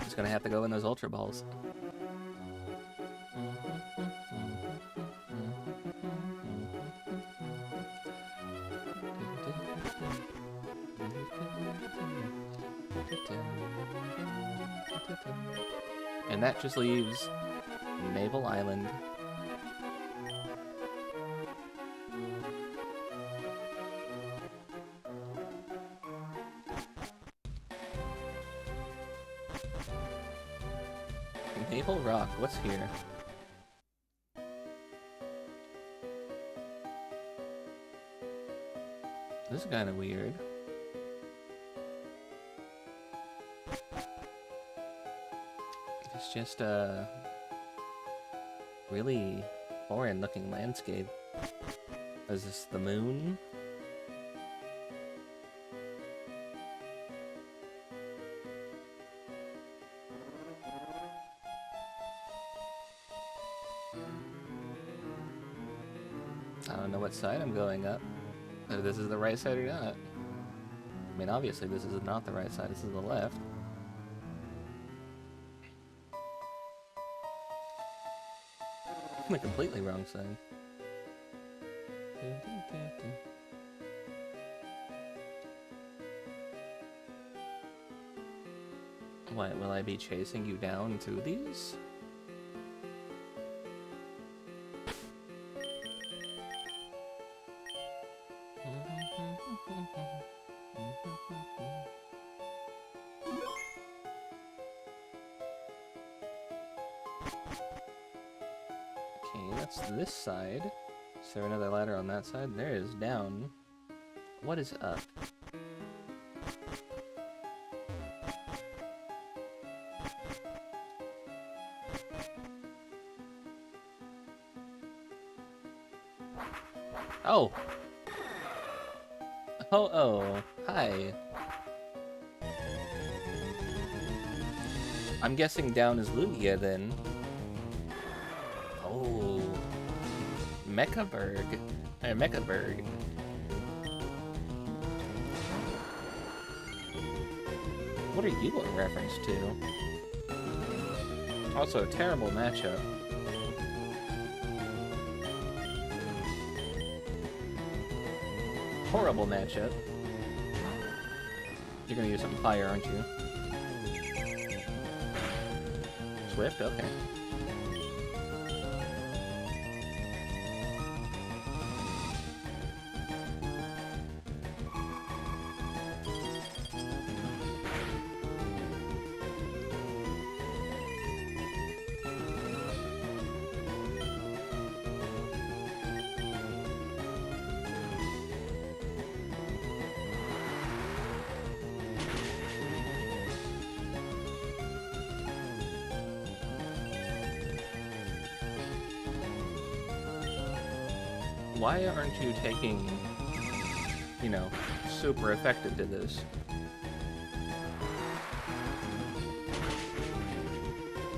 Just gonna have to go in those Ultra Balls. And that just leaves Naval Island. Naval Rock, what's here? This is kind of weird. It's just a really foreign looking landscape. Is this the moon? I don't know what side I'm going up. If this is the right side or not. I mean, obviously this is not the right side, this is the left. The completely wrong side. What, will I be chasing you down through these? Okay, that's this side. Is there another ladder on that side? There is down. What is up? Oh! Oh, hi. I'm guessing down is Lugia then. Oh. Mechaberg. Mechaberg. What are you a reference to? Also, a terrible matchup. Horrible matchup. You're gonna use some fire, aren't you? Swift? Okay. Why aren't you taking, you know, super effective to this?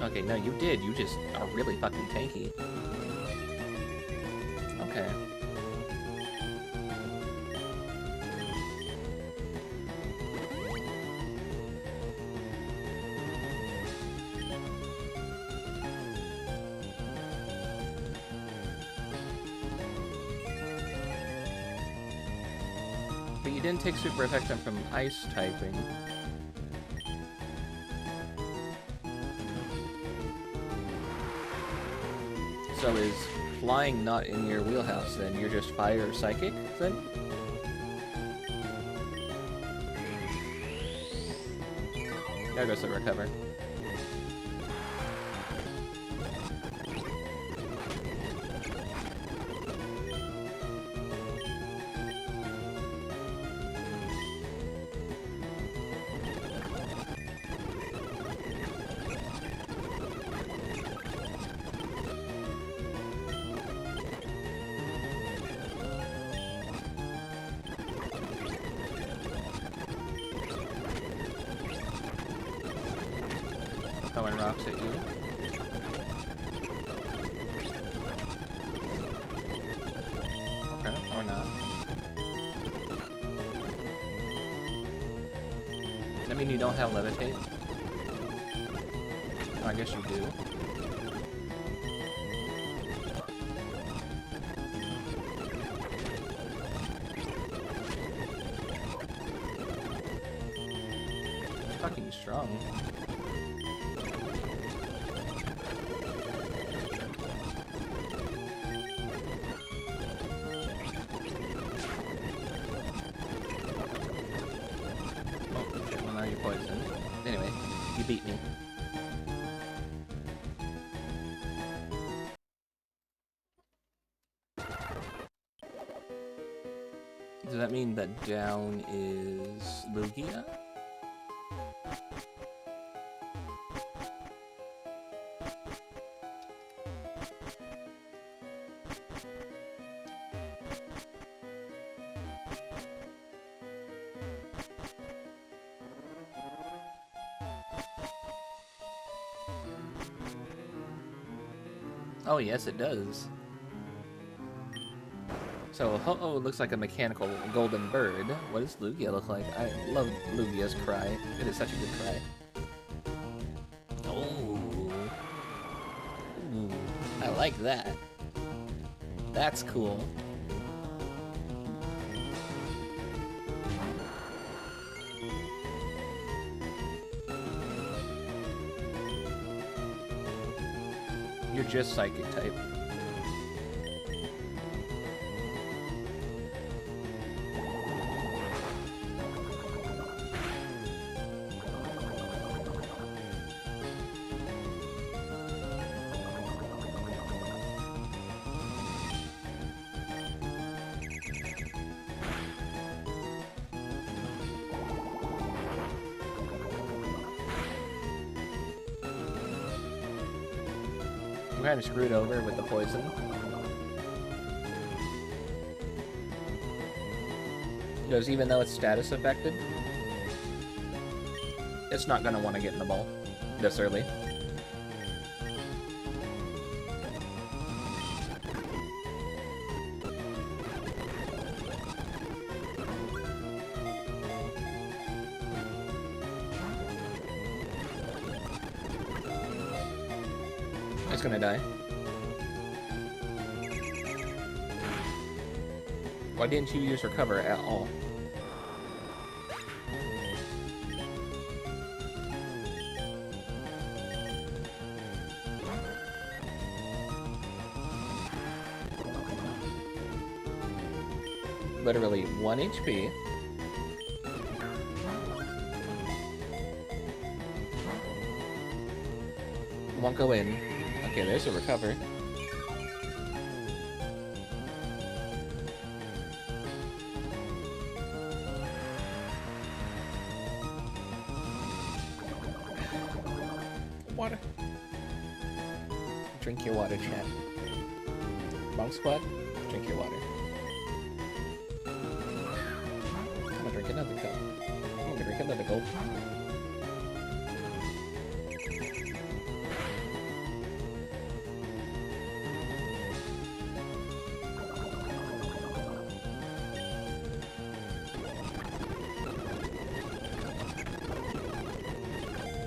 Okay, no, you did. You just are really fucking tanky. Okay. But you didn't take super effective from ice typing. So is flying not in your wheelhouse then? You're just fire or psychic then? Gotta go slow recover. looks at you. Okay, or not. I mean, you don't have levitate? Oh, I guess you do. Fucking strong. Oh, shit, well now you're poisoned. Anyway, you beat me. Does that mean that down is Lugia? Oh, yes, it does. So, Ho-Oh looks like a mechanical golden bird. What does Lugia look like? I love Lugia's cry. It is such a good cry. Oh. Ooh, I like that. That's cool. You're just psychic type. I'm kind of screwed over with the poison. Because even though it's status affected, it's not going to want to get in the ball this early. It's gonna die. Why didn't you use recover at all? Literally 1 HP. Won't go in. Okay, there's a recover. Water. Drink your water, chat. Monk Squad, drink your water. I'm gonna drink another cup. I'm gonna drink another gulp.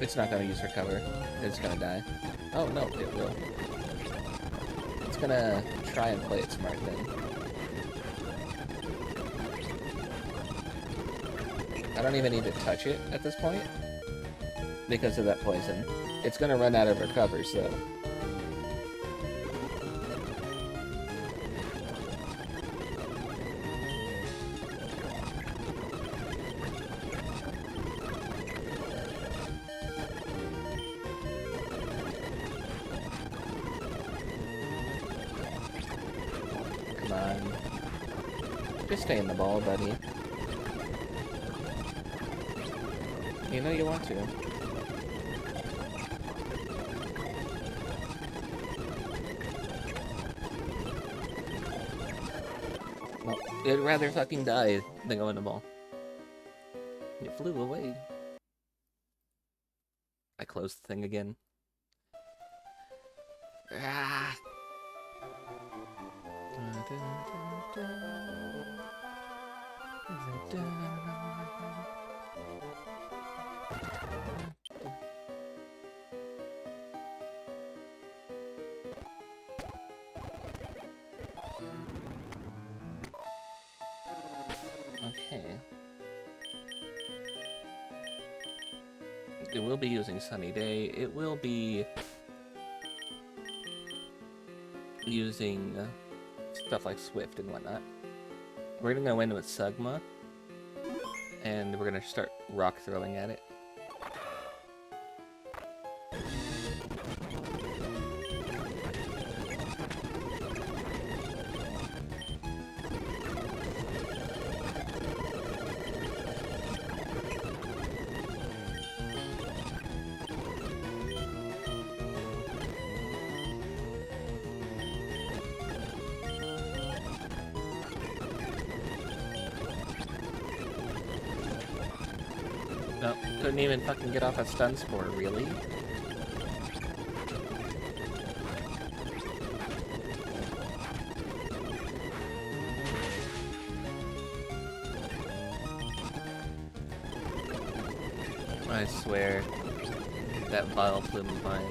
It's not gonna use recover. It's gonna die. Oh no, it will. It's gonna try and play it smart then. I don't even need to touch it at this point because of that poison. It's gonna run out of recovers though. Come on. Just stay in the ball, buddy. You know you want to. Well, I'd rather fucking die than go in the ball. It flew away. I closed the thing again. Ah. Okay. It will be using Sunny Day. It will be using stuff like Swift and whatnot. We're gonna go in with Sugma, and we're gonna start rock throwing at it. No, couldn't even fucking get off a stun spore, really? I swear, that vile plume of mine.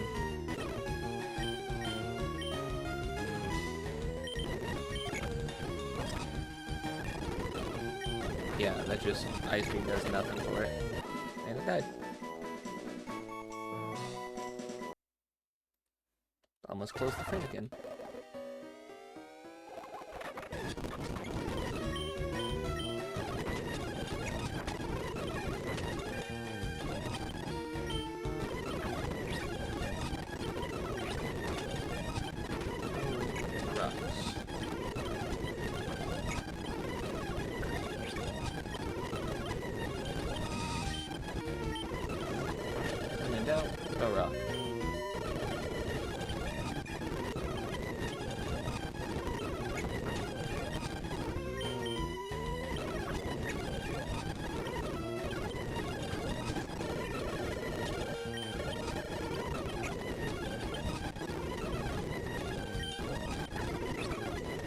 Yeah, that just Ice Beam does nothing for it. And it died. Almost closed the frame again. Go rock.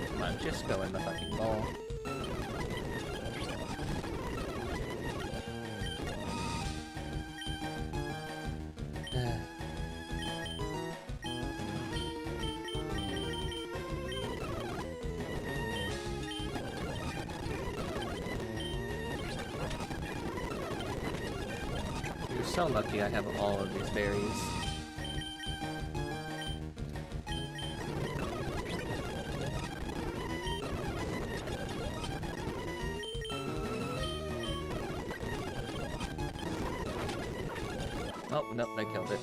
Come on, just go in the fucking ball. You're so lucky I have all of these berries. Oh, nope, they killed it.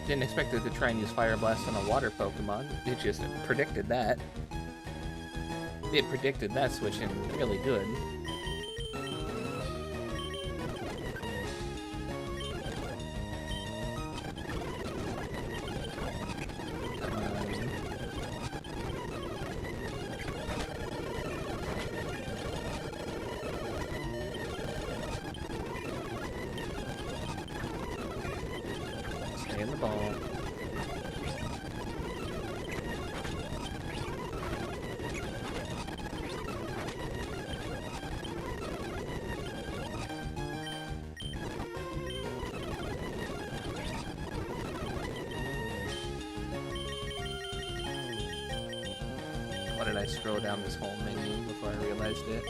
Didn't expect it to try and use Fire Blast on a water Pokemon. It just predicted that. It predicted that switch in really good. Stay in the ball. Why did I scroll down this whole menu before I realized it?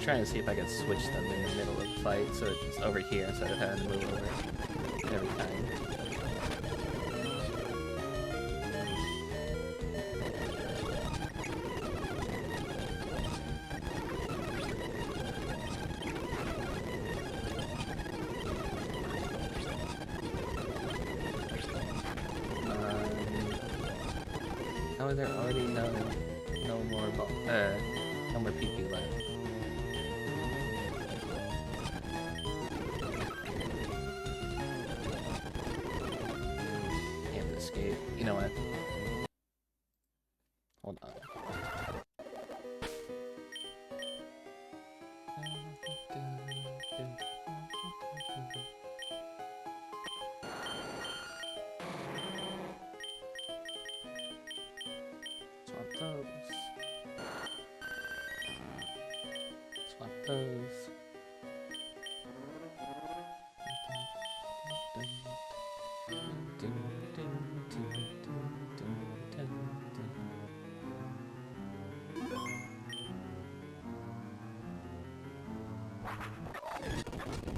trying to see if I can switch them in the middle of the fight so it's over here instead of having to move over every time. How are there already no more no more PP left? Can't escape. You know what? Hold on. Swap those. Swap those.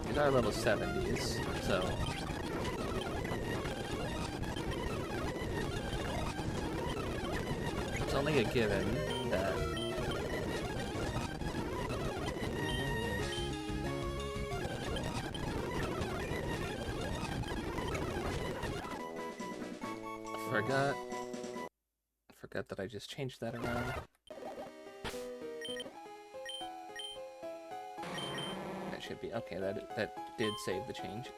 These are level 70s, so it's only a given that forgot that I just changed that around. That should be okay. That did save the change.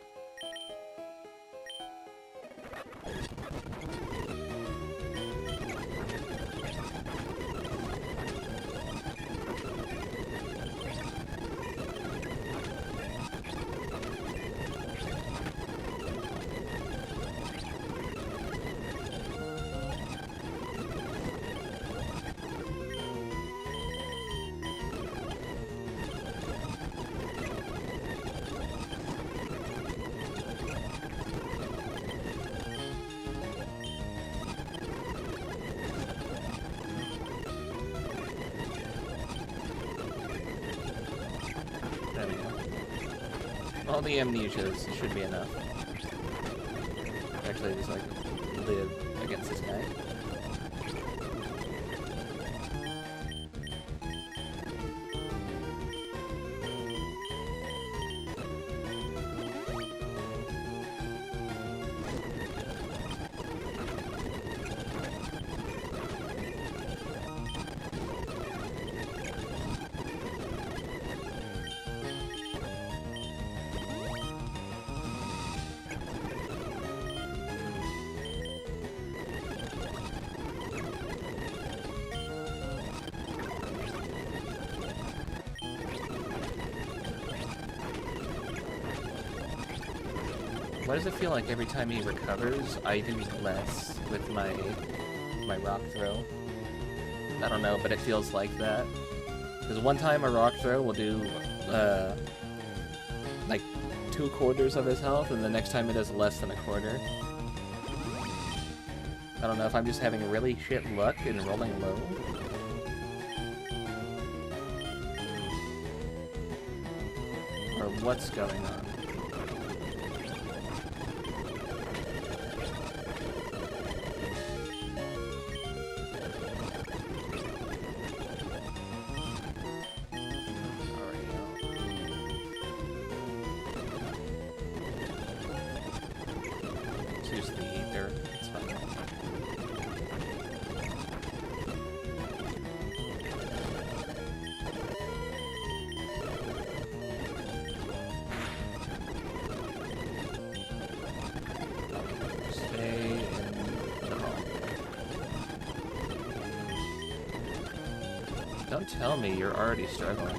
There we go. All the amnesias should be enough. Actually, just like live against this guy. Why does it feel like every time he recovers, I do less with my rock throw? I don't know, but it feels like that. Because one time a rock throw will do, like 2/4 of his health, and the next time it does less than 1/4. I don't know if I'm just having really shit luck and rolling low. Or what's going on? Don't tell me you're already struggling.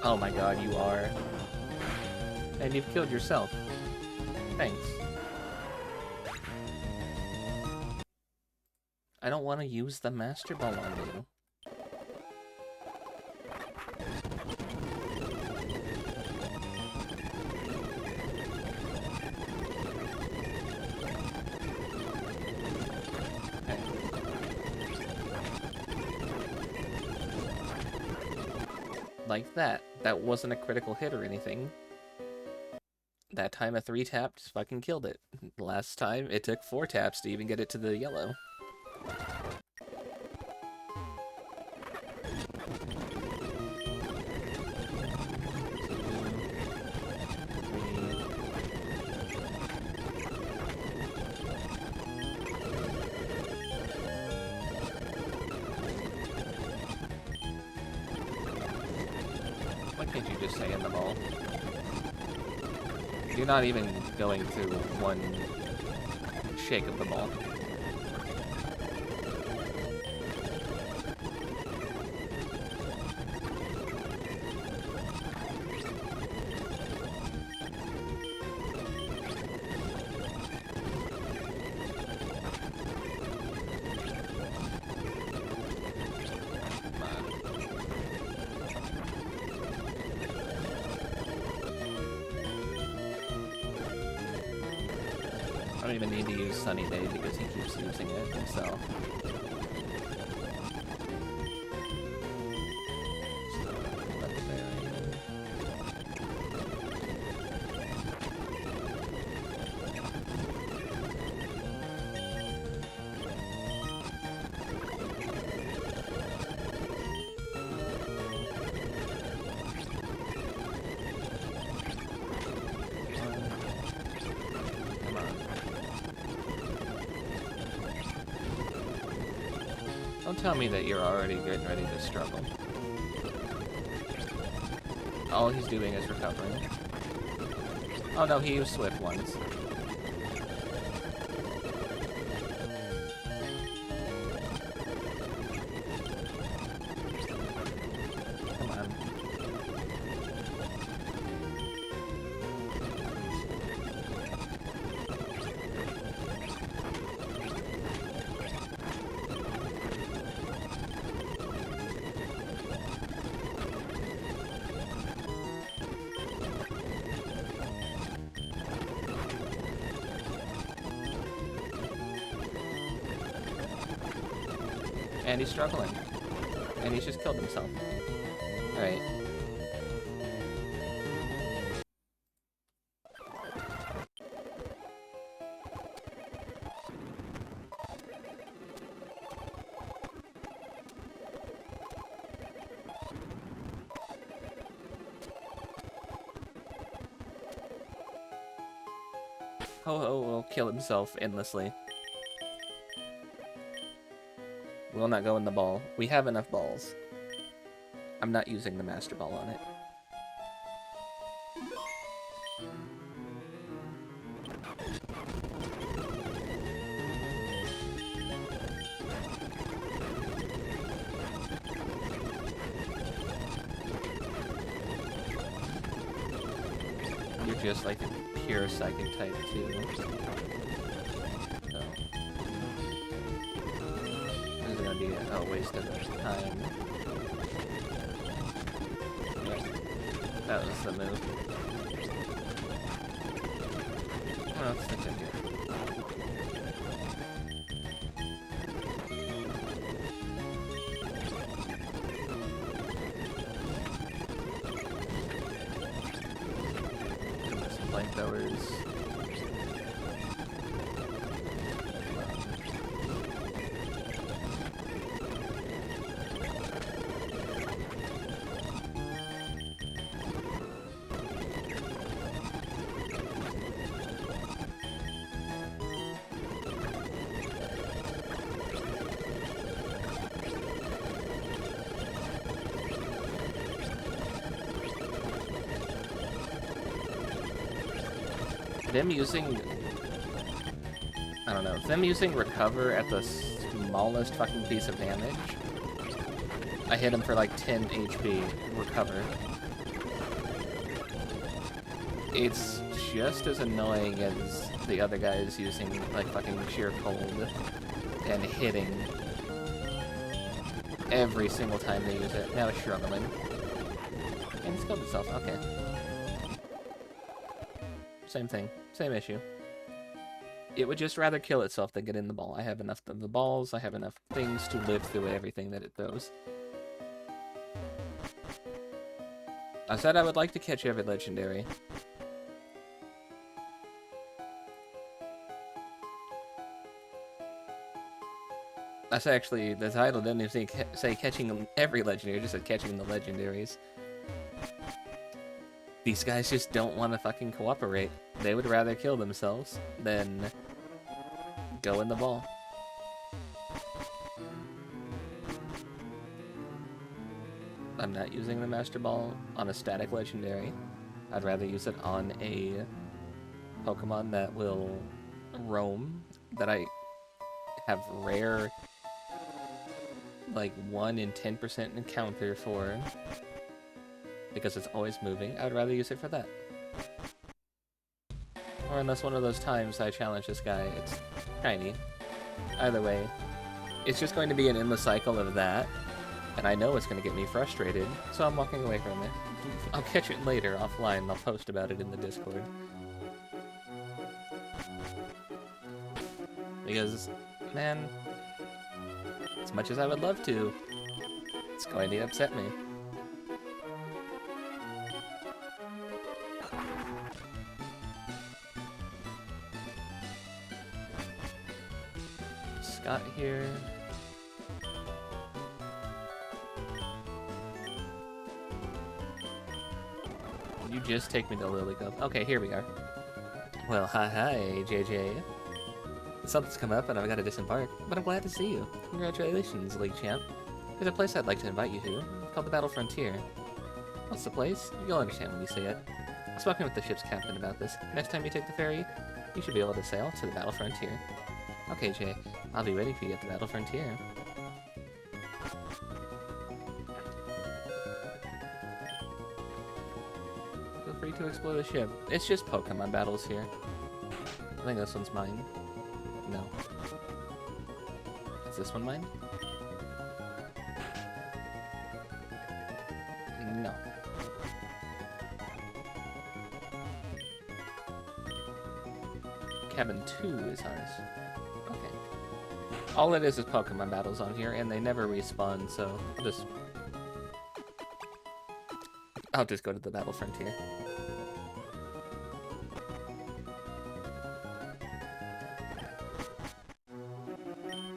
Oh my god, you are. And you've killed yourself. Thanks. I don't want to use the Master Ball on you. like that. That wasn't a critical hit or anything. That time a 3-tap just fucking killed it. Last time it took 4 taps to even get it to the yellow. Why can't you just stay in the ball? You're not even going through one shake of the ball. I don't even need to use Sunny Day because he keeps using it himself. Don't tell me that you're already getting ready to struggle. All he's doing is recovering. Oh no, he used Swift once. Come on. And he's struggling. And he's just killed himself. Alright. Ho-Ho will kill himself endlessly. Will not go in the ball. We have enough balls. I'm not using the Master Ball on it. You're just like a pure psychic type too. So. This is gonna be a waste of time. That was the move. Oh, that's the ticket. Some flamethrowers. Them using... I don't know. Them using Recover at the smallest fucking piece of damage. I hit him for like 10 HP. Recover. It's just as annoying as the other guys using like fucking sheer cold and hitting every single time they use it. Now it's struggling. And it's killed itself. Okay. Same thing. Same issue. It would just rather kill itself than get in the ball. I have enough of the balls, I have enough things to live through everything that it throws. I said I would like to catch every legendary. That's actually, the title didn't even say catching every legendary, it just said catching the legendaries. These guys just don't want to fucking cooperate. They would rather kill themselves than go in the ball. I'm not using the Master Ball on a static legendary. I'd rather use it on a Pokemon that will roam, that I have rare, like 1 in 10% encounter for, because it's always moving. I would rather use it for that. Or unless one of those times I challenge this guy, it's shiny. Either way, it's just going to be an endless cycle of that, and I know it's going to get me frustrated, so I'm walking away from it. I'll catch it later offline, and I'll post about it in the Discord. Because, man, as much as I would love to, it's going to upset me. Scott here. You just take me to Lily Cove. Okay, here we are. Well, hi, JJ. Something's come up and I've got to disembark, but I'm glad to see you. Congratulations, League Champ. There's a place I'd like to invite you to, called the Battle Frontier. What's the place? You'll understand when you see it. I was talking with the ship's captain about this. Next time you take the ferry, you should be able to sail to the Battle Frontier. Okay, Jay, I'll be waiting for you at the Battle Frontier. Feel free to explore the ship. It's just Pokemon battles here. I think this one's mine. No. Is this one mine? No. Cabin 2 is ours. Okay. All it is Pokemon battles on here, and they never respawn, so I'll just go to the Battle Frontier.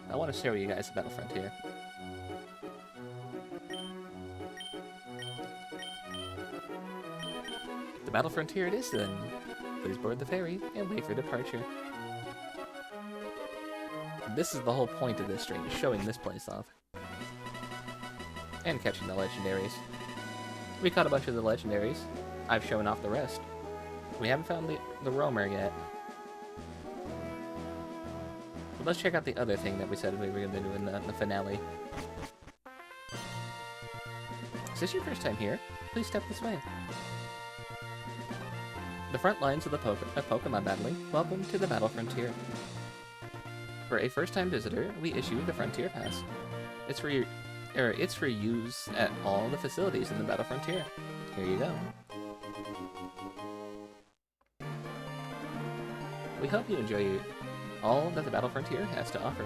I want to show you guys the Battle Frontier. The Battle Frontier it is then. Please board the ferry and wait for departure. This is the whole point of this stream, is showing this place off. And catching the legendaries. We caught a bunch of the legendaries. I've shown off the rest. We haven't found the roamer yet. But let's check out the other thing that we said we were going to do in the finale. Is this your first time here? Please step this way. The front lines of Pokemon battling, welcome to the Battle Frontier. For a first-time visitor, we issue the Frontier Pass. It's for use at all the facilities in the Battle Frontier. Here you go. We hope you enjoy all that the Battle Frontier has to offer.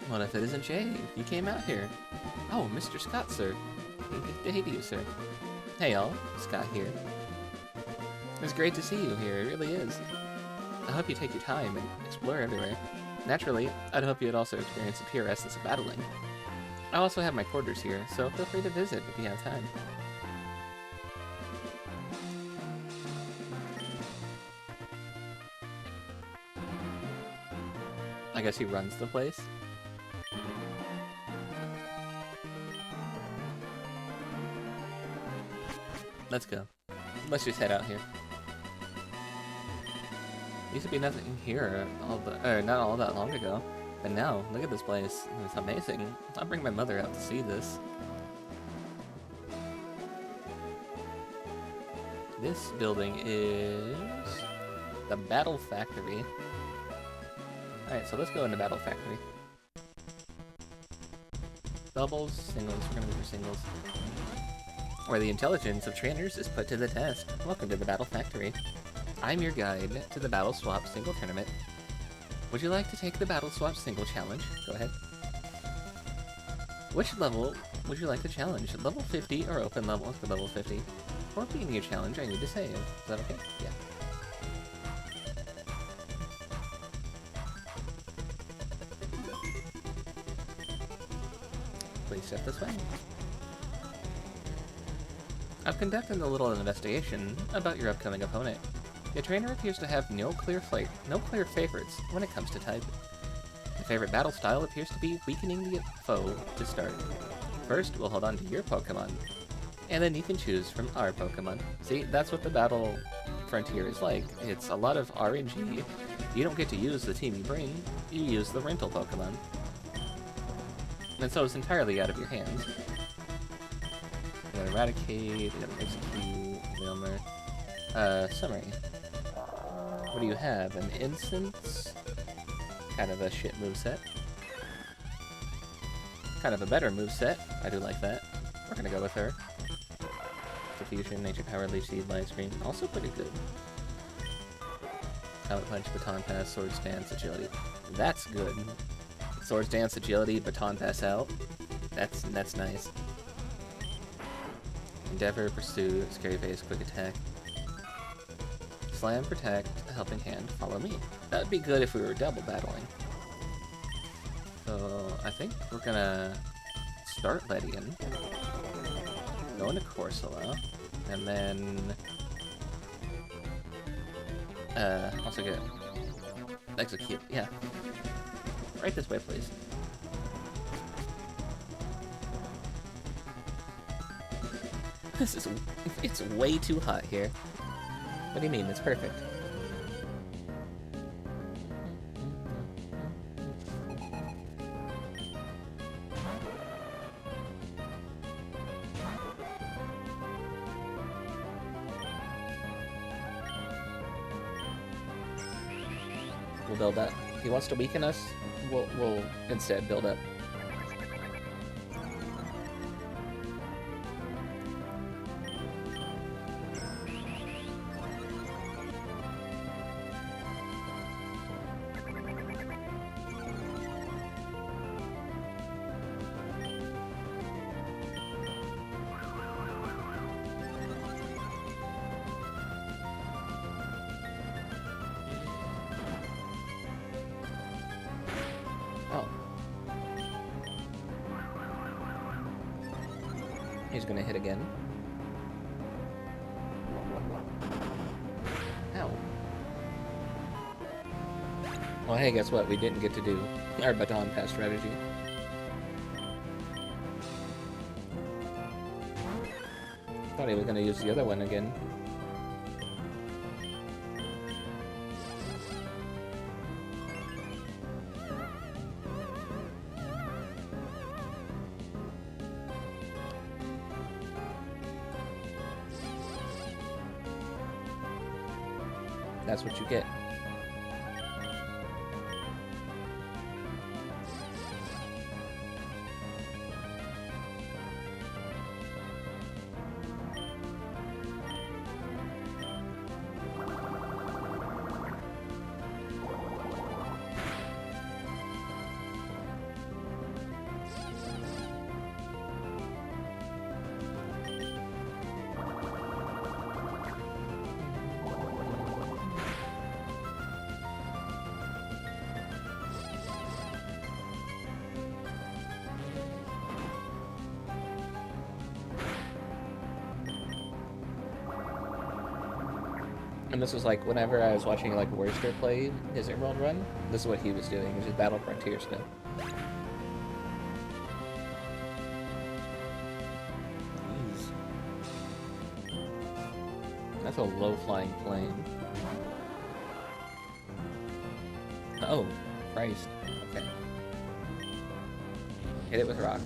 What if it isn't Jay? You came out here. Oh, Mr. Scott, sir. Good day to you, sir. Hey, y'all. Scott here. It's great to see you here, it really is. I hope you take your time and explore everywhere. Naturally, I'd hope you'd also experience the pure essence of battling. I also have my quarters here, so feel free to visit if you have time. I guess he runs the place. Let's go. Let's just head out here. Used to be nothing here not all that long ago. And now, look at this place. It's amazing. I'll bring my mother out to see this. This building is the Battle Factory. Alright, so let's go into Battle Factory. Doubles, singles, we're gonna go for singles. Where the intelligence of trainers is put to the test. Welcome to the Battle Factory. I'm your guide to the Battle Swap Single Tournament. Would you like to take the Battle Swap Single Challenge? Go ahead. Which level would you like to challenge? Level 50 or open level for level 50? For beating a challenge, I need to save. Is that okay? Yeah. Please step this way. I've conducted a little investigation about your upcoming opponent. Your trainer appears to have no clear favorites when it comes to type. The favorite battle style appears to be weakening the foe to start. First, we'll hold on to your Pokemon, and then you can choose from our Pokemon. See, that's what the battle frontier is like. It's a lot of RNG. You don't get to use the team you bring, you use the rental Pokemon. And so it's entirely out of your hands. We got Eradicate, we got Execute, Wilmer. Summary. What do you have? An Instance? Kind of a shit moveset. Kind of a better moveset. I do like that. We're gonna go with her. Diffusion, Nature Power, Leaf Seed, Light Screen. Also pretty good. Comet Punch, Baton Pass, Swords Dance, Agility. That's good. Swords Dance, Agility, Baton Pass out. That's nice. Endeavor, Pursue, Scary Face, Quick Attack. Slam, Protect, Helping Hand, Follow Me. That would be good if we were double battling. So, I think we're gonna start Ledian, go into Corsola, and then also get Execute, yeah. Right this way, please. It's way too hot here. What do you mean? It's perfect. We'll build up. If he wants to weaken us, we'll instead build up. He's gonna hit again. Ow. Well, hey, guess what? We didn't get to do our Baton Pass strategy. Thought he was gonna use the other one again. That's what you get. And this was like whenever I was watching like Worcester play his Emerald run, this is what he was doing, which is Battle Frontier stuff. Jeez. That's a low-flying plane. Oh, Christ. Okay. Hit it with rocks.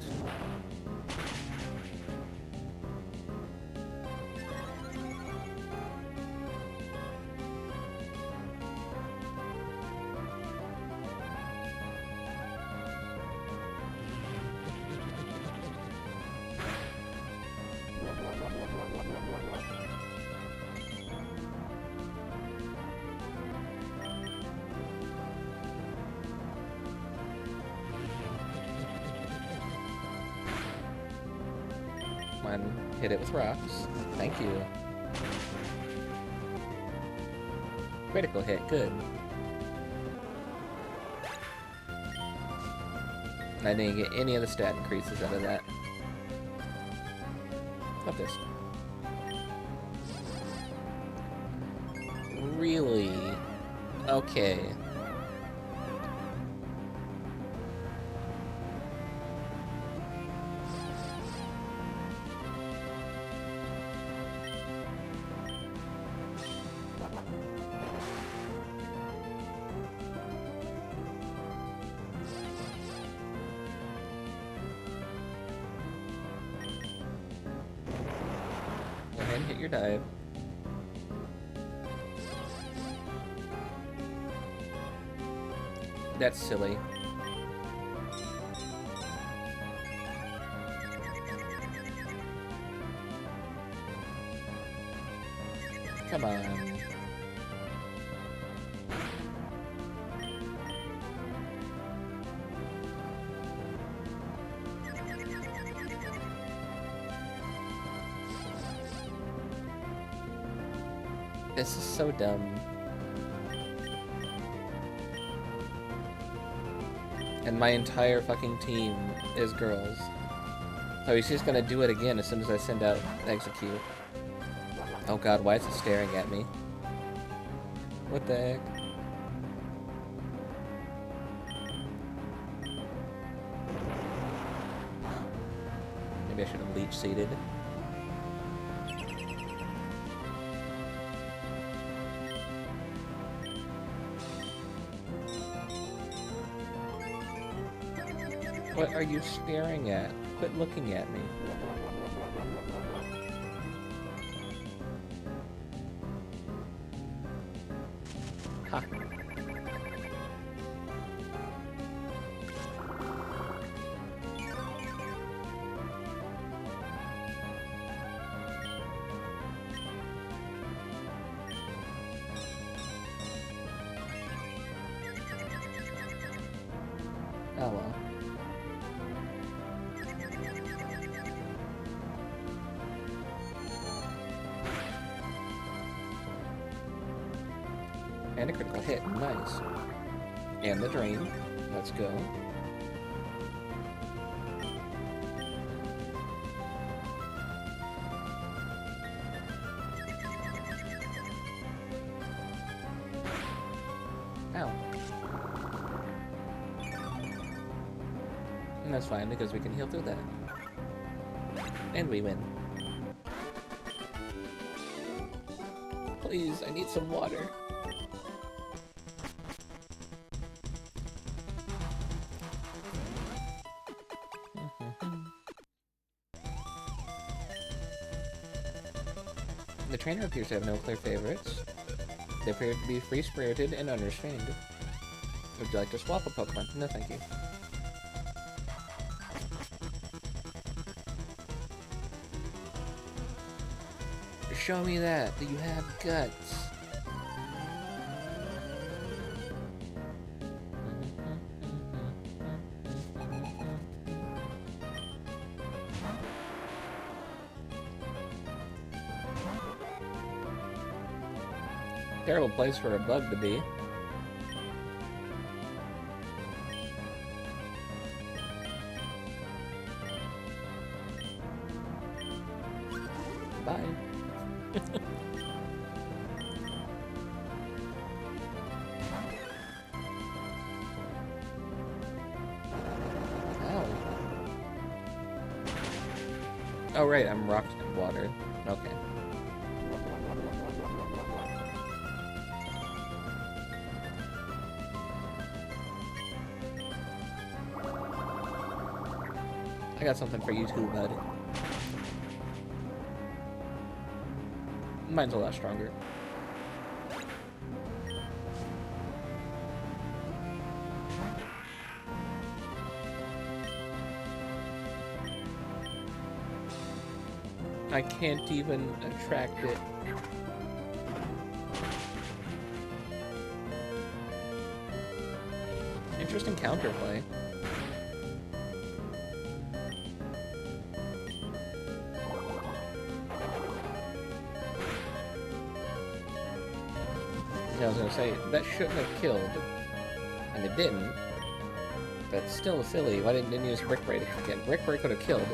Come on, hit it with rocks. Thank you. Critical hit, good. I didn't get any of the stat increases out of that. Love this. Really? Okay. Go ahead and hit your dive. That's silly. Come on. This is so dumb. And my entire fucking team is girls. So he's just gonna do it again as soon as I send out execute. Oh god, why is it staring at me? What the heck? Maybe I should have leech seeded. What are you staring at? Quit looking at me. Ha. Oh well. And a critical hit, nice. And the drain, let's go. Ow. And that's fine because we can heal through that. And we win. Please, I need some water. The trainer appears to have no clear favorites. They appear to be free-spirited and unrestrained. Would you like to swap a Pokemon? No, thank you. Show me that you have guts. Terrible place for a bug to be. Bye. Ow. Oh right, I'm rocked in water. Okay. I got something for you too, bud. Mine's a lot stronger. I can't even attract it. Interesting counterplay. Yeah, I was gonna say, that shouldn't have killed. And it didn't. That's still silly. Why didn't use Brick Break again? Brick Break could have killed.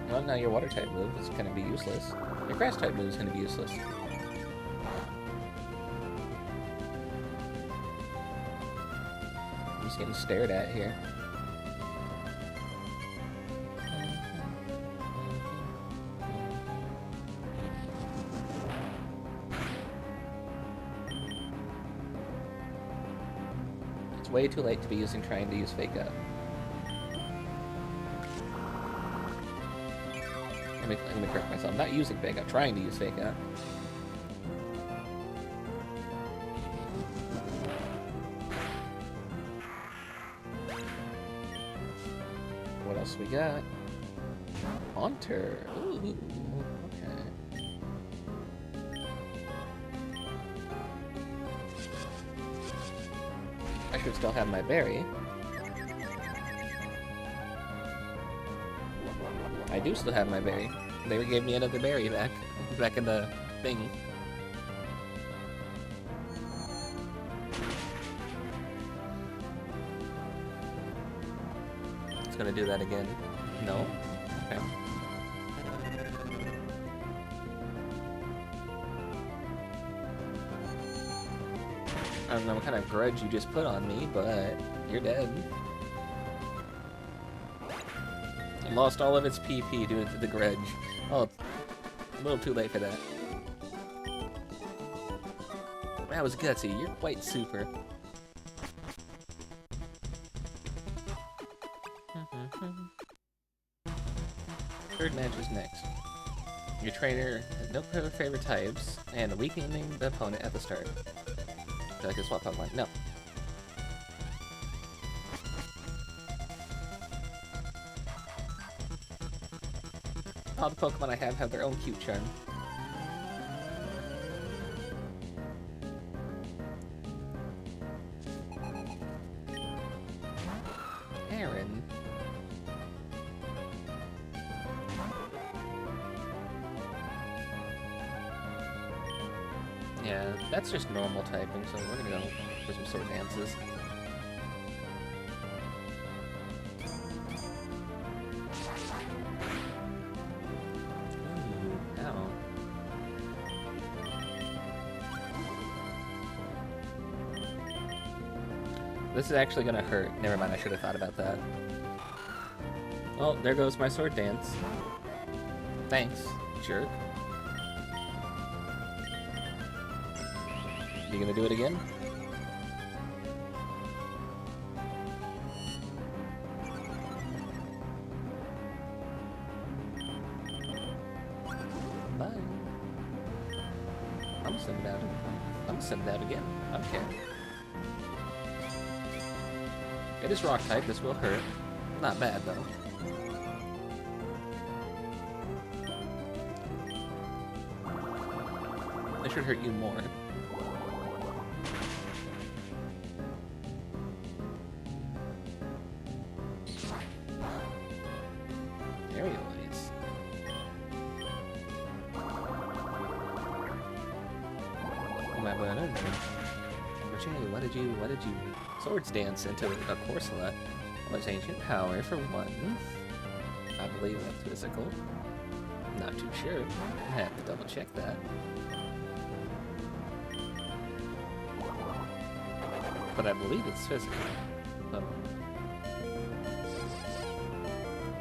Well, now your water type move is gonna be useless. Your grass type move is gonna be useless. I'm just getting stared at here. It's way too late to be trying to use Fake Out. Let me correct myself. I'm not using Fake Out, trying to use Fake Out. What else we got? Haunter. Ooh, okay. I should still have my berry. I do still have my berry. They gave me another berry back in the thing. It's gonna do that again. No? Okay. I don't know what kind of grudge you just put on me, but you're dead. It lost all of its PP due to the grudge. Oh, it's a little too late for that. That was gutsy. You're quite super. Third match is next. Your trainer has no favorite types, and weakening the opponent at the start. Feel like I swap Pokemon? No. All the Pokemon I have their own cute charm. Aaron. Yeah, that's just normal typing, so we're gonna go for some sword dances. This is actually gonna hurt. Never mind, I should have thought about that. Oh, there goes my sword dance. Thanks, jerk. You gonna do it again? Bye. I'm gonna send it out. I'm gonna send it out again. I don't care. It is rock type, this will hurt. Not bad though. It should hurt you more. Aerial Ace. Oh my god, I don't know. Jay, why did you swords dance into a Corsola? Well, it's ancient power for one. I believe that's physical. Not too sure. I have to double check that. But I believe it's physical. So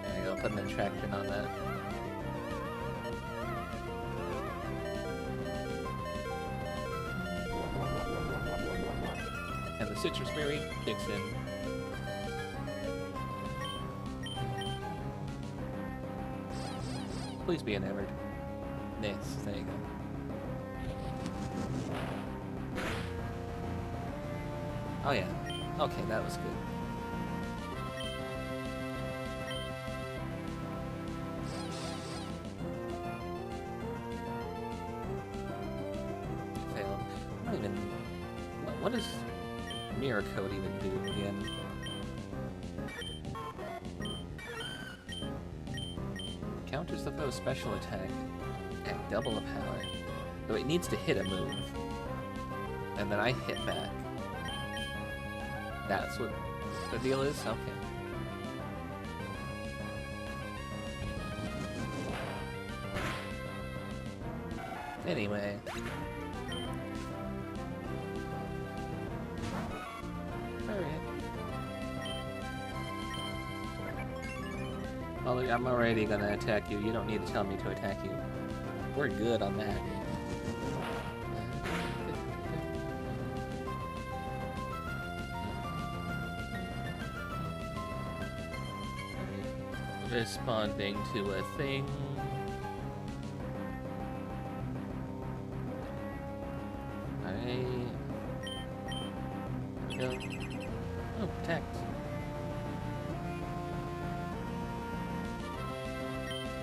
there you go, put an attraction on that. And the citrus berry kicks in. Please be enamored. Nice, there you go. Oh yeah. Okay, that was good. Failed. I don't even What does Mirror Code even do again? Counters the foe's special attack at double the power. So it needs to hit a move. And then I hit back. That's what the deal is? Okay. Anyway. Alright. Well, I'm already gonna attack you. You don't need to tell me to attack you. We're good on that. Responding to a thing. There we go. Oh, protect.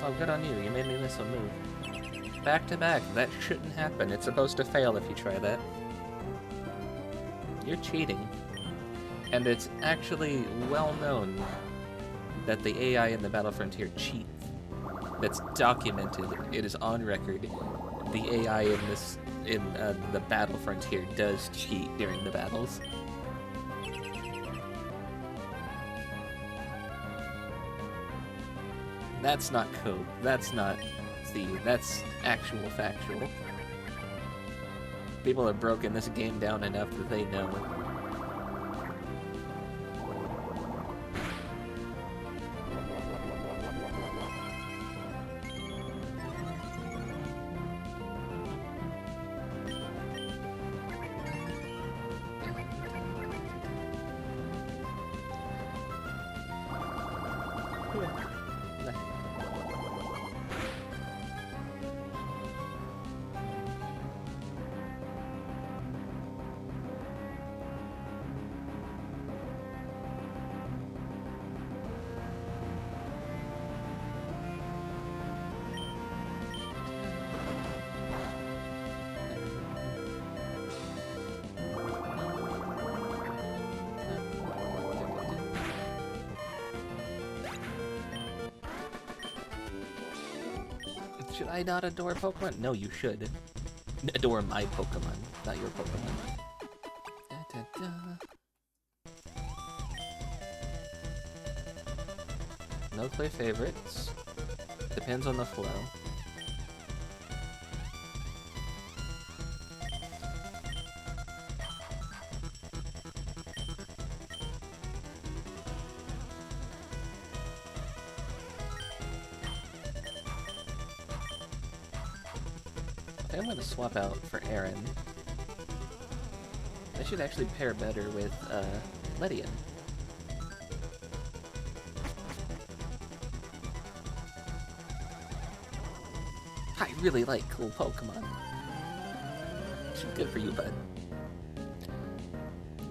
Oh, good on you. You made me miss a move. Back to back. That shouldn't happen. It's supposed to fail if you try that. You're cheating. And it's actually well known that the AI in the Battle Frontier cheats. That's documented. It is on record. The AI in the Battle Frontier does cheat during the battles. That's not code. That's not that's actual factual. People have broken this game down enough that they know. Should I not adore Pokemon? No, you should. Adore my Pokemon, not your Pokemon. Da, da, da. No clear favorites. Depends on the flow. I'm gonna swap out for Aaron. I should actually pair better with Ledian. I really like cool Pokemon. Good for you, bud.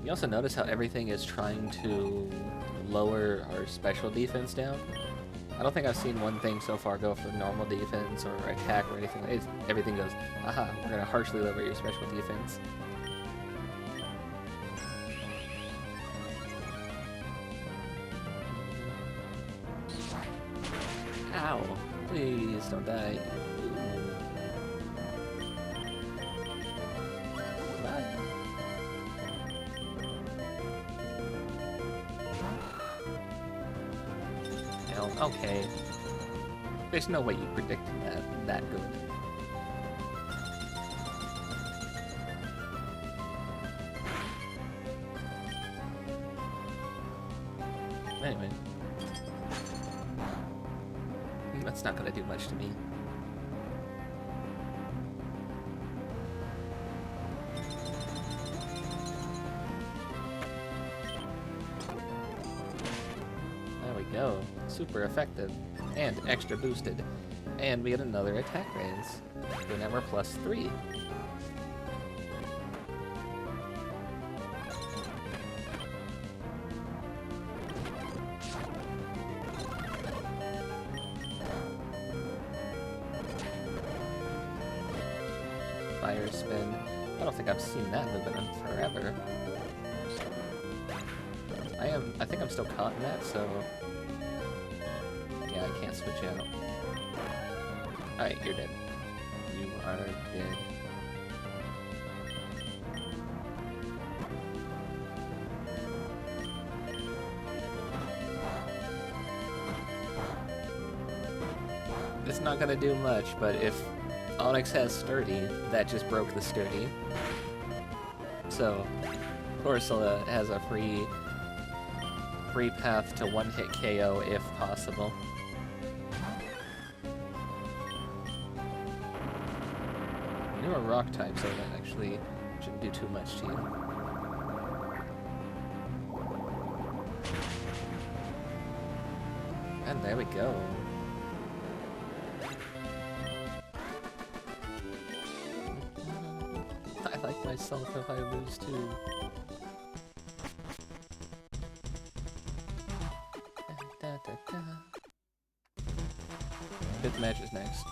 You also notice how everything is trying to lower our special defense down? I don't think I've seen one thing so far go for normal defense or attack or anything. Everything goes, aha, we're gonna harshly lower your special defense. Ow. Please don't die. Bye. Okay. There's no way you predicted that good. Anyway. That's not gonna do much to me. There we go. Super effective. And extra boosted. And we get another attack raise. So now we're +3. Fire spin. I don't think I've seen that move in forever. I think I'm still caught in that, so... Yeah, I can't switch out. Alright, you're dead. You are dead. It's not gonna do much, but if Onyx has Sturdy, that just broke the Sturdy. So, Corsola has a free path to one-hit KO if possible. You're a rock type, so that actually shouldn't do too much to you. And there we go. I like myself if I lose too. Fifth match is next.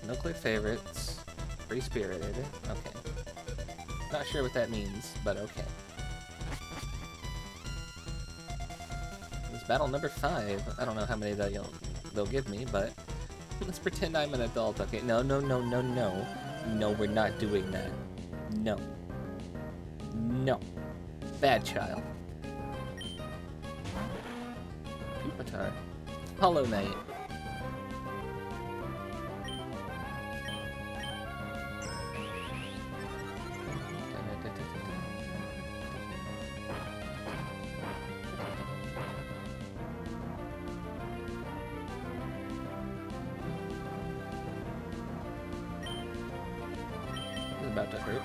No clear favorites. ReSprited. Okay. Not sure what that means, but okay. This battle number 5. I don't know how many they'll give me, but let's pretend I'm an adult. Okay, no. No, we're not doing that. No. No. Bad child. Pupitar. Hollow Knight. About to hurt.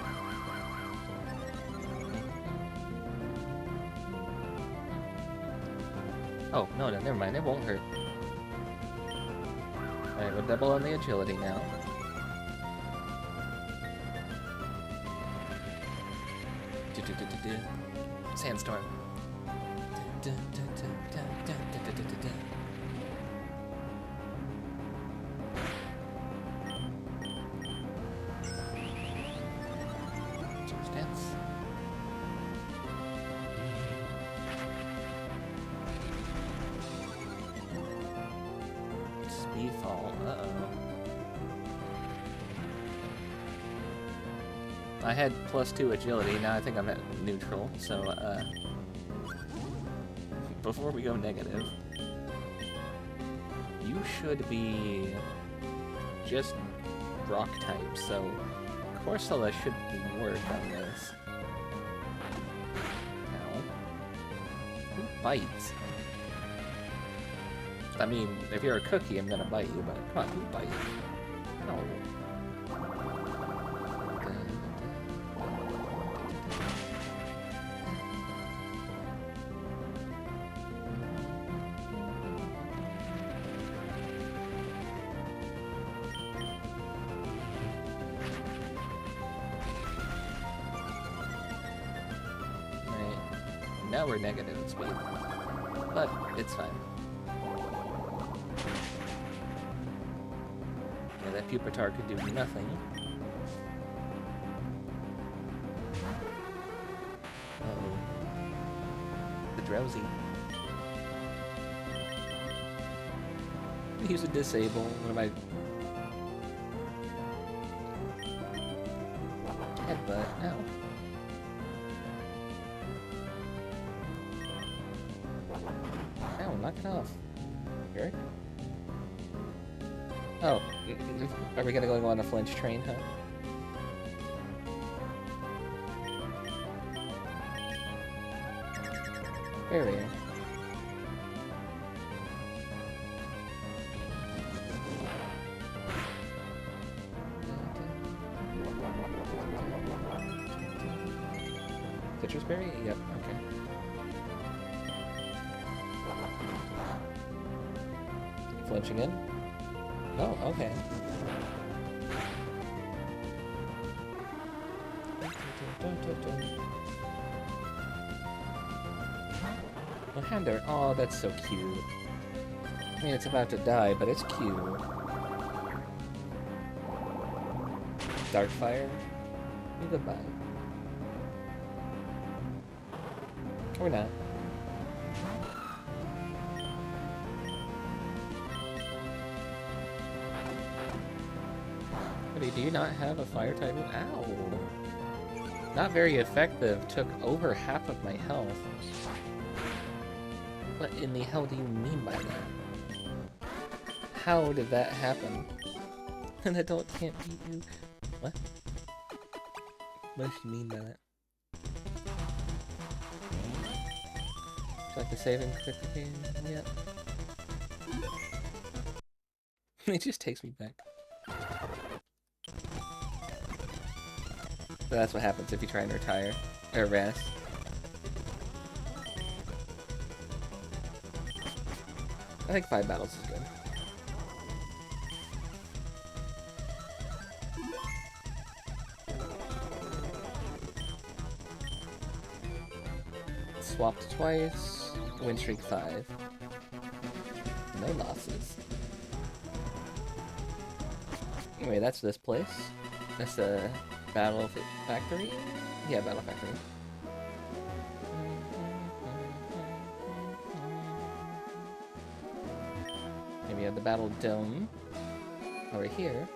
Oh, no, never mind, it won't hurt. Alright, we'll double on the agility now. Sandstorm. Speedfall, uh-oh. I had +2 agility, now I think I'm at neutral, so, before we go negative, you should be just rock type, so Corsola should work on this. Ow. Who bites? I mean, if you're a cookie, I'm gonna bite you, but come on, who bites? No. Right. Now we're negative in speed. But it's fine. That Pupitar could do nothing. Uh-oh. The Drowsy. Use a disable. What am I... Headbutt. Ow. Ow, knock it off. Eric? Oh, are we gonna go on a flinch train, huh? Barrier. Citrus berry? Yep, okay. Flinching in? Oh, okay. Mohander, oh, that's so cute. I mean, it's about to die, but it's cute. Darkfire? Goodbye. Or not. But do you not have a fire type? Ow! Not very effective. Took over half of my health. What in the hell do you mean by that? How did that happen? An adult can't beat you. What? What does she mean by that? Would you like to save and quit the game? Yep. It just takes me back. So that's what happens if you try and retire. Or rest. I think 5 battles is good. Swapped twice. Win streak 5. No losses. Anyway, that's this place. That's the Battle Factory? Yeah, Battle Factory. And we have the Battle Dome over here.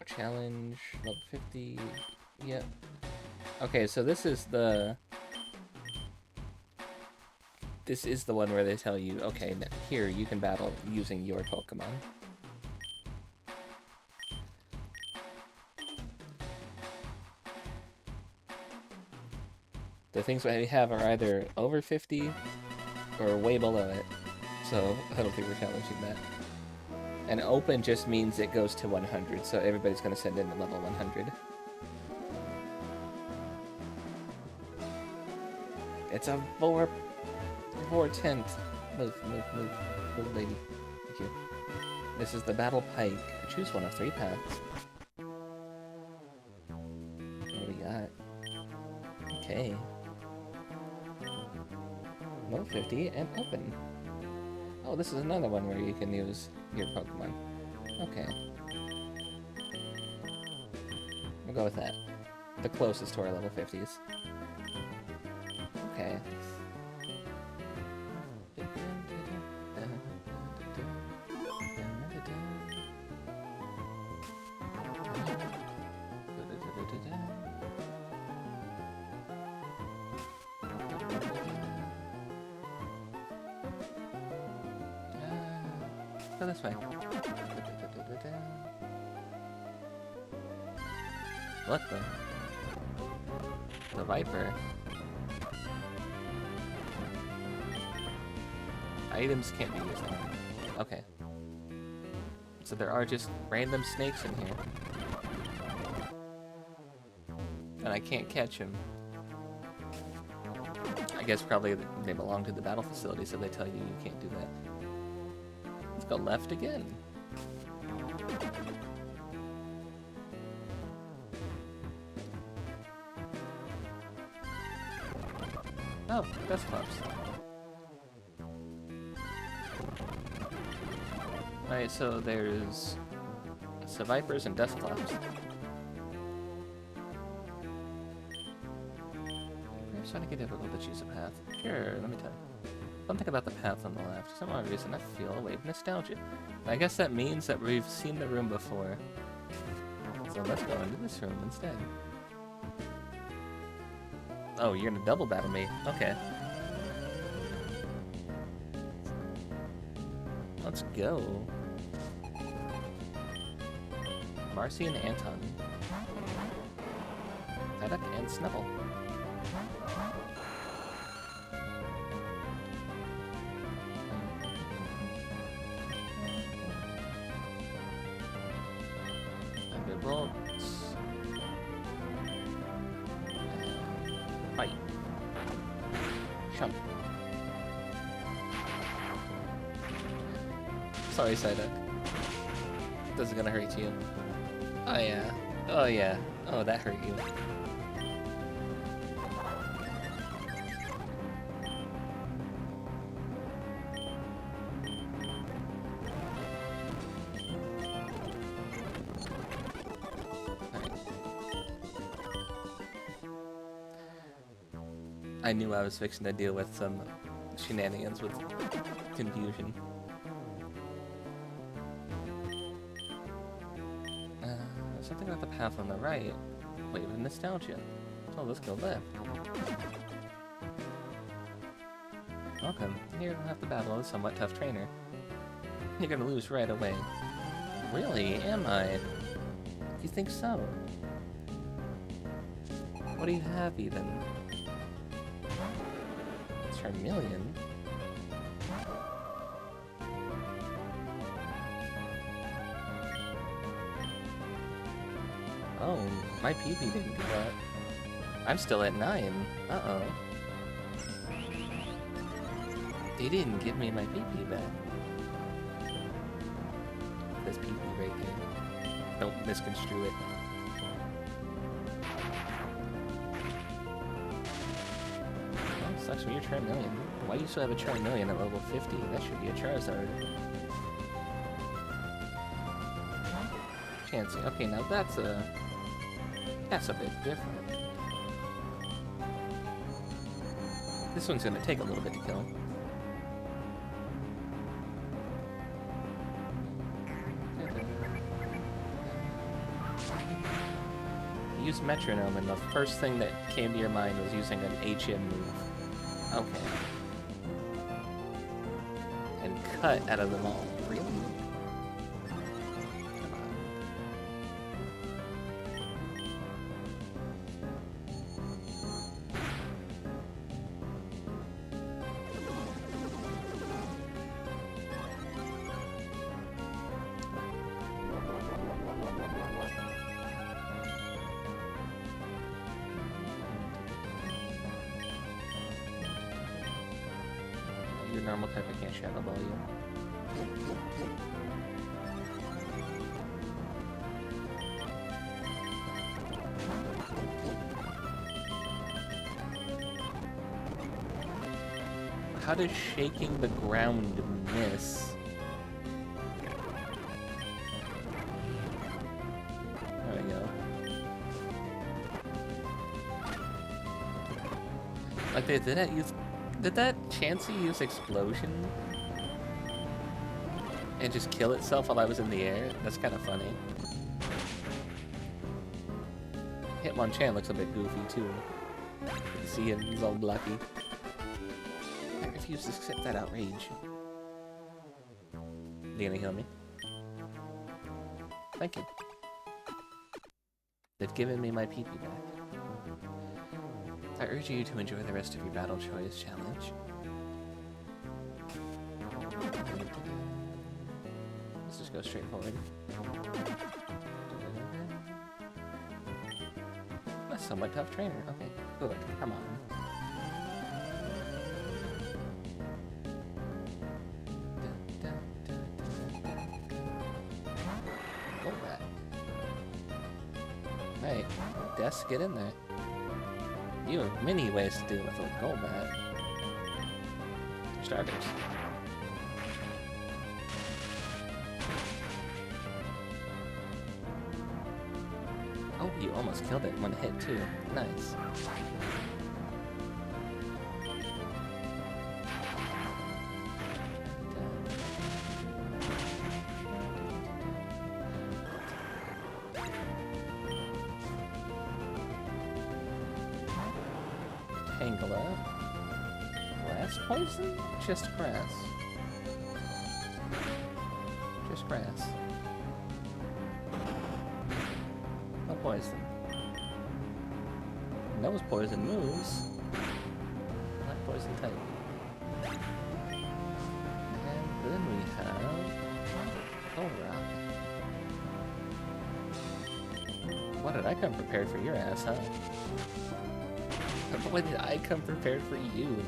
Challenge, level 50, yep. Okay, so this is the one where they tell you, okay, here you can battle using your Pokemon. The things we have are either over 50 or way below it, so I don't think we're challenging that. And open just means it goes to 100, so everybody's going to send in at level 100. It's a tent. Move, baby. Thank you. This is the Battle Pike. Choose one of 3 paths. What do we got? Okay. Level 50 and open. Oh, this is another one where you can use your Pokemon. Okay. We'll go with that. The closest to our level 50s. Okay. Go this way. What the Viper? Items can't be used on it. Okay. So there are just random snakes in here. And I can't catch them. I guess probably they belong to the battle facility, so they tell you you can't do that. Let's go left again. Oh, Dust Clubs. Alright, so there's Vipers and Dust Clubs. I'm starting to get difficult to choose a path. Here, let me tell you. Something about the path on the left. For some odd reason, I feel a wave of nostalgia. I guess that means that we've seen the room before. So let's go into this room instead. Oh, you're gonna double battle me. Okay. Let's go. Marcy and Anton. Psyduck and Snubble. Thunderbolts. Fight. Shump. Sorry, Psyduck. This is gonna hurt you. Oh yeah. Oh yeah. Oh, that hurt you. I knew I was fixing to deal with some shenanigans with confusion. Something about the path on the right. Wave of nostalgia. Oh, let's go left. Welcome. Here you'll have to battle a somewhat tough trainer. You're gonna lose right away. Really? Am I? You think so? What do you have, even? Charmeleon? Oh, my PP didn't go up. I'm still at 9. Uh-oh. They didn't give me my PP back. This PP right there. Don't misconstrue it. Oh, sucks for your Charmeleon. Why do you still have a Charmeleon at level 50? That should be a Charizard. Chansey. Okay, now that's a bit different. This one's gonna take a little bit to kill. Use Metronome, and the first thing that came to your mind was using an HM move. Okay. And cut out of them all. Really? Come on. Your normal type, I can't shadow ball you. How does shaking the ground miss? There we go. Like they did that use. Did that Chansey use Explosion? And just kill itself while I was in the air? That's kind of funny. Hitmonchan looks a bit goofy too. You see him, he's all blocky. I refuse to accept that outrage. You gonna heal me? Thank you. They've given me my PP back. I urge you to enjoy the rest of your battle choice challenge. Let's just go straight forward. That's a somewhat tough trainer. Okay, good. Come on. Go back. Hey, Des, get in there. You have many ways to deal with a Golbat. Starters. Oh, you almost killed it in one hit too. Nice. Tangela. Grass poison? Just grass. Just grass. No poison. Those poison moves. Not poison type. And then we have Rock. What did I come prepared for your ass, huh? When did I come prepared for you?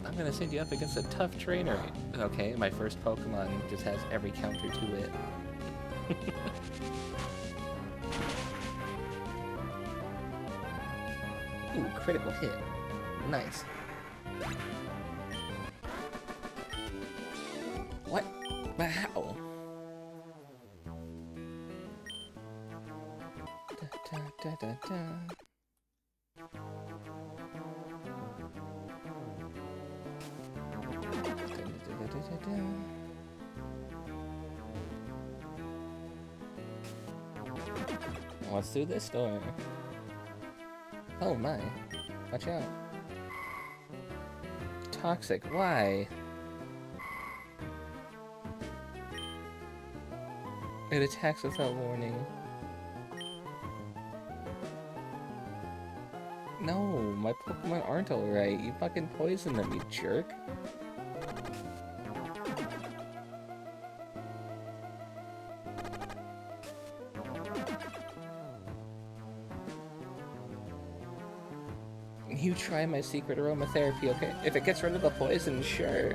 I'm gonna send you up against a tough trainer. Okay, my first Pokemon just has every counter to it. Ooh, critical hit. Nice. What? But how? What the What's through this door? Oh my. Watch out. Toxic. Why? It attacks without warning. No, my Pokemon aren't alright. You fucking poisoned them, you jerk. You try my secret aromatherapy, okay? If it gets rid of the poison, sure.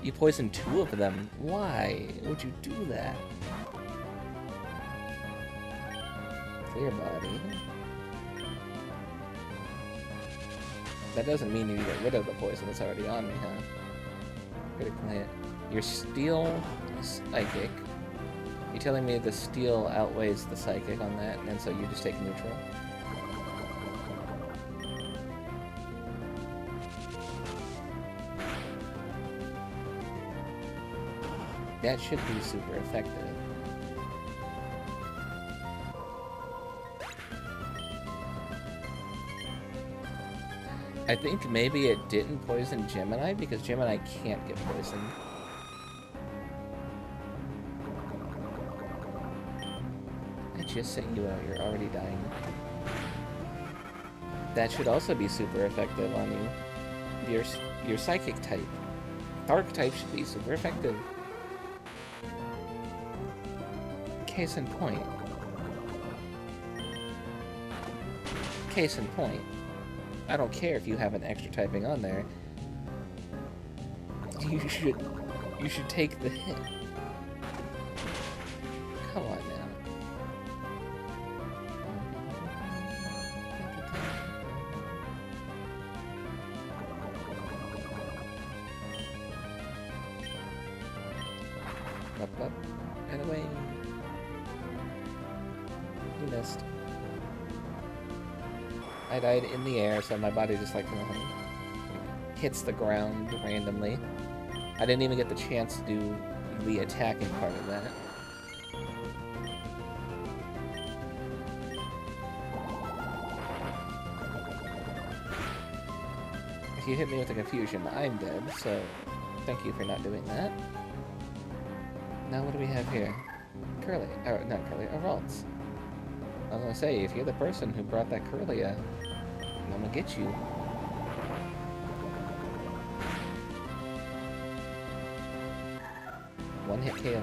You poisoned 2 of them. Why would you do that? Clear body. That doesn't mean you get rid of the poison that's already on me, huh? Critical hit. Your steel psychic. You're telling me the steel outweighs the psychic on that, and so you just take neutral? That should be super effective. I think maybe it didn't poison Gemini because Gemini can't get poisoned. I just sent you out, you're already dying. That should also be super effective on you. Your psychic type. Dark type should be super effective. Case in point. Case in point. I don't care if you have an extra typing on there. You should take the hit. Come on now. Up, and away. You missed. I died in the air, so my body just like hits the ground randomly. I didn't even get the chance to do the attacking part of that. If you hit me with a confusion, I'm dead, so thank you for not doing that. Now what do we have here? Curly, or not Curly, Ralts. I was gonna say, if you're the person who brought that Curlia, I'm gonna get you. One-hit KO.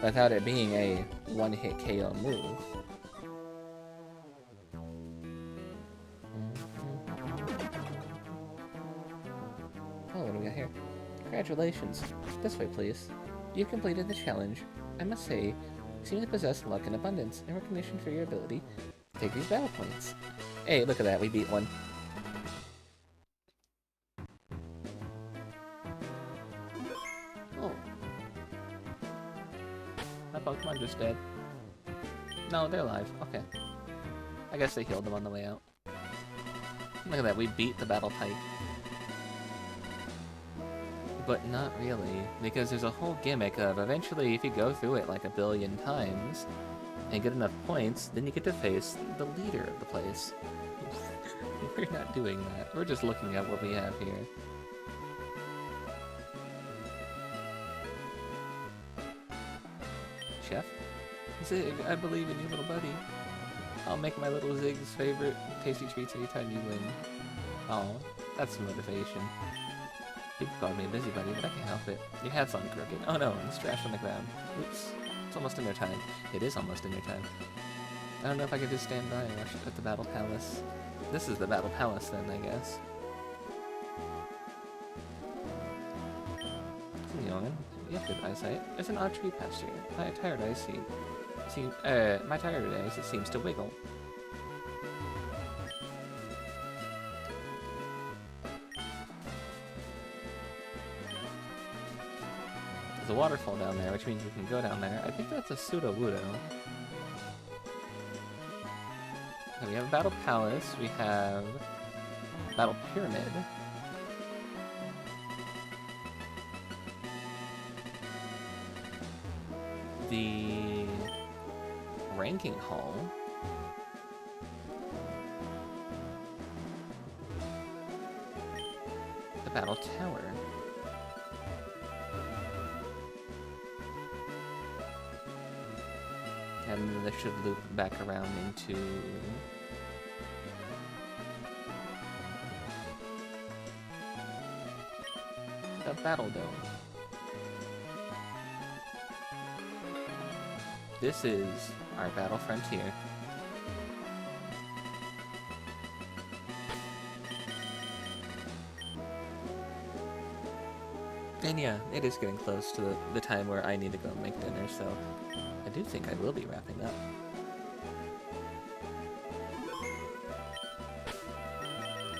Without it being a one-hit KO move. Oh, what do we got here? Congratulations. This way, please. You've completed the challenge. I must say, you seem to possess luck in abundance, in recognition for your ability to take these battle points. Hey, look at that, we beat one. Oh. My Pokemon just dead. No, they're alive. Okay. I guess they healed them on the way out. Look at that, we beat the battle type. But not really, because there's a whole gimmick of eventually if you go through it like a billion times and get enough points, then you get to face the leader of the place. We're not doing that. We're just looking at what we have here. Chef? Zig, I believe in you, little buddy. I'll make my little Zig's favorite tasty treats anytime you win. Oh, that's motivation. People call me a busybody, but I can't help it. Your hat's on crooked. Oh no, and it's trash on the ground. Oops. It's almost dinner time. It is almost dinner time. I don't know if I could just stand by and watch it at the Battle Palace. This is the Battle Palace then, I guess. Young, you have good eyesight. There's an odd tree pasture. My tired eyes it seems to wiggle. There's a waterfall down there, which means we can go down there. I think that's a pseudo-wudo. Okay, we have a Battle Palace. We have Battle Pyramid. The Ranking Hall. The Battle Tower. And then this should loop back around into the Battle Dome. This is our Battle Frontier. And yeah, it is getting close to the time where I need to go and make dinner, so I do think I will be wrapping up.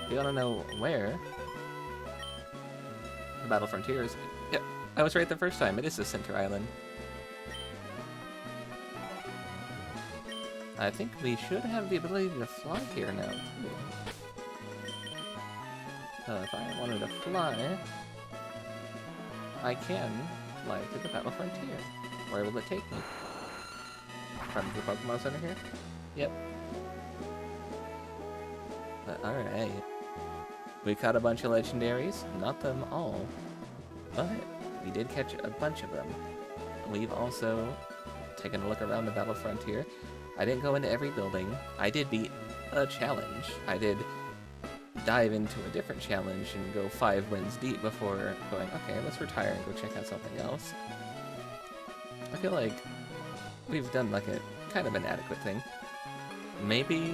If you want to know where the Battle Frontier is, yep, I was right the first time. It is the center island. I think we should have the ability to fly here now, too. So if I wanted to fly, I can fly to the Battle Frontier. Where will it take me? From the Pokemon Center here? Yep. But alright. We caught a bunch of legendaries. Not them all. But we did catch a bunch of them. We've also taken a look around the Battle Frontier. I didn't go into every building. I did beat a challenge. I did dive into a different challenge and go 5 wins deep before going, okay, let's retire and go check out something else. I feel like we've done like a kind of an adequate thing. Maybe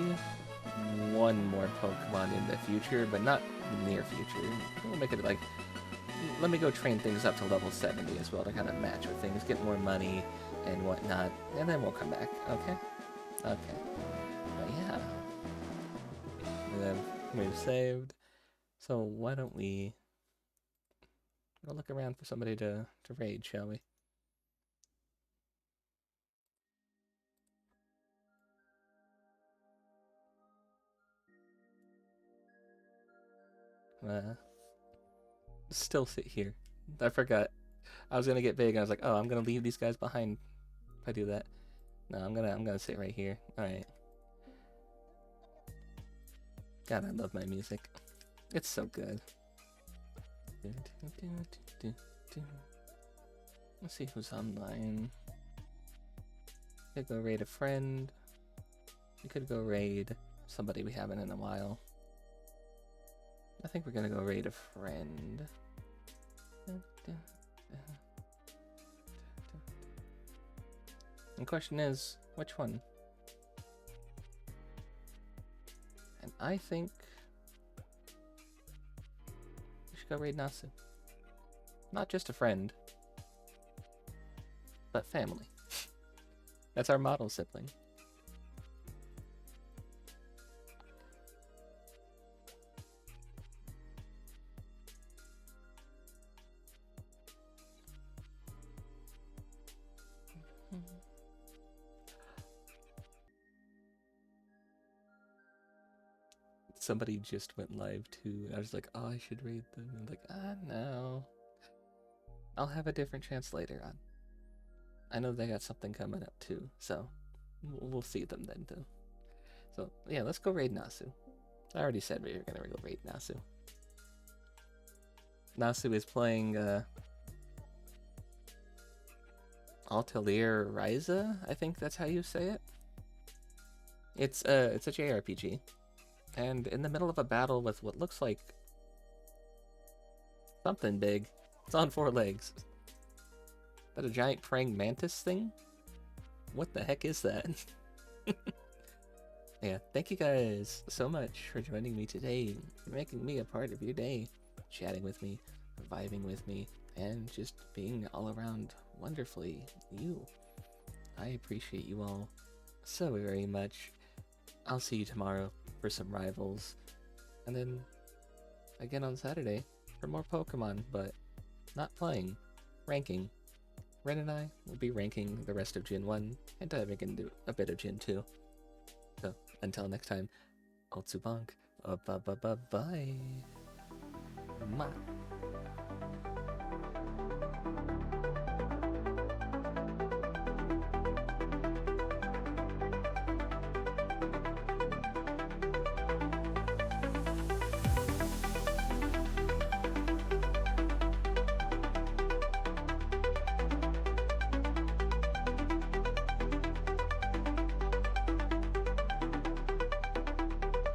one more Pokemon in the future, but not near future. We'll make it like, let me go train things up to level 70 as well to kind of match with things, get more money and whatnot, and then we'll come back, okay? Okay. But yeah. We've saved. So why don't we go look around for somebody to raid, shall we? Still sit here. I forgot. I was gonna get big and I was like, oh, I'm gonna leave these guys behind if I do that. No, I'm gonna sit right here. Alright. God, I love my music. It's so good. Let's see who's online. Could go raid a friend. We could go raid somebody we haven't in a while. I think we're gonna go raid a friend. The question is, which one? And I think we should go raid Nasu. Not just a friend, but family. That's our model sibling. Somebody just went live too. I was like, oh, I should raid them. I'm like, no. I'll have a different chance later on. I know they got something coming up too, so we'll see them then too. So yeah, let's go raid Nasu. I already said we were gonna go raid Nasu. Nasu is playing Atelier Ryza, I think that's how you say it. It's a JRPG. And in the middle of a battle with what looks like something big. It's on 4 legs. Is that a giant praying mantis thing? What the heck is that? Yeah, thank you guys so much for joining me today, making me a part of your day, chatting with me, vibing with me, and just being all around wonderfully you. I appreciate you all so very much. I'll see you tomorrow for some rivals, and then again on Saturday for more Pokemon, but not playing, ranking, Ren and I will be ranking the rest of Gen 1 and diving into a bit of Gen 2. So, until next time, Otsubank, bye.